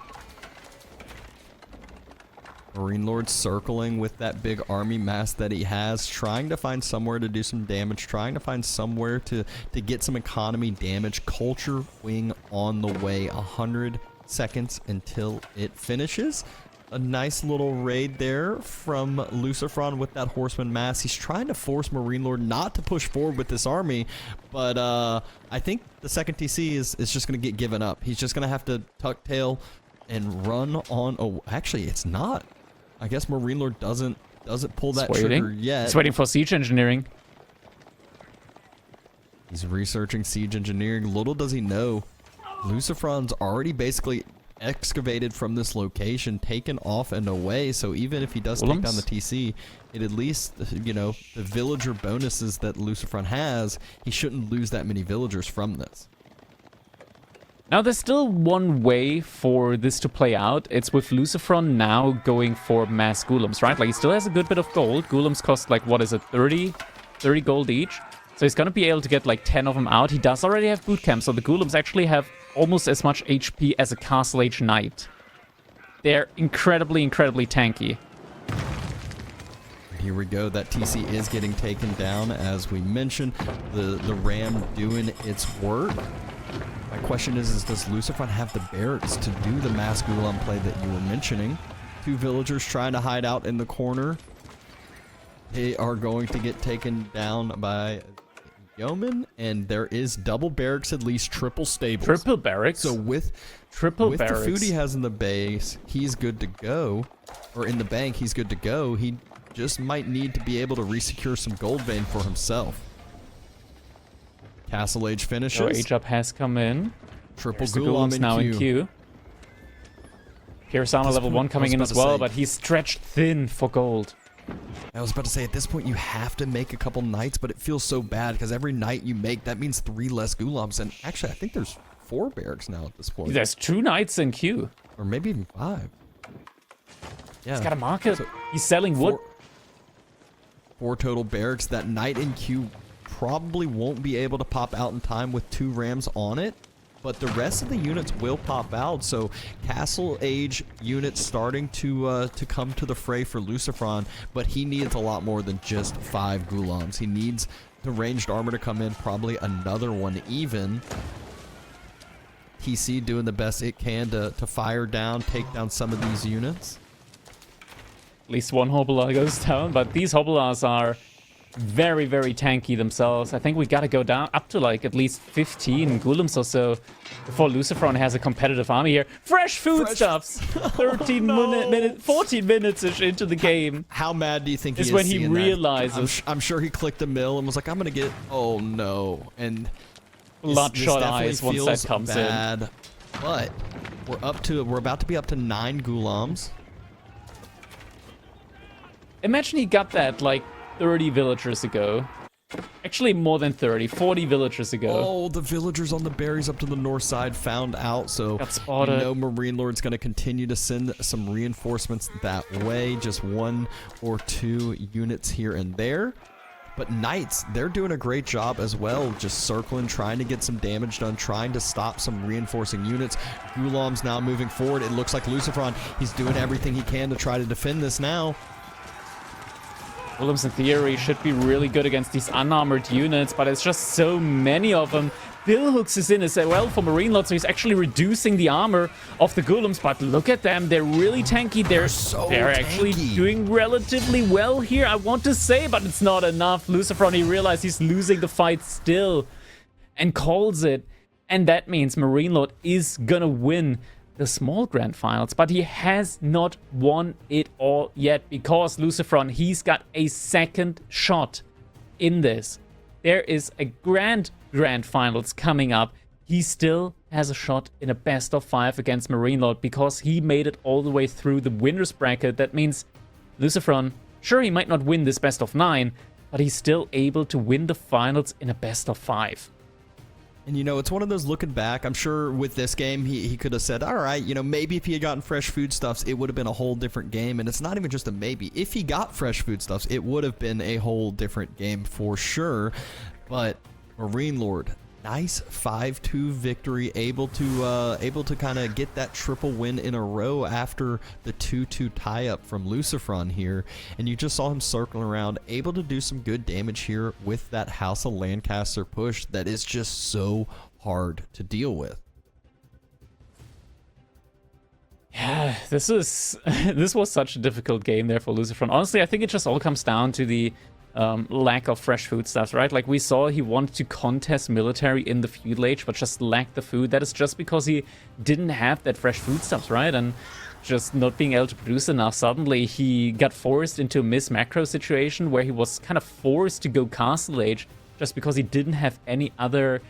Speaker 2: MarineLorD circling with that big army mass that he has, trying to find somewhere to do some damage, trying to find somewhere to get some economy damage. Culture wing on the way. 100 seconds until it finishes. A nice little raid there from LucifroN with that horseman mass. He's trying to force MarineLorD not to push forward with this army, but I think the second TC is just going to get given up. He's just going to have to tuck tail and run on. Oh, actually, it's not. I guess MarineLorD doesn't pull that trigger yet.
Speaker 1: He's waiting for siege engineering.
Speaker 2: He's researching siege engineering. Little does he know, LucifroN's already basically excavated from this location, taken off and away. So even if he does take down the TC, it at least, you know, the villager bonuses that LucifroN has, he shouldn't lose that many villagers from this.
Speaker 1: Now, there's still one way for this to play out. It's with LucifroN now going for mass golems, right? Like, he still has a good bit of gold. Golems cost, like, what is it, 30 gold each? So he's gonna be able to get, like, 10 of them out. He does already have boot camp, so the golems actually have almost as much HP as a Castle Age Knight. They're incredibly, incredibly tanky.
Speaker 2: Here we go. That TC is getting taken down, as we mentioned. The ram doing its work. My question is does LucifroN have the barracks to do the mass golem play that you were mentioning? 2 villagers trying to hide out in the corner. They are going to get taken down by yeoman, and there is double barracks, at least triple stables.
Speaker 1: Triple barracks?
Speaker 2: So with the food he has in the base, he's good to go. Or in the bank, he's good to go. He just might need to be able to resecure some gold vein for himself. Castle Age finishes.
Speaker 1: So Age Up has come in.
Speaker 2: Triple Gulam in
Speaker 1: now in queue. Pierce Armor level 1 coming in as well, but he's stretched thin for gold.
Speaker 2: I was about to say, at this point, you have to make a couple knights, but it feels so bad because every knight you make, that means 3 less Gulams. And actually, I think there's 4 barracks now at this point.
Speaker 1: There's 2 knights in queue.
Speaker 2: Or maybe even 5. Yeah.
Speaker 1: He's got a market. So he's selling wood.
Speaker 2: 4 total barracks. That knight in queue probably won't be able to pop out in time with 2 rams on it. But the rest of the units will pop out, so Castle Age units starting to come to the fray for LucifroN, but he needs a lot more than just 5 Gulams. He needs the ranged armor to come in, probably another one even. TC doing the best it can to fire down, take down some of these units.
Speaker 1: At least 1 Hobelar goes down, but these Hobelars are very, very tanky themselves. I think we gotta go down up to like at least 15 Gulams or so before LucifroN has a competitive army here. Fresh foodstuffs! 14 minutes-ish into the game.
Speaker 2: How mad do you think he is
Speaker 1: when he realizes?
Speaker 2: I'm sure he clicked a mill and was like, I'm gonna get... Oh no. And
Speaker 1: bloodshot eyes once that comes
Speaker 2: bad,
Speaker 1: in.
Speaker 2: But we're about to be up to 9 Gulams.
Speaker 1: Imagine he got that like 30 villagers ago. Actually, more than 30. 40 villagers ago.
Speaker 2: Oh, the villagers on the berries up to the north side found out, so
Speaker 1: got spotted.
Speaker 2: You know MarineLorD's going to continue to send some reinforcements that way. Just 1 or 2 units here and there. But Knights, they're doing a great job as well, just circling, trying to get some damage done, trying to stop some reinforcing units. Gulam's now moving forward. It looks like LucifroN, he's doing everything he can to try to defend this now.
Speaker 1: Gulams in theory should be really good against these unarmored units, but it's just so many of them. Billhooks is in as well for MarineLorD, so he's actually reducing the armor of the Gulams, but look at them, they're really tanky. They're actually doing relatively well here, I want to say, but it's not enough. LucifroN, he realized he's losing the fight still and calls it, and that means MarineLorD is gonna win the small grand finals, but he has not won it all yet because LucifroN, he's got a second shot in this. There is a grand finals coming up. He still has a shot in a best of 5 against MarineLorD because he made it all the way through the winner's bracket. That means LucifroN, sure, he might not win this best of 9, but he's still able to win the finals in a best of 5.
Speaker 2: And, you know, it's one of those looking back, I'm sure with this game, he could have said, all right, you know, maybe if he had gotten fresh foodstuffs, it would have been a whole different game. And it's not even just a maybe. If he got fresh foodstuffs, it would have been a whole different game for sure. But MarineLorD, nice 5-2 victory, able to kind of get that triple win in a row after the 2-2 tie-up from LucifroN here. And you just saw him circling around, able to do some good damage here with that House of Lancaster push that is just so hard to deal with.
Speaker 1: Yeah, this was such a difficult game there for LucifroN. Honestly, I think it just all comes down to the lack of fresh foodstuffs, right? Like we saw, he wanted to contest military in the feudal age, but just lacked the food. That is just because he didn't have that fresh foodstuffs, right? And just not being able to produce enough. Suddenly, he got forced into a miss-macro situation where he was kind of forced to go castle age just because he didn't have any other...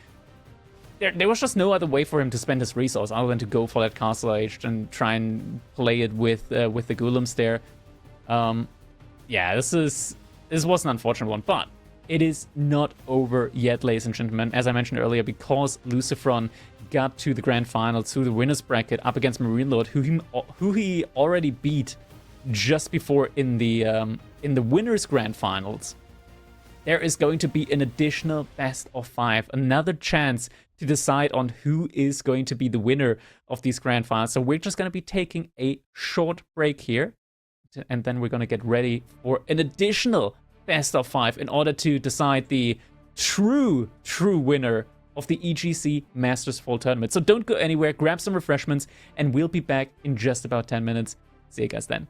Speaker 1: There was just no other way for him to spend his resource other than to go for that castle age and try and play it with the Gulams there. Yeah, this was an unfortunate one, but it is not over yet, ladies and gentlemen. As I mentioned earlier, because LucifroN got to the grand final, to the winner's bracket, up against MarineLorD, who he already beat just before in the winner's grand finals. There is going to be an additional best of 5, another chance to decide on who is going to be the winner of these grand finals. So we're just going to be taking a short break here. And then we're going to get ready for an additional best of 5 in order to decide the true winner of the EGC Masters Fall tournament. So don't go anywhere, grab some refreshments, and we'll be back in just about 10 minutes. See you guys then.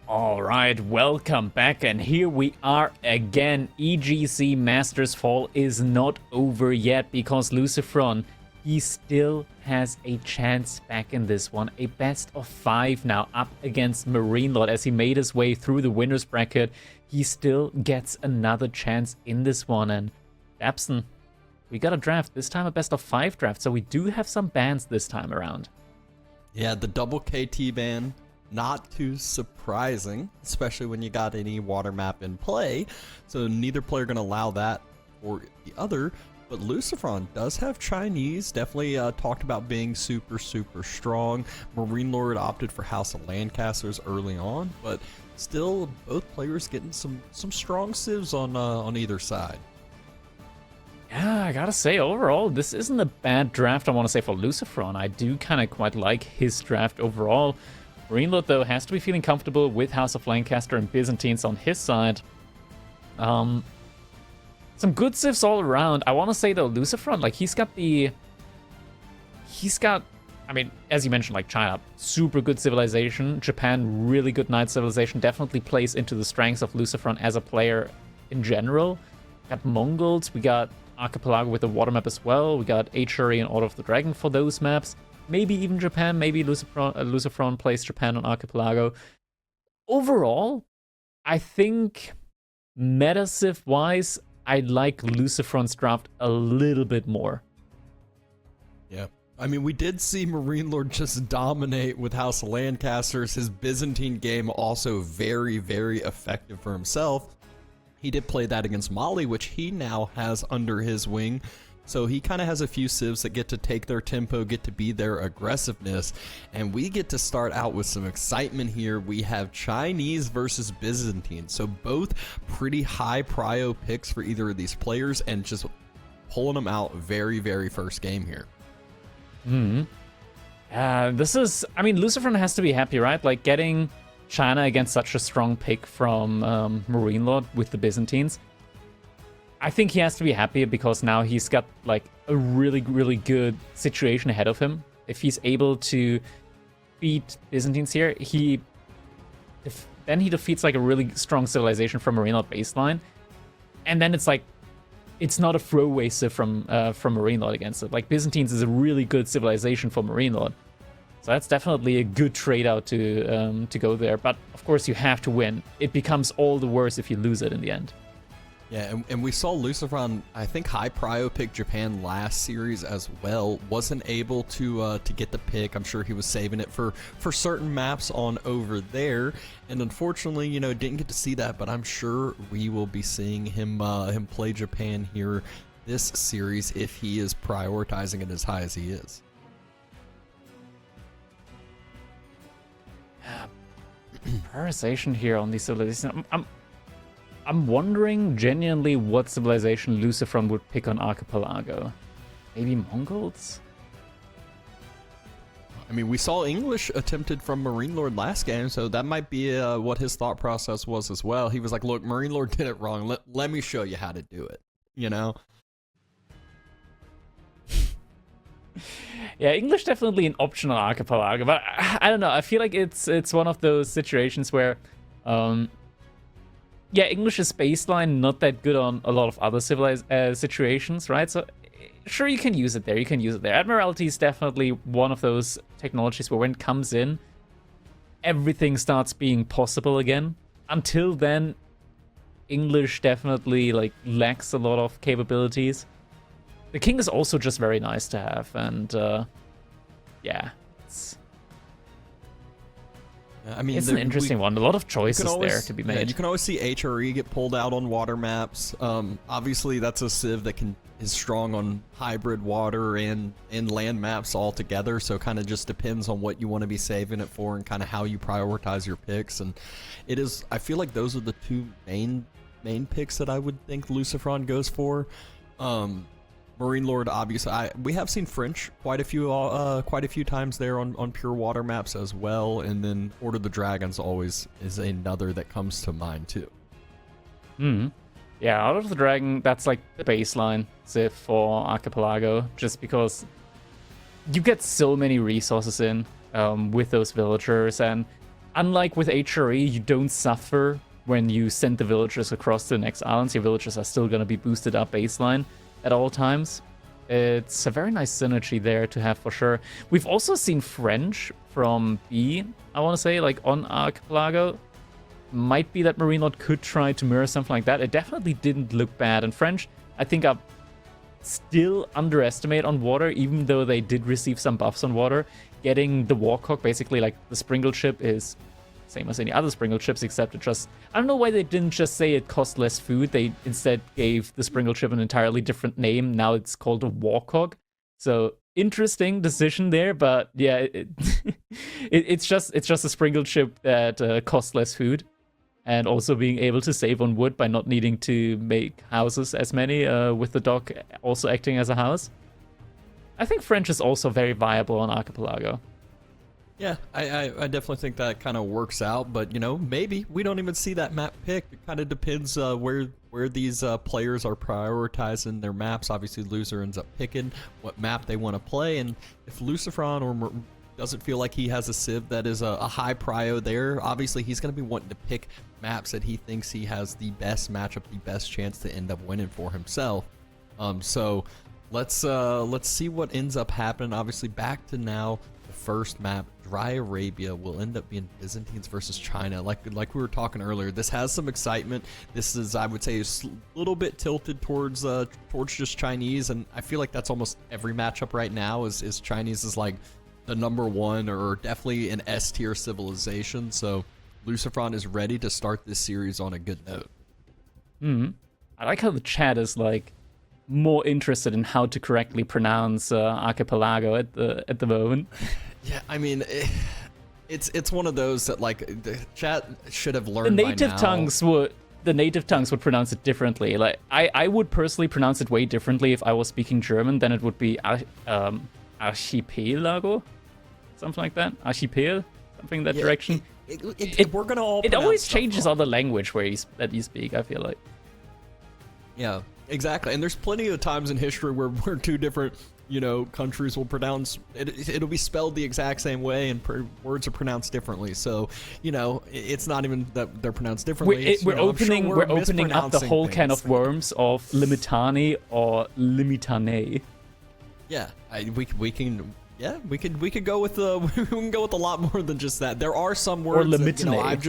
Speaker 1: All right, welcome back, and here we are again. EGC Masters Fall is not over yet because LucifroN, he still has a chance back in this one. A best of 5 now up against MarineLorD as he made his way through the winner's bracket. He still gets another chance in this one, and Dabson, we got a draft, this time a best of 5 draft, so we do have some bans this time around.
Speaker 2: Yeah, the double KT ban. Not too surprising, especially when you got any water map in play. So neither player going to allow that or the other. But LucifroN does have Chinese, definitely talked about being super strong. MarineLorD opted for House of Lancasters early on, but still both players getting some strong civs on either side.
Speaker 1: Yeah, I gotta say, overall, this isn't a bad draft, I want to say, for LucifroN. I do kind of quite like his draft overall. MarineLorD, though, has to be feeling comfortable with House of Lancaster and Byzantines on his side. Some good civs all around. I want to say, though, LucifroN, like, he's got, I mean, as you mentioned, like, China, super good civilization. Japan, really good knight civilization. Definitely plays into the strengths of LucifroN as a player in general. We got Mongols, we got Archipelago with the water map as well. We got HRE and Order of the Dragon for those maps. Maybe even Japan, maybe LucifroN plays Japan on Archipelago. Overall, I think meta-civ-wise, I like LucifroN's draft a little bit more.
Speaker 2: Yeah. I mean, we did see MarineLorD just dominate with House of Lancasters. His Byzantine game also very effective for himself. He did play that against Mali, which he now has under his wing. So he kind of has a few civs that get to take their tempo, get to be their aggressiveness, and we get to start out with some excitement here. We have Chinese versus Byzantine, so both pretty high prio picks for either of these players, and just pulling them out very first game here.
Speaker 1: This is, I mean, LucifroN has to be happy, right? Like, getting China against such a strong pick from MarineLorD with the Byzantines. I think he has to be happy because now he's got like a really good situation ahead of him. If he's able to beat Byzantines here, then he defeats like a really strong civilization from MarineLorD baseline, and then it's like it's not a throwaway civ from MarineLorD against it. Like, Byzantines is a really good civilization for MarineLorD, so that's definitely a good trade out to go there. But of course, you have to win. It becomes all the worse if you lose it in the end.
Speaker 2: Yeah, and we saw LucifroN, I think, high prio pick Japan last series as well. Wasn't able to get the pick. I'm sure he was saving it for certain maps on over there, and unfortunately, you know, didn't get to see that. But I'm sure we will be seeing him play Japan here this series if he is prioritizing it as high as he is.
Speaker 1: Prioritization here on these civilizations. I'm wondering genuinely what civilization LucifroN would pick on Archipelago. Maybe Mongols?
Speaker 2: I mean, we saw English attempted from MarineLorD last game, so that might be what his thought process was as well. He was like, look, MarineLorD did it wrong. Let me show you how to do it, you know?
Speaker 1: Yeah, English definitely an option on Archipelago, but I don't know. I feel like it's one of those situations where... yeah, English is baseline, not that good on a lot of other civilized situations, right? So, sure, you can use it there. Admiralty is definitely one of those technologies where when it comes in, everything starts being possible again. Until then, English definitely like lacks a lot of capabilities. The king is also just very nice to have, and yeah,
Speaker 2: I mean,
Speaker 1: it's an interesting one. A lot of choices there to be made.
Speaker 2: Yeah, you can always see HRE get pulled out on water maps. Obviously, that's a civ that is strong on hybrid water and land maps altogether. So, kind of just depends on what you want to be saving it for and kind of how you prioritize your picks. And it is, I feel like those are the two main picks that I would think LucifroN goes for. MarineLorD, obviously, we have seen French quite a few times there on pure water maps as well, and then Order of the Dragons always is another that comes to mind too.
Speaker 1: Yeah, Order of the Dragon, that's like the baseline civ for Archipelago, just because you get so many resources in with those villagers, and unlike with HRE, you don't suffer when you send the villagers across to the next islands. Your villagers are still going to be boosted up baseline at all times. It's a very nice synergy there to have for sure. We've also seen French from B, I want to say, like on Archipelago. Might be that MarineLorD could try to mirror something like that. It definitely didn't look bad. And French, I think, are still underestimate on water, even though they did receive some buffs on water. Getting the Warcock, basically like the Springle ship, is same as any other Springle ships, except it just... I don't know why they didn't just say it cost less food. They instead gave the Springle ship an entirely different name. Now it's called a Warcock. So, interesting decision there, but yeah, it's just a Springle ship that costs less food. And also being able to save on wood by not needing to make houses as many, with the dock also acting as a house. I think French is also very viable on Archipelago.
Speaker 2: Yeah, I definitely think that kind of works out, but, you know, maybe we don't even see that map picked. It kind of depends where these players are prioritizing their maps. Obviously, Loser ends up picking what map they want to play, and if LucifroN or doesn't feel like he has a civ that is a high prio there, obviously he's going to be wanting to pick maps that he thinks he has the best matchup, the best chance to end up winning for himself. So let's see what ends up happening. Obviously, back to now the first map, Dry Arabia, will end up being Byzantines versus China. Like we were talking earlier, this has some excitement. This is, I would say, a little bit tilted towards just Chinese, and I feel like that's almost every matchup right now is Chinese is like the #1 or definitely an S tier civilization. So LucifroN is ready to start this series on a good note.
Speaker 1: I like how the chat is like more interested in how to correctly pronounce Archipelago at the moment.
Speaker 2: Yeah, I mean, it's one of those that like the chat should have learned.
Speaker 1: The native tongues would pronounce it differently. Like I would personally pronounce it way differently if I was speaking German. Then it would be Archipelago, something like that. Archipel, something in that direction.
Speaker 2: We're gonna all.
Speaker 1: It always changes on the language that you speak, I feel like.
Speaker 2: Yeah, exactly. And there's plenty of times in history where two different, you know, countries will pronounce it. It'll be spelled the exact same way, and words are pronounced differently. So, you know, it's not even that they're pronounced differently.
Speaker 1: We're opening up the whole can of worms of Limitani or Limitane.
Speaker 2: Yeah, we can. Yeah, we could go with we can go with a lot more than just that. There are some words that, you know, I've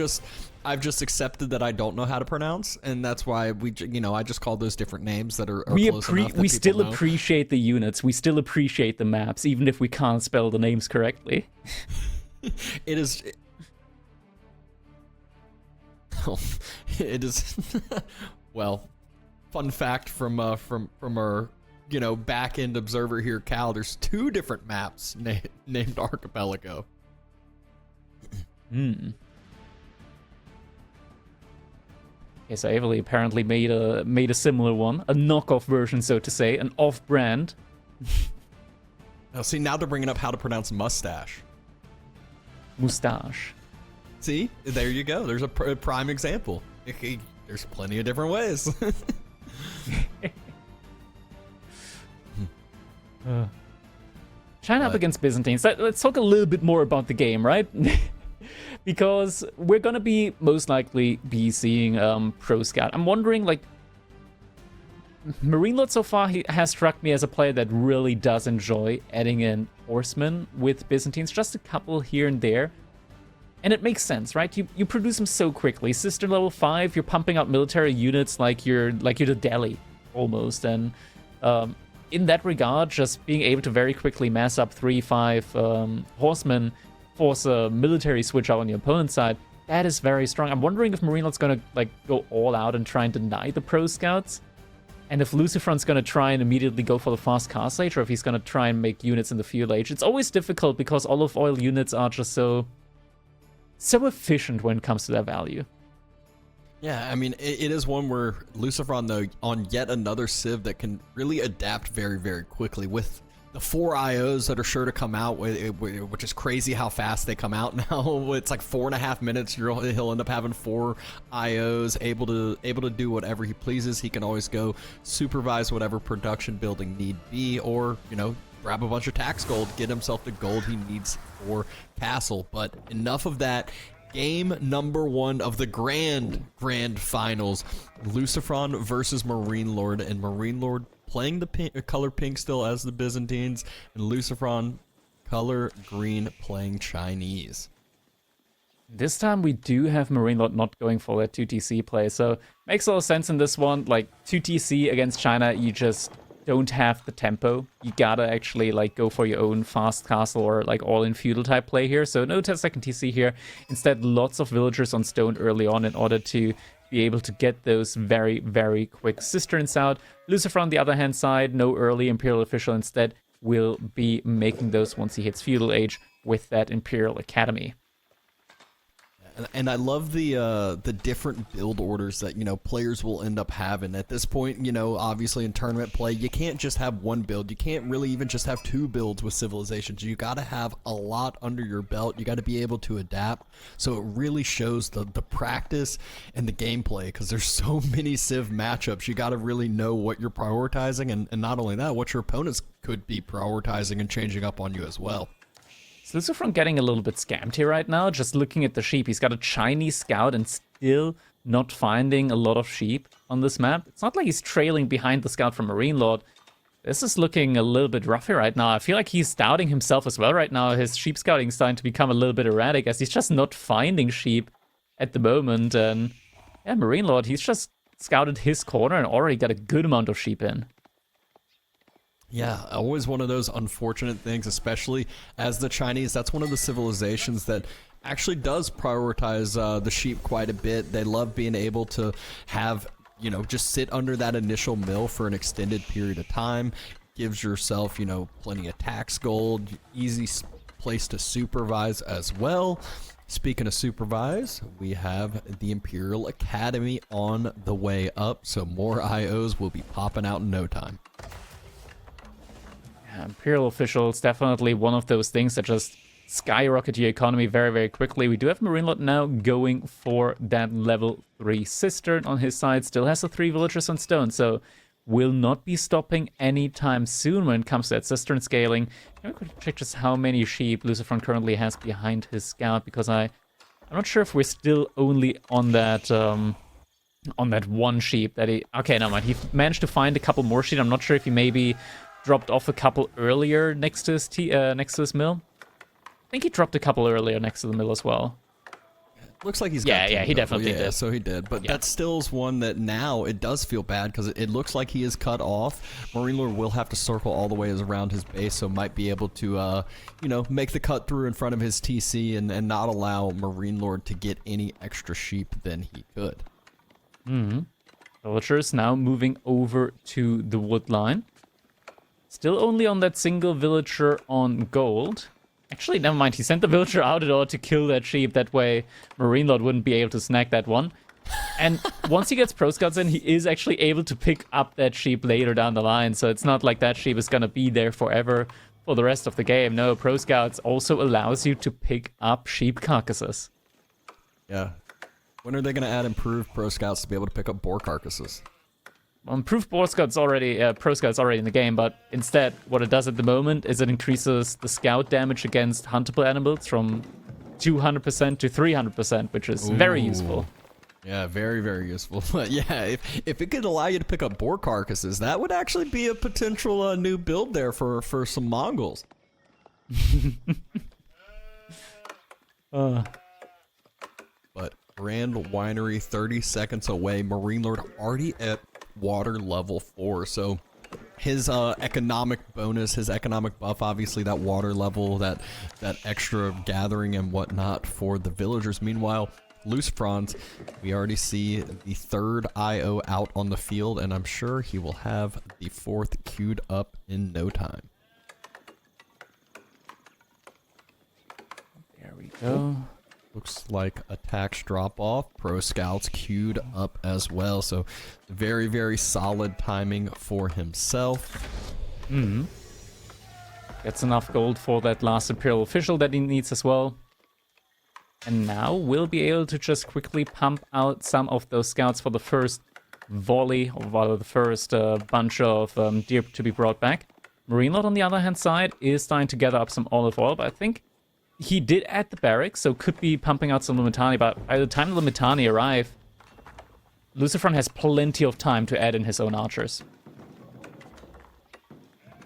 Speaker 2: just accepted that I don't know how to pronounce, and that's why I just call those different names that are close enough that
Speaker 1: we still
Speaker 2: know.
Speaker 1: Appreciate the units. We still appreciate the maps, even if we can't spell the names correctly.
Speaker 2: It is. It is. Well, fun fact from our, you know, back-end observer here, Cal, there's 2 different maps named Archipelago.
Speaker 1: Okay, so Avely apparently made a similar one, a knockoff version, so to say, an off-brand.
Speaker 2: Now, see, now they're bringing up how to pronounce mustache.
Speaker 1: Mustache.
Speaker 2: See, there you go. There's a prime example. There's plenty of different ways.
Speaker 1: China up against Byzantines. Let's talk a little bit more about the game, right? Because we're gonna be most likely be seeing Pro Scout. I'm wondering, like, MarineLorD so far has struck me as a player that really does enjoy adding in horsemen with Byzantines, just a couple here and there. And it makes sense, right? You produce them so quickly. Sister level 5, you're pumping out military units like you're the Delhi almost, and in that regard, just being able to very quickly mass up 3-5 horsemen, force a military switch out on your opponent's side, that is very strong. I'm wondering if MarineLorD's gonna like go all out and try and deny the pro scouts, and if LucifroN's gonna try and immediately go for the fast castle age, or if he's gonna try and make units in the fuel age. It's always difficult because olive oil units are just so efficient when it comes to their value.
Speaker 2: Yeah, I mean, it is one where LucifroN, though, on yet another civ that can really adapt very, very quickly with the 4 IOs that are sure to come out, which is crazy how fast they come out now. It's like 4.5 minutes. He'll end up having 4 IOs, able to do whatever he pleases. He can always go supervise whatever production building need be, or, you know, grab a bunch of tax gold, get himself the gold he needs for castle. But enough of that. Game number 1 of the grand finals. LucifroN versus MarineLorD, and MarineLorD playing the color pink still as the Byzantines, and LucifroN color green playing Chinese.
Speaker 1: This time we do have MarineLorD not going for that 2TC play, so makes a lot of sense in this one. Like 2TC against China, you just don't have the tempo. You gotta actually like go for your own fast castle or like all-in feudal type play here. So no 10-second TC here. Instead, lots of villagers on stone early on in order to be able to get those very, very quick cisterns out. LucifroN on the other hand side, no early Imperial Official, instead will be making those once he hits feudal age with that Imperial Academy.
Speaker 2: And I love the different build orders that, you know, players will end up having. At this point, you know, obviously in tournament play, you can't just have one build. You can't really even just have 2 builds with civilizations. You got to have a lot under your belt. You got to be able to adapt. So it really shows the practice and the gameplay, because there's so many civ matchups. You got to really know what you're prioritizing, and not only that, what your opponents could be prioritizing and changing up on you as well.
Speaker 1: So LucifroN getting a little bit scammed here right now. Just looking at the sheep, he's got a Chinese scout and still not finding a lot of sheep on this map. It's not like he's trailing behind the scout from MarineLorD. This is looking a little bit rough here right now. I feel like he's doubting himself as well right now. His sheep scouting is starting to become a little bit erratic as he's just not finding sheep at the moment. And yeah, MarineLorD, he's just scouted his corner and already got a good amount of sheep in.
Speaker 2: Yeah, always one of those unfortunate things, especially as the Chinese. That's one of the civilizations that actually does prioritize the sheep quite a bit. They love being able to have, you know, just sit under that initial mill for an extended period of time. Gives yourself, you know, plenty of tax gold, easy place to supervise as well. Speaking of supervise, we have the Imperial Academy on the way up, so more IOs will be popping out in no time.
Speaker 1: Imperial officials, definitely one of those things that just skyrocket your economy very, very quickly. We do have MarineLorD now going for that level 3 cistern on his side. Still has the 3 villagers on stone, so will not be stopping anytime soon when it comes to that cistern scaling. Can we check just how many sheep LucifroN currently has behind his scout, because I'm not sure if we're still only on that one sheep that he... Okay, never mind. He managed to find a couple more sheep. I'm not sure if he maybe dropped off a couple earlier next to his mill. I think he dropped a couple earlier next to the mill as well.
Speaker 2: Looks like he's got
Speaker 1: he definitely did.
Speaker 2: So he did. But that still is one that now it does feel bad, because it looks like he is cut off. MarineLorD will have to circle all the way around his base, so might be able to, you know, make the cut through in front of his TC and not allow MarineLorD to get any extra sheep than he could. Villagers
Speaker 1: now moving over to the wood line. Still only on that single villager on gold. Actually, never mind. He sent the villager out in order to kill that sheep. That way, MarineLorD wouldn't be able to snag that one. And once he gets Pro Scouts in, he is actually able to pick up that sheep later down the line. So it's not like that sheep is going to be there forever for the rest of the game. No, Pro Scouts also allows you to pick up sheep carcasses.
Speaker 2: Yeah. When are they going to add improved Pro Scouts to be able to pick up boar carcasses?
Speaker 1: Improved Pro Scout's already in the game, but instead, what it does at the moment is it increases the scout damage against huntable animals from 200% to 300%, which is very useful.
Speaker 2: Yeah, very, very useful. But yeah, if it could allow you to pick up boar carcasses, that would actually be a potential new build there for some Mongols. But Grand Winery 30 seconds away. MarineLorD already at water level 4, so his economic bonus, his economic buff, obviously that water level, that extra gathering and whatnot for the villagers. Meanwhile, LucifroN, we already see the 3rd IO out on the field, and I'm sure he will have the 4th queued up in no time.
Speaker 1: There we go.
Speaker 2: Looks like attacks drop off. Pro Scouts queued up as well. So very, very solid timing for himself.
Speaker 1: Gets enough gold for that last Imperial official that he needs as well. And now we'll be able to just quickly pump out some of those scouts for the first volley, or rather the first bunch of deer to be brought back. MarineLorD on the other hand side is starting to gather up some olive oil, but I think he did add the barracks, so could be pumping out some Limitani, but by the time the Limitani arrive, LucifroN has plenty of time to add in his own archers.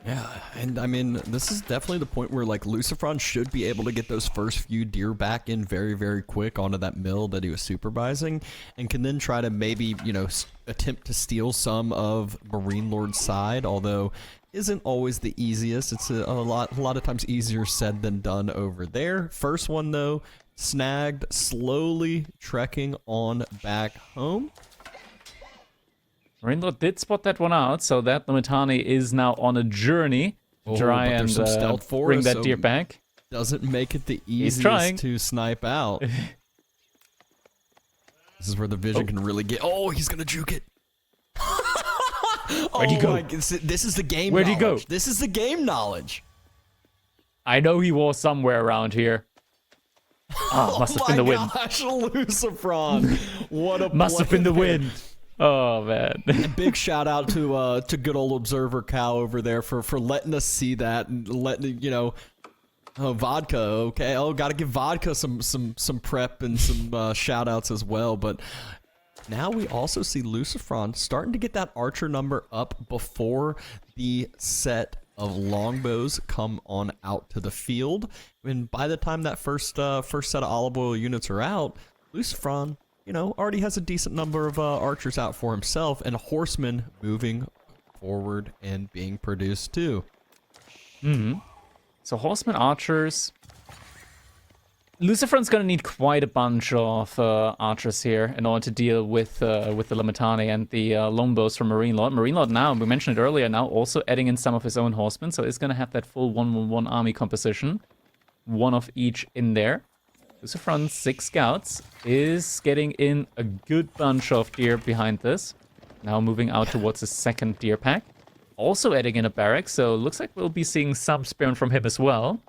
Speaker 2: Yeah, and I mean, this is definitely the point where, like, LucifroN should be able to get those first few deer back in very, very quick onto that mill that he was supervising, and can then try to maybe, you know, attempt to steal some of MarineLorD's side, although isn't always the easiest. It's a lot of times easier said than done over there. First one, though, snagged, slowly trekking on back home.
Speaker 1: MarineLorD did spot that one out, so that Limitani is now on a journey to try and bring that deer back.
Speaker 2: Doesn't make it the easiest to snipe out. This is where the vision can really get. Oh, he's gonna juke it.
Speaker 1: Where'd he go?
Speaker 2: This is the game.
Speaker 1: Where'd he go?
Speaker 2: This is the game knowledge.
Speaker 1: I know he was somewhere around here. Oh, must have been the wind.
Speaker 2: Gosh, LucifroN. What a
Speaker 1: must have been the wind. Oh man!
Speaker 2: And big shout out to good old Observer Cow over there for letting us see that and letting, you know, vodka. Okay, gotta give vodka some prep and some shout outs as well. But now we also see LucifroN starting to get that archer number up before the set of longbows come on out to the field. And by the time that first set of olive oil units are out, LucifroN, you know, already has a decent number of archers out for himself, and horsemen moving forward and being produced too.
Speaker 1: So horsemen, archers. LucifroN's going to need quite a bunch of archers here in order to deal with the Limitani and the longbows from MarineLorD. MarineLorD now, we mentioned it earlier, now also adding in some of his own horsemen, so he's going to have that full 1-1-1 army composition. One of each in there. LucifroN's 6 scouts is getting in a good bunch of deer behind this. Now moving out towards the second deer pack. Also adding in a barrack, so looks like we'll be seeing some spearmen from him as well.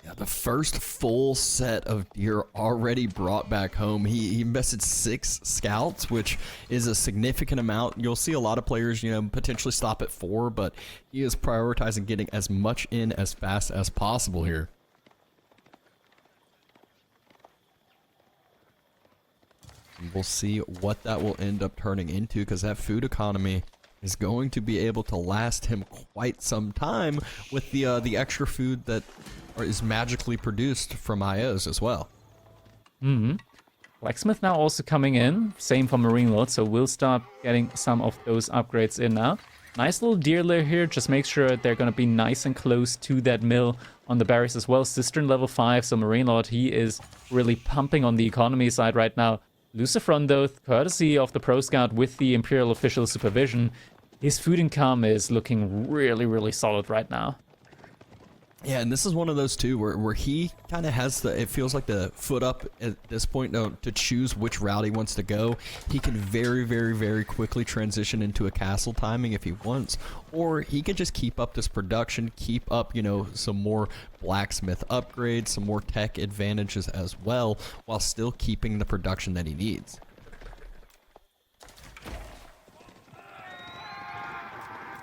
Speaker 2: Yeah, the first full set of deer already brought back home. He invested 6 scouts, which is a significant amount. You'll see a lot of players, you know, potentially stop at 4, but he is prioritizing getting as much in as fast as possible here. We'll see what that will end up turning into, because that food economy is going to be able to last him quite some time with the extra food that is magically produced from IOs as well.
Speaker 1: Blacksmith now also coming in. Same for MarineLorD, so we'll start getting some of those upgrades in now. Nice little deer lair here. Just make sure they're going to be nice and close to that mill on the barracks as well. Cistern level 5, so MarineLorD, he is really pumping on the economy side right now. LucifroN, though, courtesy of the Pro Scout with the Imperial official supervision, his food income is looking really, really solid right now.
Speaker 2: Yeah, and this is one of those too where he kind of has it feels like the foot up at this point to choose which route he wants to go. He can very, very, very quickly transition into a castle timing if he wants, or he can just keep up this production, keep up, you know, some more blacksmith upgrades, some more tech advantages as well, while still keeping the production that he needs.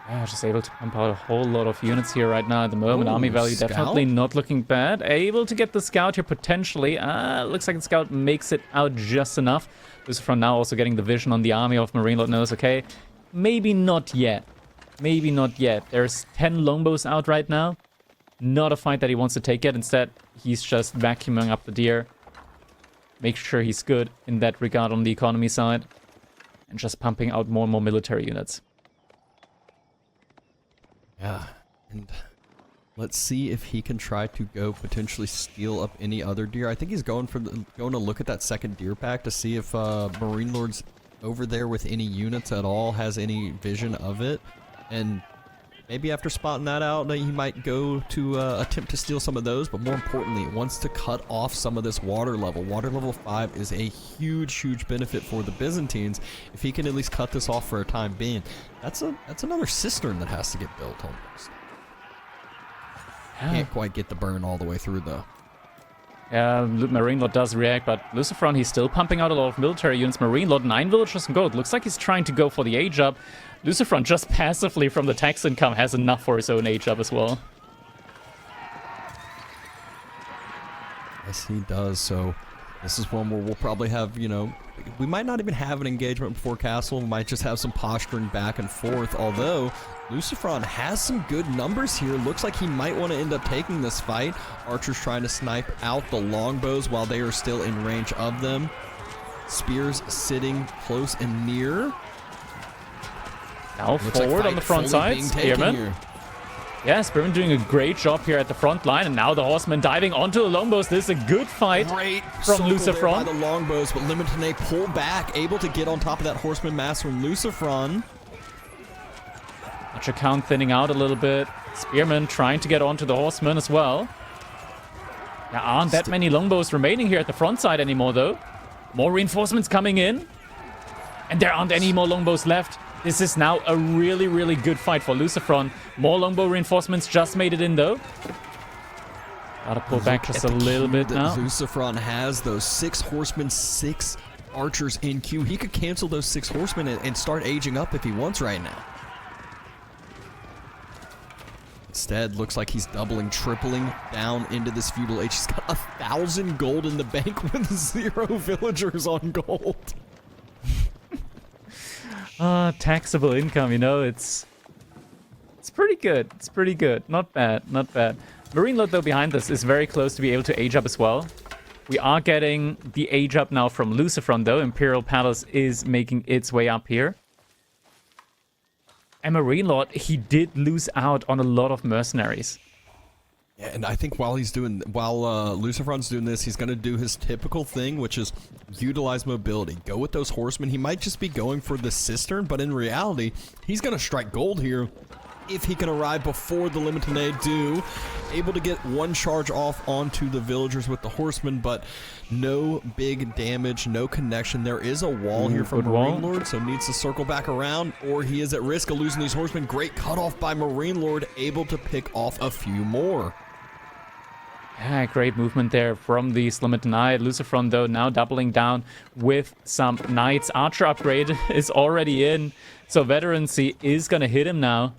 Speaker 1: Yeah, just able to pump out a whole lot of units here right now at the moment.
Speaker 2: Ooh,
Speaker 1: army value
Speaker 2: scout?
Speaker 1: definitely not looking bad. Able to get the scout here potentially. Looks like the scout makes it out just enough. LucifroN now also getting the vision on the army of MarineLorD knows, okay, maybe not yet. Maybe not yet. There's 10 longbows out right now. Not a fight that he wants to take yet. Instead, he's just vacuuming up the deer. Make sure he's good in that regard on the economy side. And just pumping out more and more military units.
Speaker 2: Yeah, and let's see if he can try to go potentially steal up any other deer. I think he's going to look at that second deer pack to see if MarineLorD's over there with any units at all, has any vision of it, and maybe after spotting that out, he might go to attempt to steal some of those. But more importantly, it wants to cut off some of this water level. Water level 5 is a huge benefit for the Byzantines. If he can at least cut this off for a time being, that's another cistern that has to get built almost. Can't quite get the burn all the way through though.
Speaker 1: Yeah, MarineLorD does react, but LucifroN, he's still pumping out a lot of military units. MarineLorD, 9 villagers and gold. Looks like he's trying to go for the age up. LucifroN just passively from the tax income has enough for his own age up as well.
Speaker 2: Yes, he does. So this is one where we'll probably have, you know, we might not even have an engagement before castle. We might just have some posturing back and forth. Although LucifroN has some good numbers here. Looks like he might want to end up taking this fight. Archers trying to snipe out the longbows while they are still in range of them. Spears sitting close and near.
Speaker 1: Now
Speaker 2: Looks
Speaker 1: forward
Speaker 2: like
Speaker 1: on the front side, Spearman. Yeah, Spearman doing a great job here at the front line, and now the Horsemen diving onto the longbows. This is a good fight
Speaker 2: Great
Speaker 1: from
Speaker 2: by
Speaker 1: LucifroN.
Speaker 2: the longbows, but Limited pull back, able to get on top of that Horseman mass from LucifroN.
Speaker 1: Archer count thinning out a little bit. Spearman trying to get onto the Horsemen as well. There aren't that many longbows remaining here at the front side anymore, though. More reinforcements coming in, and there aren't any more longbows left. This is now a really, really good fight for LucifroN. More longbow reinforcements just made it in, though. Gotta pull back just a little bit now.
Speaker 2: LucifroN has those 6 horsemen, 6 archers in queue. He could cancel those 6 horsemen and start aging up if he wants right now. Instead, looks like he's doubling, tripling down into this feudal age. He's got 1,000 gold in the bank with 0 villagers on gold.
Speaker 1: Taxable income, you know, it's pretty good. It's pretty good. Not bad, not bad. MarineLorD, though, behind this is very close to be able to age up as well. We are getting the age up now from LucifroN, though. Imperial Palace is making its way up here. And MarineLorD, he did lose out on a lot of mercenaries.
Speaker 2: Yeah, and I think while LucifroN's doing this, he's going to do his typical thing, which is utilize mobility. Go with those horsemen. He might just be going for the cistern, but in reality, he's going to strike gold here if he can arrive before the Limited do. Able to get one charge off onto the villagers with the horsemen, but no big damage, no connection. There is a wall here from MarineLorD, so needs to circle back around, or he is at risk of losing these horsemen. Great cutoff by MarineLorD, able to pick off a few more.
Speaker 1: Yeah, great movement there from the Limited. LucifroN, though, now doubling down with some knights. Archer upgrade is already in, so veterancy is going to hit him now.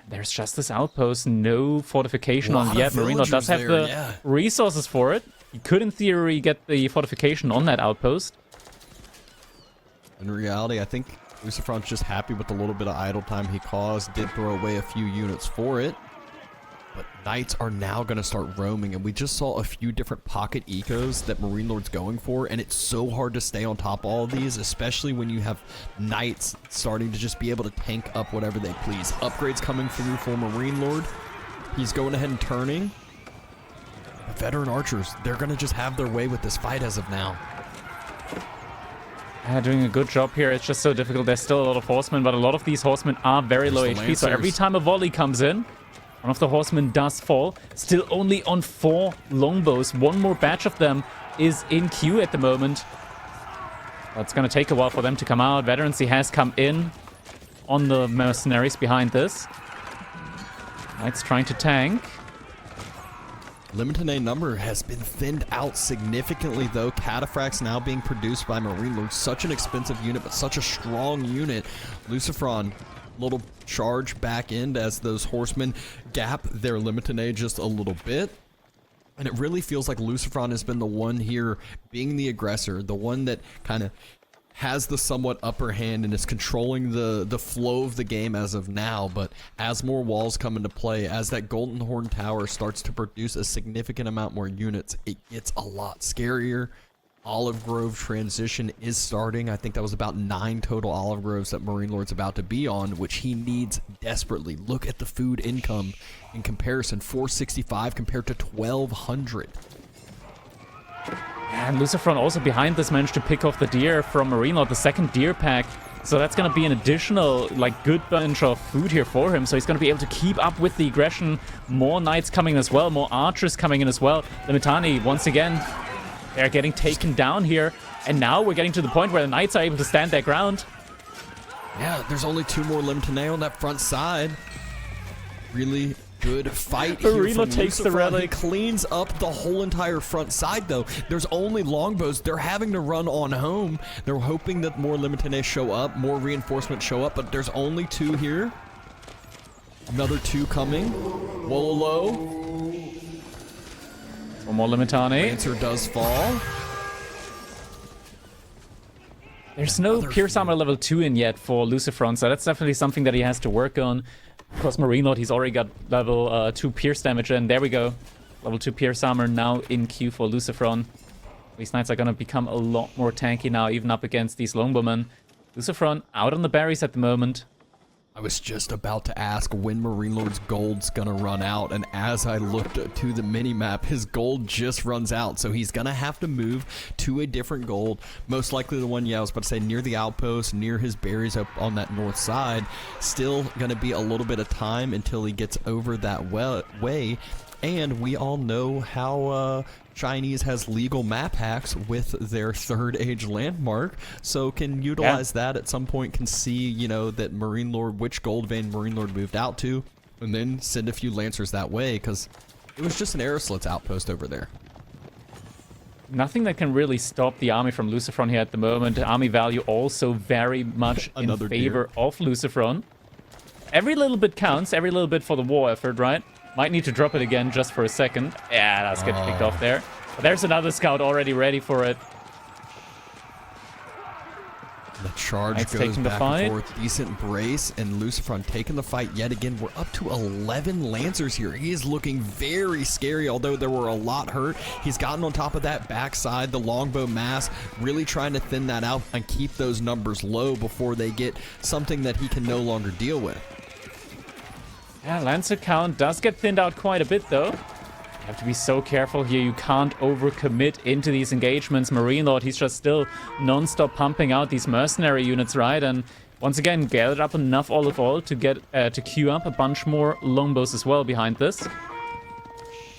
Speaker 1: There's just this outpost, no fortification on it yet. MarineLorD does have the resources for it. He could, in theory, get the fortification on that outpost.
Speaker 2: In reality, I think LucifroN's just happy with the little bit of idle time he caused. Did throw away a few units for it. But knights are now going to start roaming, and we just saw a few different pocket ecos that MarineLorD's going for, and it's so hard to stay on top of all of these, especially when you have knights starting to just be able to tank up whatever they please. Upgrades coming through for MarineLorD. He's going ahead and turning. The veteran archers, they're going to just have their way with this fight as of now.
Speaker 1: Doing a good job here. It's just so difficult. There's still a lot of horsemen, but a lot of these horsemen are very low HP, so every time a volley comes in, one of the horsemen does fall. Still only on 4 longbows. One more batch of them is in queue at the moment. It's going to take a while for them to come out. Veterancy has come in on the mercenaries behind this. Knights trying to tank.
Speaker 2: Limited number has been thinned out significantly, though. Cataphracts now being produced by MarineLorD. Such an expensive unit, but such a strong unit. LucifroN, little charge back end as those horsemen gap their Limited just a little bit. And it really feels like LucifroN has been the one here being the aggressor, the one that kind of has the somewhat upper hand and is controlling the flow of the game as of now. But as more walls come into play, as that Golden Horn Tower starts to produce a significant amount more units, it gets a lot scarier. Olive Grove transition is starting. I think that was about 9 total Olive Groves that MarineLorD's about to be on, which he needs desperately. Look at the food income in comparison, 465 compared to 1200.
Speaker 1: And LucifroN also behind this managed to pick off the deer from MarineLorD, the second deer pack. So that's going to be an additional, good bunch of food here for him. So he's going to be able to keep up with the aggression. More knights coming as well, more archers coming in as well. Limitani, once again, they're getting taken down here. And now we're getting to the point where the knights are able to stand their ground.
Speaker 2: Yeah, there's only 2 more Limited on that front side. Really good fight here from
Speaker 1: takes the
Speaker 2: LucifroN.
Speaker 1: relic.
Speaker 2: He cleans up the whole entire front side, though. There's only longbows. They're having to run on home. They're hoping that more Limited show up, more reinforcements show up, but there's only 2 here. Another 2 coming. Wololo.
Speaker 1: One more Limitani.
Speaker 2: Lancer does fall.
Speaker 1: There's no Pierce Armor level 2 in yet for LucifroN, so that's definitely something that he has to work on. Of course, MarineLorD, he's already got level 2 Pierce damage, and there we go. Level 2 Pierce Armor now in queue for LucifroN. These Knights are going to become a lot more tanky now, even up against these Longbowmen. LucifroN out on the berries at the moment.
Speaker 2: I was just about to ask when MarineLorD's gold's gonna run out, and as I looked to the mini-map, his gold just runs out, so he's gonna have to move to a different gold. Most likely the one, I was about to say, near the outpost, near his berries up on that north side. Still gonna be a little bit of time until he gets over that way. And we all know how Chinese has legal map hacks with their third age landmark, so can utilize that at some point, can see, you know, that MarineLorD, which gold vein MarineLorD moved out to, and then send a few Lancers that way, because it was just an Aeroslit's outpost over there.
Speaker 1: Nothing that can really stop the army from LucifroN here at the moment. Army value also very much in favor of LucifroN. Every little bit counts, every little bit for the war effort, right? Might need to drop it again just for a second. Yeah, that's getting picked off there. But there's another scout already ready for it.
Speaker 2: The charge goes back and forth. Decent brace, and LucifroN taking the fight yet again. We're up to 11 Lancers here. He is looking very scary, although there were a lot hurt. He's gotten on top of that backside, the longbow mass, really trying to thin that out and keep those numbers low before they get something that he can no longer deal with.
Speaker 1: Yeah, Lancer count does get thinned out quite a bit, though. You have to be so careful here. You can't overcommit into these engagements. MarineLorD, he's just still non-stop pumping out these mercenary units, right? And once again, gathered up enough olive oil to get to queue up a bunch more longbows as well behind this.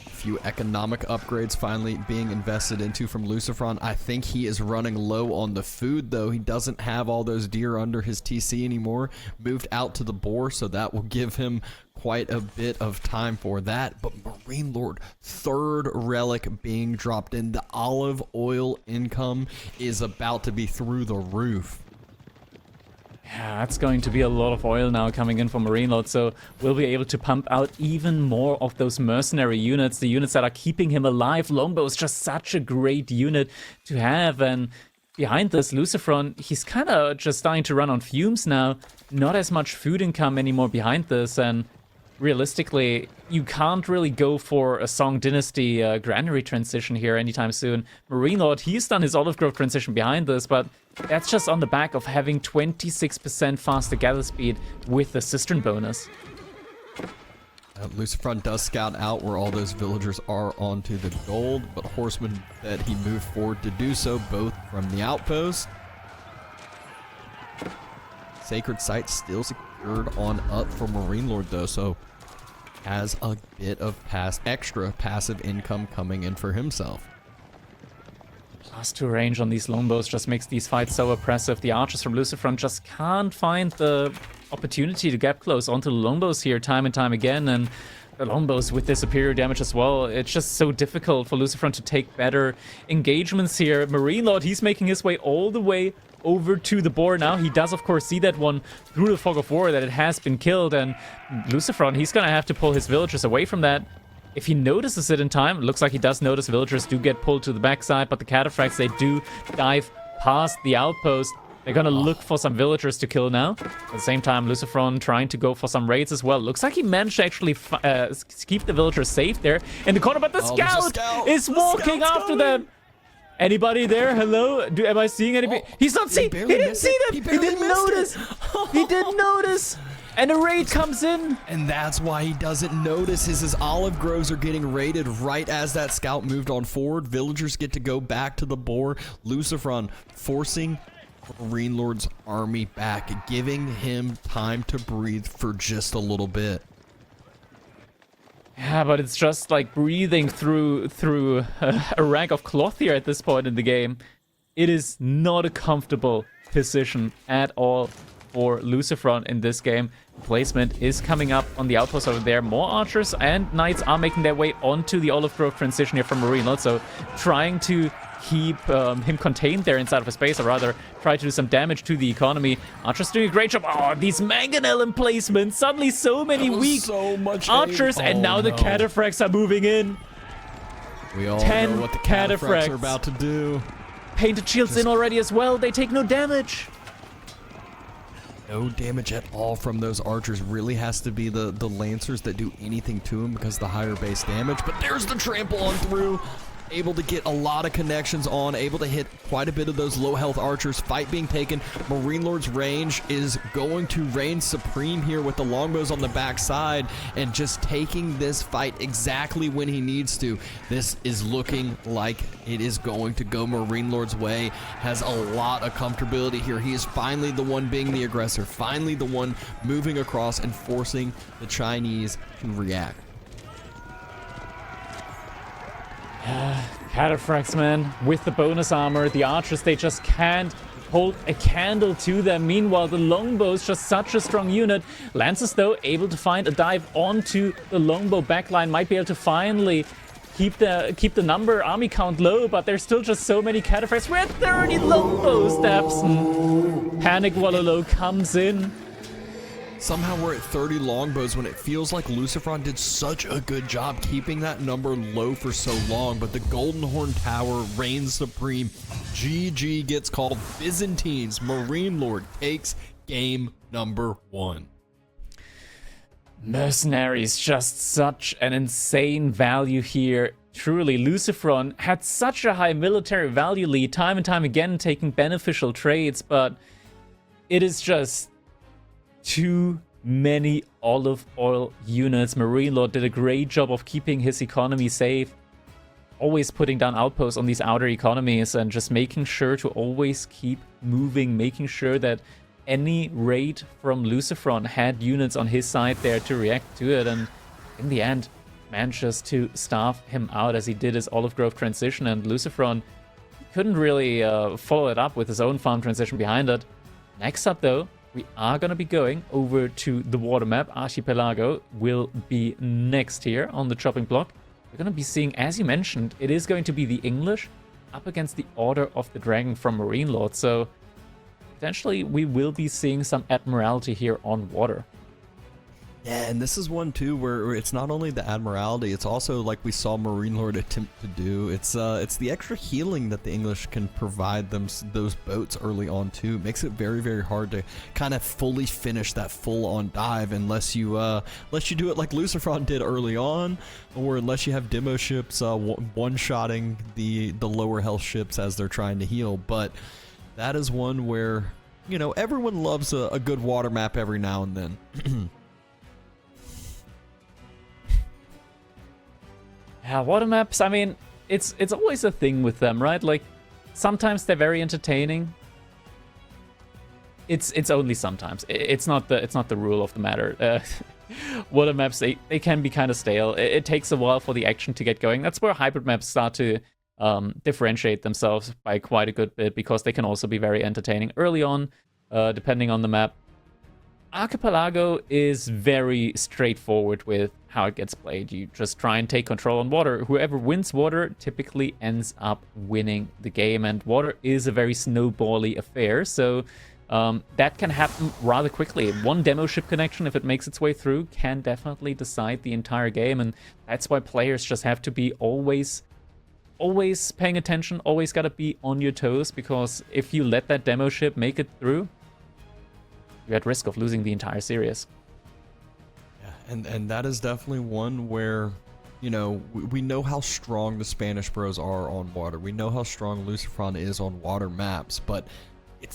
Speaker 2: Few economic upgrades finally being invested into from LucifroN. I think he is running low on the food, though. He doesn't have all those deer under his TC anymore. Moved out to the boar, so that will give him quite a bit of time for that. But MarineLorD, third relic being dropped in. The olive oil income is about to be through the roof.
Speaker 1: Yeah, that's going to be a lot of oil now coming in for MarineLorD, so we'll be able to pump out even more of those mercenary units, the units that are keeping him alive. Longbow is just such a great unit to have, and behind this, LucifroN, he's kind of just starting to run on fumes now. Not as much food income anymore behind this, and realistically, you can't really go for a Song Dynasty granary transition here anytime soon. MarineLorD, he's done his Olive Grove transition behind this, but that's just on the back of having 26% faster gather speed with the Cistern bonus.
Speaker 2: LucifroN does scout out where all those villagers are onto the gold, but Horseman that he moved forward to do so, both from the outpost. Sacred Site still secured on up for MarineLorD, though, so has a bit of extra passive income coming in for himself.
Speaker 1: +2 range on these longbows just makes these fights so oppressive. The archers from LucifroN just can't find the opportunity to get close onto the longbows here time and time again, and the longbows with their superior damage as well. It's just so difficult for LucifroN to take better engagements here. MarineLorD, he's making his way all the way over to the boar now. He does, of course, see that one through the fog of war that it has been killed, and LucifroN, he's gonna have to pull his villagers away from that. If he notices it in time, it looks like he does notice villagers do get pulled to the backside, but the cataphracts, they do dive past the outpost. They're gonna look for some villagers to kill now. At the same time, LucifroN trying to go for some raids as well. Looks like he managed to actually keep the villagers safe there in the corner, but the scout is walking after them. Anybody there? Hello? Am I seeing anybody? He's not seeing. He didn't see them. He didn't notice. He didn't notice. And a raid comes in.
Speaker 2: And that's why he doesn't notice his olive groves are getting raided right as that scout moved on forward. Villagers get to go back to the boar. LucifroN forcing MarineLorD's army back, giving him time to breathe for just a little bit.
Speaker 1: Yeah, but it's just like breathing through a rag of cloth here at this point in the game. It is not a comfortable position at all for LucifroN in this game. Placement is coming up on the outpost over there. More archers and knights are making their way onto the Olive Grove transition here from MarineLorD, so trying to keep him contained there inside of his base, or rather try to do some damage to the economy. Archer's doing a great job. Oh, these mangonel emplacements. Suddenly so many weak archers, and now the cataphracts are moving in.
Speaker 2: We all know what the cataphracts are about to do.
Speaker 1: Painted shields in already as well. They take no damage.
Speaker 2: No damage at all from those archers. Really has to be the lancers that do anything to him because of the higher base damage. But there's the trample on through. Able to get a lot of connections on, able to hit quite a bit of those low health archers. Fight being taken. MarineLorD's range is going to reign supreme here with the longbows on the backside and just taking this fight exactly when he needs to. This is looking like it is going to go MarineLorD's way. Has a lot of comfortability here. He is finally the one being the aggressor, finally the one moving across and forcing the Chinese to react.
Speaker 1: Cataphracts, man, with the bonus armor, the archers, they just can't hold a candle to them. Meanwhile, the longbow's just such a strong unit. Lancers, though, able to find a dive onto the longbow backline, might be able to finally keep the army count low, but there's still just so many cataphracts. We're at 30 longbow steps, and Panic Wallow comes in.
Speaker 2: Somehow we're at 30 longbows when it feels like LucifroN did such a good job keeping that number low for so long, but the Golden Horn Tower reigns supreme. GG gets called. Byzantines. MarineLorD takes game number 1.
Speaker 1: Mercenaries, just such an insane value here. Truly, LucifroN had such a high military value lead time and time again, taking beneficial trades, but it is just too many olive oil units. MarineLorD did a great job of keeping his economy safe, always putting down outposts on these outer economies and just making sure to always keep moving, making sure that any raid from LucifroN had units on his side there to react to it, and in the end manages to starve him out as he did his Olive Grove transition, and LucifroN couldn't really follow it up with his own farm transition behind it. Next up, though, we are going to be going over to the water map. Archipelago will be next here on the chopping block. We're going to be seeing, as you mentioned, it is going to be the English up against the Order of the Dragon from MarineLorD. So potentially we will be seeing some Admiralty here on water.
Speaker 2: Yeah, and this is one too where it's not only the Admiralty, it's also like we saw MarineLorD attempt to do. It's the extra healing that the English can provide them those boats early on too. It makes it very, very hard to kind of fully finish that full-on dive unless you do it like LucifroN did early on, or unless you have demo ships one-shotting the lower health ships as they're trying to heal. But that is one where, you know, everyone loves a good water map every now and then.
Speaker 1: Yeah, water maps, I mean, it's always a thing with them, right? Like, sometimes they're very entertaining. It's only sometimes. It's not the rule of the matter. Water maps, they can be kind of stale. It takes a while for the action to get going. That's where hybrid maps start to differentiate themselves by quite a good bit, because they can also be very entertaining early on, depending on the map. Archipelago is very straightforward with how it gets played. You just try and take control on water. Whoever wins water typically ends up winning the game, and water is a very snowbally affair, so that can happen rather quickly. One demo ship connection, if it makes its way through, can definitely decide the entire game, and that's why players just have to be always paying attention, always gotta be on your toes, because if you let that demo ship make it through, you're at risk of losing the entire series.
Speaker 2: Yeah, and that is definitely one where, you know, we know how strong the Spanish bros are on water. We know how strong LucifroN is on water maps, but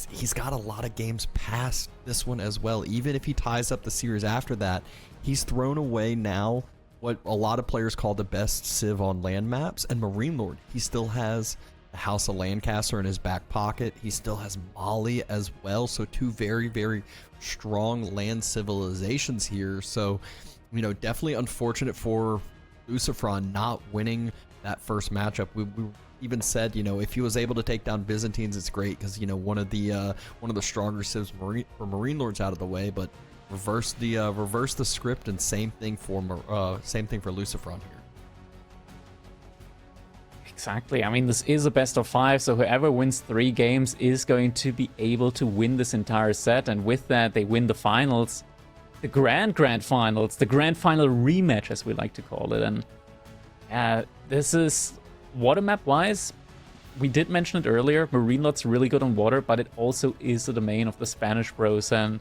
Speaker 2: he's got a lot of games past this one as well. Even if he ties up the series after that, he's thrown away now what a lot of players call the best civ on land maps, and MarineLorD, he still has the House of Lancaster in his back pocket. He still has Mali as well, so two very, very strong land civilizations here. So, you know, definitely unfortunate for LucifroN not winning that first matchup. We even said, you know, if he was able to take down Byzantines, it's great, because, you know, one of the stronger civs for MarineLorD's out of the way, but reverse the script, and same thing for LucifroN here.
Speaker 1: Exactly. I mean, this is a best of 5, so whoever wins 3 games is going to be able to win this entire set, and with that, they win the finals. The grand finals, the grand final rematch, as we like to call it. And this is, water map-wise, we did mention it earlier, MarineLorD's really good on water, but it also is the domain of the Spanish bros, and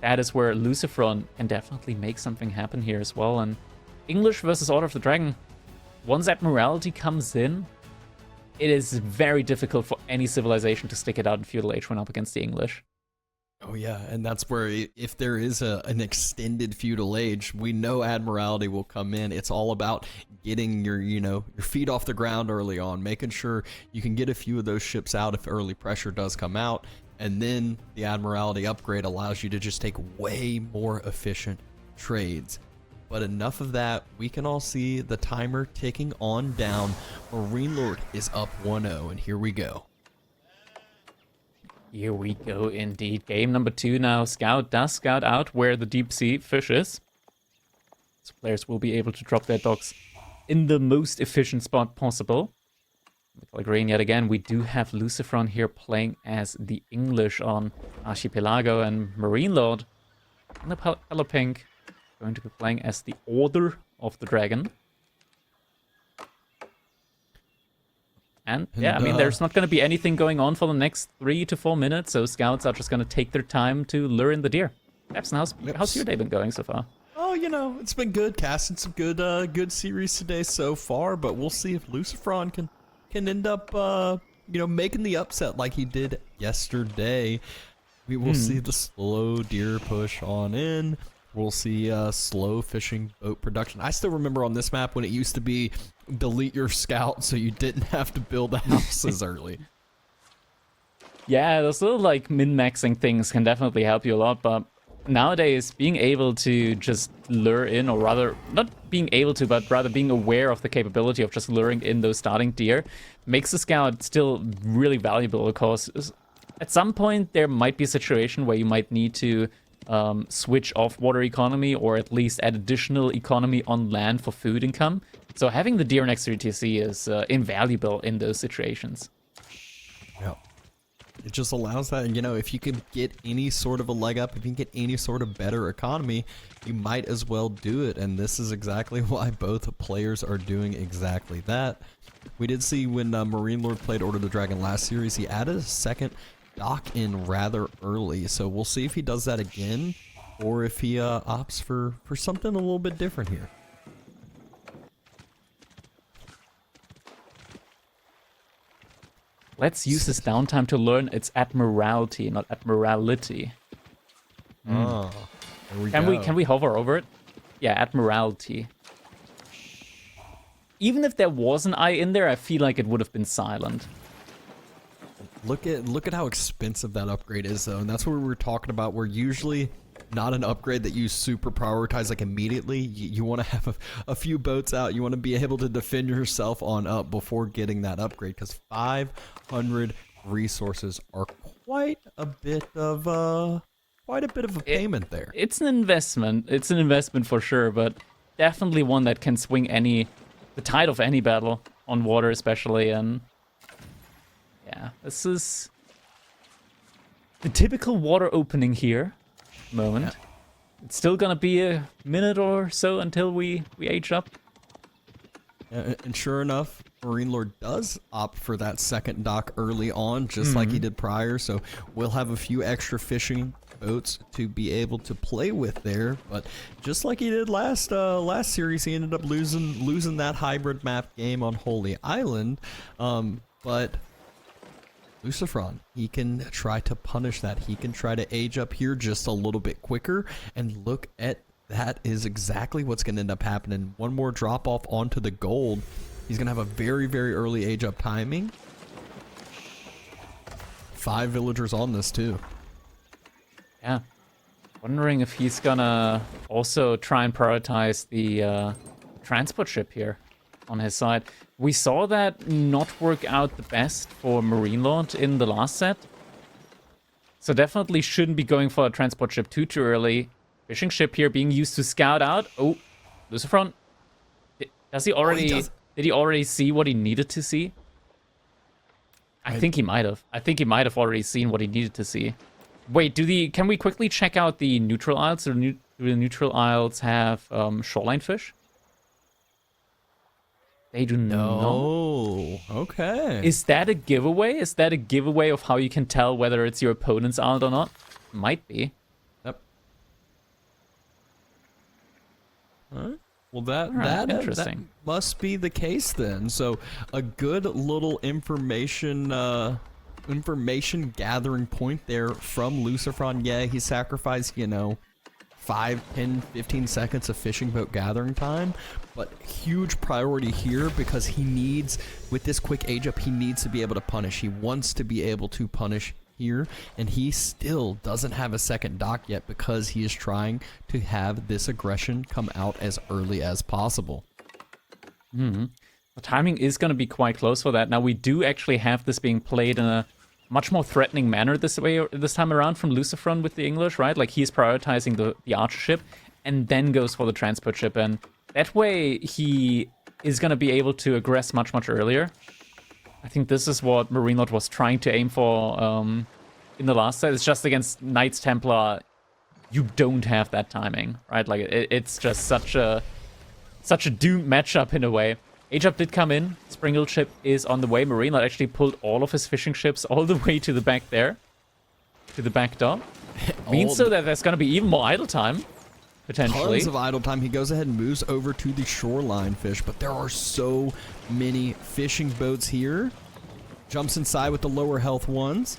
Speaker 1: that is where LucifroN can definitely make something happen here as well. And English versus Order of the Dragon, once Admiralty comes in, it is very difficult for any civilization to stick it out in Feudal Age when up against the English.
Speaker 2: Oh yeah, and that's where if there is an extended feudal age, we know Admiralty will come in. It's all about getting your feet off the ground early on, making sure you can get a few of those ships out if early pressure does come out, and then the Admiralty upgrade allows you to just take way more efficient trades. But enough of that, we can all see the timer ticking on down. MarineLorD is up 1-0, and here we go.
Speaker 1: Here we go indeed. Game number 2 now. Scout does scout out where the deep sea fish is. So players will be able to drop their docks in the most efficient spot possible. Like rain yet again, we do have LucifroN here playing as the English on Archipelago, and MarineLorD in the color pink going to be playing as the Order of the Dragon. And yeah, I mean, there's not going to be anything going on for the next 3 to 4 minutes, so scouts are just going to take their time to lure in the deer. Capson, how's your day been going so far?
Speaker 2: Oh, it's been good. Casting some good series today so far, but we'll see if LucifroN can end up, making the upset like he did yesterday. We will see the slow deer push on in. We'll see slow fishing boat production. I still remember on this map when it used to be delete your scout so you didn't have to build houses early.
Speaker 1: Yeah, those little like min-maxing things can definitely help you a lot, but nowadays being able to just lure in, or rather not being able to, but rather being aware of the capability of just luring in those starting deer makes the scout still really valuable, because at some point there might be a situation where you might need to switch off water economy, or at least add additional economy on land for food income. So having the deer next to your TC is invaluable in those situations.
Speaker 2: Yeah. It just allows that, if you can get any sort of a leg up, if you can get any sort of better economy, you might as well do it. And this is exactly why both players are doing exactly that. We did see when MarineLorD played Order of the Dragon last series, he added a second dock in rather early, so we'll see if he does that again, or if he opts for something a little bit different here.
Speaker 1: Let's use this downtime to learn its Admiralty, not Admirality.
Speaker 2: Oh, there we go.
Speaker 1: Can we hover over it? Yeah, Admiralty. Even if there was an I in there, I feel like it would have been silent.
Speaker 2: Look at how expensive that upgrade is, though, and that's what we were talking about. We're usually not an upgrade that you super prioritize like immediately. You want to have a few boats out. You want to be able to defend yourself on up before getting that upgrade, because 500 resources are quite a bit of a payment there.
Speaker 1: It's an investment. It's an investment for sure, but definitely one that can swing the tide of any battle on water, especially. And yeah, this is the typical water opening here moment. Yeah. It's still gonna be a minute or so until we age up.
Speaker 2: And sure enough, MarineLorD does opt for that second dock early on, just like he did prior. So we'll have a few extra fishing boats to be able to play with there. But just like he did last series, he ended up losing that hybrid map game on Holy Island. But LucifroN, he can try to punish that. He can try to age up here just a little bit quicker, and look at that is exactly what's going to end up happening. One more drop off onto the gold. He's going to have a very, very early age up timing. 5 villagers on this too.
Speaker 1: Yeah. Wondering if he's gonna also try and prioritize the transport ship here on his side. We saw that not work out the best for MarineLorD in the last set. So definitely shouldn't be going for a transport ship too early. Fishing ship here being used to scout out. Oh, LucifroN. Did he already see what he needed to see? I think he might have. I think he might have already seen what he needed to see. Wait, can we quickly check out the neutral isles? Do the neutral isles have shoreline fish? They do not.
Speaker 2: No. Okay.
Speaker 1: Is that a giveaway? Is that a giveaway of how you can tell whether it's your opponent's island or not? Might be.
Speaker 2: Yep. Huh? Well, that must be the case then. So, a good little information gathering point there from LucifroN. Yeah, he sacrificed, 5, 10, 15 seconds of fishing boat gathering time, but huge priority here because he needs, with this quick age up, he needs to be able to punish. He wants to be able to punish here, and he still doesn't have a second dock yet because he is trying to have this aggression come out as early as possible.
Speaker 1: The timing is going to be quite close for that. Now, we do actually have this being played in a much more threatening manner this time around from LucifroN with the English, right? Like, he's prioritizing the archer ship and then goes for the transport ship, and that way he is going to be able to aggress much, much earlier. I think this is what MarineLorD was trying to aim for in the last set. It's just against Knights Templar, you don't have that timing, right? Like, it's just such a doomed matchup in a way. Age-up did come in. Springle ship is on the way. MarineLorD actually pulled all of his fishing ships all the way to the back there. To the back dock. Means so that there's going to be even more idle time, potentially.
Speaker 2: Tons of idle time. He goes ahead and moves over to the shoreline fish, but there are so many fishing boats here. Jumps inside with the lower health ones.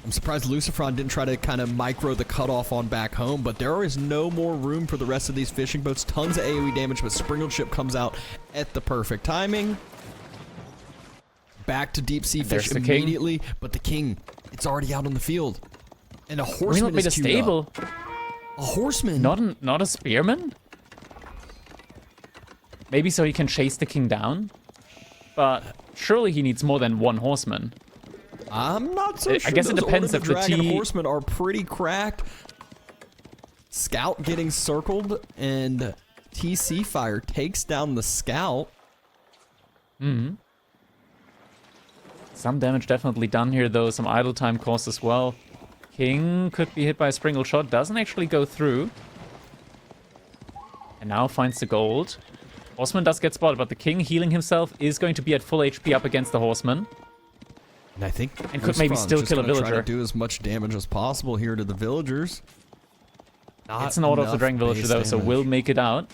Speaker 2: I'm surprised LucifroN didn't try to kind of micro the cutoff on back home, but there is no more room for the rest of these fishing boats. Tons of AoE damage, but Springled ship comes out at the perfect timing. Back to deep sea fish immediately, but the king, it's already out on the field. And a horseman is queued
Speaker 1: stable.
Speaker 2: up. A horseman?
Speaker 1: Not a spearman? Maybe so he can chase the king down? But surely he needs more than one horseman.
Speaker 2: I'm not so sure.
Speaker 1: I guess it depends if the
Speaker 2: horsemen are pretty cracked. Scout getting circled, and TC fire takes down the scout.
Speaker 1: Some damage definitely done here, though. Some idle time cost as well. King could be hit by a springle shot. Doesn't actually go through. And now finds the gold. Horseman does get spotted, but the king healing himself is going to be at full HP up against the horseman.
Speaker 2: And I think
Speaker 1: and could maybe still kill a villager.
Speaker 2: Try to do as much damage as possible here to the villagers.
Speaker 1: It's an Order of the Dragon villager though, so we'll make it out.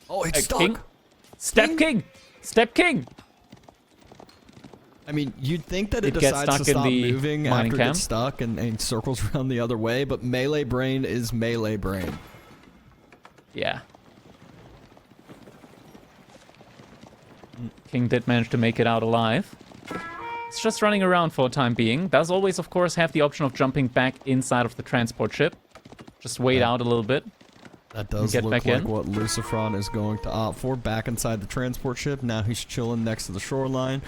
Speaker 2: Oh, it's stuck.
Speaker 1: King. Step king. Step king.
Speaker 2: I mean, you'd think that it decides to stop moving after it gets stuck and circles around the other way, but melee brain is melee brain.
Speaker 1: Yeah. King did manage to make it out alive. It's just running around for a time being. Does always, of course, have the option of jumping back inside of the transport ship. Just wait out a little bit.
Speaker 2: That does look like what LucifroN is going to opt for. Back inside the transport ship. Now he's chilling next to the shoreline.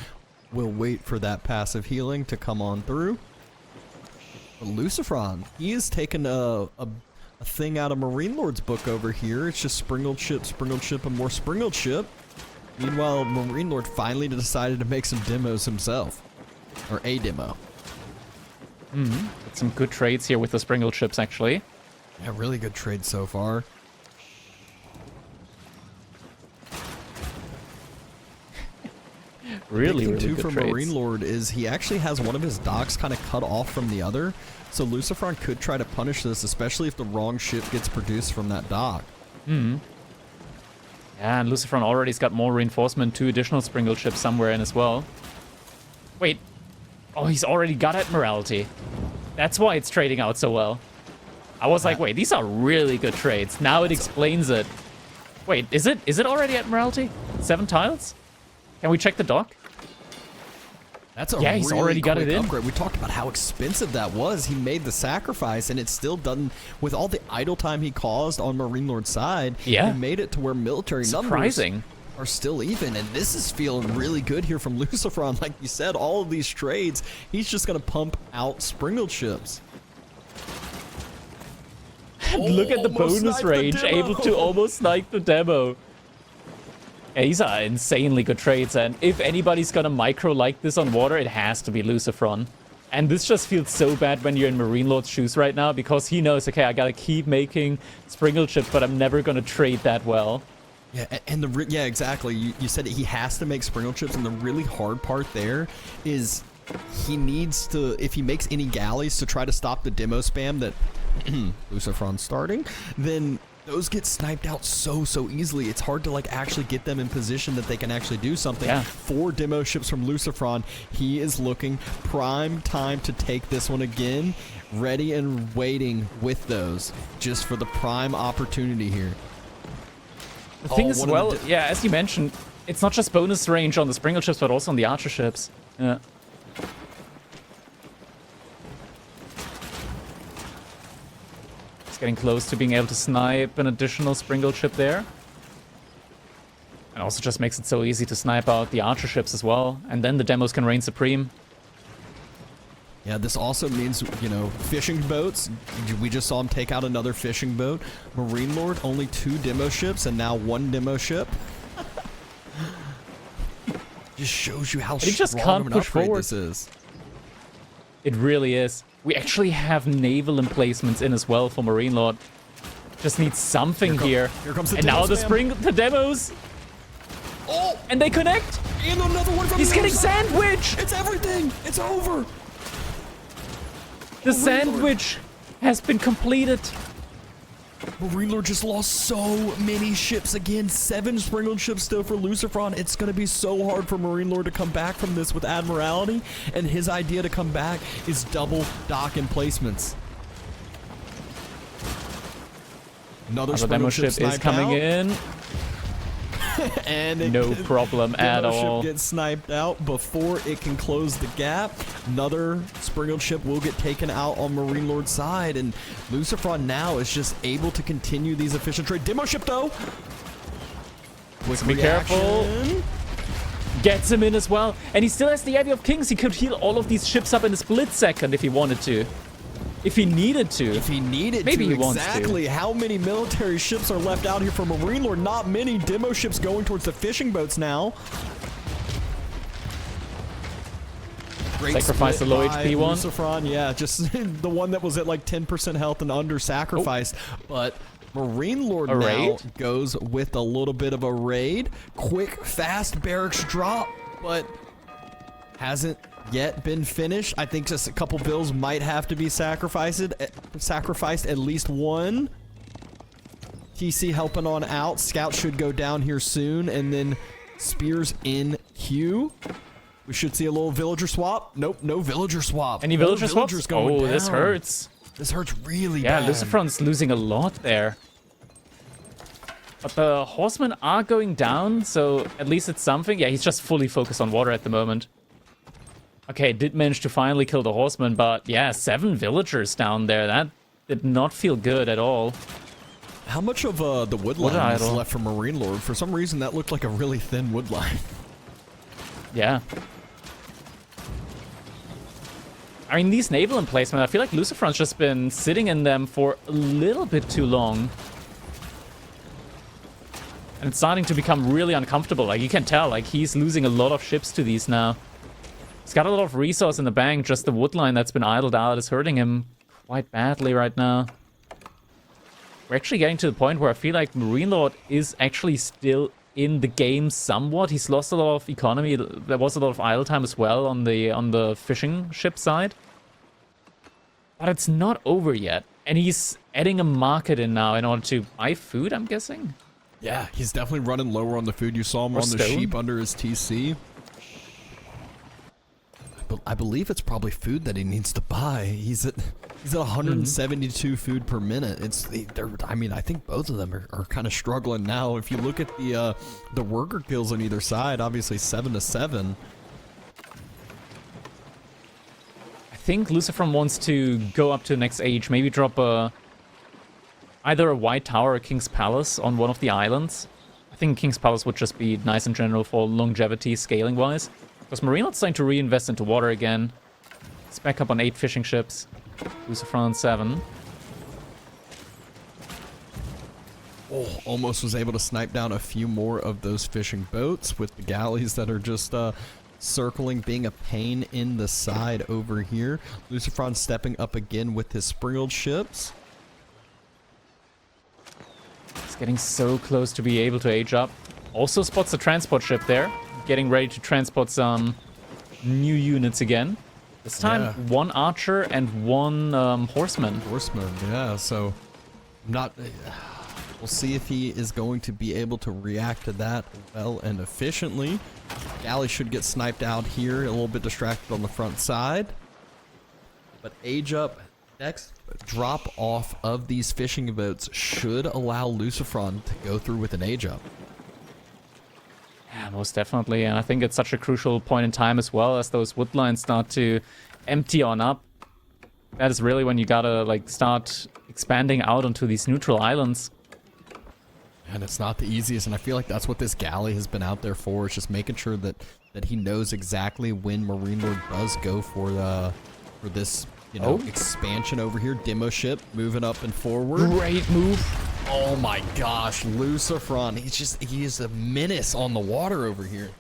Speaker 2: We'll wait for that passive healing to come on through. But LucifroN, he is taking a thing out of MarineLorD's book over here. It's just springled ship, and more springled ship. Meanwhile, MarineLorD finally decided to make some demos himself. Or a demo.
Speaker 1: Some good trades here with the springled ships, actually.
Speaker 2: Yeah, really good trade so far.
Speaker 1: Really
Speaker 2: good
Speaker 1: trades.
Speaker 2: For MarineLorD is he actually has one of his docks kind of cut off from the other. So LucifroN could try to punish this, especially if the wrong ship gets produced from that dock.
Speaker 1: Yeah, and LucifroN already's got more reinforcement, 2 additional springled ships somewhere in as well. Wait. Oh, he's already got Admiralty. That's why it's trading out so well. I was like, wait, these are really good trades. Now it explains it. Wait, is it already Admiralty? 7 tiles? Can we check the dock?
Speaker 2: That's a
Speaker 1: he's
Speaker 2: really
Speaker 1: already got it in.
Speaker 2: Upgrade. We talked about how expensive that was. He made the sacrifice, and it's still done with all the idle time he caused on MarineLorD's side.
Speaker 1: Yeah,
Speaker 2: he made it to where military numbers are still even, and this is feeling really good here from LucifroN. Like you said, all of these trades, he's just gonna pump out springled ships.
Speaker 1: Look at the bonus range, able to almost snipe the demo. Yeah, these are insanely good trades, and if anybody's gonna micro like this on water, it has to be LucifroN. And this just feels so bad when you're in MarineLorD's shoes right now, because he knows, okay, I gotta keep making Springle chips, but I'm never gonna trade that well.
Speaker 2: Yeah, and yeah, exactly. You said he has to make Springle chips, and the really hard part there is he needs to, if he makes any galleys to try to stop the demo spam that LucifroN's starting, then those get sniped out so easily. It's hard to like actually get them in position that they can actually do something.
Speaker 1: Yeah.
Speaker 2: 4 demo ships from LucifroN. He is looking prime time to take this one again, ready and waiting with those, just for the prime opportunity here.
Speaker 1: The thing is, well, yeah, as you mentioned, it's not just bonus range on the Springle ships, but also on the Archer ships. Yeah. It's getting close to being able to snipe an additional Springle ship there. And also just makes it so easy to snipe out the Archer ships as well. And then the demos can reign supreme.
Speaker 2: Yeah, this also means, you know, fishing boats. We just saw him take out another fishing boat. MarineLorD, only 2 demo ships, and now 1 demo ship. Just shows you how strong of an upgrade this is.
Speaker 1: It really is. We actually have naval emplacements in as well for MarineLorD. Just need something here.
Speaker 2: Here comes the
Speaker 1: and now the demos.
Speaker 2: Oh!
Speaker 1: And they connect.
Speaker 2: And another one from
Speaker 1: He's
Speaker 2: the
Speaker 1: getting
Speaker 2: other side.
Speaker 1: sandwiched.
Speaker 2: It's everything. It's over.
Speaker 1: The sandwich has been completed.
Speaker 2: MarineLorD just lost so many ships again. 7 Springle ships still for LucifroN. It's going to be so hard for MarineLorD to come back from this with Admiralty. And his idea to come back is double dock emplacements. Another
Speaker 1: demo ship is coming in.
Speaker 2: And
Speaker 1: no problem at all.
Speaker 2: Ship gets sniped out before it can close the gap. Another Springle ship will get taken out on MarineLorD's side, and LucifroN now is just able to continue these efficient trade. Demo ship though.
Speaker 1: Be careful. Gets him in as well, and he still has the Abbey of Kings. He could heal all of these ships up in a split second if he wanted to. If he needed to.
Speaker 2: If he needed
Speaker 1: Maybe
Speaker 2: to,
Speaker 1: he wants
Speaker 2: exactly.
Speaker 1: to.
Speaker 2: How many military ships are left out here for MarineLorD? Not many. Demo ships going towards the fishing boats now. Great
Speaker 1: Sacrifice the low HP one.
Speaker 2: LucifroN, yeah, just the one that was at like 10% health and under sacrificed. But MarineLorD now goes with a little bit of a raid. Quick, fast barracks drop, but hasn't yet been finished. I think just a couple bills might have to be sacrificed, at least one. TC helping on out. Scout should go down here soon, and then Spears in queue. We should see a little villager swap. Nope, no villager swap.
Speaker 1: Any villager swaps?
Speaker 2: Going down.
Speaker 1: This hurts.
Speaker 2: This hurts really bad.
Speaker 1: Yeah, LucifroN's losing a lot there. But the horsemen are going down, so at least it's something. Yeah, he's just fully focused on water at the moment. Okay, did manage to finally kill the horseman, but yeah, 7 villagers down there. That did not feel good at all.
Speaker 2: How much of the wood line is left for MarineLorD? For some reason, that looked like a really thin wood line.
Speaker 1: Yeah. I mean, these naval emplacements, I feel like LucifroN's just been sitting in them for a little bit too long. And it's starting to become really uncomfortable. Like, you can tell, like, he's losing a lot of ships to these now. He's got a lot of resource in the bank, just the wood line that's been idled out is hurting him quite badly right now. We're actually getting to the point where I feel like MarineLorD is actually still in the game somewhat. He's lost a lot of economy. There was a lot of idle time as well on the fishing ship side. But it's not over yet. And he's adding a market in now in order to buy food, I'm guessing?
Speaker 2: Yeah, he's definitely running lower on the food. You saw him on the sheep under his TC. I believe it's probably food that he needs to buy. He's at 172 food per minute. I mean, I think both of them are kind of struggling now. If you look at the worker kills on either side, obviously 7-7.
Speaker 1: I think LucifroN wants to go up to the next age, maybe drop either a White Tower or King's Palace on one of the islands. I think King's Palace would just be nice in general for longevity scaling-wise. Because MarineLorD's starting to reinvest into water again. It's back up on 8 fishing ships. LucifroN 7.
Speaker 2: Oh, almost was able to snipe down a few more of those fishing boats with the galleys that are just circling, being a pain in the side over here. LucifroN stepping up again with his sprinkled ships.
Speaker 1: It's getting so close to be able to age up. Also spots a transport ship there, getting ready to transport some new units again. This time, one archer and one horseman.
Speaker 2: Horseman, yeah. So, not. We'll see if he is going to be able to react to that well and efficiently. Galley should get sniped out here, a little bit distracted on the front side. But age up, next drop off of these fishing boats should allow LucifroN to go through with an age up.
Speaker 1: Yeah, most definitely. And I think it's such a crucial point in time as well, as those wood lines start to empty on up. That is really when you gotta like start expanding out onto these neutral islands.
Speaker 2: And it's not the easiest, and I feel like that's what this galley has been out there for. It's just making sure that he knows exactly when MarineLorD does go for this, you know, expansion over here. Demo ship moving up and forward.
Speaker 1: Great move.
Speaker 2: Oh my gosh, LucifroN. He is a menace on the water over here.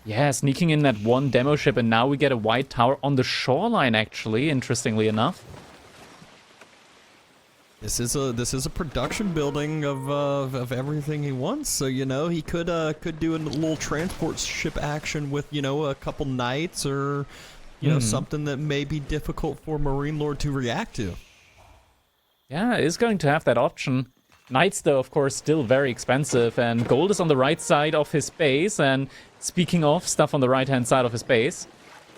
Speaker 1: Yeah, sneaking in that one demo ship, and now we get a white tower on the shoreline, actually, interestingly enough.
Speaker 2: This is a production building of everything he wants. So, you know, he could do a little transport ship action with, you know, a couple knights or, you know, something that may be difficult for MarineLorD to react to.
Speaker 1: Yeah, it is going to have that option. Knights, though, of course, still very expensive, and gold is on the right side of his base. And speaking of stuff on the right-hand side of his base,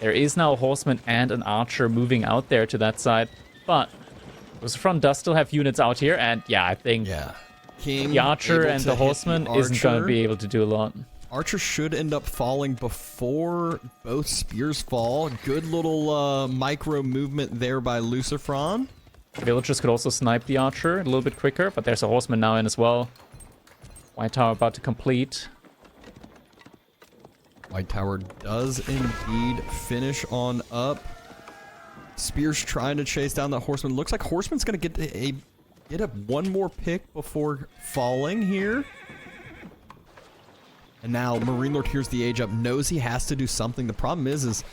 Speaker 1: there is now a horseman and an archer moving out there to that side. But LucifroN does still have units out here, and yeah, I think
Speaker 2: King
Speaker 1: the archer and the horseman isn't going to be able to do a lot.
Speaker 2: Archer should end up falling before both spears fall. Good little micro movement there by LucifroN.
Speaker 1: Villagers could also snipe the archer a little bit quicker, but there's a horseman now in as well. White tower about to complete.
Speaker 2: White tower does indeed finish on up. Spears trying to chase down that horseman. Looks like horseman's gonna get one more pick before falling here. And now MarineLorD hears the age up, knows he has to do something. The problem is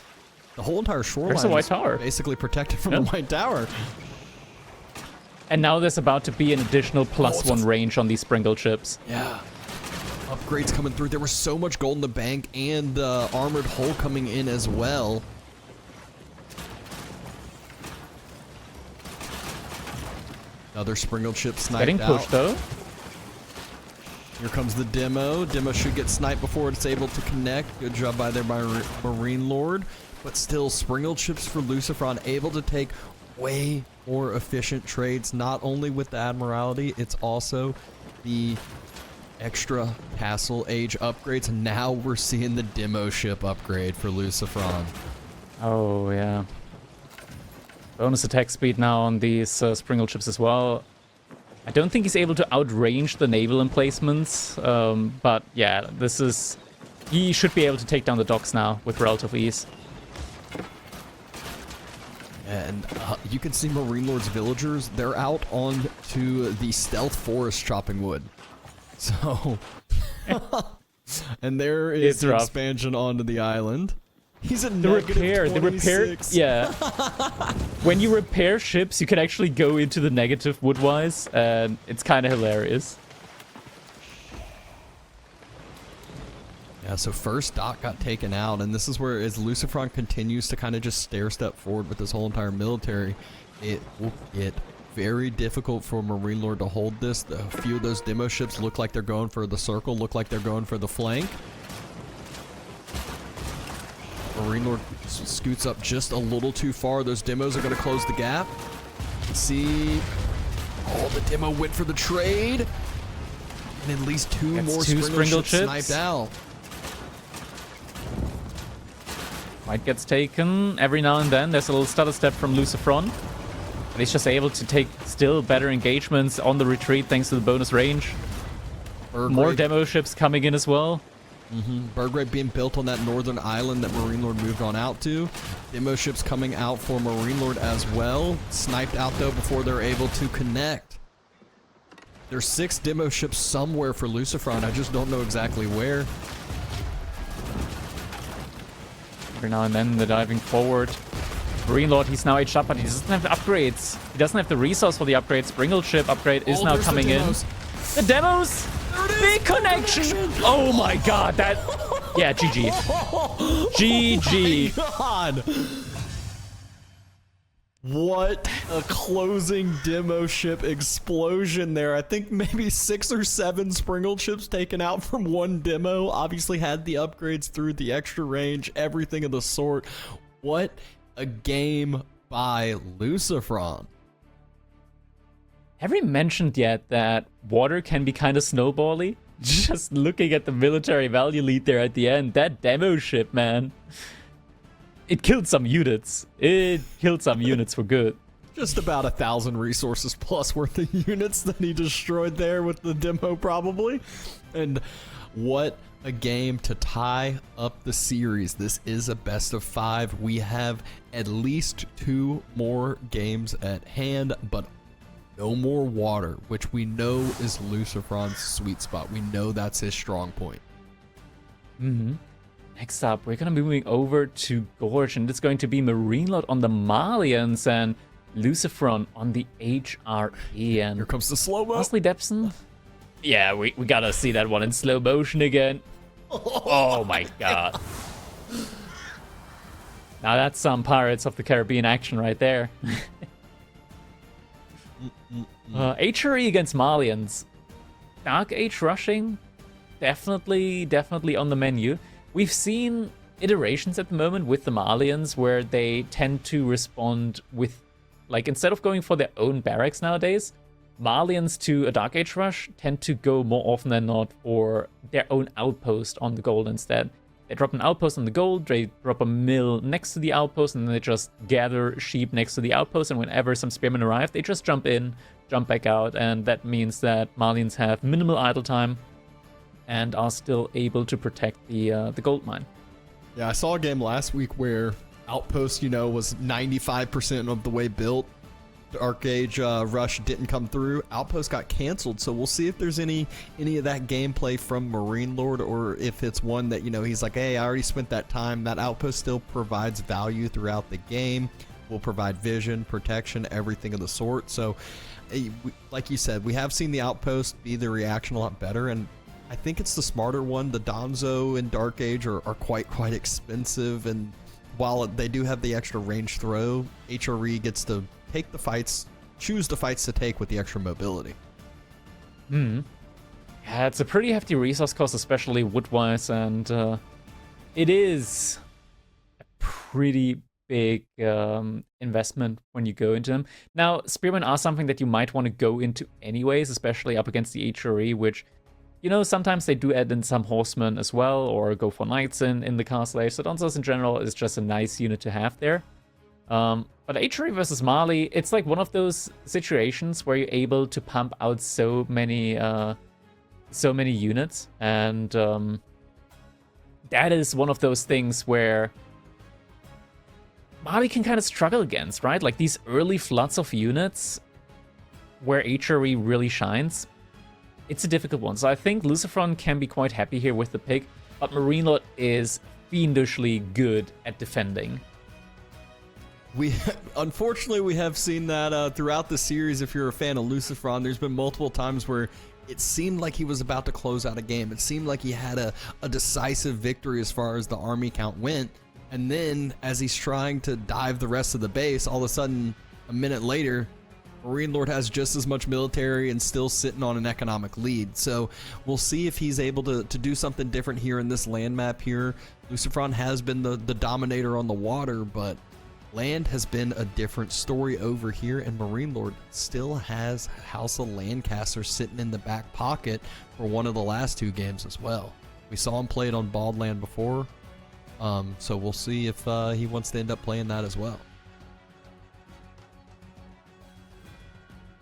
Speaker 2: the whole entire shoreline
Speaker 1: There's a white tower.
Speaker 2: Basically protected from the white tower.
Speaker 1: And now there's about to be an additional +1 range on these sprinkled ships.
Speaker 2: Yeah. Upgrades coming through. There was so much gold in the bank and armored hull coming in as well. Another sprinkled ship sniped
Speaker 1: Getting pushed, though.
Speaker 2: Here comes the demo. Demo should get sniped before it's able to connect. Good job by MarineLorD. But still, sprinkled ships for LucifroN able to take way more efficient trades, not only with the Admiralty, it's also the extra castle age upgrades. And now we're seeing the demo ship upgrade for LucifroN.
Speaker 1: Oh, yeah. Bonus attack speed now on these sprinkled ships as well. I don't think he's able to outrange the naval emplacements, but yeah, he should be able to take down the docks now with relative ease.
Speaker 2: And you can see MarineLorD's villagers, they're out on to the stealth forest chopping wood. So, and there is the expansion onto the island. He's at the repair.
Speaker 1: Yeah. When you repair ships, you can actually go into the negative wood-wise, and it's kind of hilarious.
Speaker 2: Yeah, so first dock got taken out, and this is where as LucifroN continues to kind of just step forward with this whole entire military, it will get very difficult for MarineLorD to hold this. A few of those demo ships look like they're going for the circle, look like they're going for the flank. MarineLorD scoots up just a little too far. Those demos are going to close the gap. See, the demo went for the trade. And at least two more sprinkled ships sniped out.
Speaker 1: White gets taken every now and then. There's a little stutter step from LucifroN. But he's just able to take still better engagements on the retreat thanks to the bonus range. More demo ships coming in as well.
Speaker 2: Bergrave being built on that northern island that MarineLorD moved on out to. Demo ships coming out for MarineLorD as well. Sniped out though before they're able to connect. There's 6 demo ships somewhere for LucifroN. I just don't know exactly where.
Speaker 1: Every now and then they're diving forward. MarineLorD, he's now aged up, but he doesn't have the upgrades. He doesn't have the resource for the upgrades. Bringle ship upgrade is now coming in. The demos! Big connection! Oh my god, that... Yeah, GG. GG.
Speaker 2: Oh my god! What a closing demo ship explosion there. I think maybe 6 or 7 Springle ships taken out from one demo. Obviously had the upgrades through the extra range, everything of the sort. What a game by LucifroN.
Speaker 1: Have we mentioned yet that water can be kind of snowbally? Just looking at the military value lead there at the end, that demo ship, man. It killed some units. It killed some units for good.
Speaker 2: Just about 1,000 resources plus worth of units that he destroyed there with the demo probably. And what a game to tie up the series. This is a best of 5. We have at least 2 more games at hand, but no more water, which we know is LucifroN's sweet spot. We know that's his strong point.
Speaker 1: Next up, we're going to be moving over to Gorge, and it's going to be MarineLorD on the Malians and LucifroN on the HRE. And
Speaker 2: here comes the slow-mo.
Speaker 1: Honestly, Depson? Yeah, we got to see that one in slow motion again. Oh my god. Now that's some Pirates of the Caribbean action right there. HRE against Malians. Dark Age rushing? Definitely on the menu. We've seen iterations at the moment with the Malians where they tend to respond with, like, instead of going for their own barracks nowadays, Malians to a Dark Age rush tend to go more often than not for their own outpost on the gold instead. They drop an outpost on the gold, they drop a mill next to the outpost, and then they just gather sheep next to the outpost, and whenever some spearmen arrive, they just jump in, jump back out, and that means that Malians have minimal idle time and are still able to protect the gold mine.
Speaker 2: Yeah, I saw a game last week where Outpost, was 95% of the way built. Dark Age rush didn't come through. Outpost got canceled, so we'll see if there's any of that gameplay from MarineLorD, or if it's one that, he's like, hey, I already spent that time. That Outpost still provides value throughout the game, will provide vision, protection, everything of the sort. So, like you said, we have seen the Outpost be the reaction a lot better, and I think it's the smarter one. The Donzo and Dark Age are quite expensive, and while they do have the extra range throw, HRE gets to take the fights, choose the fights to take with the extra mobility.
Speaker 1: Yeah, it's a pretty hefty resource cost, especially wood-wise, and it is a pretty big investment when you go into them. Now, Spearmen are something that you might want to go into anyways, especially up against the HRE, which, sometimes they do add in some horsemen as well, or go for knights in the castle age. So Donzos in general is just a nice unit to have there. But HRE versus Mali, it's like one of those situations where you're able to pump out so many units, and that is one of those things where Mali can kind of struggle against, right? Like these early floods of units where HRE really shines. It's a difficult one. So I think LucifroN can be quite happy here with the pick, but MarineLorD is fiendishly good at defending.
Speaker 2: Unfortunately, we have seen that throughout the series. If you're a fan of LucifroN, there's been multiple times where it seemed like he was about to close out a game. It seemed like he had a decisive victory as far as the army count went. And then as he's trying to dive the rest of the base, all of a sudden, a minute later, MarineLorD has just as much military and still sitting on an economic lead. So we'll see if he's able to do something different here in this land map here. LucifroN has been the dominator on the water, but land has been a different story over here, and MarineLorD still has House of Lancaster sitting in the back pocket for one of the last 2 games as well. We saw him play it on Bald Land before, so we'll see if he wants to end up playing that as well.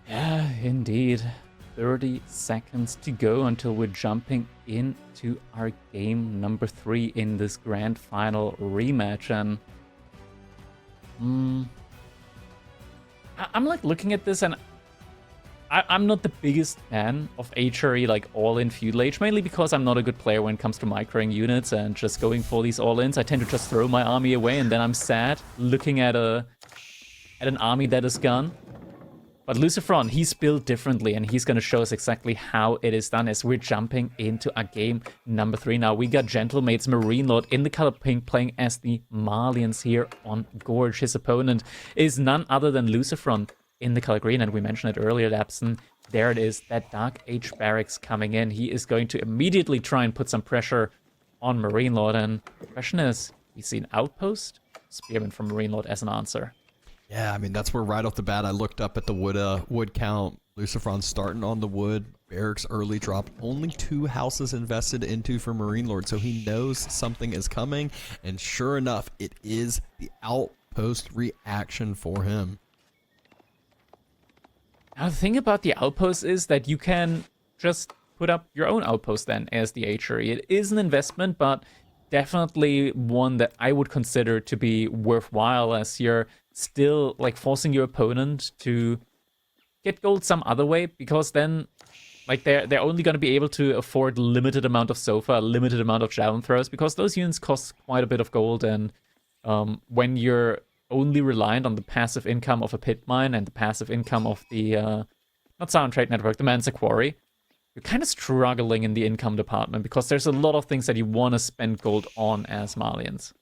Speaker 1: Yeah, indeed. 30 seconds to go until we're jumping into our game number 3 in this grand final rematch, and I'm like looking at this, and I'm not the biggest fan of HRE, like all-in feudal age, mainly because I'm not a good player when it comes to microing units and just going for these all-ins. I tend to just throw my army away, and then I'm sad looking at an army that is gone. But LucifroN, he's built differently, and he's going to show us exactly how it is done as we're jumping into our game number 3 now. We got Gentlemates MarineLorD in the color pink playing as the Marlians here on Gorge. His opponent is none other than LucifroN in the color green, and we mentioned it earlier, Dabson. There it is, that Dark Age Barracks coming in. He is going to immediately try and put some pressure on MarineLorD, and the question is, we see an outpost? Spearman from MarineLorD as an answer.
Speaker 2: Yeah, I mean, that's where right off the bat I looked up at the wood count. LucifroN starting on the wood. Barracks early dropped. Only 2 houses invested into for MarineLorD, so he knows something is coming. And sure enough, it is the outpost reaction for him.
Speaker 1: Now, the thing about the outpost is that you can just put up your own outpost then as the HRE. It is an investment, but definitely one that I would consider to be worthwhile, as you're still like forcing your opponent to get gold some other way, because then like they're only going to be able to afford limited amount of sofa, limited amount of javelin throws, because those units cost quite a bit of gold. And when you're only reliant on the passive income of a pit mine and the passive income of the not Sound Trade Network, the Mansa Quarry, you're kind of struggling in the income department, because there's a lot of things that you want to spend gold on as Marlians.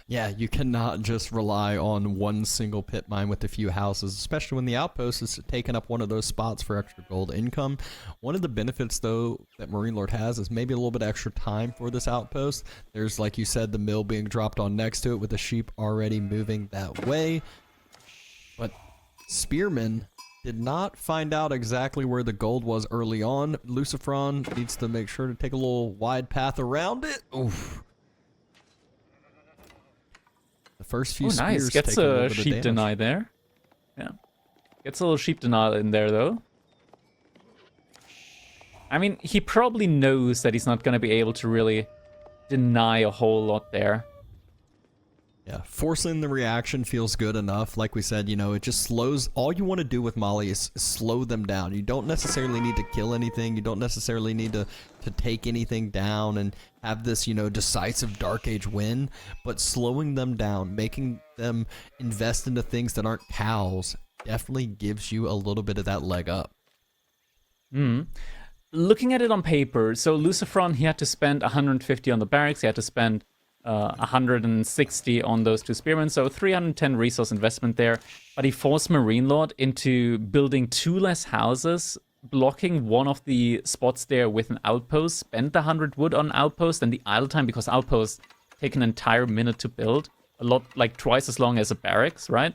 Speaker 2: Yeah, you cannot just rely on one single pit mine with a few houses, especially when the outpost is taking up one of those spots for extra gold income. One of the benefits, though, that MarineLorD has is maybe a little bit extra time for this outpost. There's, like you said, the mill being dropped on next to it with the sheep already moving that way. But Spearman did not find out exactly where the gold was early on. LucifroN needs to make sure to take a little wide path around it. Oof. The first few
Speaker 1: nice.
Speaker 2: spears
Speaker 1: Gets
Speaker 2: take a
Speaker 1: a sheep deny there. Yeah. Gets a little sheep denial in there, though. I mean, he probably knows that he's not going to be able to really deny a whole lot there.
Speaker 2: Yeah, forcing the reaction feels good enough. Like we said, you know, it just slows. All you want to do with Molly is slow them down. You don't necessarily need to kill anything. You don't necessarily need to take anything down and have this, you know, decisive Dark Age win. But slowing them down, making them invest into things that aren't cows, definitely gives you a little bit of that leg up.
Speaker 1: Looking at it on paper, so LucifroN, he had to spend 150 on the barracks. He had to spend 160 on those 2 spearmen, so 310 resource investment there. But he forced MarineLorD into building 2 less houses, blocking one of the spots there with an outpost, spent the 100 wood on outpost, and the idle time, because outposts take an entire minute to build, a lot, like twice as long as a barracks, right?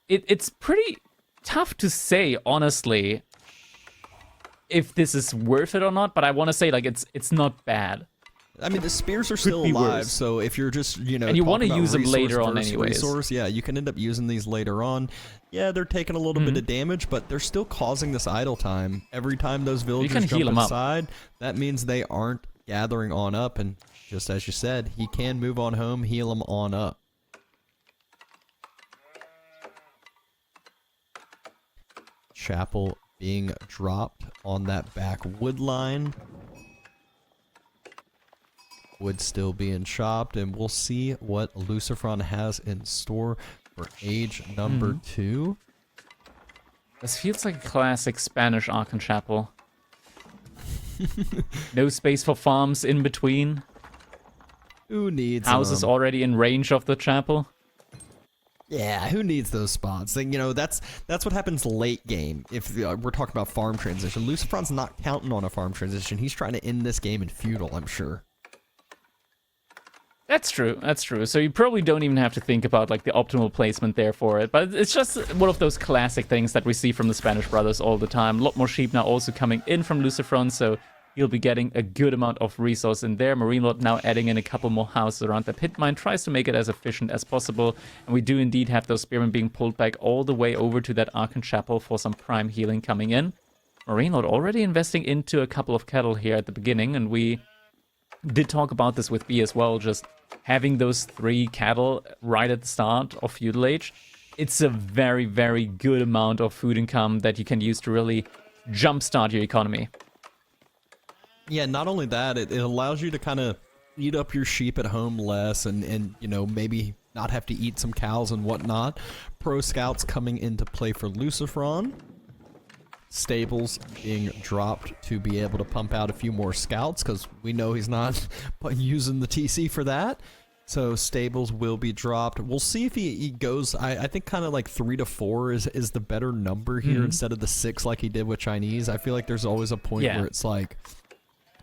Speaker 1: It's pretty tough to say, honestly, if this is worth it or not, but I want to say, like, it's not bad.
Speaker 2: I mean, the spears are still alive, so if you're just, you know,
Speaker 1: and you want to use them later on anyways.
Speaker 2: Yeah, you can end up using these later on. Yeah, they're taking a little bit of damage, but they're still causing this idle time. Every time those villagers jump inside, that means they aren't gathering on up, and just as you said, he can move on home, heal them on up. Chapel being dropped on that back wood line. Wood still being chopped, and we'll see what LucifroN has in store for age number 2.
Speaker 1: This feels like a classic Spanish Archon Chapel. No space for farms in between.
Speaker 2: Who needs
Speaker 1: houses already in range of the chapel?
Speaker 2: Yeah, who needs those spots? You know, that's what happens late game. If we're talking about farm transition, LucifroN's not counting on a farm transition. He's trying to end this game in feudal, I'm sure.
Speaker 1: That's true, that's true. So you probably don't even have to think about like the optimal placement there for it. But it's just one of those classic things that we see from the Spanish brothers all the time. A lot more sheep now also coming in from LucifroN, so he'll be getting a good amount of resource in there. MarineLorD now adding in a couple more houses around the pit mine, tries to make it as efficient as possible. And we do indeed have those spearmen being pulled back all the way over to that Archon Chapel for some prime healing coming in. MarineLorD already investing into a couple of cattle here at the beginning, and we did talk about this with B as well, just having those 3 cattle right at the start of Feudal Age it's a very, very good amount of food income that you can use to really jumpstart your economy.
Speaker 2: Yeah, not only that, it allows you to kind of eat up your sheep at home less and, you know, maybe not have to eat some cows and whatnot. Pro Scouts coming into play for LucifroN. Stables being dropped to be able to pump out a few more scouts because we know he's not using the TC for that. So stables will be dropped. We'll see if he goes, I think kind of like 3 to 4 is the better number here instead of the 6 like he did with Chinese. I feel like there's always a point where it's like,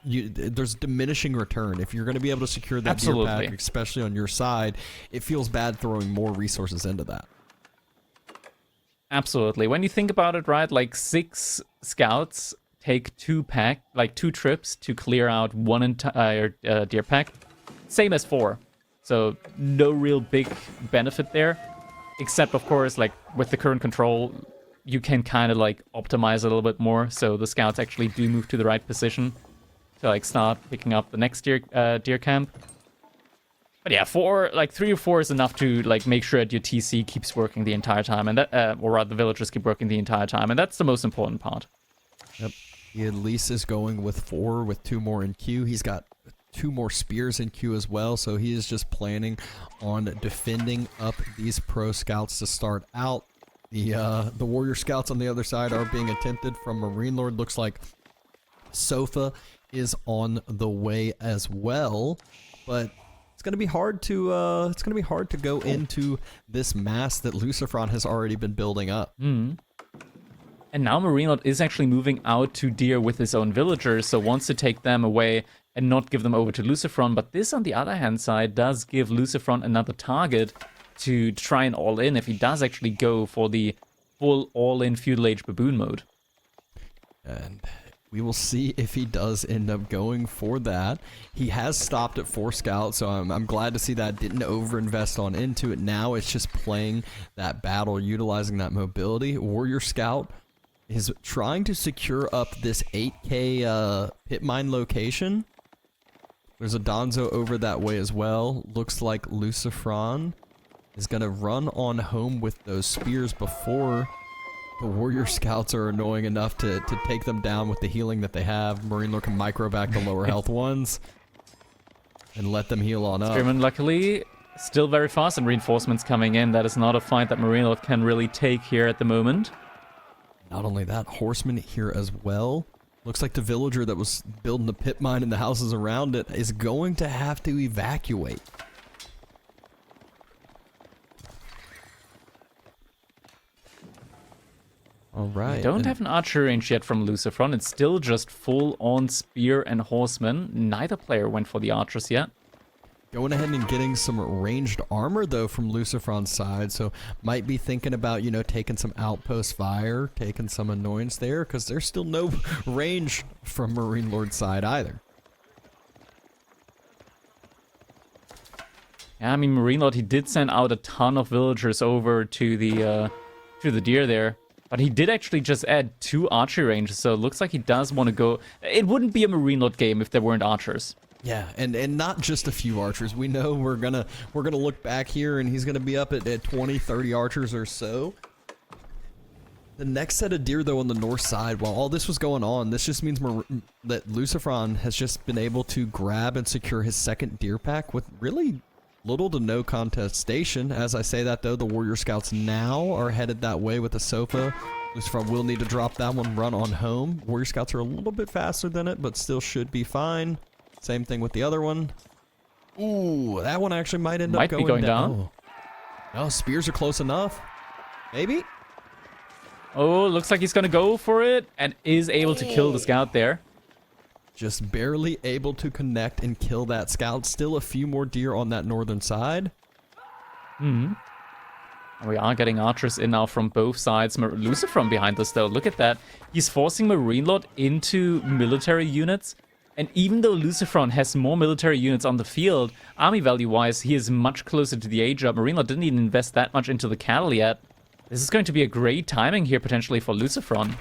Speaker 2: there's diminishing return. If you're going to be able to secure that deer pack, especially on your side, it feels bad throwing more resources into that.
Speaker 1: Absolutely. When you think about it, right, like 6 scouts take 2 trips to clear out one entire deer pack. Same as 4. So no real big benefit there, except of course, like with the current control, you can kind of like optimize a little bit more. So the scouts actually do move to the right position to like start picking up the next deer camp. But yeah, 3 or 4 is enough to like make sure that your TC keeps working the entire time, and that, or rather, the villagers keep working the entire time, and that's the most important part.
Speaker 2: Yep. He at least is going with 4 with 2 more in queue. He's got 2 more spears in queue as well, so he is just planning on defending up these pro scouts to start out. The warrior scouts on the other side are being attempted from MarineLorD. Looks like Sofa is on the way as well, but it's gonna be hard to go into this mass that LucifroN has already been building up.
Speaker 1: And now MarineLorD is actually moving out to deer with his own villagers, so wants to take them away and not give them over to LucifroN. But this, on the other hand side, does give LucifroN another target to try and all in if he does actually go for the full all-in feudal age baboon mode.
Speaker 2: And we will see if he does end up going for that. He has stopped at 4 scouts, so I'm glad to see that didn't overinvest on into it. Now it's just playing that battle, utilizing that mobility. Warrior Scout is trying to secure up this 8k pit mine location. There's a Donzo over that way as well. Looks like LucifroN is going to run on home with those spears before the Warrior Scouts are annoying enough to take them down with the healing that they have. MarineLorD can micro back the lower health ones and let them heal on up.
Speaker 1: Spearman, luckily, still very fast, and reinforcements coming in. That is not a fight that MarineLorD can really take here at the moment.
Speaker 2: Not only that, horsemen here as well. Looks like the villager that was building the pit mine and the houses around it is going to have to evacuate. All right.
Speaker 1: We don't have an archer range yet from LucifroN. It's still just full-on spear and horseman. Neither player went for the archers yet.
Speaker 2: Going ahead and getting some ranged armor, though, from LucifroN's side. So might be thinking about, you know, taking some outpost fire, taking some annoyance there, because there's still no range from MarineLorD's side either.
Speaker 1: Yeah, I mean, MarineLorD, he did send out a ton of villagers over to the deer there. But he did actually just add 2 archery ranges, so it looks like he does want to go... It wouldn't be a MarineLorD game if there weren't archers.
Speaker 2: Yeah, and not just a few archers. We know we're gonna look back here, and he's gonna be up at 20, 30 archers or so. The next set of deer, though, on the north side, while all this was going on, this just means that LucifroN has just been able to grab and secure his second deer pack with really little to no contestation. As I say that, though, the Warrior Scouts now are headed that way with the Sofa. LucifroN will need to drop that one, run on home. Warrior Scouts are a little bit faster than it, but still should be fine. Same thing with the other one. Ooh, that one actually might end up going down. Oh, spears are close enough. Maybe?
Speaker 1: Oh, looks like he's going to go for it and is able to kill the scout there.
Speaker 2: Just barely able to connect and kill that scout. Still a few more deer on that northern side.
Speaker 1: We are getting archers in now from both sides. LucifroN behind us, though. Look at that. He's forcing MarineLorD into military units. And even though LucifroN has more military units on the field, army value-wise, he is much closer to the age up. MarineLorD didn't even invest that much into the cattle yet. This is going to be a great timing here, potentially, for LucifroN.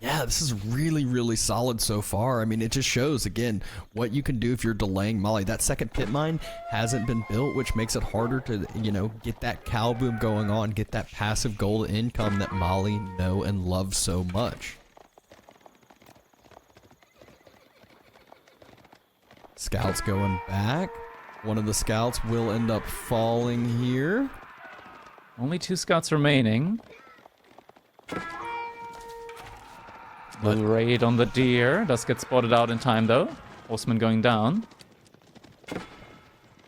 Speaker 2: Yeah, this is really, really solid so far. I mean, it just shows, again, what you can do if you're delaying Mali. That second pit mine hasn't been built, which makes it harder to, you know, get that cow boom going on, get that passive gold income that Mali know and love so much. Scouts going back. One of the scouts will end up falling here.
Speaker 1: Only 2 scouts remaining. Little raid on the deer. Does get spotted out in time, though. Horseman going down.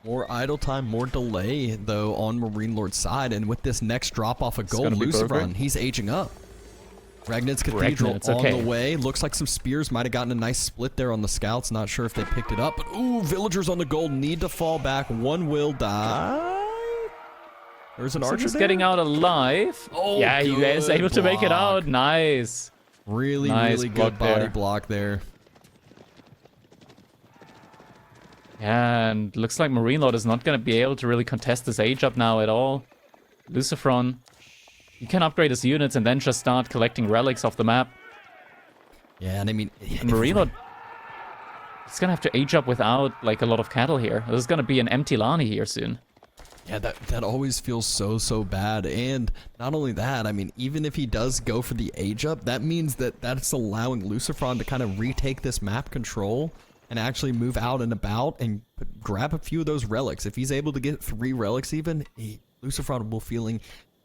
Speaker 2: More idle time, more delay, though, on MarineLorD's side. And with this next drop-off of gold, LucifroN, he's aging up. Regnitz Cathedral on the way. Looks like some spears might have gotten a nice split there on the scouts. Not sure if they picked it up. But, ooh, villagers on the gold need to fall back. One will die. There's an archer
Speaker 1: getting out alive.
Speaker 2: Oh,
Speaker 1: yeah, he is able to make it out. Nice.
Speaker 2: Really, really good body block there.
Speaker 1: Yeah, and looks like MarineLorD is not going to be able to really contest this age up now at all. LucifroN, you can upgrade his units and then just start collecting relics off the map.
Speaker 2: Yeah, and I mean...
Speaker 1: MarineLorD, he's going to have to age up without, like, a lot of cattle here. There's going to be an empty Lani here soon.
Speaker 2: Yeah, that always feels so bad. And not only that, I mean, even if he does go for the age up, that means that that's allowing LucifroN to kind of retake this map control and actually move out and about and grab a few of those relics. If he's able to get 3 relics even, LucifroN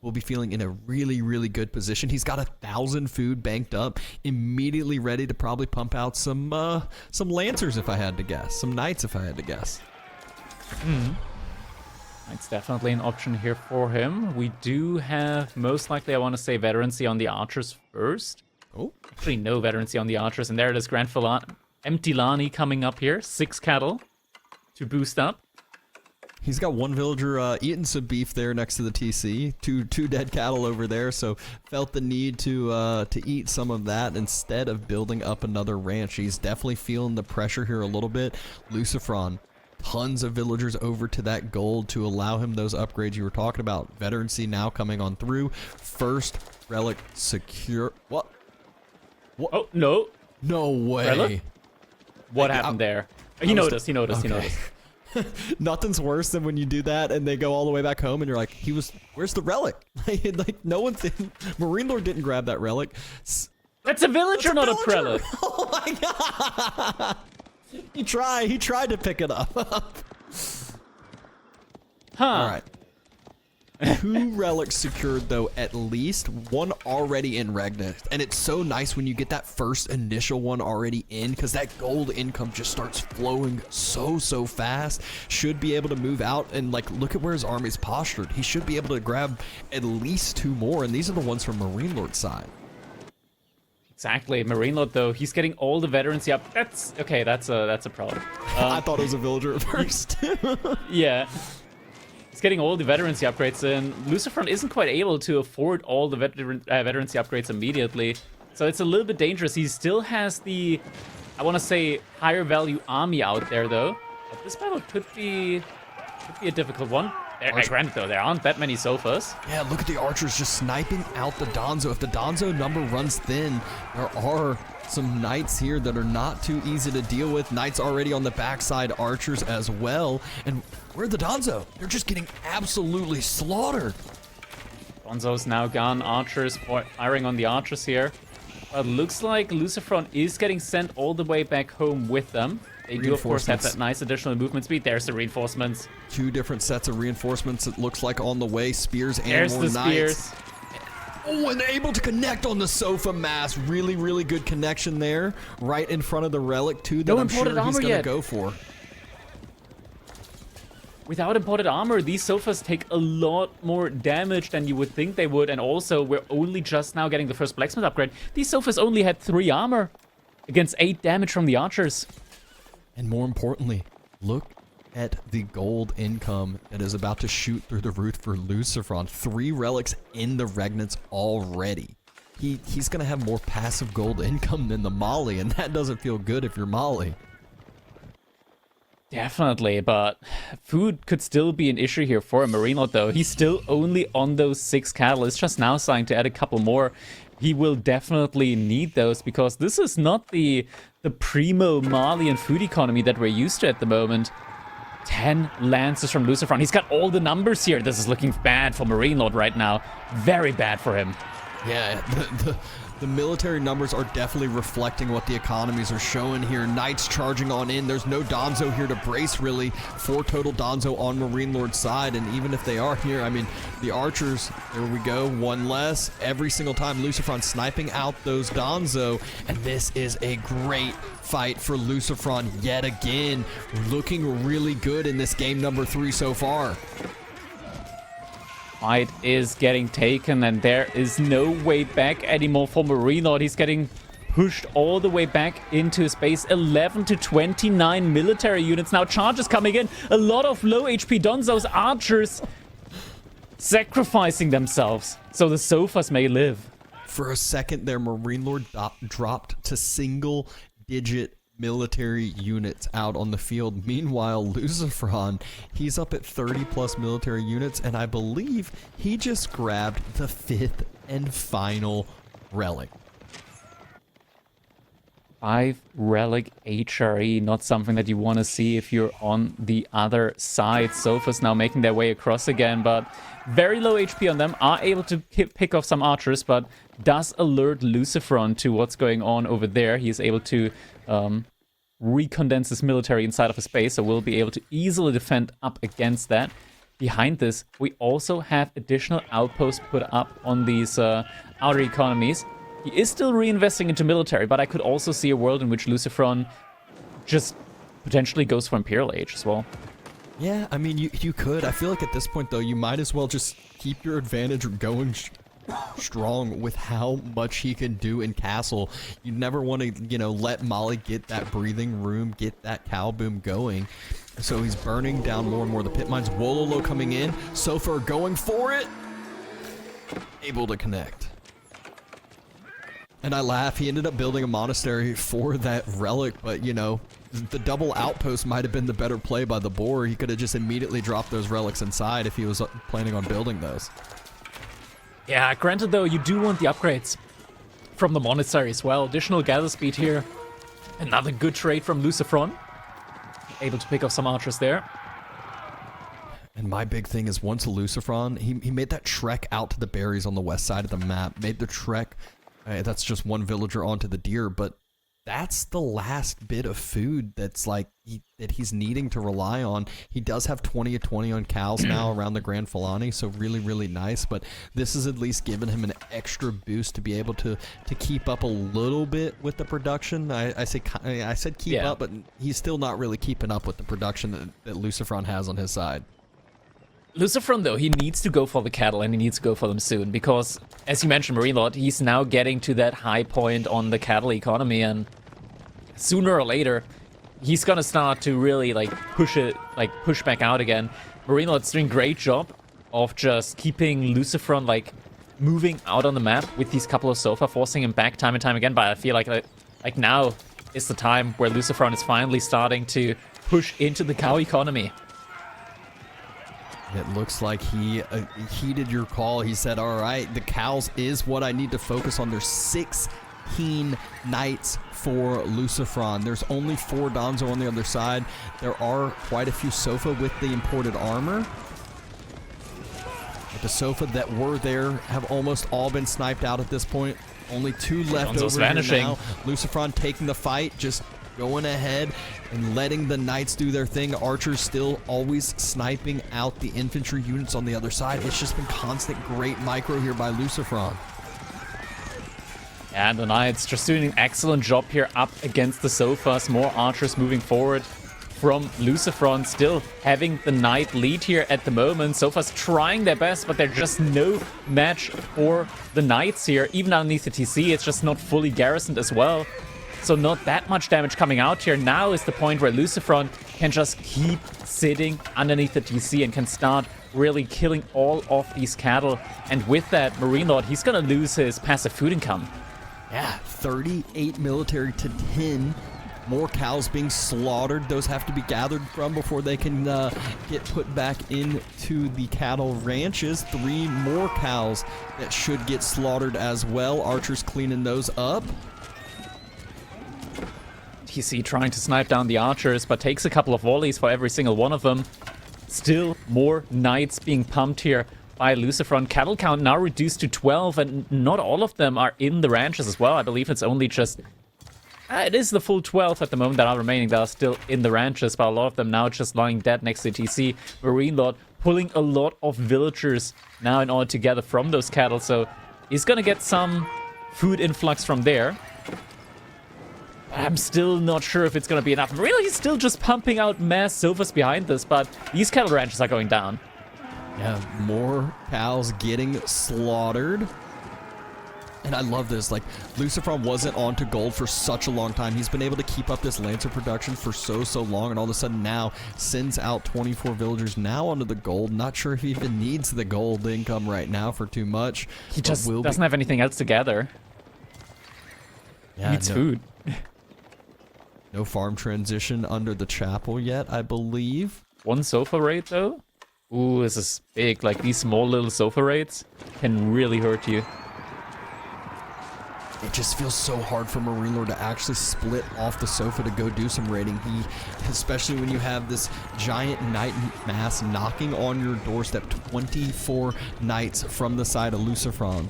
Speaker 2: will be feeling in a really, really good position. He's got 1,000 food banked up, immediately ready to probably pump out some Lancers if I had to guess, some Knights if I had to guess.
Speaker 1: It's definitely an option here for him. We do have, most likely, I want to say, veterancy on the archers first.
Speaker 2: Oh.
Speaker 1: Actually, no veterancy on the archers. And there it is, empty Lani coming up here. 6 cattle to boost up.
Speaker 2: He's got 1 villager eating some beef there next to the TC. Two dead cattle over there, so felt the need to eat some of that instead of building up another ranch. He's definitely feeling the pressure here a little bit. LucifroN, tons of villagers over to that gold to allow him those upgrades you were talking about. Veterancy now coming on through. First relic secure. What?
Speaker 1: Oh, no.
Speaker 2: No way.
Speaker 1: Relic? What happened there? He noticed.
Speaker 2: Nothing's worse than when you do that and they go all the way back home and you're like, where's the relic? Like, no one's in. MarineLorD didn't grab that relic.
Speaker 1: That's a villager, not a prelate.
Speaker 2: Oh my god. He tried to pick it up. All right. 2 relics secured, though, at least. 1 already in Regnitz. And it's so nice when you get that first initial one already in, because that gold income just starts flowing so fast. Should be able to move out and, like, look at where his army's postured. He should be able to grab at least 2 more, and these are the ones from MarineLorD's side. Exactly.
Speaker 1: MarineLorD, though, he's getting all the veterancy up. That's a problem.
Speaker 2: I thought it was a villager at first.
Speaker 1: Yeah. He's getting all the veterancy upgrades, and LucifroN isn't quite able to afford all the veterancy upgrades immediately. So it's a little bit dangerous. He still has the, I want to say, higher value army out there, though. But this battle could be a difficult one. Granted, though, there aren't that many sofas.
Speaker 2: Yeah, look at the archers just sniping out the Donzo. If the Donzo number runs thin, there are some Knights here that are not too easy to deal with. Knights already on the backside, archers as well. And where's the Donzo? They're just getting absolutely slaughtered.
Speaker 1: Donzo's now gone. Archers firing on the archers here. But looks like LucifroN is getting sent all the way back home with them. They do, of course, have that nice additional movement speed. There's the reinforcements. 2 different sets of reinforcements, it looks like, on the way. Spears and more Knights. Oh, and able to connect on the sofa mass. Really, really good connection there. Right in front of the relic, too, that I'm sure he's going to go for. Without imported armor, these sofas take a lot more damage than you would think they would. And also, we're only just now getting the first blacksmith upgrade. These sofas only had 3 armor against 8 damage from the archers. And more importantly, look at the gold income that is about to shoot through the roof for LucifroN. 3 relics in the Regnitz already. He's going to have more passive gold income than the Mali, and that doesn't feel good if you're Mali. Definitely, but food could still be an issue here for a MarineLorD, though. He's still only on those 6 cattle. It's just now starting to add a couple more. He will definitely need those, because this is not the primo Malian food economy that we're used to at the moment. 10 Lancers from LucifroN. He's got all the numbers here. This is looking bad for MarineLorD right now. Very bad for him.
Speaker 2: Yeah, the military numbers are definitely reflecting what the economies are showing here. Knights charging on in. There's no Donzo here to brace, really. 4 total Donzo on MarineLord's side, and even if they are here, I mean, the archers, there we go, 1 less. Every single time LucifroN sniping out those Donzo, and this is a great fight for LucifroN yet again. Looking really good in this game number 3 so far.
Speaker 1: Fight is getting taken, and there is no way back anymore for MarineLorD. He's getting pushed all the way back into his base. 11 to 29 military units. Now charges coming in. A lot of low HP Donzos, archers sacrificing themselves so the sofas may live.
Speaker 2: For a second there, MarineLorD dropped to single-digit military units out on the field. Meanwhile, LucifroN, he's up at 30+ military units, and I believe he just grabbed the 5th and final relic.
Speaker 1: 5 relic HRE, not something that you want to see if you're on the other side. Sofas now making their way across again, but very low HP on them. Are able to pick off some archers, but does alert LucifroN to what's going on over there. He is able to recondense his military inside of his base, so we'll be able to easily defend up against that. Behind this, we also have additional outposts put up on these outer economies. He is still reinvesting into military, but I could also see a world in which LucifroN just potentially goes for Imperial Age as well.
Speaker 2: Yeah, I mean, you could. I feel like at this point, though, you might as well just keep your advantage going strong with how much he can do in castle. You never want to, you know, let Mali get that breathing room, get that cow boom going. So he's burning down more and more the pit mines. Wololo coming in. Sofa going for it. Able to connect. And I laugh. He ended up building a monastery for that relic, but, you know, the double outpost might have been the better play by the boar. He could have just immediately dropped those relics inside if he was planning on building those.
Speaker 1: Yeah, granted though, you do want the upgrades from the monastery as well. Additional gather speed here. Another good trade from LucifroN. Able to pick off some archers there.
Speaker 2: And my big thing is, once LucifroN, he made that trek out to the berries on the west side of the map. Made the trek, that's just one villager onto the deer, but that's the last bit of food that's like that he's needing to rely on. He does have 20 of 20 on cows now around the Grand Filani, so really, really nice. But this has at least given him an extra boost to be able to keep up a little bit with the production. I said keep up, but he's still not really keeping up with the production that LucifroN has on his side.
Speaker 1: LucifroN, though, he needs to go for the cattle, and he needs to go for them soon, because, as you mentioned, MarineLorD, he's now getting to that high point on the cattle economy, and sooner or later, he's gonna start to really, push back out again. MarineLorD's doing a great job of just keeping LucifroN, moving out on the map with these couple of sofa, forcing him back time and time again, but I feel like now is the time where LucifroN is finally starting to push into the cow economy.
Speaker 2: It looks like he heeded your call. He said, all right, the cows is what I need to focus on. There's 16 knights for LucifroN. There's only 4 Donzo on the other side. There are quite a few Sofa with the imported armor. But the Sofa that were there have almost all been sniped out at this point. Only 2 left over here now. LucifroN taking the fight, just going ahead and letting the knights do their thing. Archers still always sniping out the infantry units on the other side. It's just been constant great micro here by LucifroN.
Speaker 1: And the knights just doing an excellent job here up against the sofas. More archers moving forward from LucifroN, still having the knight lead here at the moment. Sofas trying their best, but they're just no match for the knights here. Even underneath the TC, it's just not fully garrisoned as well. So not that much damage coming out here. Now is the point where LucifroN can just keep sitting underneath the TC and can start really killing all of these cattle. And with that, MarineLorD, he's going to lose his passive food income.
Speaker 2: Yeah, 38 military to 10 More cows being slaughtered. Those have to be gathered from before they can get put back into the cattle ranches. 3 more cows that should get slaughtered as well. Archers cleaning those up.
Speaker 1: TC trying to snipe down the archers, but takes a couple of volleys for every single one of them. Still more knights being pumped here by LucifroN. Cattle count now reduced to 12, and not all of them are in the ranches as well. I believe it's only just... it is the full 12 at the moment that are remaining that are still in the ranches, but a lot of them now just lying dead next to TC. MarineLorD pulling a lot of villagers now in order to gather from those cattle, so he's gonna get some food influx from there. I'm still not sure if it's gonna be enough. Really, he's still just pumping out mass sofas behind this, but these cattle ranches are going down.
Speaker 2: Yeah, more cows getting slaughtered. And I love this, like, LucifroN wasn't on to gold for such a long time. He's been able to keep up this Lancer production for so long, and all of a sudden now sends out 24 villagers now onto the gold. Not sure if he even needs the gold income right now for too much.
Speaker 1: He just doesn't have anything else to gather.
Speaker 2: Yeah,
Speaker 1: he needs food.
Speaker 2: No farm transition under the chapel yet, I believe.
Speaker 1: 1 sofa raid, though? Ooh, this is big. Like, these small little sofa raids can really hurt you.
Speaker 2: It just feels so hard for MarineLorD to actually split off the sofa to go do some raiding. Especially when you have this giant knight mass knocking on your doorstep, 24 knights from the side of LucifroN.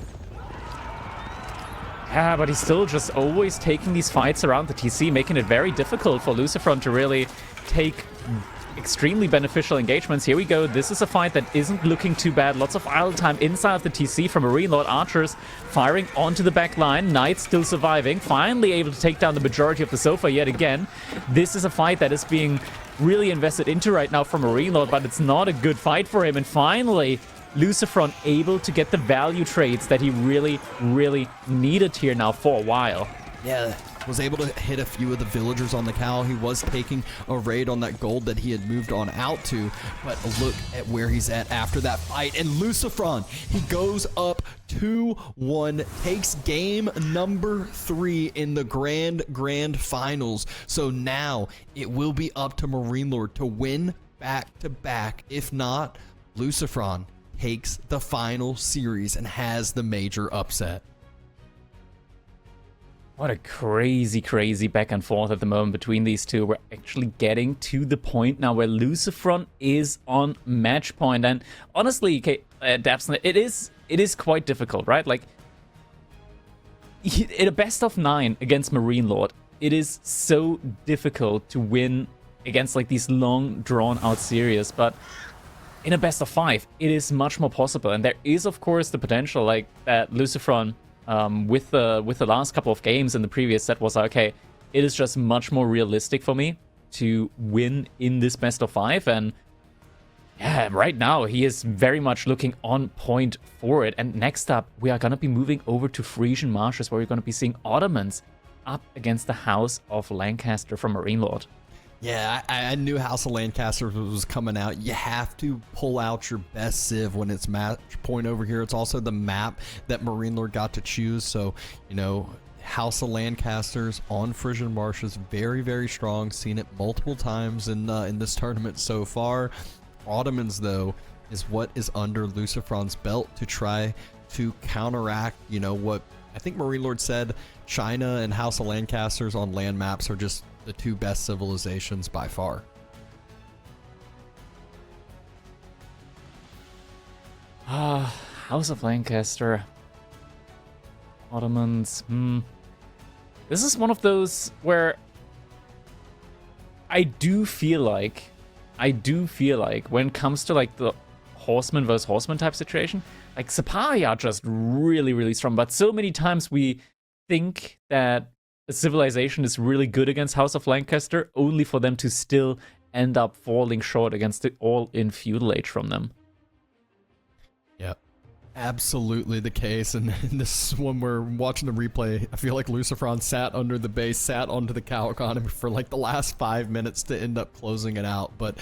Speaker 1: Yeah, but he's still just always taking these fights around the TC, making it very difficult for LucifroN to really take extremely beneficial engagements. Here we go. This is a fight that isn't looking too bad. Lots of idle time inside of the TC from MarineLorD. Archers firing onto the back line. Knights still surviving. Finally able to take down the majority of the sofa yet again. This is a fight that is being really invested into right now from MarineLorD, but it's not a good fight for him. And finally, LucifroN able to get the value trades that he really needed here now for a while.
Speaker 2: Yeah, was able to hit a few of the villagers on the cow. He was taking a raid on that gold that he had moved on out to, but look at where he's at after that fight. And LucifroN, he goes up 2-1, takes game number 3 in the grand finals. So now it will be up to MarineLorD to win back-to-back. If not, LucifroN takes the final series and has the major upset.
Speaker 1: What a crazy back and forth at the moment between these two. We're actually getting to the point now where LucifroN is on match point. And honestly, Dabson, it is quite difficult, right? Like, in a best of 9 against MarineLorD, it is so difficult to win against like these long drawn out series. But in a best of 5, it is much more possible. And there is, of course, the potential like that LucifroN with the last couple of games in the previous set was like, okay, it is just much more realistic for me to win in this best of 5. And yeah, right now he is very much looking on point for it. And next up, we are going to be moving over to Frisian Marshes, where we're going to be seeing Ottomans up against the House of Lancaster from MarineLorD.
Speaker 2: Yeah, I knew House of Lancaster was coming out. You have to pull out your best civ when it's match point over here. It's also the map that MarineLorD got to choose. So, you know, House of Lancasters on Frisian Marshes, very strong. Seen it multiple times in this tournament so far. Ottomans, though, is what is under LucifroN's belt to try to counteract, you know, what I think MarineLorD said. China and House of Lancasters on land maps are just the 2 best civilizations by far.
Speaker 1: House of Lancaster. Ottomans. This is one of those where I do feel like when it comes to like the horseman versus horseman type situation, like Sipahi are just really strong, but so many times we think that a civilization is really good against House of Lancaster, only for them to still end up falling short against the all-in feudal age from them.
Speaker 2: Yep, absolutely the case. And this is when we're watching the replay, I feel like LucifroN sat under the base, sat onto the cow economy for like the last 5 minutes to end up closing it out. But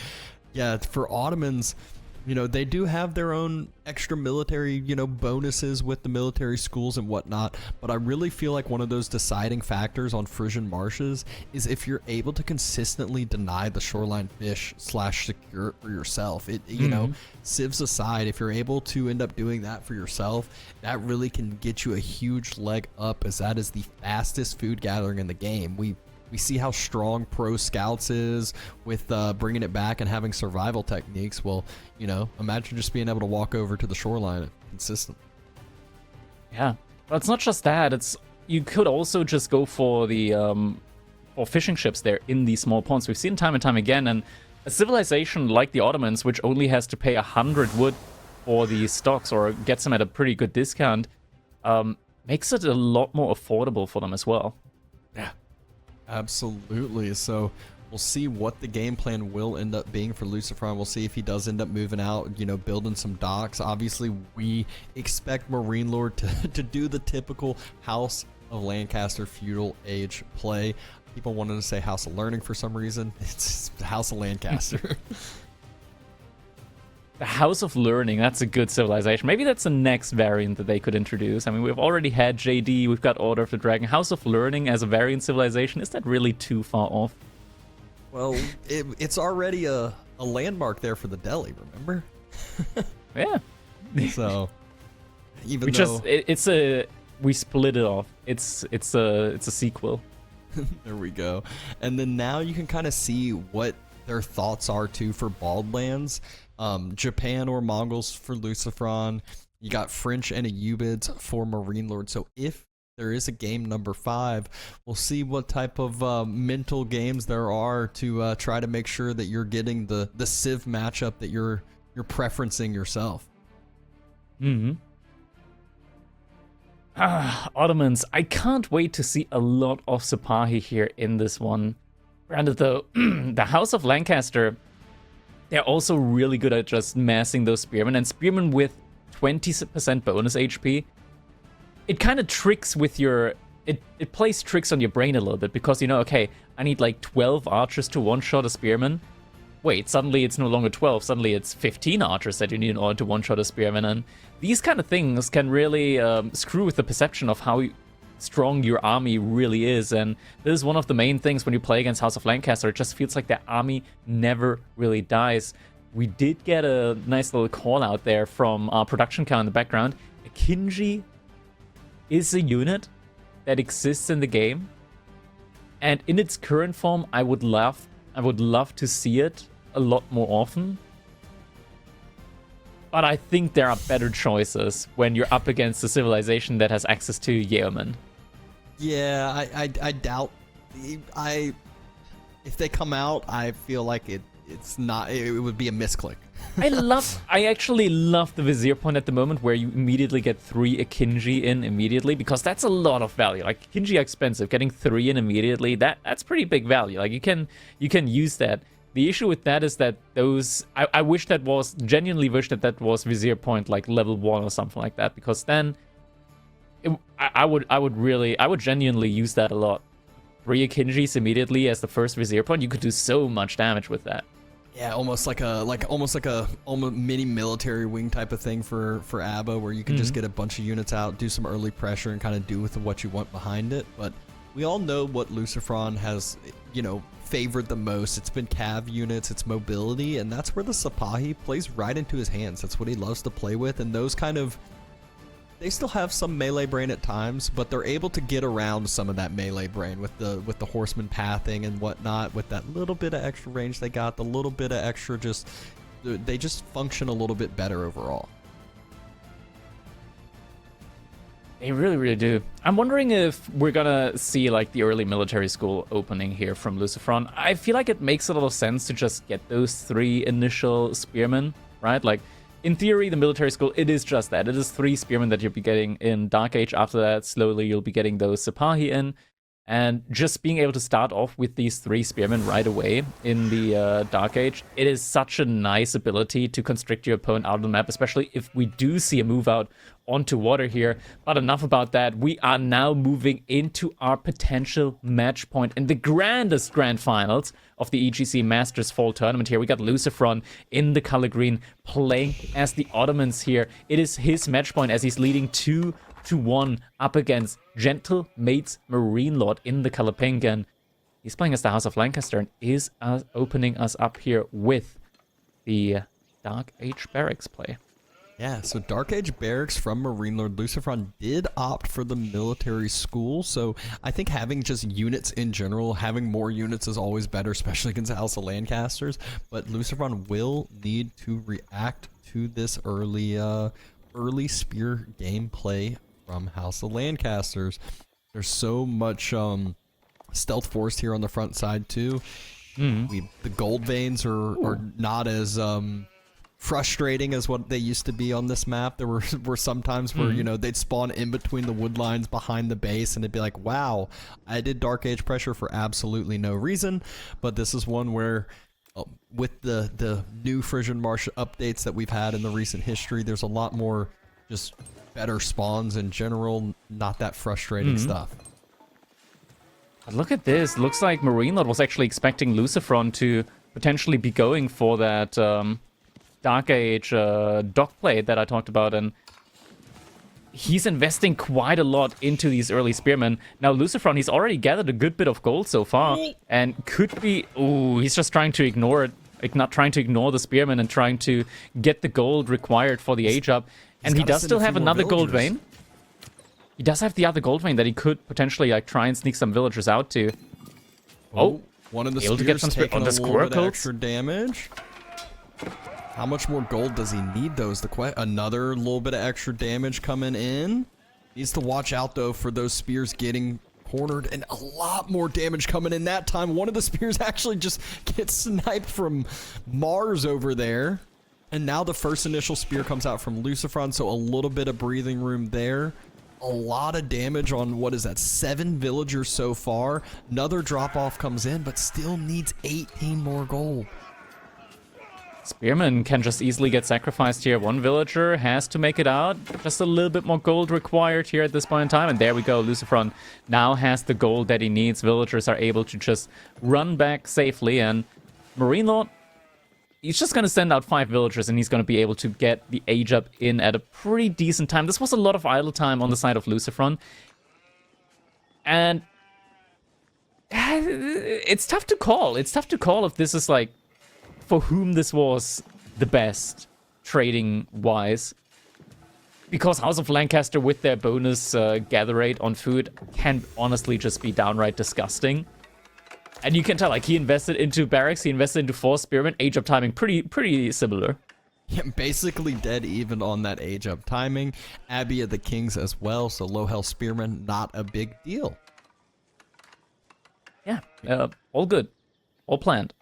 Speaker 2: yeah, for Ottomans, You know, they do have their own extra military, you know, bonuses with the military schools and whatnot, but I really feel like one of those deciding factors on Frisian marshes is if you're able to consistently deny the shoreline fish / secure it for yourself. It, you know, civs aside, if you're able to end up doing that for yourself, that really can get you a huge leg up, as that is the fastest food gathering in the game. We see how strong Pro Scouts is with bringing it back and having survival techniques. Well, you know, imagine just being able to walk over to the shoreline consistently.
Speaker 1: Yeah, but it's not just that. It's you could also just go for the for fishing ships there in these small ponds. We've seen time and time again, and a civilization like the Ottomans, which only has to pay 100 wood for the stocks or gets them at a pretty good discount, makes it a lot more affordable for them as well.
Speaker 2: Yeah. Absolutely. So we'll see what the game plan will end up being for LucifroN. We'll see if he does end up moving out, you know, building some docks. Obviously, we expect MarineLorD to do the typical House of Lancaster feudal age play. People wanted to say House of Learning for some reason. It's House of Lancaster.
Speaker 1: The House of Learning, that's a good civilization. Maybe that's the next variant that they could introduce. I mean, we've already had JD, we've got Order of the Dragon. House of Learning as a variant civilization, is that really too far off?
Speaker 2: Well, it's already a landmark there for the Delhi, remember?
Speaker 1: Yeah.
Speaker 2: So, even
Speaker 1: we split it off. It's a sequel.
Speaker 2: There we go. And then now you can kind of see what their thoughts are too for Baldlands. Japan or Mongols for LucifroN. You got French and Ayyubids for MarineLorD. So if there is a game number 5, we'll see what type of mental games there are to try to make sure that you're getting the civ matchup that you're preferencing yourself.
Speaker 1: Ottomans. I can't wait to see a lot of Sipahi here in this one. Granted, though, the House of Lancaster, they're also really good at just massing those spearmen, and spearmen with 20% bonus HP. It kind of tricks with your... It plays tricks on your brain a little bit, because, you know, okay, I need like 12 archers to one-shot a spearman. Wait, suddenly it's no longer 12, suddenly it's 15 archers that you need in order to one-shot a spearman, and these kind of things can really screw with the perception of how strong your army really is. And this is one of the main things when you play against House of Lancaster. It just feels like their army never really dies. We did get a nice little call out there from our production cow in the background. Akinji is a unit that exists in the game, and in its current form I would love to see it a lot more often. But I think there are better choices when you're up against a civilization that has access to Yeoman.
Speaker 2: Yeah, I doubt. If they come out, I feel like it would be a misclick.
Speaker 1: I actually love the Vizier point at the moment, where you immediately get 3 Akinji in immediately, because that's a lot of value. Like, Akinji are expensive, getting 3 in immediately, that's pretty big value. Like, you can use that. The issue with that is that those... I genuinely wish that was Vizier point, like, level 1 or something like that, because then I would genuinely use that a lot. 3 Akinjis immediately as the first Vizier point, you could do so much damage with that.
Speaker 2: Yeah, almost like a mini military wing type of thing for ABBA, where you can just get a bunch of units out, do some early pressure, and kind of do with what you want behind it. But we all know what LucifroN has, you know, favored the most. It's been cav units, it's mobility, and that's where the Sipahi plays right into his hands. That's what he loves to play with, and those kind of... They still have some melee brain at times, but they're able to get around some of that melee brain with the horseman pathing and whatnot, with that little bit of extra range they got, the little bit of extra they just function a little bit better overall.
Speaker 1: They really, really do. I'm wondering if we're gonna see like the early military school opening here from LucifroN. I feel like it makes a lot of sense to just get those 3 initial spearmen, right? Like, in theory, the military school, it is just that. It is 3 spearmen that you'll be getting in Dark Age. After that, slowly you'll be getting those Sipahi in. And just being able to start off with these 3 spearmen right away in the Dark Age, it is such a nice ability to constrict your opponent out of the map, especially if we do see a move out onto water here. But enough about that. We are now moving into our potential match point in the grandest grand finals of the EGC Masters Fall tournament here. We got LucifroN in the color green playing as the Ottomans here. It is his match point as he's leading 2-1 up against Gentle Mates MarineLorD in the color pink, and he's playing as the House of Lancaster and is opening us up here with the Dark Age Barracks play.
Speaker 2: Yeah, so Dark Age Barracks from MarineLorD. LucifroN did opt for the military school, so I think having just units in general, having more units is always better, especially against the House of Lancasters, but LucifroN will need to react to this early spear gameplay from House of Lancasters. There's so much stealth force here on the front side too. The gold veins are not as frustrating as what they used to be on this map. There were some times where they'd spawn in between the wood lines behind the base, and it'd be like, wow, I did Dark Age pressure for absolutely no reason. But this is one where with the new Frisian Marsh updates that we've had in the recent history, there's a lot more just better spawns in general, not that frustrating stuff.
Speaker 1: But look at this. Looks like MarineLorD was actually expecting LucifroN to potentially be going for that Dark Age dock plate that I talked about, and he's investing quite a lot into these early spearmen. Now LucifroN, he's already gathered a good bit of gold so far, and could be... Ooh, he's just trying to ignore it. Like, not trying to ignore the spearmen and trying to get the gold required for the age up. And he does still have another gold vein. He does have the other gold vein that he could potentially like try and sneak some villagers out to. Oh,
Speaker 2: one of the
Speaker 1: able to get some
Speaker 2: taking
Speaker 1: on the
Speaker 2: a little bit
Speaker 1: squirrels.
Speaker 2: extra damage. How much more gold does he need, though? Is another little bit of extra damage coming in? Needs to watch out, though, for those spears getting cornered, and a lot more damage coming in that time. One of the spears actually just gets sniped from Mars over there. And now the first initial spear comes out from LucifroN, so a little bit of breathing room there. A lot of damage on, what is that, 7 villagers so far. Another drop-off comes in, but still needs 18 more gold.
Speaker 1: Spearman can just easily get sacrificed here. One villager has to make it out. Just a little bit more gold required here at this point in time. And there we go. LucifroN now has the gold that he needs. Villagers are able to just run back safely. And MarineLorD, he's just going to send out 5 villagers, and he's going to be able to get the age up in at a pretty decent time. This was a lot of idle time on the side of LucifroN. And it's tough to call. It's tough to call if this is like for whom this was the best trading-wise. Because House of Lancaster with their bonus gather rate on food can honestly just be downright disgusting. And you can tell, like, he invested into barracks, he invested into 4 spearmen, age up timing, pretty similar.
Speaker 2: Yeah, basically dead even on that age up timing. Abbey of the Kings as well, so low health spearmen, not a big deal.
Speaker 1: Yeah, all good, all planned.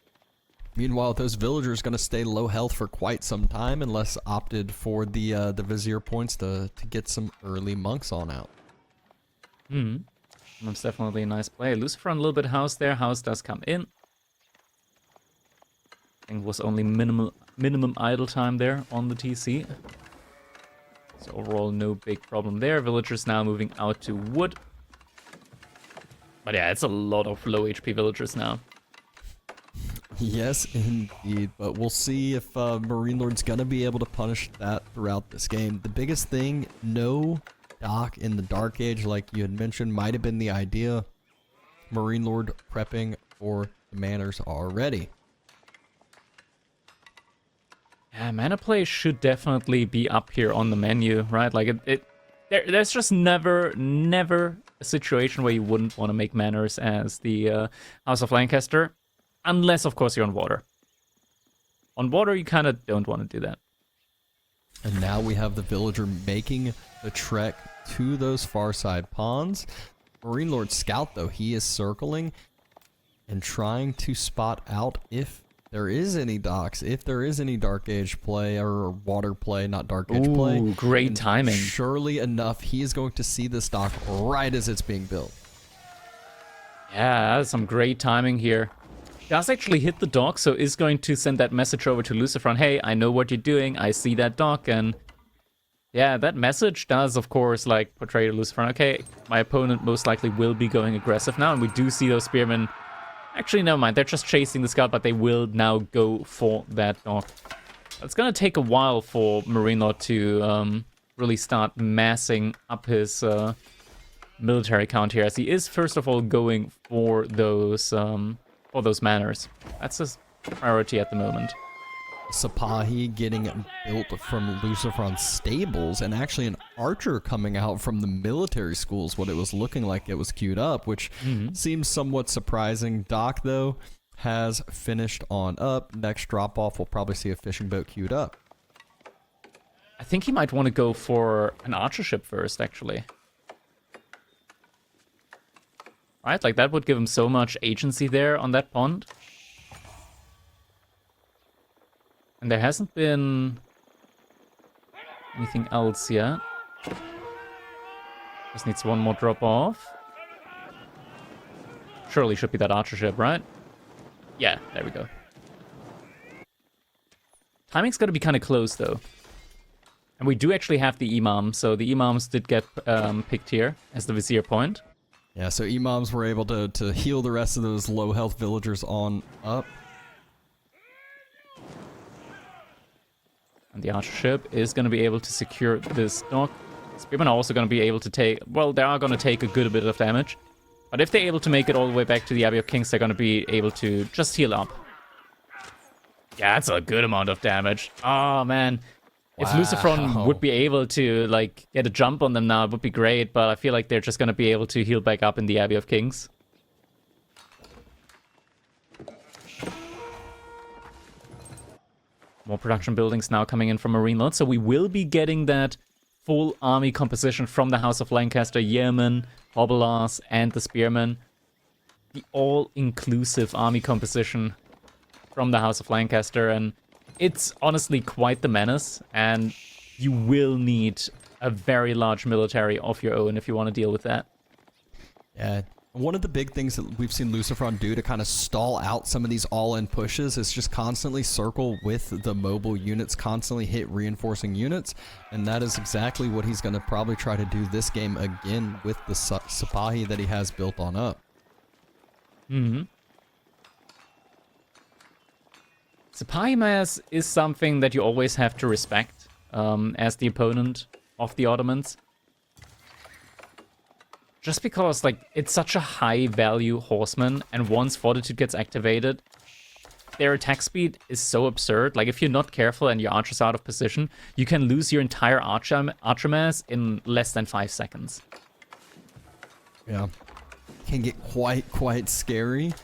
Speaker 2: Meanwhile, those villagers going to stay low health for quite some time unless opted for the Vizier points to get some early monks on out.
Speaker 1: That's definitely a nice play. LucifroN a little bit house there. House does come in. I think it was only minimum idle time there on the TC. So overall, no big problem there. Villagers now moving out to wood. But yeah, it's a lot of low HP villagers now.
Speaker 2: Yes, indeed. But we'll see if MarineLorD's going to be able to punish that throughout this game. The biggest thing, no dock in the Dark Age, like you had mentioned, might have been the idea. MarineLorD prepping for the manors already.
Speaker 1: Yeah, mana play should definitely be up here on the menu, right? Like there's just never a situation where you wouldn't want to make manors as the House of Lancaster, unless of course you're on water. On water, you kind of don't want to do that.
Speaker 2: And now we have the villager making the trek to those far side ponds. MarineLorD scout, though, he is circling and trying to spot out if there is any docks, if there is any Dark Age play or water play, not Dark Age play.
Speaker 1: Ooh, great timing.
Speaker 2: Surely enough, he is going to see this dock right as it's being built.
Speaker 1: Yeah, that's some great timing here. Does actually hit the dock, so is going to send that message over to LucifroN. Hey, I know what you're doing. I see that dock, and yeah, that message does, of course, like portray to LucifroN. Okay, my opponent most likely will be going aggressive now, and we do see those spearmen. Actually, never mind. They're just chasing the scout, but they will now go for that dock. It's gonna take a while for MarineLorD to really start massing up his military count here, as he is first of all going for those manors. That's his priority at the moment.
Speaker 2: Sipahi getting built from LucifroN stables, and actually an archer coming out from the military schools, what it was looking like it was queued up, which seems somewhat surprising. Doc, though, has finished on up. Next drop-off, we'll probably see a fishing boat queued up.
Speaker 1: I think he might want to go for an archer ship first, actually. Right, like that would give him so much agency there on that pond. And there hasn't been anything else yet. Just needs one more drop off. Surely should be that archer ship, right? Yeah, there we go. Timing's got to be kind of close, though. And we do actually have the imam, so the imams did get picked here as the vizier point.
Speaker 2: Yeah, so imams were able to heal the rest of those low health villagers on up.
Speaker 1: And the archer ship is going to be able to secure this dock. Spearmen are also going to be able to take... Well, they are going to take a good bit of damage. But if they're able to make it all the way back to the Abbey of Kings, they're going to be able to just heal up. Yeah, that's a good amount of damage. Oh, man. If LucifroN would be able to, like, get a jump on them now, it would be great. But I feel like they're just going to be able to heal back up in the Abbey of Kings. More production buildings now coming in from MarineLorD, so we will be getting that full army composition from the House of Lancaster, Yeomen, Hobblers, and the Spearmen. The all-inclusive army composition from the House of Lancaster, and it's honestly quite the menace, and you will need a very large military of your own if you want to deal with that.
Speaker 2: Yeah. One of the big things that we've seen LucifroN do to kind of stall out some of these all-in pushes is just constantly circle with the mobile units, constantly hit reinforcing units, and that is exactly what he's going to probably try to do this game again with the Sipahi that he has built on up.
Speaker 1: Sipahi mass is something that you always have to respect as the opponent of the Ottomans. Just because, like, it's such a high-value horseman, and once Fortitude gets activated, their attack speed is so absurd. Like, if you're not careful and your archer's out of position, you can lose your entire archer mass in less than 5 seconds.
Speaker 2: Yeah. Can get quite scary.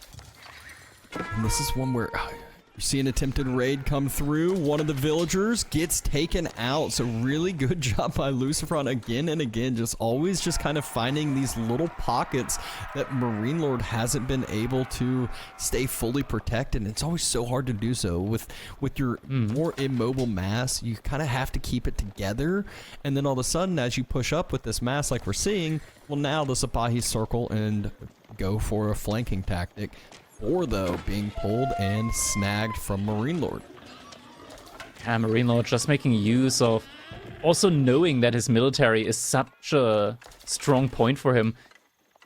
Speaker 2: And this is one where... You see an attempted raid come through. One of the villagers gets taken out. So really good job by LucifroN again and again. Just always just kind of finding these little pockets that MarineLorD hasn't been able to stay fully protected. And it's always so hard to do so. With your more immobile mass, you kind of have to keep it together. And then all of a sudden, as you push up with this mass like we're seeing, well, now the Sipahi circle and go for a flanking tactic. Or, though, being pulled and snagged from MarineLorD.
Speaker 1: Yeah, MarineLorD just making use of... Also knowing that his military is such a strong point for him.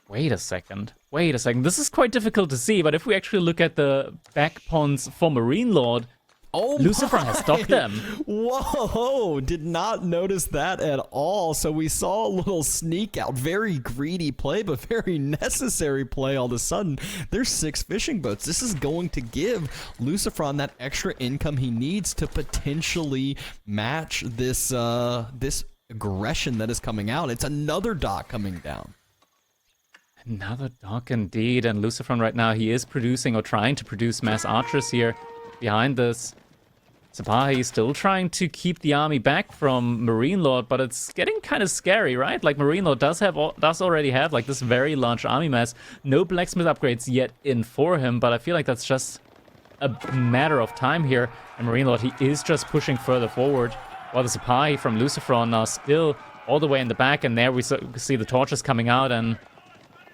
Speaker 1: Wait a second. This is quite difficult to see, but if we actually look at the back ponds for MarineLorD, LucifroN has stopped them.
Speaker 2: Whoa, did not notice that at all. So we saw a little sneak out, very greedy play, but very necessary play all of a sudden. There's 6 fishing boats. This is going to give LucifroN that extra income he needs to potentially match this this aggression that is coming out. It's another dock coming down.
Speaker 1: Another dock indeed, and LucifroN right now, he is producing or trying to produce mass archers here behind this. Sipahi is still trying to keep the army back from MarineLorD, but it's getting kind of scary, right? Like, MarineLorD does already have, like, this very large army mass. No blacksmith upgrades yet in for him, but I feel like that's just a matter of time here. And MarineLorD, he is just pushing further forward, while the Sipahi from LucifroN are still all the way in the back, and there we see the torches coming out, and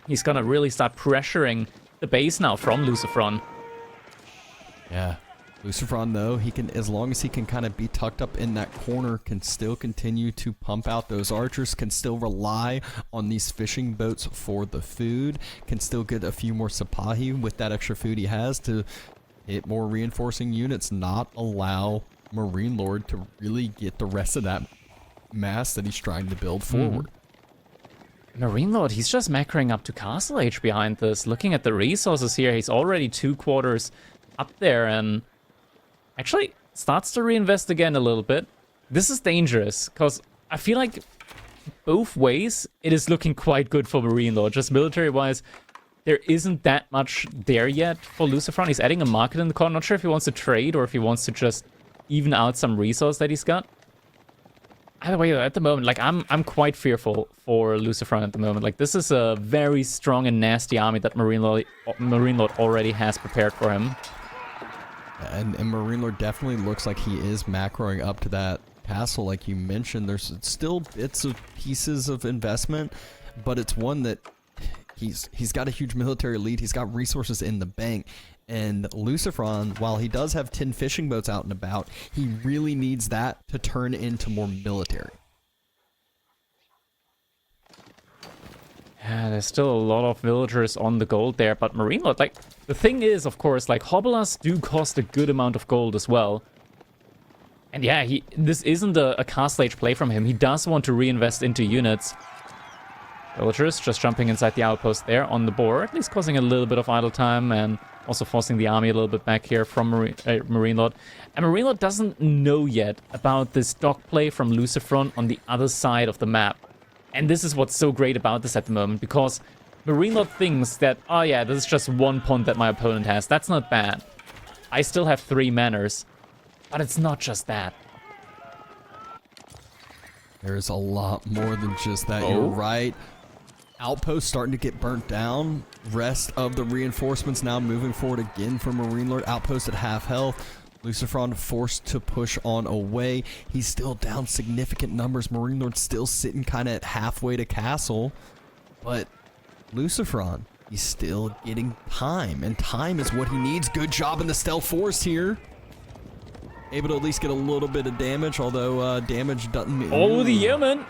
Speaker 1: he's gonna really start pressuring the base now from LucifroN.
Speaker 2: Yeah. LucifroN, though, he can, as long as he can kind of be tucked up in that corner, can still continue to pump out those archers, can still rely on these fishing boats for the food, can still get a few more Sipahi with that extra food he has to hit more reinforcing units, not allow MarineLorD to really get the rest of that mass that he's trying to build forward.
Speaker 1: MarineLorD, he's just macroing up to Castle Age behind this. Looking at the resources here, he's already 2 quarters up there and actually starts to reinvest again a little bit. This is dangerous, because I feel like both ways it is looking quite good for MarineLorD. Just military-wise, there isn't that much there yet for LucifroN. He's adding a market in the corner. Not sure if he wants to trade or if he wants to just even out some resource that he's got. Either way, at the moment, like, I'm quite fearful for LucifroN at the moment. Like, this is a very strong and nasty army that MarineLorD already has prepared for him.
Speaker 2: And MarineLorD definitely looks like he is macroing up to that castle, like you mentioned. There's still bits of pieces of investment, but it's one that he's got a huge military lead. He's got resources in the bank. And LucifroN, while he does have 10 fishing boats out and about, he really needs that to turn into more military.
Speaker 1: Yeah, there's still a lot of villagers on the gold there, but MarineLorD, like, the thing is, of course, like, Hobolas do cost a good amount of gold as well. And yeah, this isn't a Castle Age play from him. He does want to reinvest into units. Villagers just jumping inside the outpost there on the board, at least causing a little bit of idle time and also forcing the army a little bit back here from MarineLorD. And MarineLorD doesn't know yet about this dock play from LucifroN on the other side of the map. And this is what's so great about this at the moment, because MarineLorD thinks that, oh yeah, this is just 1 pond that my opponent has. That's not bad. I still have 3 manors. But it's not just that.
Speaker 2: There's a lot more than just that. You're right. Outpost starting to get burnt down. Rest of the reinforcements now moving forward again for MarineLorD. Outpost at half health. LucifroN forced to push on away. He's still down significant numbers. MarineLorD still sitting kind of at halfway to castle. But LucifroN, he's still getting time. And time is what he needs. Good job in the stealth forest here. Able to at least get a little bit of damage, although damage doesn't...
Speaker 1: Oh, the Yeoman!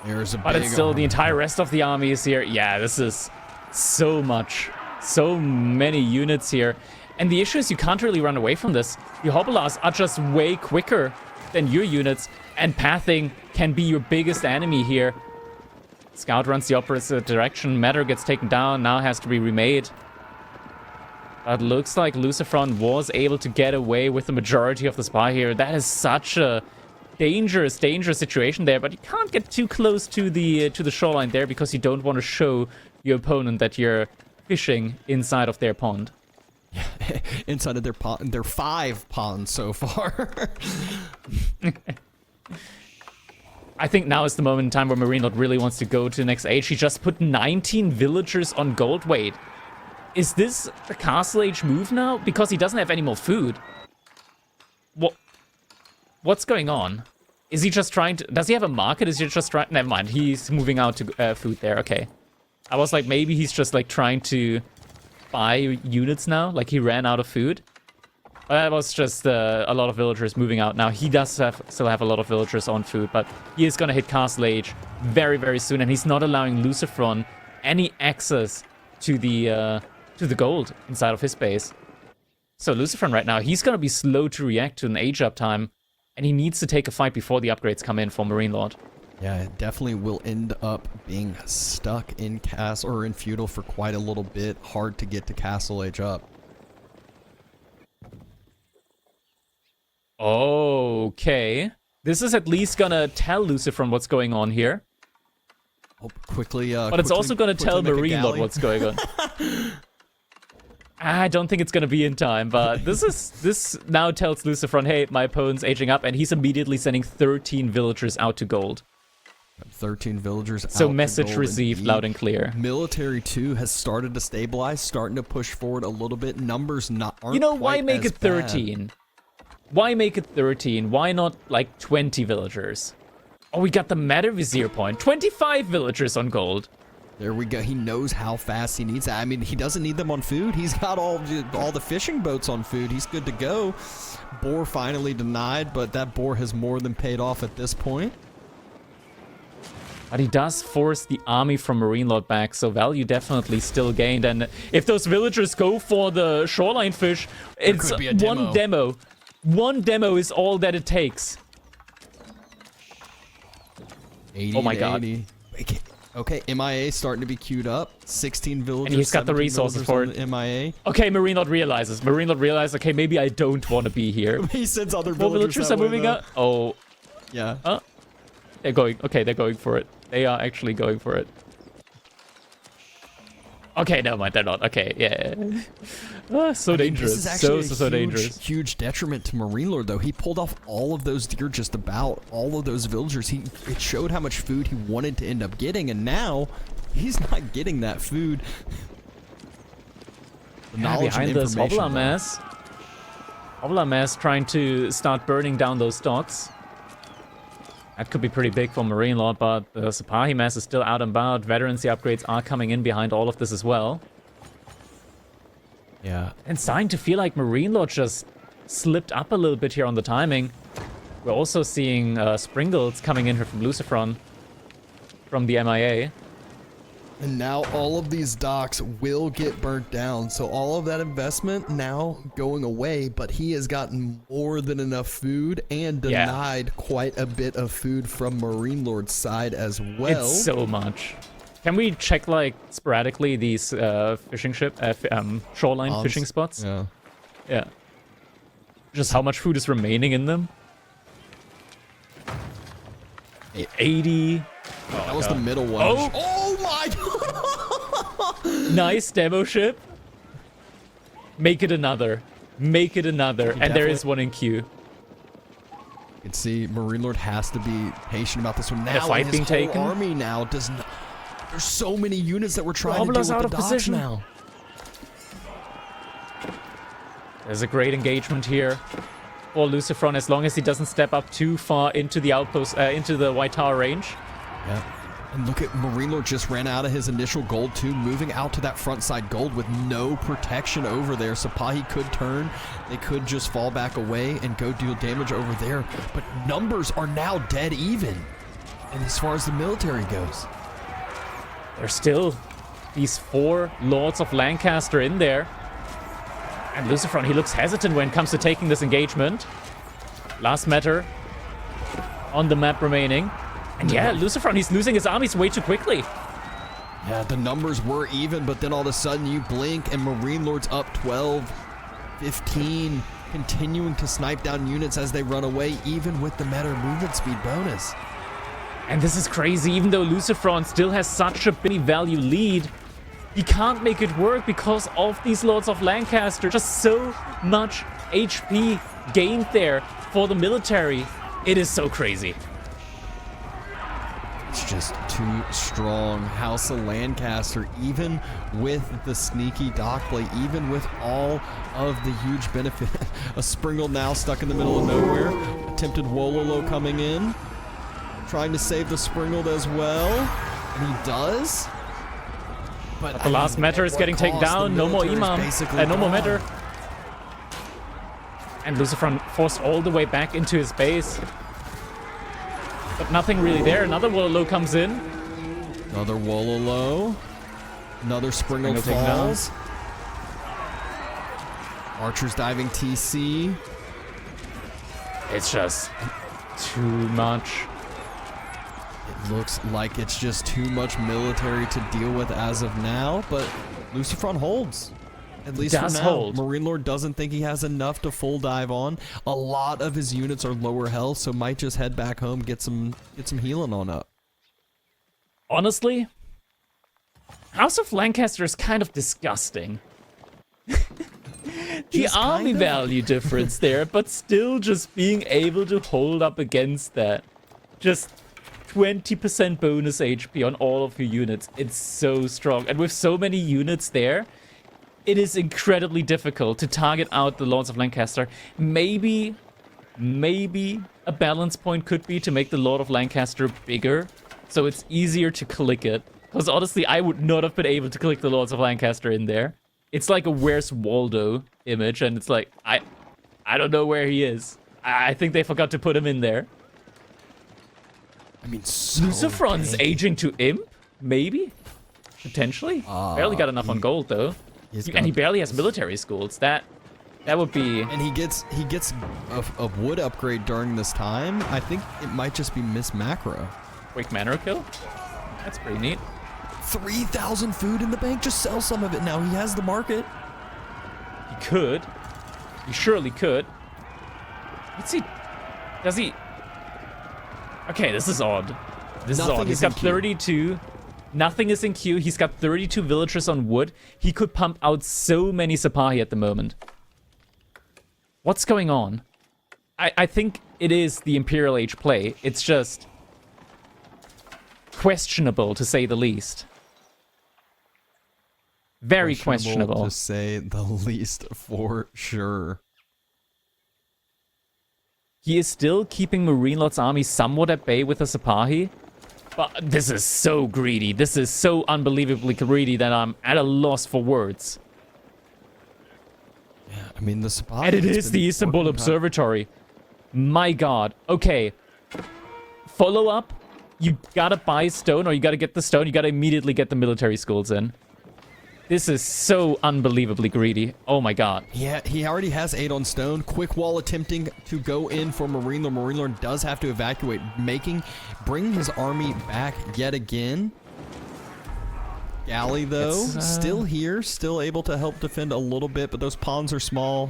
Speaker 2: There's a big...
Speaker 1: But it's still the entire rest of the army is here. Yeah, this is so much. So many units here. And the issue is you can't really run away from this. The Hobolas are just way quicker than your units, and pathing can be your biggest enemy here. Scout runs the opposite direction. Matter gets taken down, now has to be remade. But looks like LucifroN was able to get away with the majority of the spy here. That is such a dangerous situation there, but you can't get too close to the shoreline there because you don't want to show your opponent that you're fishing inside of their pond.
Speaker 2: Yeah, inside of their pond. They're 5 ponds so far.
Speaker 1: I think now is the moment in time where MarineLorD really wants to go to the next age. He just put 19 villagers on gold. Wait, is this a Castle Age move now? Because he doesn't have any more food. What's going on? Is he just trying to... Does he have a market? Is he just trying... Never mind. He's moving out to food there. Okay. I was like, maybe he's just like trying to buy units now. Like he ran out of food. That was just a lot of villagers moving out now. He does still have a lot of villagers on food, but he is going to hit Castle Age very, very soon. And he's not allowing LucifroN any access to the gold inside of his base. So LucifroN right now, he's going to be slow to react to an age up time. And he needs to take a fight before the upgrades come in for MarineLorD.
Speaker 2: Yeah, it definitely will end up being stuck in castle or in feudal for quite a little bit. Hard to get to Castle Age up.
Speaker 1: Okay. This is at least gonna tell LucifroN what's going on here.
Speaker 2: Oh, quickly,
Speaker 1: but it's also gonna tell MarineLorD what's going on. I don't think it's going to be in time, but this now tells LucifroN, hey, my opponent's aging up, and he's immediately sending 13 villagers out to gold.
Speaker 2: 13 villagers
Speaker 1: so
Speaker 2: out
Speaker 1: message
Speaker 2: to gold
Speaker 1: received
Speaker 2: indeed.
Speaker 1: Loud and clear.
Speaker 2: Military 2 has started to stabilize, starting to push forward a little bit. Numbers aren't
Speaker 1: You know, why
Speaker 2: quite
Speaker 1: make
Speaker 2: as
Speaker 1: it 13?
Speaker 2: bad.
Speaker 1: Why make it 13? Why not, like, 20 villagers? Oh, we got the Matter Vizier point. 25 villagers on gold.
Speaker 2: There we go. He knows how fast he needs that. I mean, he doesn't need them on food. He's got all the fishing boats on food. He's good to go. Boar finally denied, but that boar has more than paid off at this point.
Speaker 1: But he does force the army from MarineLorD back, so value definitely still gained. And if those villagers go for the shoreline fish, it's one demo. One demo is all that it takes.
Speaker 2: 80
Speaker 1: oh my god.
Speaker 2: Okay, MIA starting to be queued up. 16 villagers.
Speaker 1: And he's got the resources for it.
Speaker 2: MIA.
Speaker 1: Okay, MarineLorD realizes. MarineLorD realizes, okay, maybe I don't want to be here.
Speaker 2: He sends other
Speaker 1: villagers are moving up. Oh.
Speaker 2: Yeah.
Speaker 1: They're going. Okay, they're going for it. They are actually going for it. Okay, never mind. They're not. Okay, yeah. So dangerous. This is actually so dangerous.
Speaker 2: Huge detriment to MarineLorD, though. He pulled off all of those deer, just about all of those villagers. It showed how much food he wanted to end up getting, and now he's not getting that food.
Speaker 1: Behind this Hobbler mass. Hobbler mass trying to start burning down those docks. That could be pretty big for MarineLorD, but the Sipahi mass is still out and about. Veterancy upgrades are coming in behind all of this as well.
Speaker 2: Yeah.
Speaker 1: And starting to feel like MarineLorD just slipped up a little bit here on the timing. We're also seeing Springles coming in here from LucifroN, from the MIA.
Speaker 2: And now all of these docks will get burnt down. So all of that investment now going away, but he has gotten more than enough food and denied quite a bit of food from MarineLorD's side as well.
Speaker 1: It's so much. Can we check, like, sporadically these shoreline fishing spots?
Speaker 2: Yeah.
Speaker 1: Yeah. Just how much food is remaining in them? 80.
Speaker 2: That was the middle one. Oh my god!
Speaker 1: Nice demo ship. Make it another. Make it another. And there is one in queue.
Speaker 2: You can see MarineLorD has to be patient about this one. Now
Speaker 1: a fight being taken.
Speaker 2: Army now does not. There's so many units that we're trying to
Speaker 1: deal
Speaker 2: with the docks now.
Speaker 1: There's a great engagement here for LucifroN, as long as he doesn't step up too far into the outpost, into the White Tower range.
Speaker 2: Yeah. And look at MarineLorD just ran out of his initial gold too, moving out to that front side gold with no protection over there. Sipahi could turn. They could just fall back away and go deal damage over there. But numbers are now dead even. And as far as the military goes.
Speaker 1: There's still these 4 Lords of Lancaster in there. And LucifroN, he looks hesitant when it comes to taking this engagement. Last matter on the map remaining. And yeah, LucifroN, he's losing his armies way too quickly.
Speaker 2: Yeah, the numbers were even, but then all of a sudden you blink and MarineLorD's up 12, 15, continuing to snipe down units as they run away, even with the meta movement speed bonus.
Speaker 1: And this is crazy, even though LucifroN still has such a big value lead, he can't make it work because of these Lords of Lancaster. Just so much HP gained there for the military. It is so crazy.
Speaker 2: It's just too strong. House of Lancaster, even with the sneaky dock play, even with all of the huge benefit. A Springle now stuck in the middle of nowhere. Attempted Wololo coming in. Trying to save the Springled as well. And he does. But
Speaker 1: the last Meter is getting taken down. No more Imam. No more Meter. And LucifroN forced all the way back into his base. But nothing really there. Another Wololo comes in.
Speaker 2: Another Wololo. Another Springle falls. Archers diving TC.
Speaker 1: It's just too much.
Speaker 2: It looks like it's just too much military to deal with as of now, but LucifroN holds. At least for now. MarineLorD doesn't think he has enough to full dive on. A lot of his units are lower health, so might just head back home, get some healing on up.
Speaker 1: Honestly, House of Lancaster is kind of disgusting. The army value difference there, but still just being able to hold up against that. Just 20% bonus HP on all of your units. It's so strong. And with so many units there, it is incredibly difficult to target out the Lords of Lancaster. Maybe a balance point could be to make the Lord of Lancaster bigger, so it's easier to click it. Because honestly, I would not have been able to click the Lords of Lancaster in there. It's like a Where's Waldo image, and it's like, I don't know where he is. I think they forgot to put him in there.
Speaker 2: I mean, so
Speaker 1: LucifroN's aging to Imp? Maybe? Potentially? Barely got enough on gold, though. And he barely has military schools. That would be...
Speaker 2: And he gets a wood upgrade during this time. I think it might just be Miss Macro.
Speaker 1: Quick mana kill? That's pretty neat.
Speaker 2: 3,000 food in the bank. Just sell some of it now. He has the market.
Speaker 1: He could. He surely could. Let's see. Does he... Okay, this is odd. This is odd. He's got 32. Nothing is in queue. He's got 32 villagers on wood. He could pump out so many Sipahi at the moment. What's going on? I think it is the Imperial Age play. It's just... questionable, to say the least. Very questionable.
Speaker 2: To say the least, for sure.
Speaker 1: He is still keeping MarineLorD's army somewhat at bay with the Sipahi. But this is so greedy. This is so unbelievably greedy that I'm at a loss for words.
Speaker 2: Yeah, I mean, the Sipahi...
Speaker 1: And it is the Istanbul Observatory. My god. Okay. Follow up. You gotta buy stone, or you gotta get the stone. You gotta immediately get the military schools in. This is so unbelievably greedy. Oh my god.
Speaker 2: Yeah, he already has 8 on stone. Quick wall attempting to go in for MarineLorD. MarineLorD does have to evacuate, bring his army back yet again. Galley, though, still here, still able to help defend a little bit, but those pawns are small.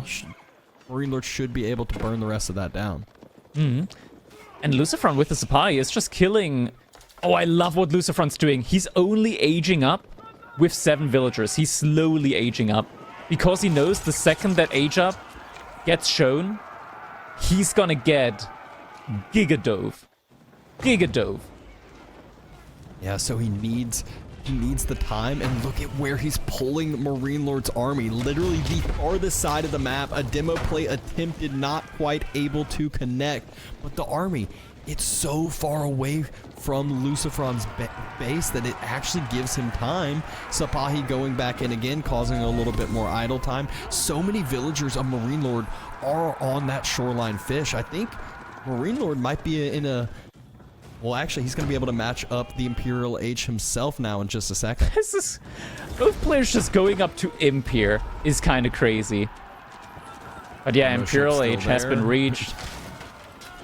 Speaker 2: MarineLorD should be able to burn the rest of that down.
Speaker 1: And LucifroN with the Sipahi is just killing... Oh, I love what LucifroN's doing. He's only aging up with 7 villagers. He's slowly aging up. Because he knows the second that age up gets shown, he's gonna get Gigadove. Gigadove.
Speaker 2: Yeah, so he needs the time, and look at where he's pulling MarineLorD's army. Literally the farthest side of the map. A demo play attempted, not quite able to connect. But the army, it's so far away from LucifroN's base that it actually gives him time. Sipahi going back in again, causing a little bit more idle time. So many villagers of MarineLorD are on that shoreline fish. I think MarineLorD might be in a... Well, actually, he's going to be able to match up the Imperial Age himself now in just a second.
Speaker 1: Both players just going up to Imp here is kind of crazy. But yeah, Imperial Age has been reached.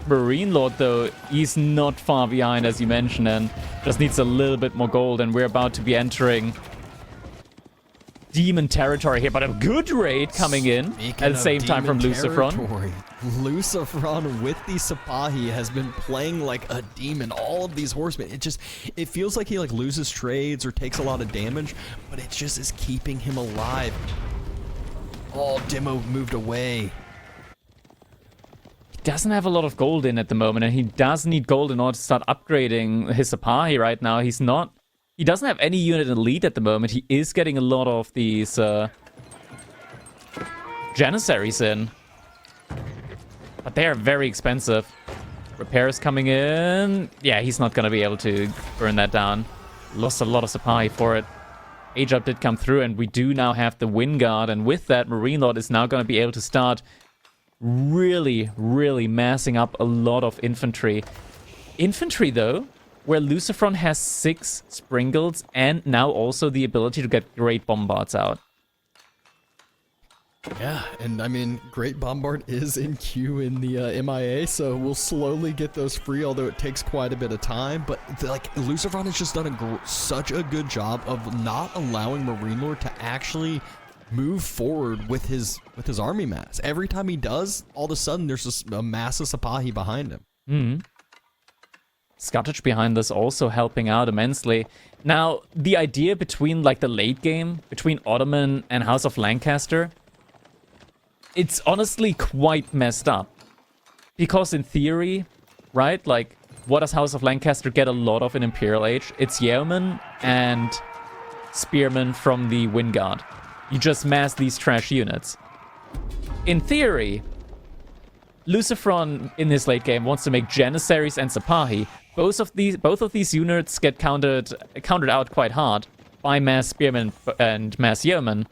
Speaker 1: MarineLorD, though, he's not far behind, as you mentioned, and just needs a little bit more gold, and we're about to be entering demon territory here, but a good raid coming in at the same time from LucifroN.
Speaker 2: LucifroN with the Sipahi has been playing like a demon. All of these horsemen, it feels like he like loses trades or takes a lot of damage, but it just is keeping him alive. Oh, Demo moved away.
Speaker 1: He doesn't have a lot of gold in at the moment, and he does need gold in order to start upgrading his Sipahi right now. He doesn't have any unit in lead at the moment. He is getting a lot of these Janissaries in. But they are very expensive. Repairs coming in. Yeah, he's not going to be able to burn that down. Lost a lot of Sipahi for it. Age up did come through, and we do now have the Wind Guard. And with that, MarineLorD is now going to be able to start really, really massing up a lot of infantry. Infantry, though, where LucifroN has 6 Springles and now also the ability to get Great Bombards out.
Speaker 2: Yeah, and I mean, Great Bombard is in queue in the MIA, so we'll slowly get those free, although it takes quite a bit of time. But like, LucifroN has just done such a good job of not allowing MarineLorD to actually move forward with his army mass. Every time he does, all of a sudden there's a mass of Sipahi behind him.
Speaker 1: Scottish behind this also helping out immensely. Now, the idea between like the late game, between Ottoman and House of Lancaster, it's honestly quite messed up. Because in theory, right, like, what does House of Lancaster get a lot of in Imperial Age? It's yeomen and spearmen from the Wind Guard. You just mass these trash units. In theory, LucifroN in this late game wants to make Janissaries and Sipahi, both of these units get countered out quite hard by mass spearmen and mass yeomen.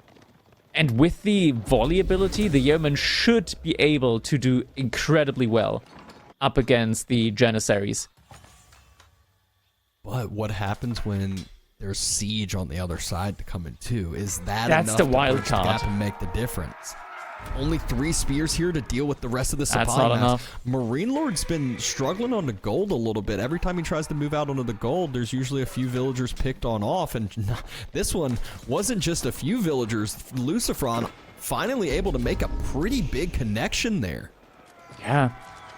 Speaker 1: And with the volley ability, the yeomen should be able to do incredibly well up against the Janissaries.
Speaker 2: But what happens when there's siege on the other side to come in too? Is that
Speaker 1: That's
Speaker 2: enough
Speaker 1: the
Speaker 2: to
Speaker 1: wild
Speaker 2: bridge the
Speaker 1: card.
Speaker 2: gap and make the difference? Only 3 spears here to deal with the rest of the supply
Speaker 1: That's not
Speaker 2: mass.
Speaker 1: enough.
Speaker 2: MarineLorD's been struggling on the gold a little bit. Every time he tries to move out onto the gold, there's usually a few villagers picked on off. And this one wasn't just a few villagers. LucifroN finally able to make a pretty big connection there.
Speaker 1: Yeah.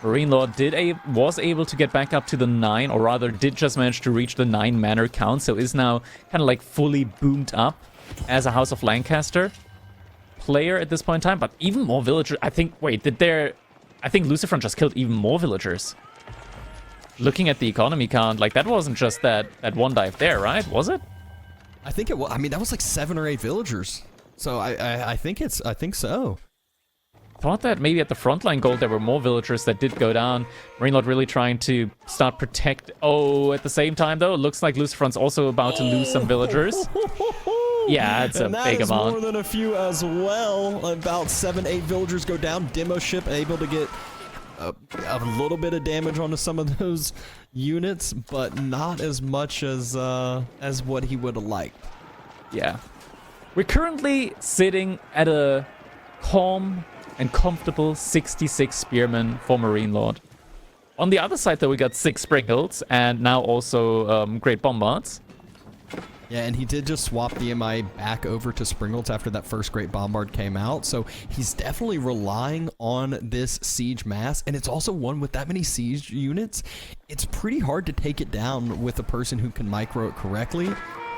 Speaker 1: MarineLorD was able to get back up to the 9, or rather did just manage to reach the 9 manor count, so is now kind of like fully boomed up as a House of Lancaster player at this point in time. But even more villagers, I think, I think LucifroN just killed even more villagers. Looking at the economy count, like that wasn't just that one dive there, right? Was it?
Speaker 2: I think it was. I mean, that was like 7 or 8 villagers. So I think so.
Speaker 1: Thought that maybe at the frontline gold there were more villagers that did go down. MarineLorD really trying to start protect. Oh, at the same time though, it looks like LucifroN's also about to lose some villagers. Yeah, it's a big amount.
Speaker 2: More than a few as well. About 7, 8 villagers go down. Demo ship able to get a little bit of damage onto some of those units, but not as much as what he would have liked.
Speaker 1: Yeah. We're currently sitting at a calm and comfortable 66 spearmen for MarineLorD. On the other side, though, we got 6 Springles and now also Great Bombards.
Speaker 2: Yeah, and he did just swap the MI back over to Springles after that first Great Bombard came out, so he's definitely relying on this siege mass, and it's also one with that many siege units. It's pretty hard to take it down with a person who can micro it correctly,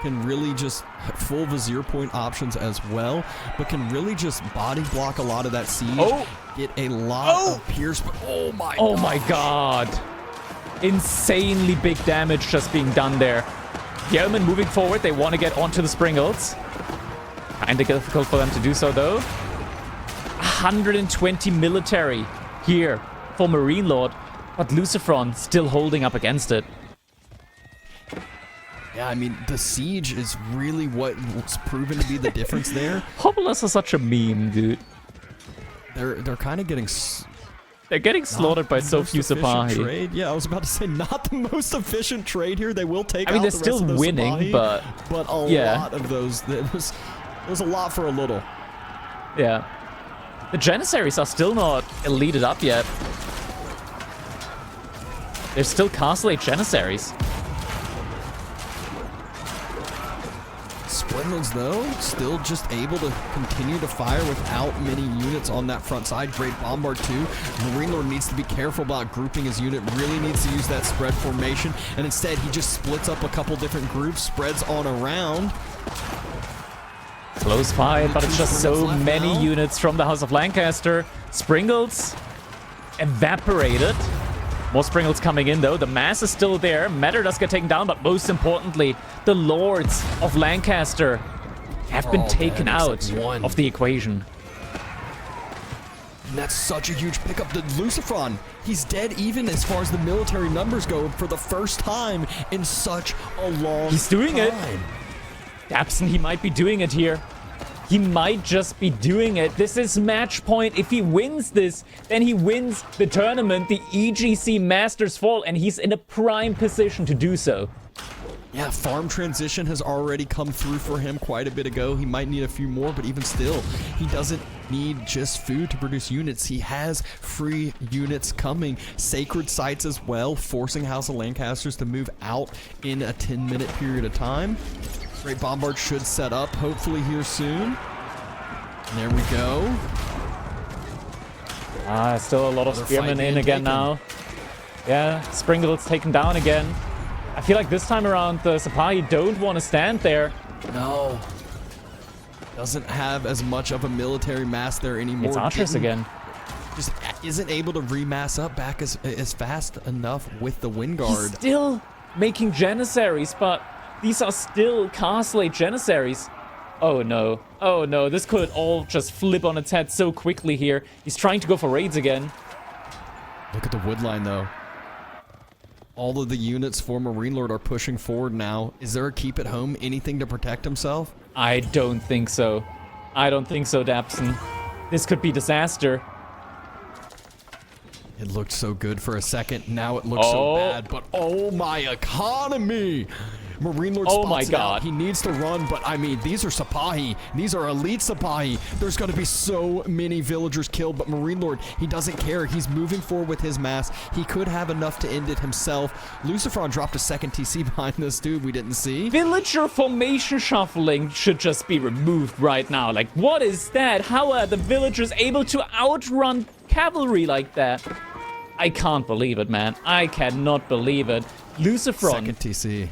Speaker 2: can really just full vizier point options as well, but can really just body block a lot of that siege, get a lot of pierce. Oh my god.
Speaker 1: Insanely big damage just being done there. Yeomen moving forward, they want to get onto the Springles. Kinda difficult for them to do so though. 120 military here for MarineLorD, but LucifroN still holding up against it.
Speaker 2: Yeah, I mean, the siege is really what's proven to be the difference there.
Speaker 1: Hobolas are such a meme, dude.
Speaker 2: They're kind of getting...
Speaker 1: They're getting slaughtered by so few Sipahi.
Speaker 2: Trade. Yeah, I was about to say, not the most efficient trade here. They will take out
Speaker 1: they're
Speaker 2: the
Speaker 1: still
Speaker 2: rest of those
Speaker 1: winning,
Speaker 2: Sipahi,
Speaker 1: but
Speaker 2: a lot of those. It was a lot for a little.
Speaker 1: Yeah. The Janissaries are still not elited up yet. There's still Castle Age Janissaries.
Speaker 2: Springles, though, still just able to continue to fire without many units on that front side. Great Bombard, too. MarineLorD needs to be careful about grouping his unit, really needs to use that spread formation, and instead he just splits up a couple different groups, spreads on around.
Speaker 1: Close fight, but it's just so many units from the House of Lancaster. Springles evaporated. More Springles coming in, though. The mass is still there. Matter does get taken down, but most importantly, the Lords of Lancaster have been taken out of the equation.
Speaker 2: And that's such a huge pickup to LucifroN. He's dead even as far as the military numbers go for the first time in such a long time.
Speaker 1: He's doing it. Dapson, he might be doing it here. He might just be doing it. This is match point. If he wins this, then he wins the tournament, the EGC Masters Fall, and he's in a prime position to do so.
Speaker 2: Yeah, farm transition has already come through for him quite a bit ago. He might need a few more, but even still, he doesn't need just food to produce units. He has free units coming. Sacred sites as well, forcing House of Lancasters to move out in a 10-minute period of time. Great Bombard should set up, hopefully here soon. And there we go.
Speaker 1: Still a lot of spearmen in again now. Yeah, Springle's taken down again. I feel like this time around the Sipahi don't want to stand there.
Speaker 2: No. Doesn't have as much of a military mass there anymore.
Speaker 1: It's Archers again.
Speaker 2: Just isn't able to remass up back as fast enough with the Wind Guard.
Speaker 1: He's still making Janissaries, but these are still Castle Age Janissaries. Oh no. Oh no, this could all just flip on its head so quickly here. He's trying to go for raids again.
Speaker 2: Look at the wood line though. All of the units for MarineLorD are pushing forward now. Is there a keep at home? Anything to protect himself?
Speaker 1: I don't think so. I don't think so, Dapson. This could be disaster.
Speaker 2: It looked so good for a second. Now it looks so bad. But oh my economy! MarineLorD spots
Speaker 1: my
Speaker 2: it
Speaker 1: God.
Speaker 2: out. He needs to run, but I mean, these are Sipahi. These are elite Sipahi. There's going to be so many villagers killed, but MarineLorD, he doesn't care. He's moving forward with his mass. He could have enough to end it himself. LucifroN dropped a second TC behind this dude we didn't see.
Speaker 1: Villager formation shuffling should just be removed right now. Like, what is that? How are the villagers able to outrun cavalry like that? I can't believe it, man. I cannot believe it. LucifroN.
Speaker 2: Second TC.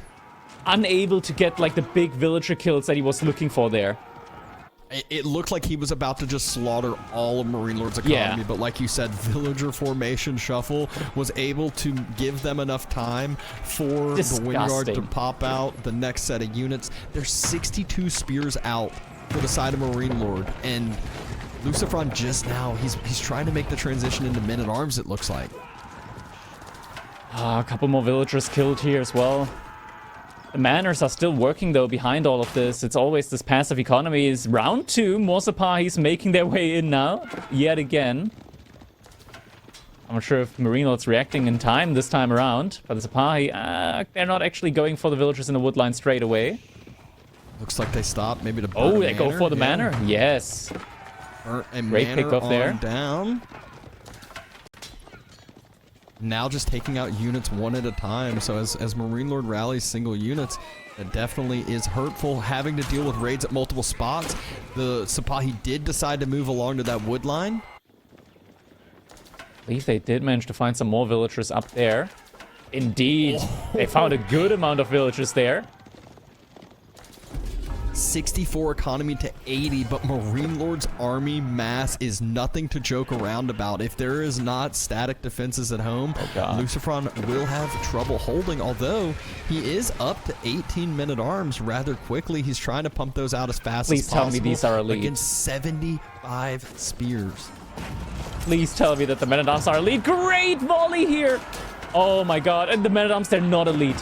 Speaker 1: Unable to get like the big villager kills that he was looking for there.
Speaker 2: It looked like he was about to just slaughter all of MarineLorD's economy, but like you said, villager formation shuffle was able to give them enough time for the Wingard to pop out the next set of units. There's 62 spears out for the side of MarineLorD, and LucifroN just now, he's trying to make the transition into men-at-arms, it looks like.
Speaker 1: A couple more villagers killed here as well. The manors are still working, though, behind all of this. It's always this passive economy. Is round 2. More Sipahis making their way in now, yet again. I'm not sure if MarineLorD's reacting in time this time around. But the Sipahi, they're not actually going for the villagers in the woodline straight away.
Speaker 2: Looks like they stopped, maybe to burn
Speaker 1: Oh, they go for the manor? Yes. Great pickoff there.
Speaker 2: Down. Now just taking out units one at a time. So as MarineLorD rallies single units, that definitely is hurtful. Having to deal with raids at multiple spots. The Sipahi did decide to move along to that wood line.
Speaker 1: I believe they did manage to find some more villagers up there. Indeed. They found a good amount of villagers there.
Speaker 2: 64 economy to 80, but MarineLorD's army mass is nothing to joke around about. If there is not static defenses at home, LucifroN will have trouble holding, although he is up to 18 men-at-arms rather quickly. He's trying to pump those out as fast as possible.
Speaker 1: Please tell me these are elite.
Speaker 2: Against 75 spears.
Speaker 1: Please tell me that the men-at-arms are elite. Great volley here! Oh my god, and the men-at-arms, they're not elite.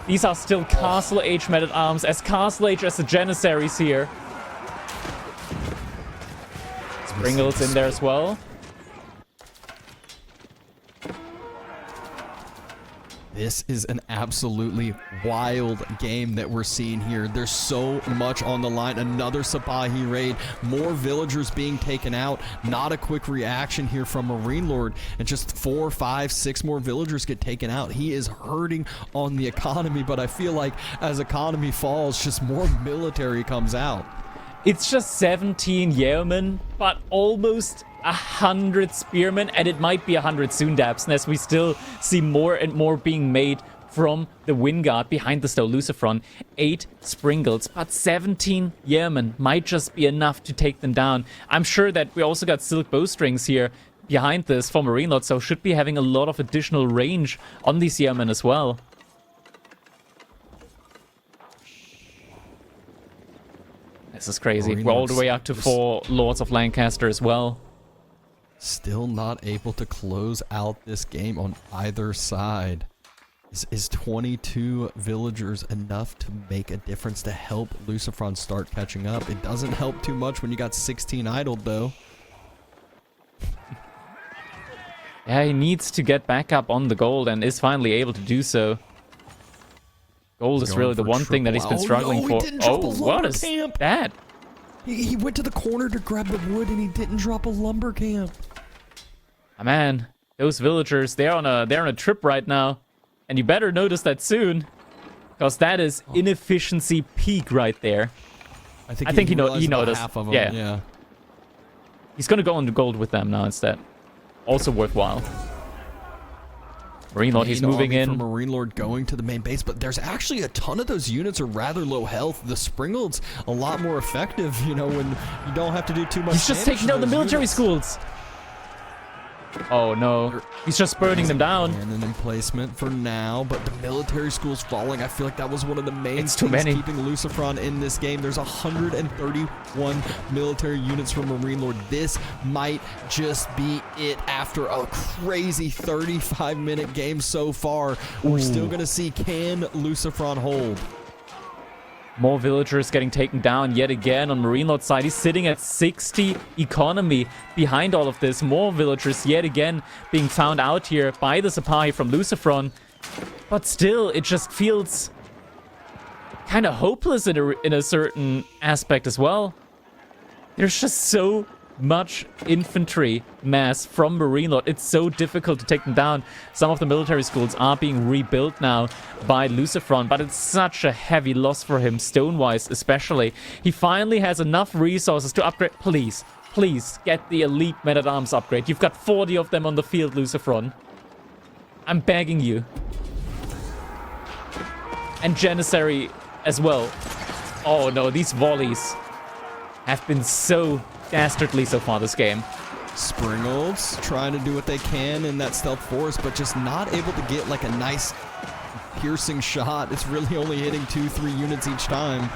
Speaker 1: These are still Castle Age men-at-arms, as Castle Age as the Janissaries here. Springles in there as well.
Speaker 2: This is an absolutely wild game that we're seeing here. There's so much on the line. Another Sipahi raid. More villagers being taken out. Not a quick reaction here from MarineLorD. And just 4, 5, 6 more villagers get taken out. He is hurting on the economy, but I feel like as economy falls, just more military comes out.
Speaker 1: It's just 17 yeomen, but almost 100 spearmen, and it might be 100 soon, Dabs, as we still see more and more being made from the Wingard behind the Stow LucifroN. 8 Springles, but 17 yeomen might just be enough to take them down. I'm sure that we also got silk bowstrings here behind this for MarineLorD, so should be having a lot of additional range on these yeomen as well. This is crazy. We're all the way up to 4 Lords of Lancaster as well.
Speaker 2: Still not able to close out this game on either side. Is 22 villagers enough to make a difference to help LucifroN start catching up? It doesn't help too much when you got 16 idled, though.
Speaker 1: Yeah, he needs to get back up on the gold and is finally able to do so. Gold is really the one thing that he's been struggling for. Oh, what is that?
Speaker 2: He went to the corner to grab the wood and he didn't drop a lumber camp.
Speaker 1: Oh, man, those villagers, they're on a trip right now. And you better notice that soon, because that is inefficiency peak right there. I think he noticed.
Speaker 2: Half of them. Yeah.
Speaker 1: He's going to go on the gold with them now instead. Also worthwhile. MarineLorD, he's moving in.
Speaker 2: MarineLorD going to the main base, but there's actually a ton of those units are rather low health. The Springald's a lot more effective, you know, when you don't have to do too much.
Speaker 1: He's just taking down the military schools. Oh no, he's just burning them down.
Speaker 2: And an emplacement for now, but the military school's falling. I feel like that was one of the main
Speaker 1: It's too
Speaker 2: things
Speaker 1: many.
Speaker 2: keeping LucifroN in this game. There's 131 military units from MarineLorD. This might just be it after a crazy 35-minute game so far. We're still going to see, can LucifroN hold?
Speaker 1: More villagers getting taken down yet again on MarineLorD's side. He's sitting at 60 economy behind all of this. More villagers yet again being found out here by the Sipahi from LucifroN. But still, it just feels kind of hopeless in a certain aspect as well. There's just so much infantry mass from MarineLorD. It's so difficult to take them down. Some of the military schools are being rebuilt now by LucifroN, but it's such a heavy loss for him, stone-wise especially. He finally has enough resources to upgrade. Please get the elite men-at-arms upgrade. You've got 40 of them on the field, LucifroN. I'm begging you. And Janissary as well. Oh no, these volleys have been so dastardly so far this game.
Speaker 2: Springolds trying to do what they can in that stealth forest, but just not able to get like a nice piercing shot. It's really only hitting 2-3 units each time.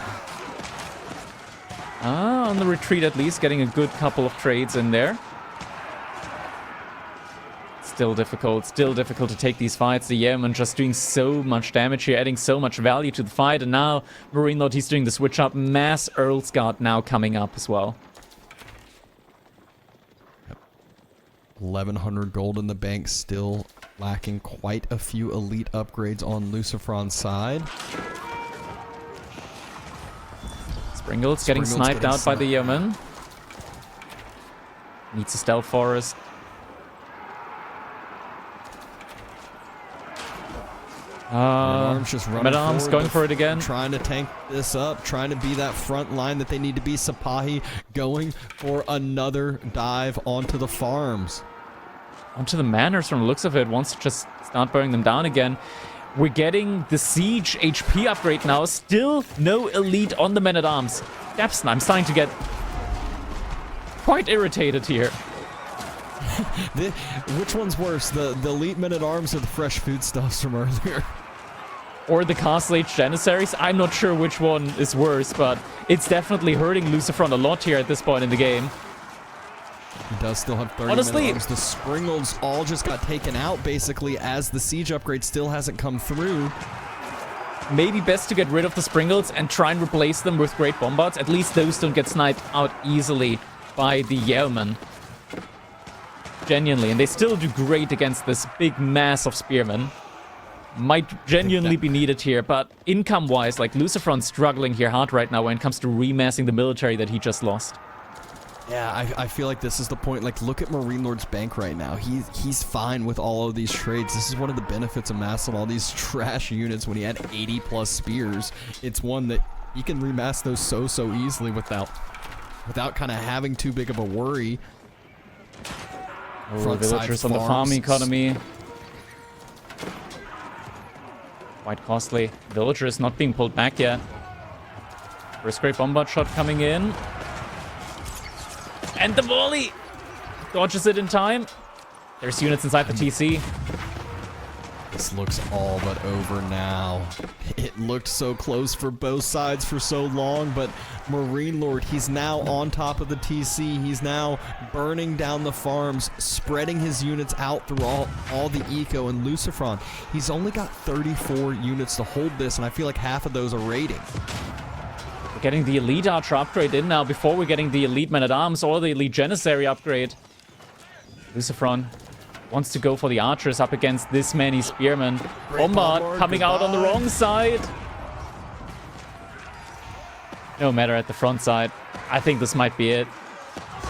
Speaker 1: On the retreat at least, getting a good couple of trades in there. Still difficult to take these fights. The Yeoman just doing so much damage here, adding so much value to the fight, and now MarineLorD, he's doing the switch up. Mass Earl's Guard now coming up as well.
Speaker 2: 1,100 gold in the bank, still lacking quite a few elite upgrades on LucifroN's side.
Speaker 1: Springald's getting sniped out by the Yeoman. Needs a stealth forest. Men-at-arms going for it again.
Speaker 2: Trying to tank this up, trying to be that front line that they need to be. Sipahi going for another dive onto the farms.
Speaker 1: Onto the manors from the looks of it. Wants to just start burning them down again. We're getting the siege HP upgrade now. Still no elite on the men-at-arms. Dapston, I'm starting to get quite irritated here.
Speaker 2: Which one's worse, the elite men-at-arms or the fresh foodstuffs from earlier?
Speaker 1: Or the Castle Age Janissaries? I'm not sure which one is worse, but it's definitely hurting LucifroN a lot here at this point in the game.
Speaker 2: He does still have 30
Speaker 1: Honestly,
Speaker 2: men-at-arms. The Springolds all just got taken out, basically, as the siege upgrade still hasn't come through.
Speaker 1: Maybe best to get rid of the Springolds and try and replace them with Great Bombards. At least those don't get sniped out easily by the Yeoman. Genuinely, and they still do great against this big mass of spearmen. Might genuinely be needed here, but income-wise, like, LucifroN's struggling here hard right now when it comes to remassing the military that he just lost.
Speaker 2: Yeah, I feel like this is the point. Like, look at MarineLorD's bank right now. He's fine with all of these trades. This is one of the benefits of massing all these trash units when he had 80-plus spears. It's one that he can remass those so easily without kind of having too big of a worry.
Speaker 1: Oh, villagers on the farming economy. Quite costly. Villagers not being pulled back yet. First Great Bombard shot coming in. And the volley! Dodges it in time. There's units inside the TC.
Speaker 2: This looks all but over now. It looked so close for both sides for so long, but MarineLorD, he's now on top of the TC. He's now burning down the farms, spreading his units out through all the eco. And LucifroN, he's only got 34 units to hold this, and I feel like half of those are raiding.
Speaker 1: We're getting the Elite Archer upgrade in now before we're getting the Elite Men-at-Arms or the Elite Janissary upgrade. LucifroN wants to go for the archers up against this many spearmen. Bombard coming out on the wrong side. No matter at the front side. I think this might be it.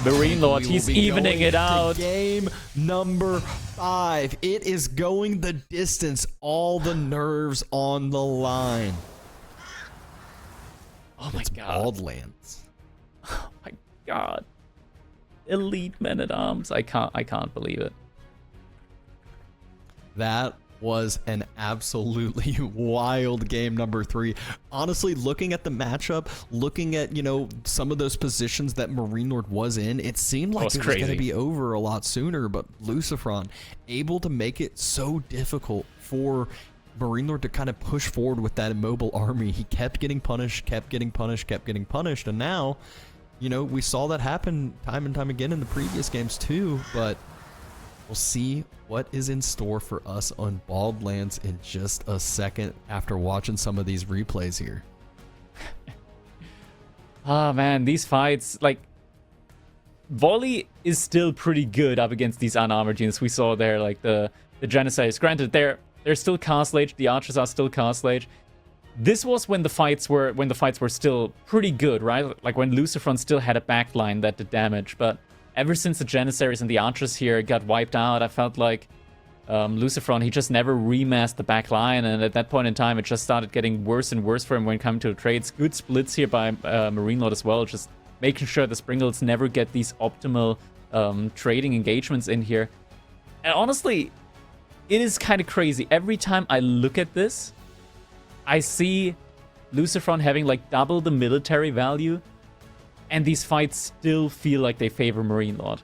Speaker 1: MarineLorD, he's evening it out.
Speaker 2: Game number 5. It is going the distance. All the nerves on the line.
Speaker 1: Oh my god.
Speaker 2: Baldlands.
Speaker 1: Oh my god. Elite Men-at-Arms. I can't believe it.
Speaker 2: That was an absolutely wild game number 3. Honestly, looking at the matchup, looking at, some of those positions that MarineLorD was in, it seemed like it was going to be over a lot sooner, but LucifroN able to make it so difficult for MarineLorD to kind of push forward with that immobile army. He kept getting punished, and now, we saw that happen time and time again in the previous games too, but we'll see what is in store for us on Bald Lands in just a second after watching some of these replays here.
Speaker 1: Oh man, these fights, like, Volley is still pretty good up against these unarmored units. We saw there, like, the Janissaries. Granted, they're still Castle Age, the Archers are still Castle Age. This was when the fights were still pretty good, right? Like when LucifroN still had a backline that did damage, but ever since the Janissaries and the Archers here got wiped out, I felt like LucifroN, he just never remasked the back line, and at that point in time, it just started getting worse and worse for him when it came to trades. Good splits here by MarineLorD as well, just making sure the Springles never get these optimal trading engagements in here. And honestly, it is kind of crazy. Every time I look at this, I see LucifroN having like double the military value, and these fights still feel like they favor MarineLorD.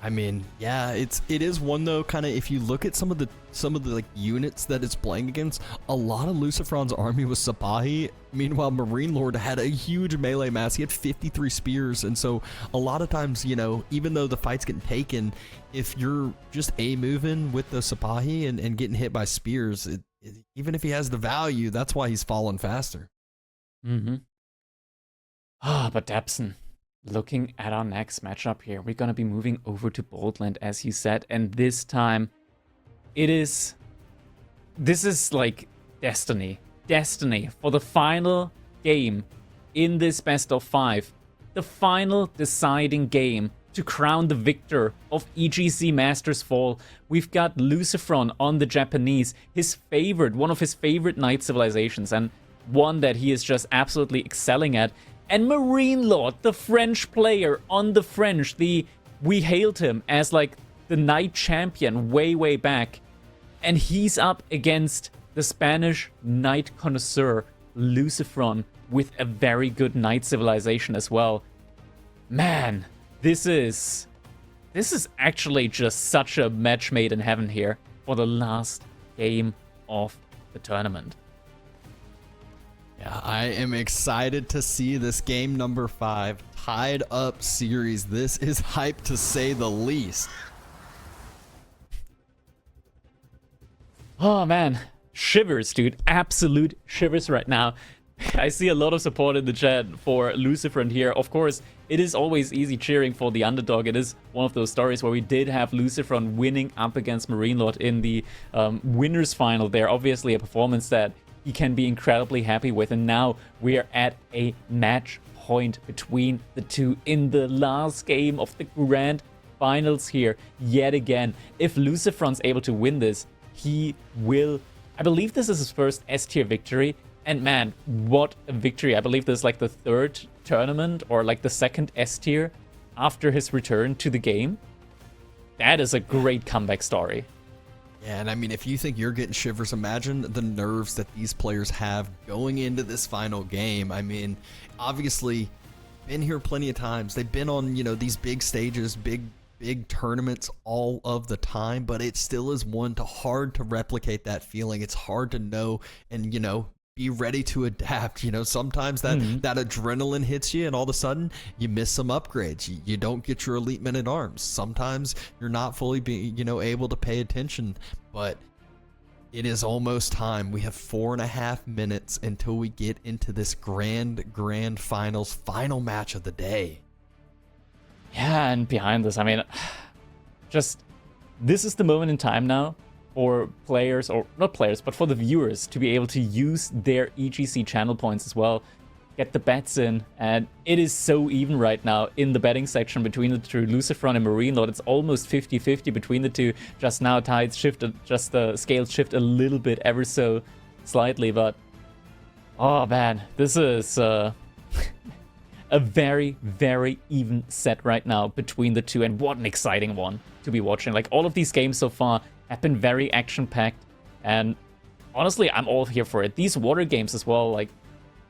Speaker 2: I mean, yeah, it is one though. Kind of, if you look at some of the like units that it's playing against, a lot of LucifroN's army was Sipahi. Meanwhile, MarineLorD had a huge melee mass. He had 53 spears, and so a lot of times, even though the fight's getting taken, if you're just moving with the Sipahi and getting hit by spears, even if he has the value, that's why he's falling faster.
Speaker 1: Mm-hmm. But Debson, looking at our next matchup here, we're going to be moving over to Boldland, as you said, and this time, this is like destiny for the final game in this best of 5, the final deciding game to crown the victor of EGC Masters Fall. We've got LucifroN on the Japanese, one of his favorite knight civilizations, and one that he is just absolutely excelling at. And MarineLorD, the French player on the French, we hailed him as like the knight champion way back. And he's up against the Spanish knight connoisseur, LucifroN, with a very good knight civilization as well. Man, this is actually just such a match made in heaven here for the last game of the tournament.
Speaker 2: Yeah, I am excited to see this game number 5 tied up series. This is hype to say the least.
Speaker 1: Oh man, shivers, dude. Absolute shivers right now. I see a lot of support in the chat for LucifroN here. Of course, it is always easy cheering for the underdog. It is one of those stories where we did have LucifroN winning up against MarineLorD in the winners final there. Obviously a performance that he can be incredibly happy with, and now we are at a match point between the two in the last game of the grand finals here yet again. If LucifroN's able to win this, he will, I believe this is his first S-tier victory, and man, what a victory. I believe this is like the 3rd tournament or like the 2nd S-tier after his return to the game. That is a great comeback story.
Speaker 2: Yeah, and I mean, if you think you're getting shivers, imagine the nerves that these players have going into this final game. I mean, obviously, been here plenty of times. They've been on, these big stages, big tournaments all of the time, but it still is hard to replicate that feeling. It's hard to know and, be ready to adapt. Sometimes that adrenaline hits you and all of a sudden you miss some upgrades. You don't get your elite men at arms. Sometimes you're not fully able to pay attention, but it is almost time. We have 4.5 minutes until we get into this grand finals, final match of the day.
Speaker 1: Yeah, and behind this, I mean, this is the moment in time now for players, or not players, but for the viewers to be able to use their EGC channel points as well, get the bets in, and it is so even right now in the betting section between the two, LucifroN and MarineLorD. It's almost 50-50 between the two. Just now tides shifted, just the scales shift a little bit, ever so slightly, but oh man, this is a very even set right now between the two, and what an exciting one to be watching. Like, all of these games so far have been very action-packed, and honestly, I'm all here for it. These water games as well, like,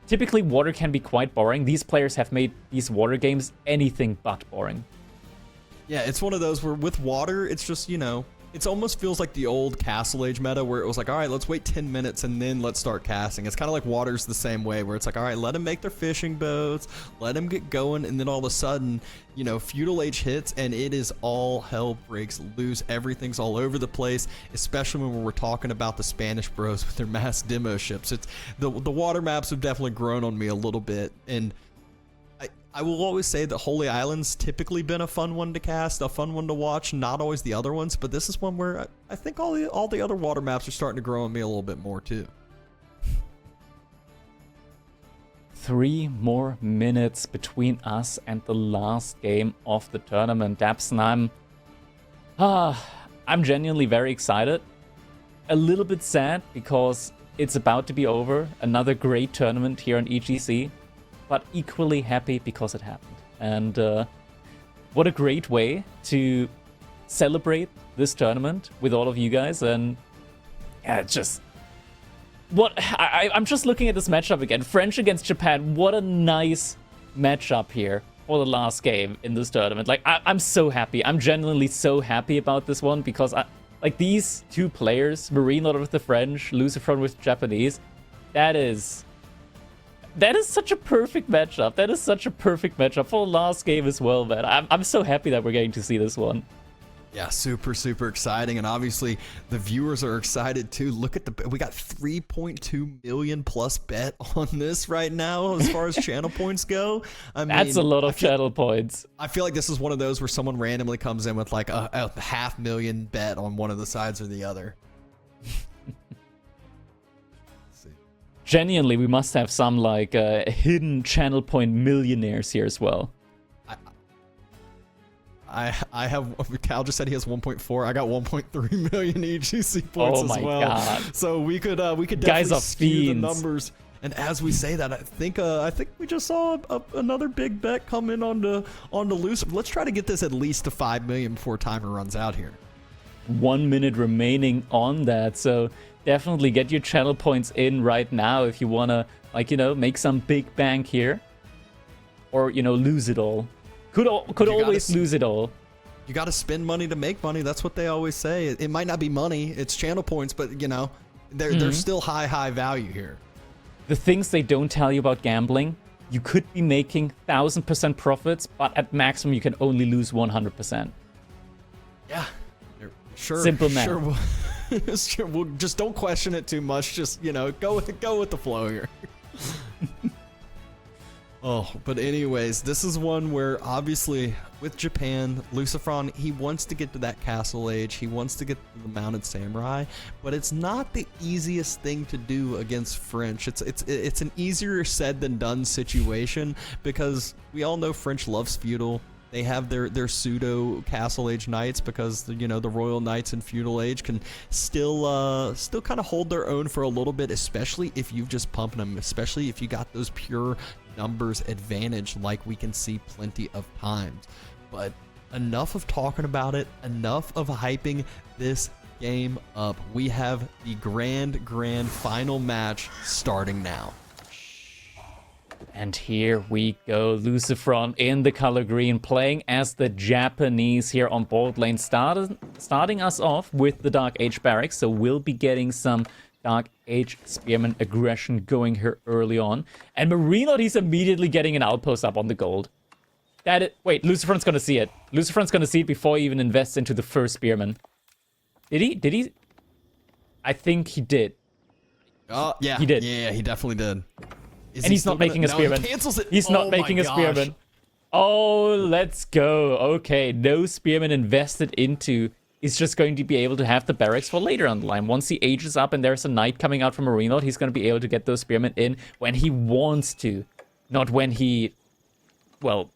Speaker 1: typically water can be quite boring. These players have made these water games anything but boring.
Speaker 2: Yeah, it's one of those where with water, it's just, you know, it almost feels like the old Castle Age meta where it was like, all right, let's wait 10 minutes and then let's start casting. It's kind of like water's the same way where it's like, all right, let them make their fishing boats, let them get going, and then all of a sudden, you know, Feudal Age hits and it is all hell breaks loose. Everything's all over the place, especially when we're talking about the Spanish bros with their mass demo ships. It's the water maps have definitely grown on me a little bit, and I will always say that Holy Island's typically been a fun one to cast, a fun one to watch, not always the other ones, but this is one where I think all the other water maps are starting to grow on me a little bit more too.
Speaker 1: 3 more minutes between us and the last game of the tournament, Daps, and I'm genuinely very excited. A little bit sad because it's about to be over. Another great tournament here on EGC. But equally happy because it happened. And what a great way to celebrate this tournament with all of you guys. And yeah, it's just... I'm just looking at this matchup again. French against Japan. What a nice matchup here for the last game in this tournament. Like, I'm so happy. I'm genuinely so happy about this one because like these two players, MarineLorD with the French, LucifroN with Japanese, that is such a perfect matchup. That is such a perfect matchup for the last game as well, man. I'm so happy that we're getting to see this one.
Speaker 2: Yeah, super, super exciting. And obviously, the viewers are excited too. Look at we got 3.2 million plus bet on this right now as far as channel points go. I mean,
Speaker 1: that's a lot of channel points.
Speaker 2: I feel like this is one of those where someone randomly comes in with like a 500,000 bet on one of the sides or the other.
Speaker 1: Genuinely, we must have some like hidden channel point millionaires here as well.
Speaker 2: I have, Cal just said he has 1.4. I got 1.3 million EGC points as well.
Speaker 1: God.
Speaker 2: So we could definitely skew the numbers. And as we say that, I think we just saw another big bet come in on the loose. Let's try to get this at least to 5 million before timer runs out here.
Speaker 1: 1 minute remaining on that, so definitely get your channel points in right now if you want to, like, you know, make some big bank here. Or, you know, lose it all. Could always lose it all.
Speaker 2: You got to spend money to make money. That's what they always say. It might not be money, it's channel points, but, you know, there's still high value here.
Speaker 1: The things they don't tell you about gambling, you could be making 1000% profits, but at maximum you can only lose 100%.
Speaker 2: Yeah. Sure.
Speaker 1: Simple math.
Speaker 2: Sure, we'll just don't question it too much. Just, you know, go with the flow here. Oh, but anyways, this is one where obviously with Japan, LucifroN, he wants to get to that Castle Age. He wants to get to the Mounted Samurai, but it's not the easiest thing to do against French. It's an easier said than done situation because we all know French loves feudal. They have their pseudo Castle Age knights because, you know, the Royal Knights in Feudal Age can still kind of hold their own for a little bit, especially if you've just pumped them, especially if you got those pure numbers advantage like we can see plenty of times. But enough of talking about it, enough of hyping this game up. We have the grand final match starting now.
Speaker 1: And here we go, LucifroN in the color green, playing as the Japanese here on board lane, starting us off with the Dark Age barracks, so we'll be getting some Dark Age Spearman aggression going here early on. And MarineLorD, he's immediately getting an outpost up on the gold. Wait, LucifroN's gonna see it. LucifroN's gonna see it before he even invests into the first Spearman. Did he? I think he did.
Speaker 2: Oh, yeah.
Speaker 1: He did.
Speaker 2: Yeah, he definitely did.
Speaker 1: And he's not making a Spearman.
Speaker 2: He cancels it.
Speaker 1: He's not making a Spearman. Oh, let's go. Okay, no Spearman invested into is just going to be able to have the barracks for later on the line. Once he ages up and there's a knight coming out from MarineLorD, he's going to be able to get those Spearmen in when he wants to. Not when he, well,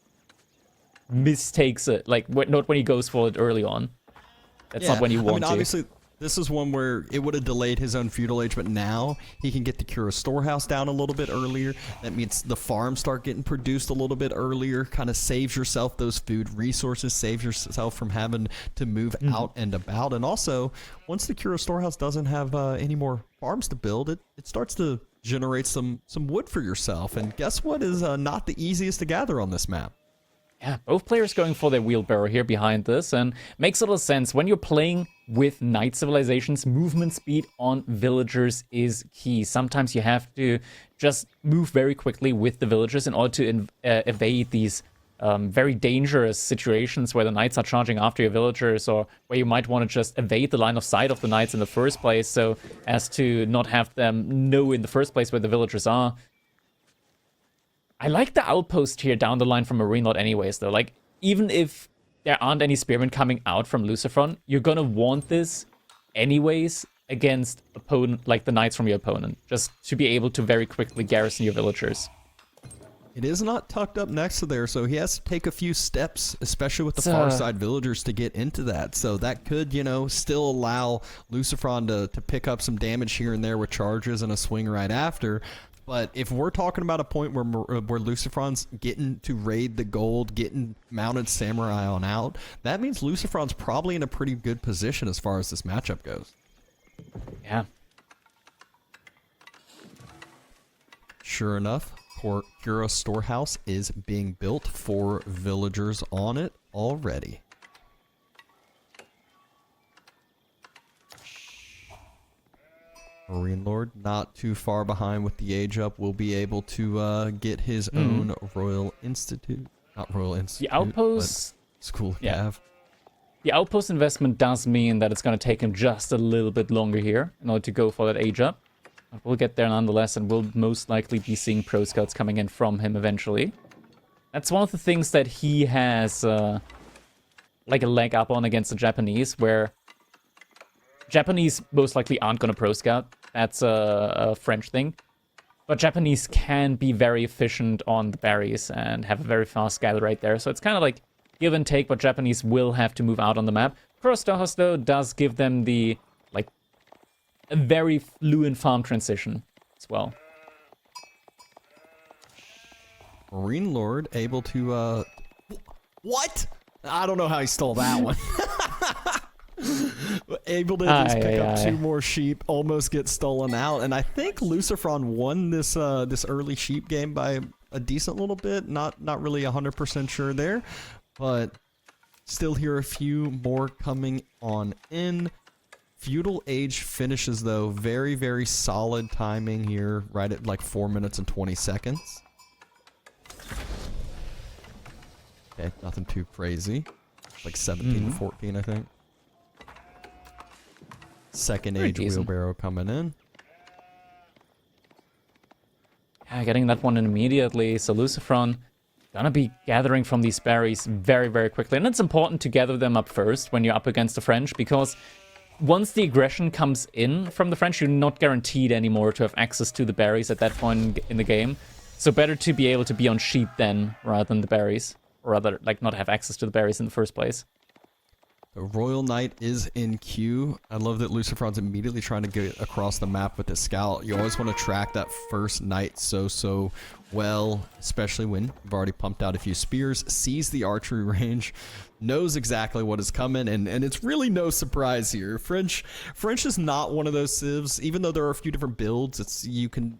Speaker 1: mistakes it. Like, not when he goes for it early on. That's not when you want to.
Speaker 2: Obviously, This is one where it would have delayed his own feudal age, but now he can get the Cura storehouse down a little bit earlier. That means the farms start getting produced a little bit earlier, kind of saves yourself those food resources, saves yourself from having to move out and about. And also, once the Cura storehouse doesn't have any more farms to build, it starts to generate some wood for yourself. And guess what is not the easiest to gather on this map?
Speaker 3: Yeah, both players going for their wheelbarrow here behind this, and makes a little sense. When you're playing with Knight Civilizations, movement speed on villagers is key. Sometimes you have to just move very quickly with the villagers in order to evade these very dangerous situations where the knights are charging after your villagers, or where you might want to just evade the line of sight of the knights in the first place, so as to not have them know in the first place where the villagers are. I like the outpost here down the line from MarineLorD anyways, though. Like, even if there aren't any spearmen coming out from LucifroN, you're gonna want this anyways against opponent, like the knights from your opponent, just to be able to very quickly garrison your villagers.
Speaker 2: It is not tucked up next to there, so he has to take a few steps, especially with the far side villagers, to get into that. So that could, you know, still allow LucifroN to pick up some damage here and there with charges and a swing right after. But if we're talking about a point where LucifroN's getting to raid the gold, getting mounted samurai on out, that means LucifroN's probably in a pretty good position as far as this matchup goes.
Speaker 3: Yeah.
Speaker 2: Sure enough, Cura storehouse is being built for villagers on it already. MarineLorD not too far behind with the age up, will be able to get his own Royal Institute. Not Royal Institute,
Speaker 3: The outpost...
Speaker 2: School of
Speaker 3: Yeah.
Speaker 2: Cav.
Speaker 3: The outpost investment does mean that it's going to take him just a little bit longer here in order to go for that age up. But we'll get there nonetheless, and we'll most likely be seeing pro scouts coming in from him eventually. That's one of the things that he has like a leg up on against the Japanese, where Japanese most likely aren't going to pro scout. That's a French thing. But Japanese can be very efficient on the berries and have a very fast gather rate there. So it's kind of like give and take, but Japanese will have to move out on the map. Cross-Stohos, though, does give them the, like, a very fluent farm transition as well.
Speaker 2: MarineLorD able to, what? I don't know how he stole that one. Able to just pick up two more sheep, almost get stolen out, and I think LucifroN won this this early sheep game by a decent little bit. Not really 100% sure there, but still hear a few more coming on in. Feudal Age finishes though, very, very solid timing here, right at like 4 minutes and 20 seconds. Okay, nothing too crazy. Like 17 to 14, I think. Second Age wheelbarrow coming in.
Speaker 3: Yeah, getting that one in immediately. So LucifroN gonna be gathering from these berries very, very quickly. And it's important to gather them up first when you're up against the French, because once the aggression comes in from the French, you're not guaranteed anymore to have access to the berries at that point in the game. So better to be able to be on sheep then, rather than the berries. Or rather, like, not have access to the berries in the first place.
Speaker 2: The Royal Knight is in queue. I love that LucifroN's immediately trying to get across the map with the scout. You always want to track that first knight so well, especially when you've already pumped out a few spears, sees the archery range, knows exactly what is coming, and it's really no surprise here. French is not one of those civs, even though there are a few different builds. It's, you can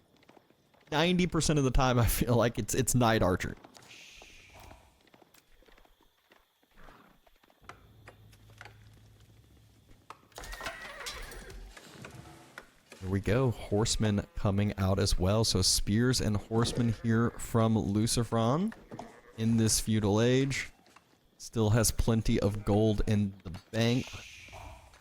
Speaker 2: 90% of the time I feel like it's knight archery. Here we go, horsemen coming out as well. So spears and horsemen here from LucifroN in this feudal age. Still has plenty of gold in the bank.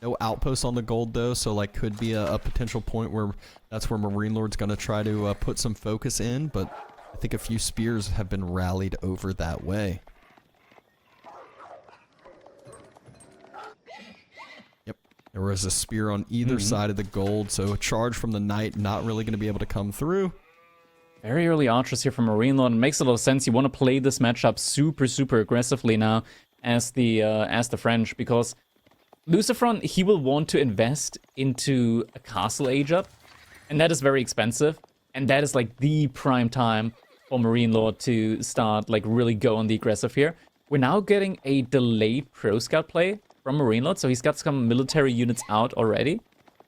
Speaker 2: No outpost on the gold though, so like could be a potential point where that's where MarineLorD's gonna try to put some focus in, but I think a few spears have been rallied over that way. There was a spear on either side of the gold, so a charge from the knight not really going to be able to come through.
Speaker 3: Very early archers here from MarineLorD. Makes a lot of sense. You want to play this matchup super, super aggressively now as the French, because LucifroN, he will want to invest into a castle age up, and that is very expensive, and that is like the prime time for MarineLorD to start like really go on the aggressive here. We're now getting a delayed pro scout play from MarineLorD, so he's got some military units out already,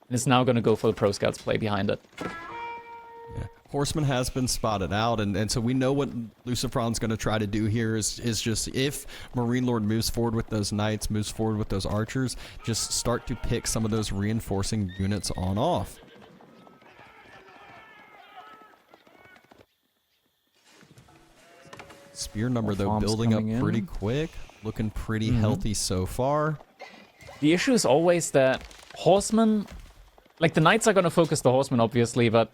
Speaker 3: and is now going to go for the pro scouts play behind it.
Speaker 2: Yeah. Horseman has been spotted out, and so we know what LucifroN's going to try to do here is just, if MarineLorD moves forward with those knights, moves forward with those archers, just start to pick some of those reinforcing units on off. Spear number, though, building up pretty quick, looking pretty healthy so far.
Speaker 3: The issue is always that horsemen, like the knights are going to focus the horsemen, obviously, but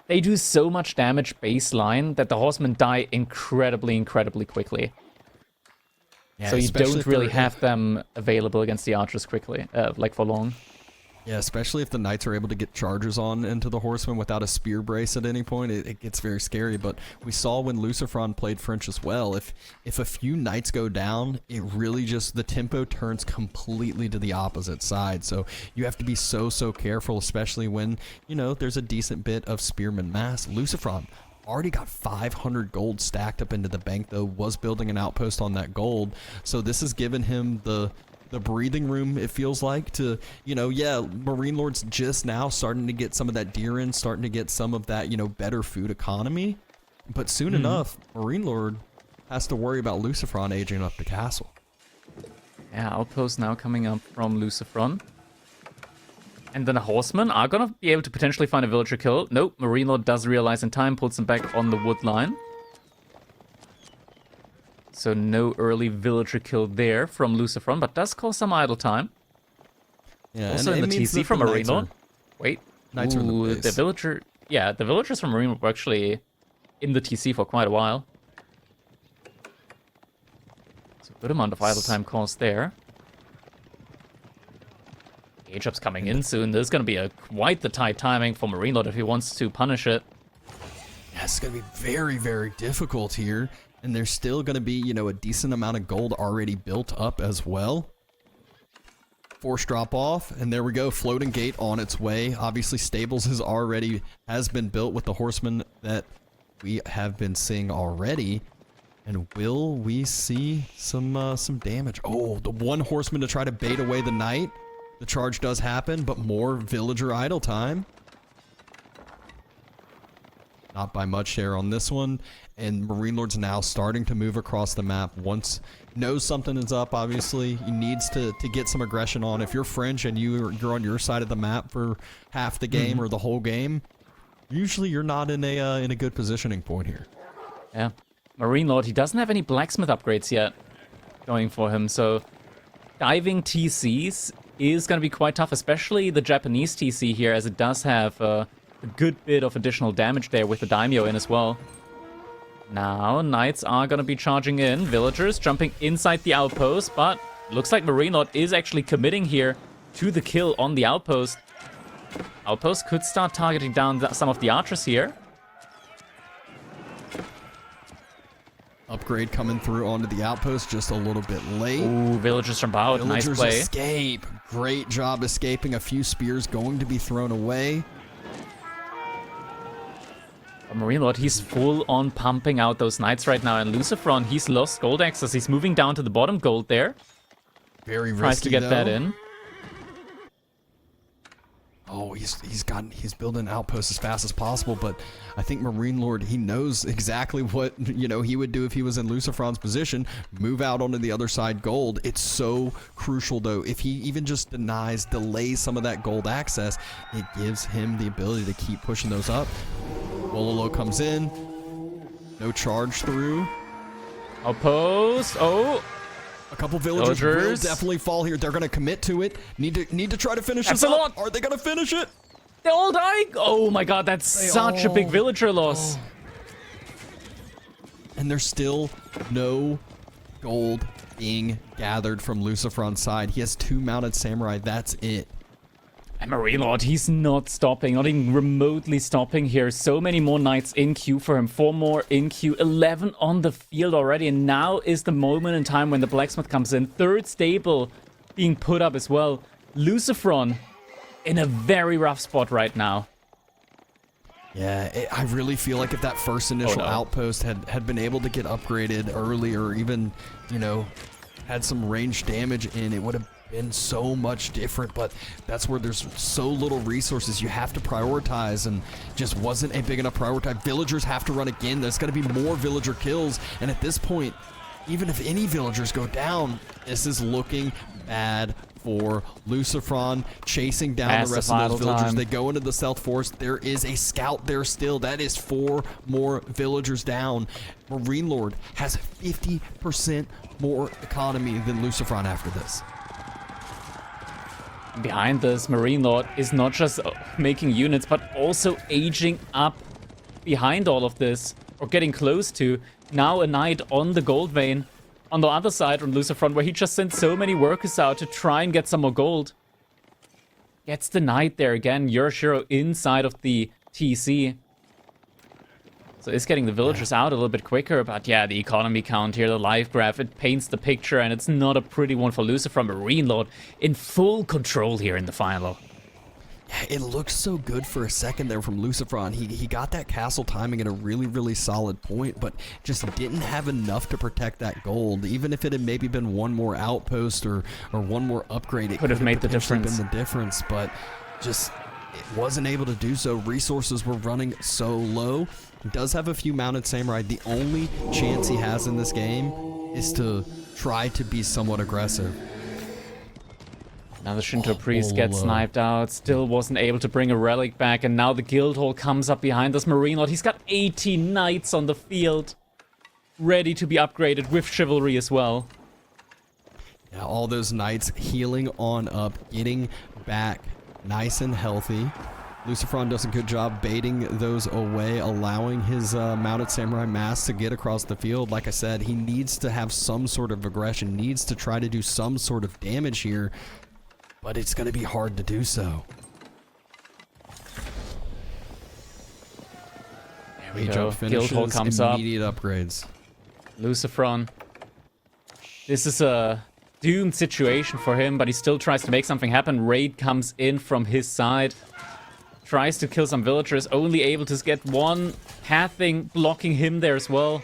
Speaker 3: they do so much damage baseline that the horsemen die incredibly quickly. Yeah, so you don't really have them available against the archers quickly, like for long.
Speaker 2: Yeah, especially if the knights are able to get charges on into the horsemen without a spear brace at any point, it gets very scary. But we saw when LucifroN played French as well, if a few knights go down, it really just, the tempo turns completely to the opposite side. So you have to be so careful, especially when, you know, there's a decent bit of spearman mass. LucifroN already got 500 gold stacked up into the bank, though, was building an outpost on that gold. So this has given him the breathing room, it feels like, to, you know, yeah, MarineLorD's just now starting to get some of that deer in, starting to get some of that, you know, better food economy. But soon enough, MarineLorD has to worry about LucifroN aging up the castle.
Speaker 3: Yeah, outpost now coming up from LucifroN. And then the horsemen are going to be able to potentially find a villager kill. Nope, MarineLorD does realize in time, pulls them back on the wood line. So no early villager kill there from LucifroN, but does cause some idle time.
Speaker 2: Yeah,
Speaker 3: also in the TC from MarineLorD. Wait,
Speaker 2: knights are in the base.
Speaker 3: The villager, yeah, the villagers from MarineLorD were actually in the TC for quite a while. So a good amount of idle time caused there. Age up's coming in soon. There's going to be quite the tight timing for MarineLorD if he wants to punish it.
Speaker 2: Yeah, it's going to be very difficult here. And there's still going to be, you know, a decent amount of gold already built up as well. Force drop off, and there we go. Floating gate on its way. Obviously, stables has been built with the horsemen that we have been seeing already. And will we see some damage? Oh, the one horseman to try to bait away the knight. The charge does happen, but more villager idle time. Not by much there on this one. And MarineLorD's now starting to move across the map. Once knows something is up, obviously, he needs to get some aggression on. If you're French and you're on your side of the map for half the game or the whole game, usually you're not in a good positioning point here.
Speaker 3: Yeah. MarineLorD, he doesn't have any blacksmith upgrades yet going for him, so diving TCs is going to be quite tough, especially the Japanese TC here, as it does have a good bit of additional damage there with the daimyo in as well. Now, knights are going to be charging in. Villagers jumping inside the outpost, but looks like MarineLorD is actually committing here to the kill on the outpost. Outpost could start targeting down some of the archers here.
Speaker 2: Upgrade coming through onto the outpost just a little bit late.
Speaker 3: Ooh, villagers from out. Nice play.
Speaker 2: Escape. Great job escaping. A few spears going to be thrown away.
Speaker 3: MarineLorD, he's full on pumping out those knights right now, and LucifroN, he's lost gold access. He's moving down to the bottom gold there.
Speaker 2: Very risky,
Speaker 3: tries to get that in.
Speaker 2: Oh, he's building an outpost as fast as possible, but I think MarineLorD, he knows exactly what, you know, he would do if he was in LucifroN's position. Move out onto the other side gold. It's so crucial, though. If he even just delays some of that gold access, it gives him the ability to keep pushing those up. Wololo comes in. No charge through.
Speaker 3: Outpost. Oh.
Speaker 2: A couple villagers will definitely fall here. They're going to commit to it. Need to try to finish this up. Are they going to finish it?
Speaker 3: They're all dying. Oh my god, that's such a big villager loss.
Speaker 2: And there's still no gold being gathered from LucifroN's side. He has 2 mounted samurai. That's it.
Speaker 3: And MarineLorD, he's not stopping, not even remotely stopping here. So many more knights in queue for him. 4 more in queue, 11 on the field already. And now is the moment in time when the blacksmith comes in. 3rd stable being put up as well. LucifroN in a very rough spot right now.
Speaker 2: Yeah, I really feel like if that first initial outpost had been able to get upgraded early, or even, you know, had some range damage in, it would have been so much different. But that's where there's so little resources. You have to prioritize, and just wasn't a big enough priority. Villagers have to run again. There's going to be more villager kills, and at this point, even if any villagers go down, this is looking bad for LucifroN, chasing down the rest of those villagers. They go into the South Forest. There is a scout there still. That is 4 more villagers down. MarineLorD has 50% more economy than LucifroN after this.
Speaker 3: Behind this, MarineLorD is not just making units, but also aging up behind all of this, or getting close to. Now a knight on the gold vein. On the other side on LucifroN, where he just sent so many workers out to try and get some more gold. Gets the knight there again. Yoshiro inside of the TC. So it's getting the villagers out a little bit quicker. But yeah, the economy count here, the live graph, it paints the picture. And it's not a pretty one for LucifroN. MarineLorD in full control here in the final.
Speaker 2: It looked so good for a second there from LucifroN. He got that castle timing at a really, really solid point, but just didn't have enough to protect that gold. Even if it had maybe been one more outpost or one more upgrade, it could have made the difference. But just it wasn't able to do so. Resources were running so low. He does have a few mounted samurai. The only chance he has in this game is to try to be somewhat aggressive.
Speaker 3: Now the Shinto priest gets sniped out, still wasn't able to bring a relic back, and now the Guildhall comes up behind us. MarineLorD, he's got 18 knights on the field, ready to be upgraded with chivalry as well.
Speaker 2: Yeah, all those knights healing on up, getting back nice and healthy. LucifroN does a good job baiting those away, allowing his mounted samurai mass to get across the field. Like I said, he needs to have some sort of aggression, needs to try to do some sort of damage here. But it's going to be hard to do so.
Speaker 3: There we go. Guildhall comes up.
Speaker 2: Immediate upgrades.
Speaker 3: LucifroN. This is a doomed situation for him, but he still tries to make something happen. Raid comes in from his side. Tries to kill some villagers. Only able to get one pathing, blocking him there as well.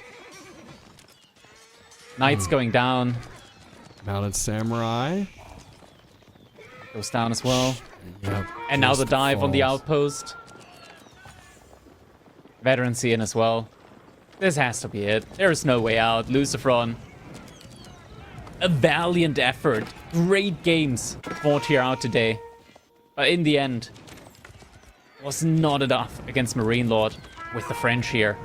Speaker 3: Knights going down.
Speaker 2: Mounted samurai.
Speaker 3: Goes down as well.
Speaker 2: Yep.
Speaker 3: And now the dive on the outpost. Veterancy in as well. This has to be it. There is no way out. LucifroN. A valiant effort. Great games fought here out today. But in the end, was not enough against MarineLorD with the French here.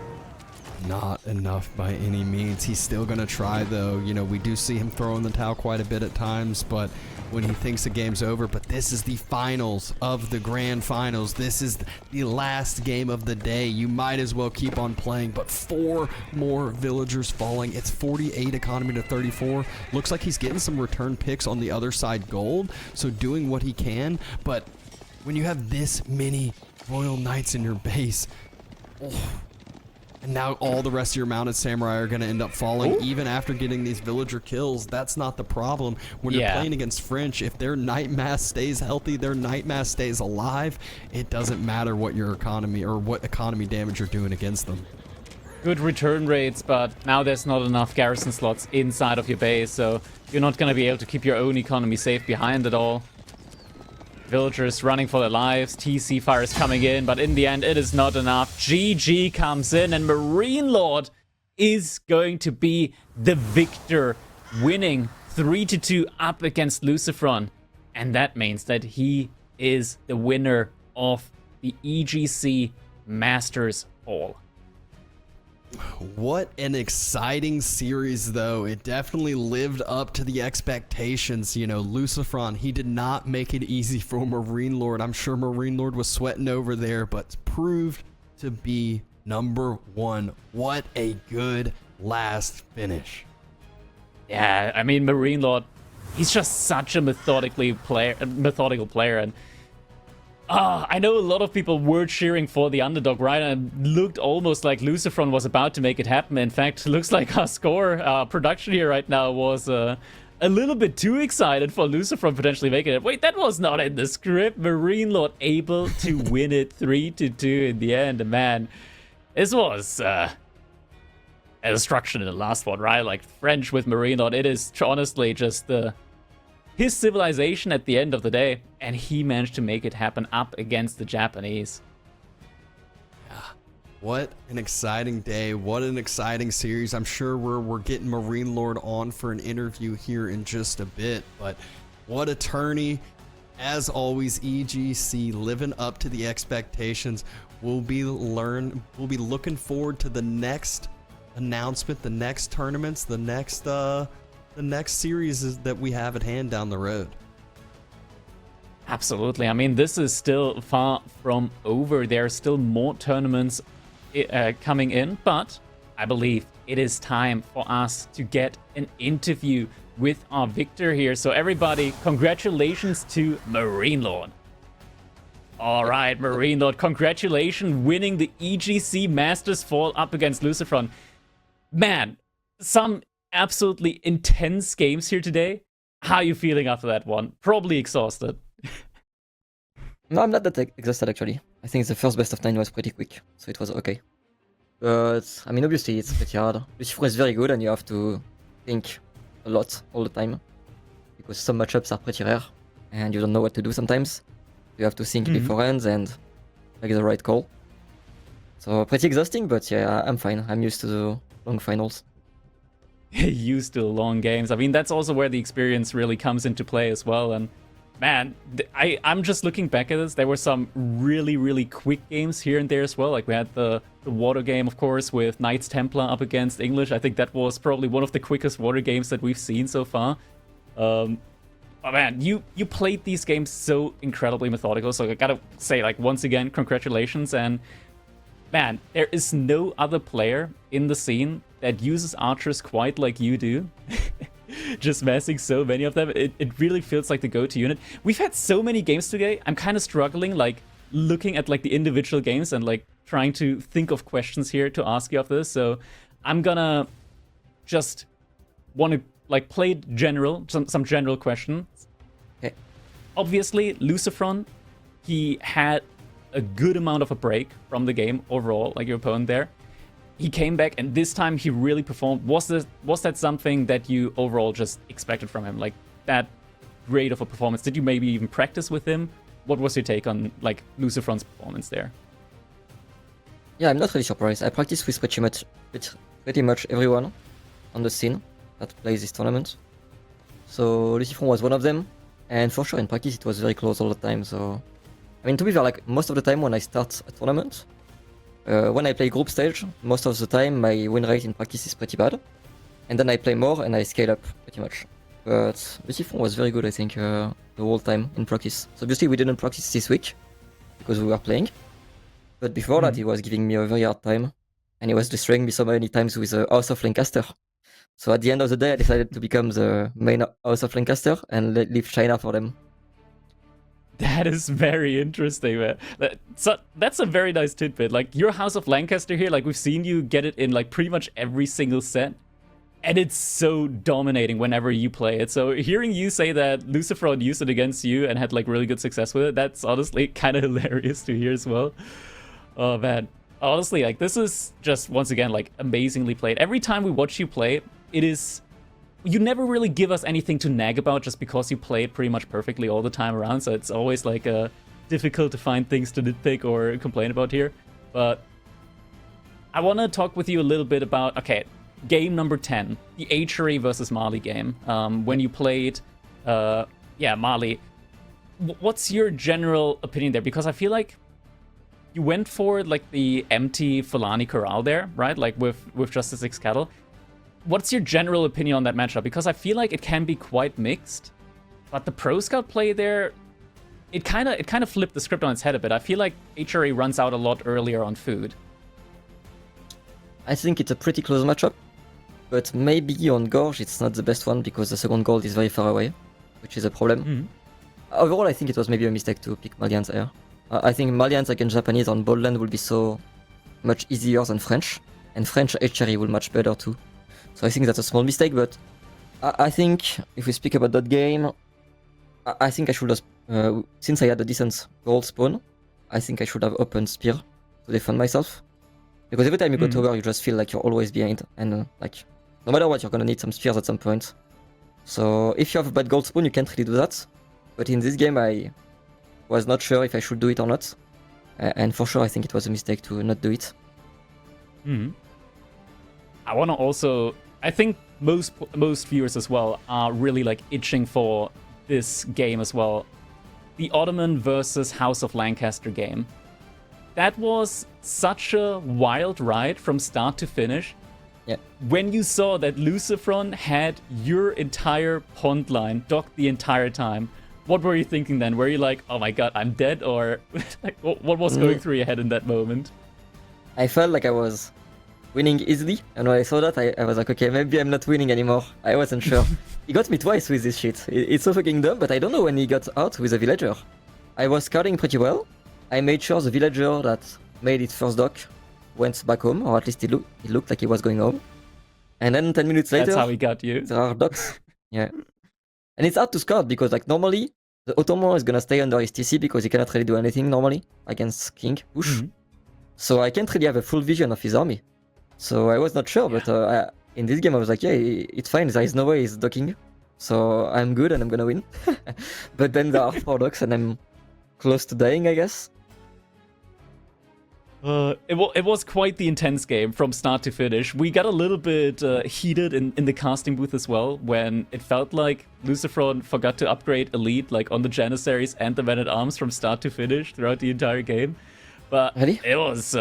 Speaker 2: Not enough by any means. He's still going to try, though. You know, we do see him throwing the towel quite a bit at times, but when he thinks the game's over. But this is the finals of the grand finals. This is the last game of the day. You might as well keep on playing, but 4 more villagers falling. It's 48 economy to 34. Looks like he's getting some return picks on the other side gold, so doing what he can. But when you have this many Royal Knights in your base, and now all the rest of your mounted samurai are going to end up falling. Even after getting these villager kills. That's not the problem. When you're playing against French, if their knight mass stays healthy, their knight mass stays alive, it doesn't matter what your economy or what economy damage you're doing against them.
Speaker 3: Good return rates, but now there's not enough garrison slots inside of your base, so you're not going to be able to keep your own economy safe behind at all. Villagers running for their lives, TC fires coming in, but in the end it is not enough. GG comes in, and MarineLorD is going to be the victor, winning 3-2 up against LucifroN. And that means that he is the winner of the EGC Masters Fall.
Speaker 2: What an exciting series, though. It definitely lived up to the expectations. You know, LucifroN, he did not make it easy for MarineLorD. I'm sure MarineLorD was sweating over there, but proved to be #1. What a good last finish.
Speaker 3: Yeah, I mean, MarineLorD, he's just such a methodical player, and I know a lot of people were cheering for the underdog, right? And it looked almost like LucifroN was about to make it happen. In fact, it looks like our score, production here right now was
Speaker 1: a little bit too excited for LucifroN potentially making it. Wait, that was not in the script. MarineLorD able to win it 3-2 in the end. Man, this was a destruction in the last one, right? Like French with MarineLorD. It is honestly just his civilization at the end of the day. And he managed to make it happen up against the Japanese.
Speaker 2: What an exciting day. What an exciting series. I'm sure we're getting MarineLorD on for an interview here in just a bit, but what a tourney. As always, EGC living up to the expectations. We'll be looking forward to the next announcement, the next tournaments, the next series that we have at hand down the road.
Speaker 1: Absolutely. I mean, this is still far from over. There are still more tournaments coming in, but I believe it is time for us to get an interview with our victor here. So everybody, congratulations to MarineLorD. All right, MarineLorD, congratulations winning the EGC Masters Fall up against LucifroN. Man, some absolutely intense games here today. How are you feeling after that one? Probably exhausted.
Speaker 4: No, I'm not that exhausted actually. I think the first best of 9 was pretty quick, so it was okay. But, I mean, obviously it's pretty hard. LucifroN is very good and you have to think a lot all the time. Because some matchups are pretty rare and you don't know what to do sometimes. You have to think beforehand and make the right call. So, pretty exhausting, but yeah, I'm fine. I'm used to the long finals.
Speaker 1: Used to long games. I mean, that's also where the experience really comes into play as well. And man, I'm just looking back at this. There were some really, really quick games here and there as well. Like we had the water game, of course, with Knights Templar up against English. I think that was probably one of the quickest water games that we've seen so far. But man, you played these games so incredibly methodical. So I gotta say, like, once again, congratulations. And man, there is no other player in the scene that uses archers quite like you do. Just massing so many of them. It really feels like the go-to unit. We've had so many games today. I'm kind of struggling, like, looking at, like, the individual games and, like, trying to think of questions here to ask you of this. So I'm gonna just want to, like, play general, some general questions.
Speaker 4: Okay.
Speaker 1: Obviously, LucifroN, he had a good amount of a break from the game overall, like your opponent there. He came back, and this time he really performed. Was that something that you overall just expected from him? Like, that great of a performance? Did you maybe even practice with him? What was your take on, like, LucifroN's performance there?
Speaker 4: Yeah, I'm not really surprised. I practice with pretty much everyone on the scene that plays this tournament. So LucifroN was one of them, and for sure in practice it was very close all the time. So, I mean, to be fair, like, most of the time when I start a tournament, when I play group stage, most of the time my win rate in practice is pretty bad. And then I play more and I scale up pretty much. But LucifroN was very good, I think, the whole time in practice. So obviously we didn't practice this week because we were playing. But before that he was giving me a very hard time. And he was destroying me so many times with the House of Lancaster. So at the end of the day I decided to become the main House of Lancaster and leave China for them.
Speaker 1: That is very interesting, man. That's a very nice tidbit. Like, your House of Lancaster here, like, we've seen you get it in, like, pretty much every single set. And it's so dominating whenever you play it. So hearing you say that LucifroN used it against you and had, like, really good success with it, that's honestly kind of hilarious to hear as well. Oh, man. Honestly, like, this is just, once again, like, amazingly played. Every time we watch you play, it is... You never really give us anything to nag about just because you play it pretty much perfectly all the time around, so it's always, like, difficult to find things to nitpick or complain about here. But I want to talk with you a little bit about, okay, game number 10, the HRE versus Mali game. When you played, Mali, what's your general opinion there? Because I feel like you went for, like, the empty Fulani Corral there, right? Like, with just the 6 cattle. What's your general opinion on that matchup? Because I feel like it can be quite mixed, but the Pro Scout play there, it kind of flipped the script on its head a bit. I feel like HRE runs out a lot earlier on food.
Speaker 4: I think it's a pretty close matchup, but maybe on Gorge it's not the best one because the second gold is very far away, which is a problem. Overall, I think it was maybe a mistake to pick Malians here. I think Malians against Japanese on Boldland will be so much easier than French, and French HRE will match better too. So I think that's a small mistake, but I think if we speak about that game, I think I should have, since I had a decent gold spawn, I think I should have opened spear to defend myself. Because every time you go tower, you just feel like you're always behind, and like no matter what, you're gonna need some spears at some point. So if you have a bad gold spawn, you can't really do that. But in this game, I was not sure if I should do it or not, and for sure, I think it was a mistake to not do it.
Speaker 3: I want to also, I think most viewers as well are really like itching for this game as well. The Ottoman versus House of Lancaster game. That was such a wild ride from start to finish.
Speaker 4: Yeah.
Speaker 3: When you saw that LucifroN had your entire pond line docked the entire time, what were you thinking then? Were you like, oh my god, I'm dead? Or like, what was going through your head in that moment?
Speaker 4: I felt like I was winning easily, and when I saw that, I was like, okay, maybe I'm not winning anymore. I wasn't sure. He got me twice with this shit. It's so fucking dumb, but I don't know when he got out with a villager. I was scouting pretty well. I made sure the villager that made its first dock went back home, or at least it looked like he was going home. And then 10 minutes later,
Speaker 3: That's how he got you.
Speaker 4: there are docks. Yeah. And it's hard to scout because, like, normally the Ottoman is gonna stay under his TC because he cannot really do anything normally against King Push. So I can't really have a full vision of his army. So I was not sure, but in this game I was like, yeah, it's fine. There is no way he's docking. So I'm good and I'm gonna win. But then there are 4 docks and I'm close to dying, I guess.
Speaker 3: It was quite the intense game from start to finish. We got a little bit heated in the casting booth as well when it felt like LucifroN forgot to upgrade Elite like on the Janissaries and the Men-at-Arms from start to finish throughout the entire game. But
Speaker 4: Really?
Speaker 3: it was...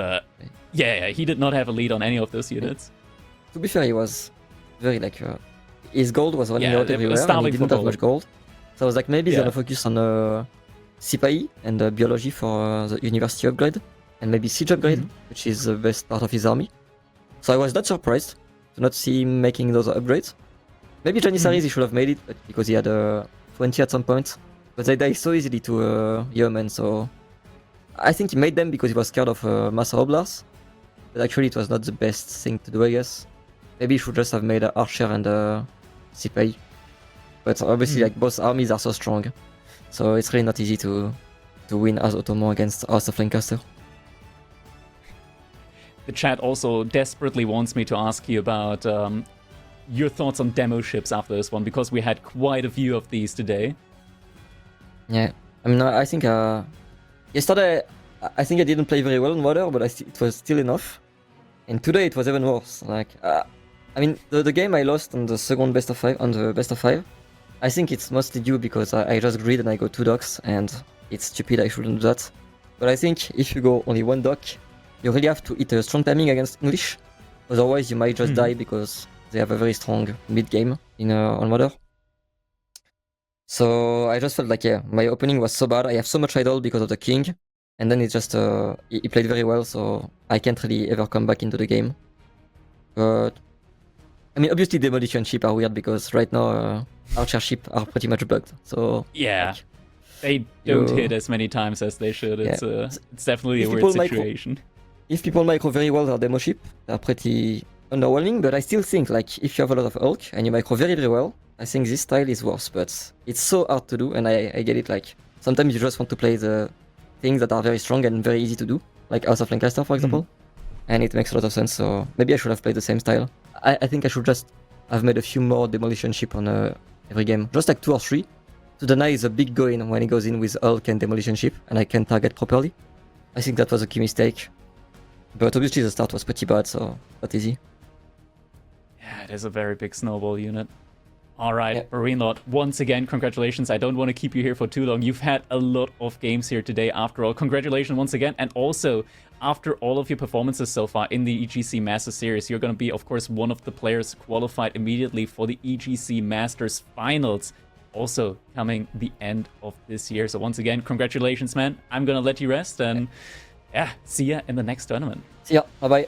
Speaker 3: yeah, he did not have a lead on any of those units.
Speaker 4: To be fair, he was very like... his gold was running
Speaker 3: Yeah,
Speaker 4: out
Speaker 3: it was
Speaker 4: everywhere and he
Speaker 3: starving
Speaker 4: didn't
Speaker 3: for
Speaker 4: have much gold. So I was like, maybe he's
Speaker 3: Yeah.
Speaker 4: gonna focus on Sipahi and Biology for the University upgrade. And maybe Siege upgrade, which is the best part of his army. So I was not surprised to not see him making those upgrades. Maybe Janissaries he should have made it, but because he had 20 at some point. But they die so easily to Yeoman, so... I think he made them because he was scared of Master Oblars. But actually it was not the best thing to do, I guess. Maybe he should just have made Archer and Sipahi. But obviously like both armies are so strong. So it's really not easy to win as Ottoman against House of Lancaster.
Speaker 3: The chat also desperately wants me to ask you about your thoughts on demo ships after this one, because we had quite a few of these today.
Speaker 4: Yeah, I mean, I think yesterday I think I didn't play very well on water, but it was still enough. And today it was even worse. Like, I mean, the game I lost on the second best of 5, on the best of 5, I think it's mostly due because I just grid and I go 2 docks, and it's stupid. I shouldn't do that. But I think if you go only 1 dock, you really have to hit a strong timing against English. Otherwise, you might just die because they have a very strong mid game in on water. So I just felt like, yeah, my opening was so bad. I have so much idle because of the king, and then it just he played very well, so I can't really ever come back into the game. But I mean, obviously demolition ship are weird because right now archer ship are pretty much bugged. So
Speaker 3: Yeah,
Speaker 4: like,
Speaker 3: they don't hit as many times as they should. It's it's definitely a
Speaker 4: If
Speaker 3: weird
Speaker 4: people
Speaker 3: situation.
Speaker 4: if people micro very well their demo ship, they're pretty underwhelming. But I still think like if you have a lot of Hulk and you micro very very well, I think this style is worse. But it's so hard to do, and I get it. Like sometimes you just want to play the things that are very strong and very easy to do, like House of Lancaster, for example. And it makes a lot of sense. So maybe I should have played the same style. I think I should just have made a few more demolition ship on every game, just like 2 or 3, to deny the big go in when he goes in with Hulk and demolition ship, and I can target properly. I think that was a key mistake. But obviously the start was pretty bad, so not easy.
Speaker 3: Yeah, it is a very big snowball unit. All right,
Speaker 4: Yeah.
Speaker 3: MarineLorD, once again, congratulations. I don't want to keep you here for too long. You've had a lot of games here today after all. Congratulations once again. And also, after all of your performances so far in the EGC Masters Series, you're going to be, of course, one of the players qualified immediately for the EGC Masters Finals, also coming the end of this year. So once again, congratulations, man. I'm going to let you rest and yeah, see ya in the next tournament.
Speaker 4: See ya, bye bye.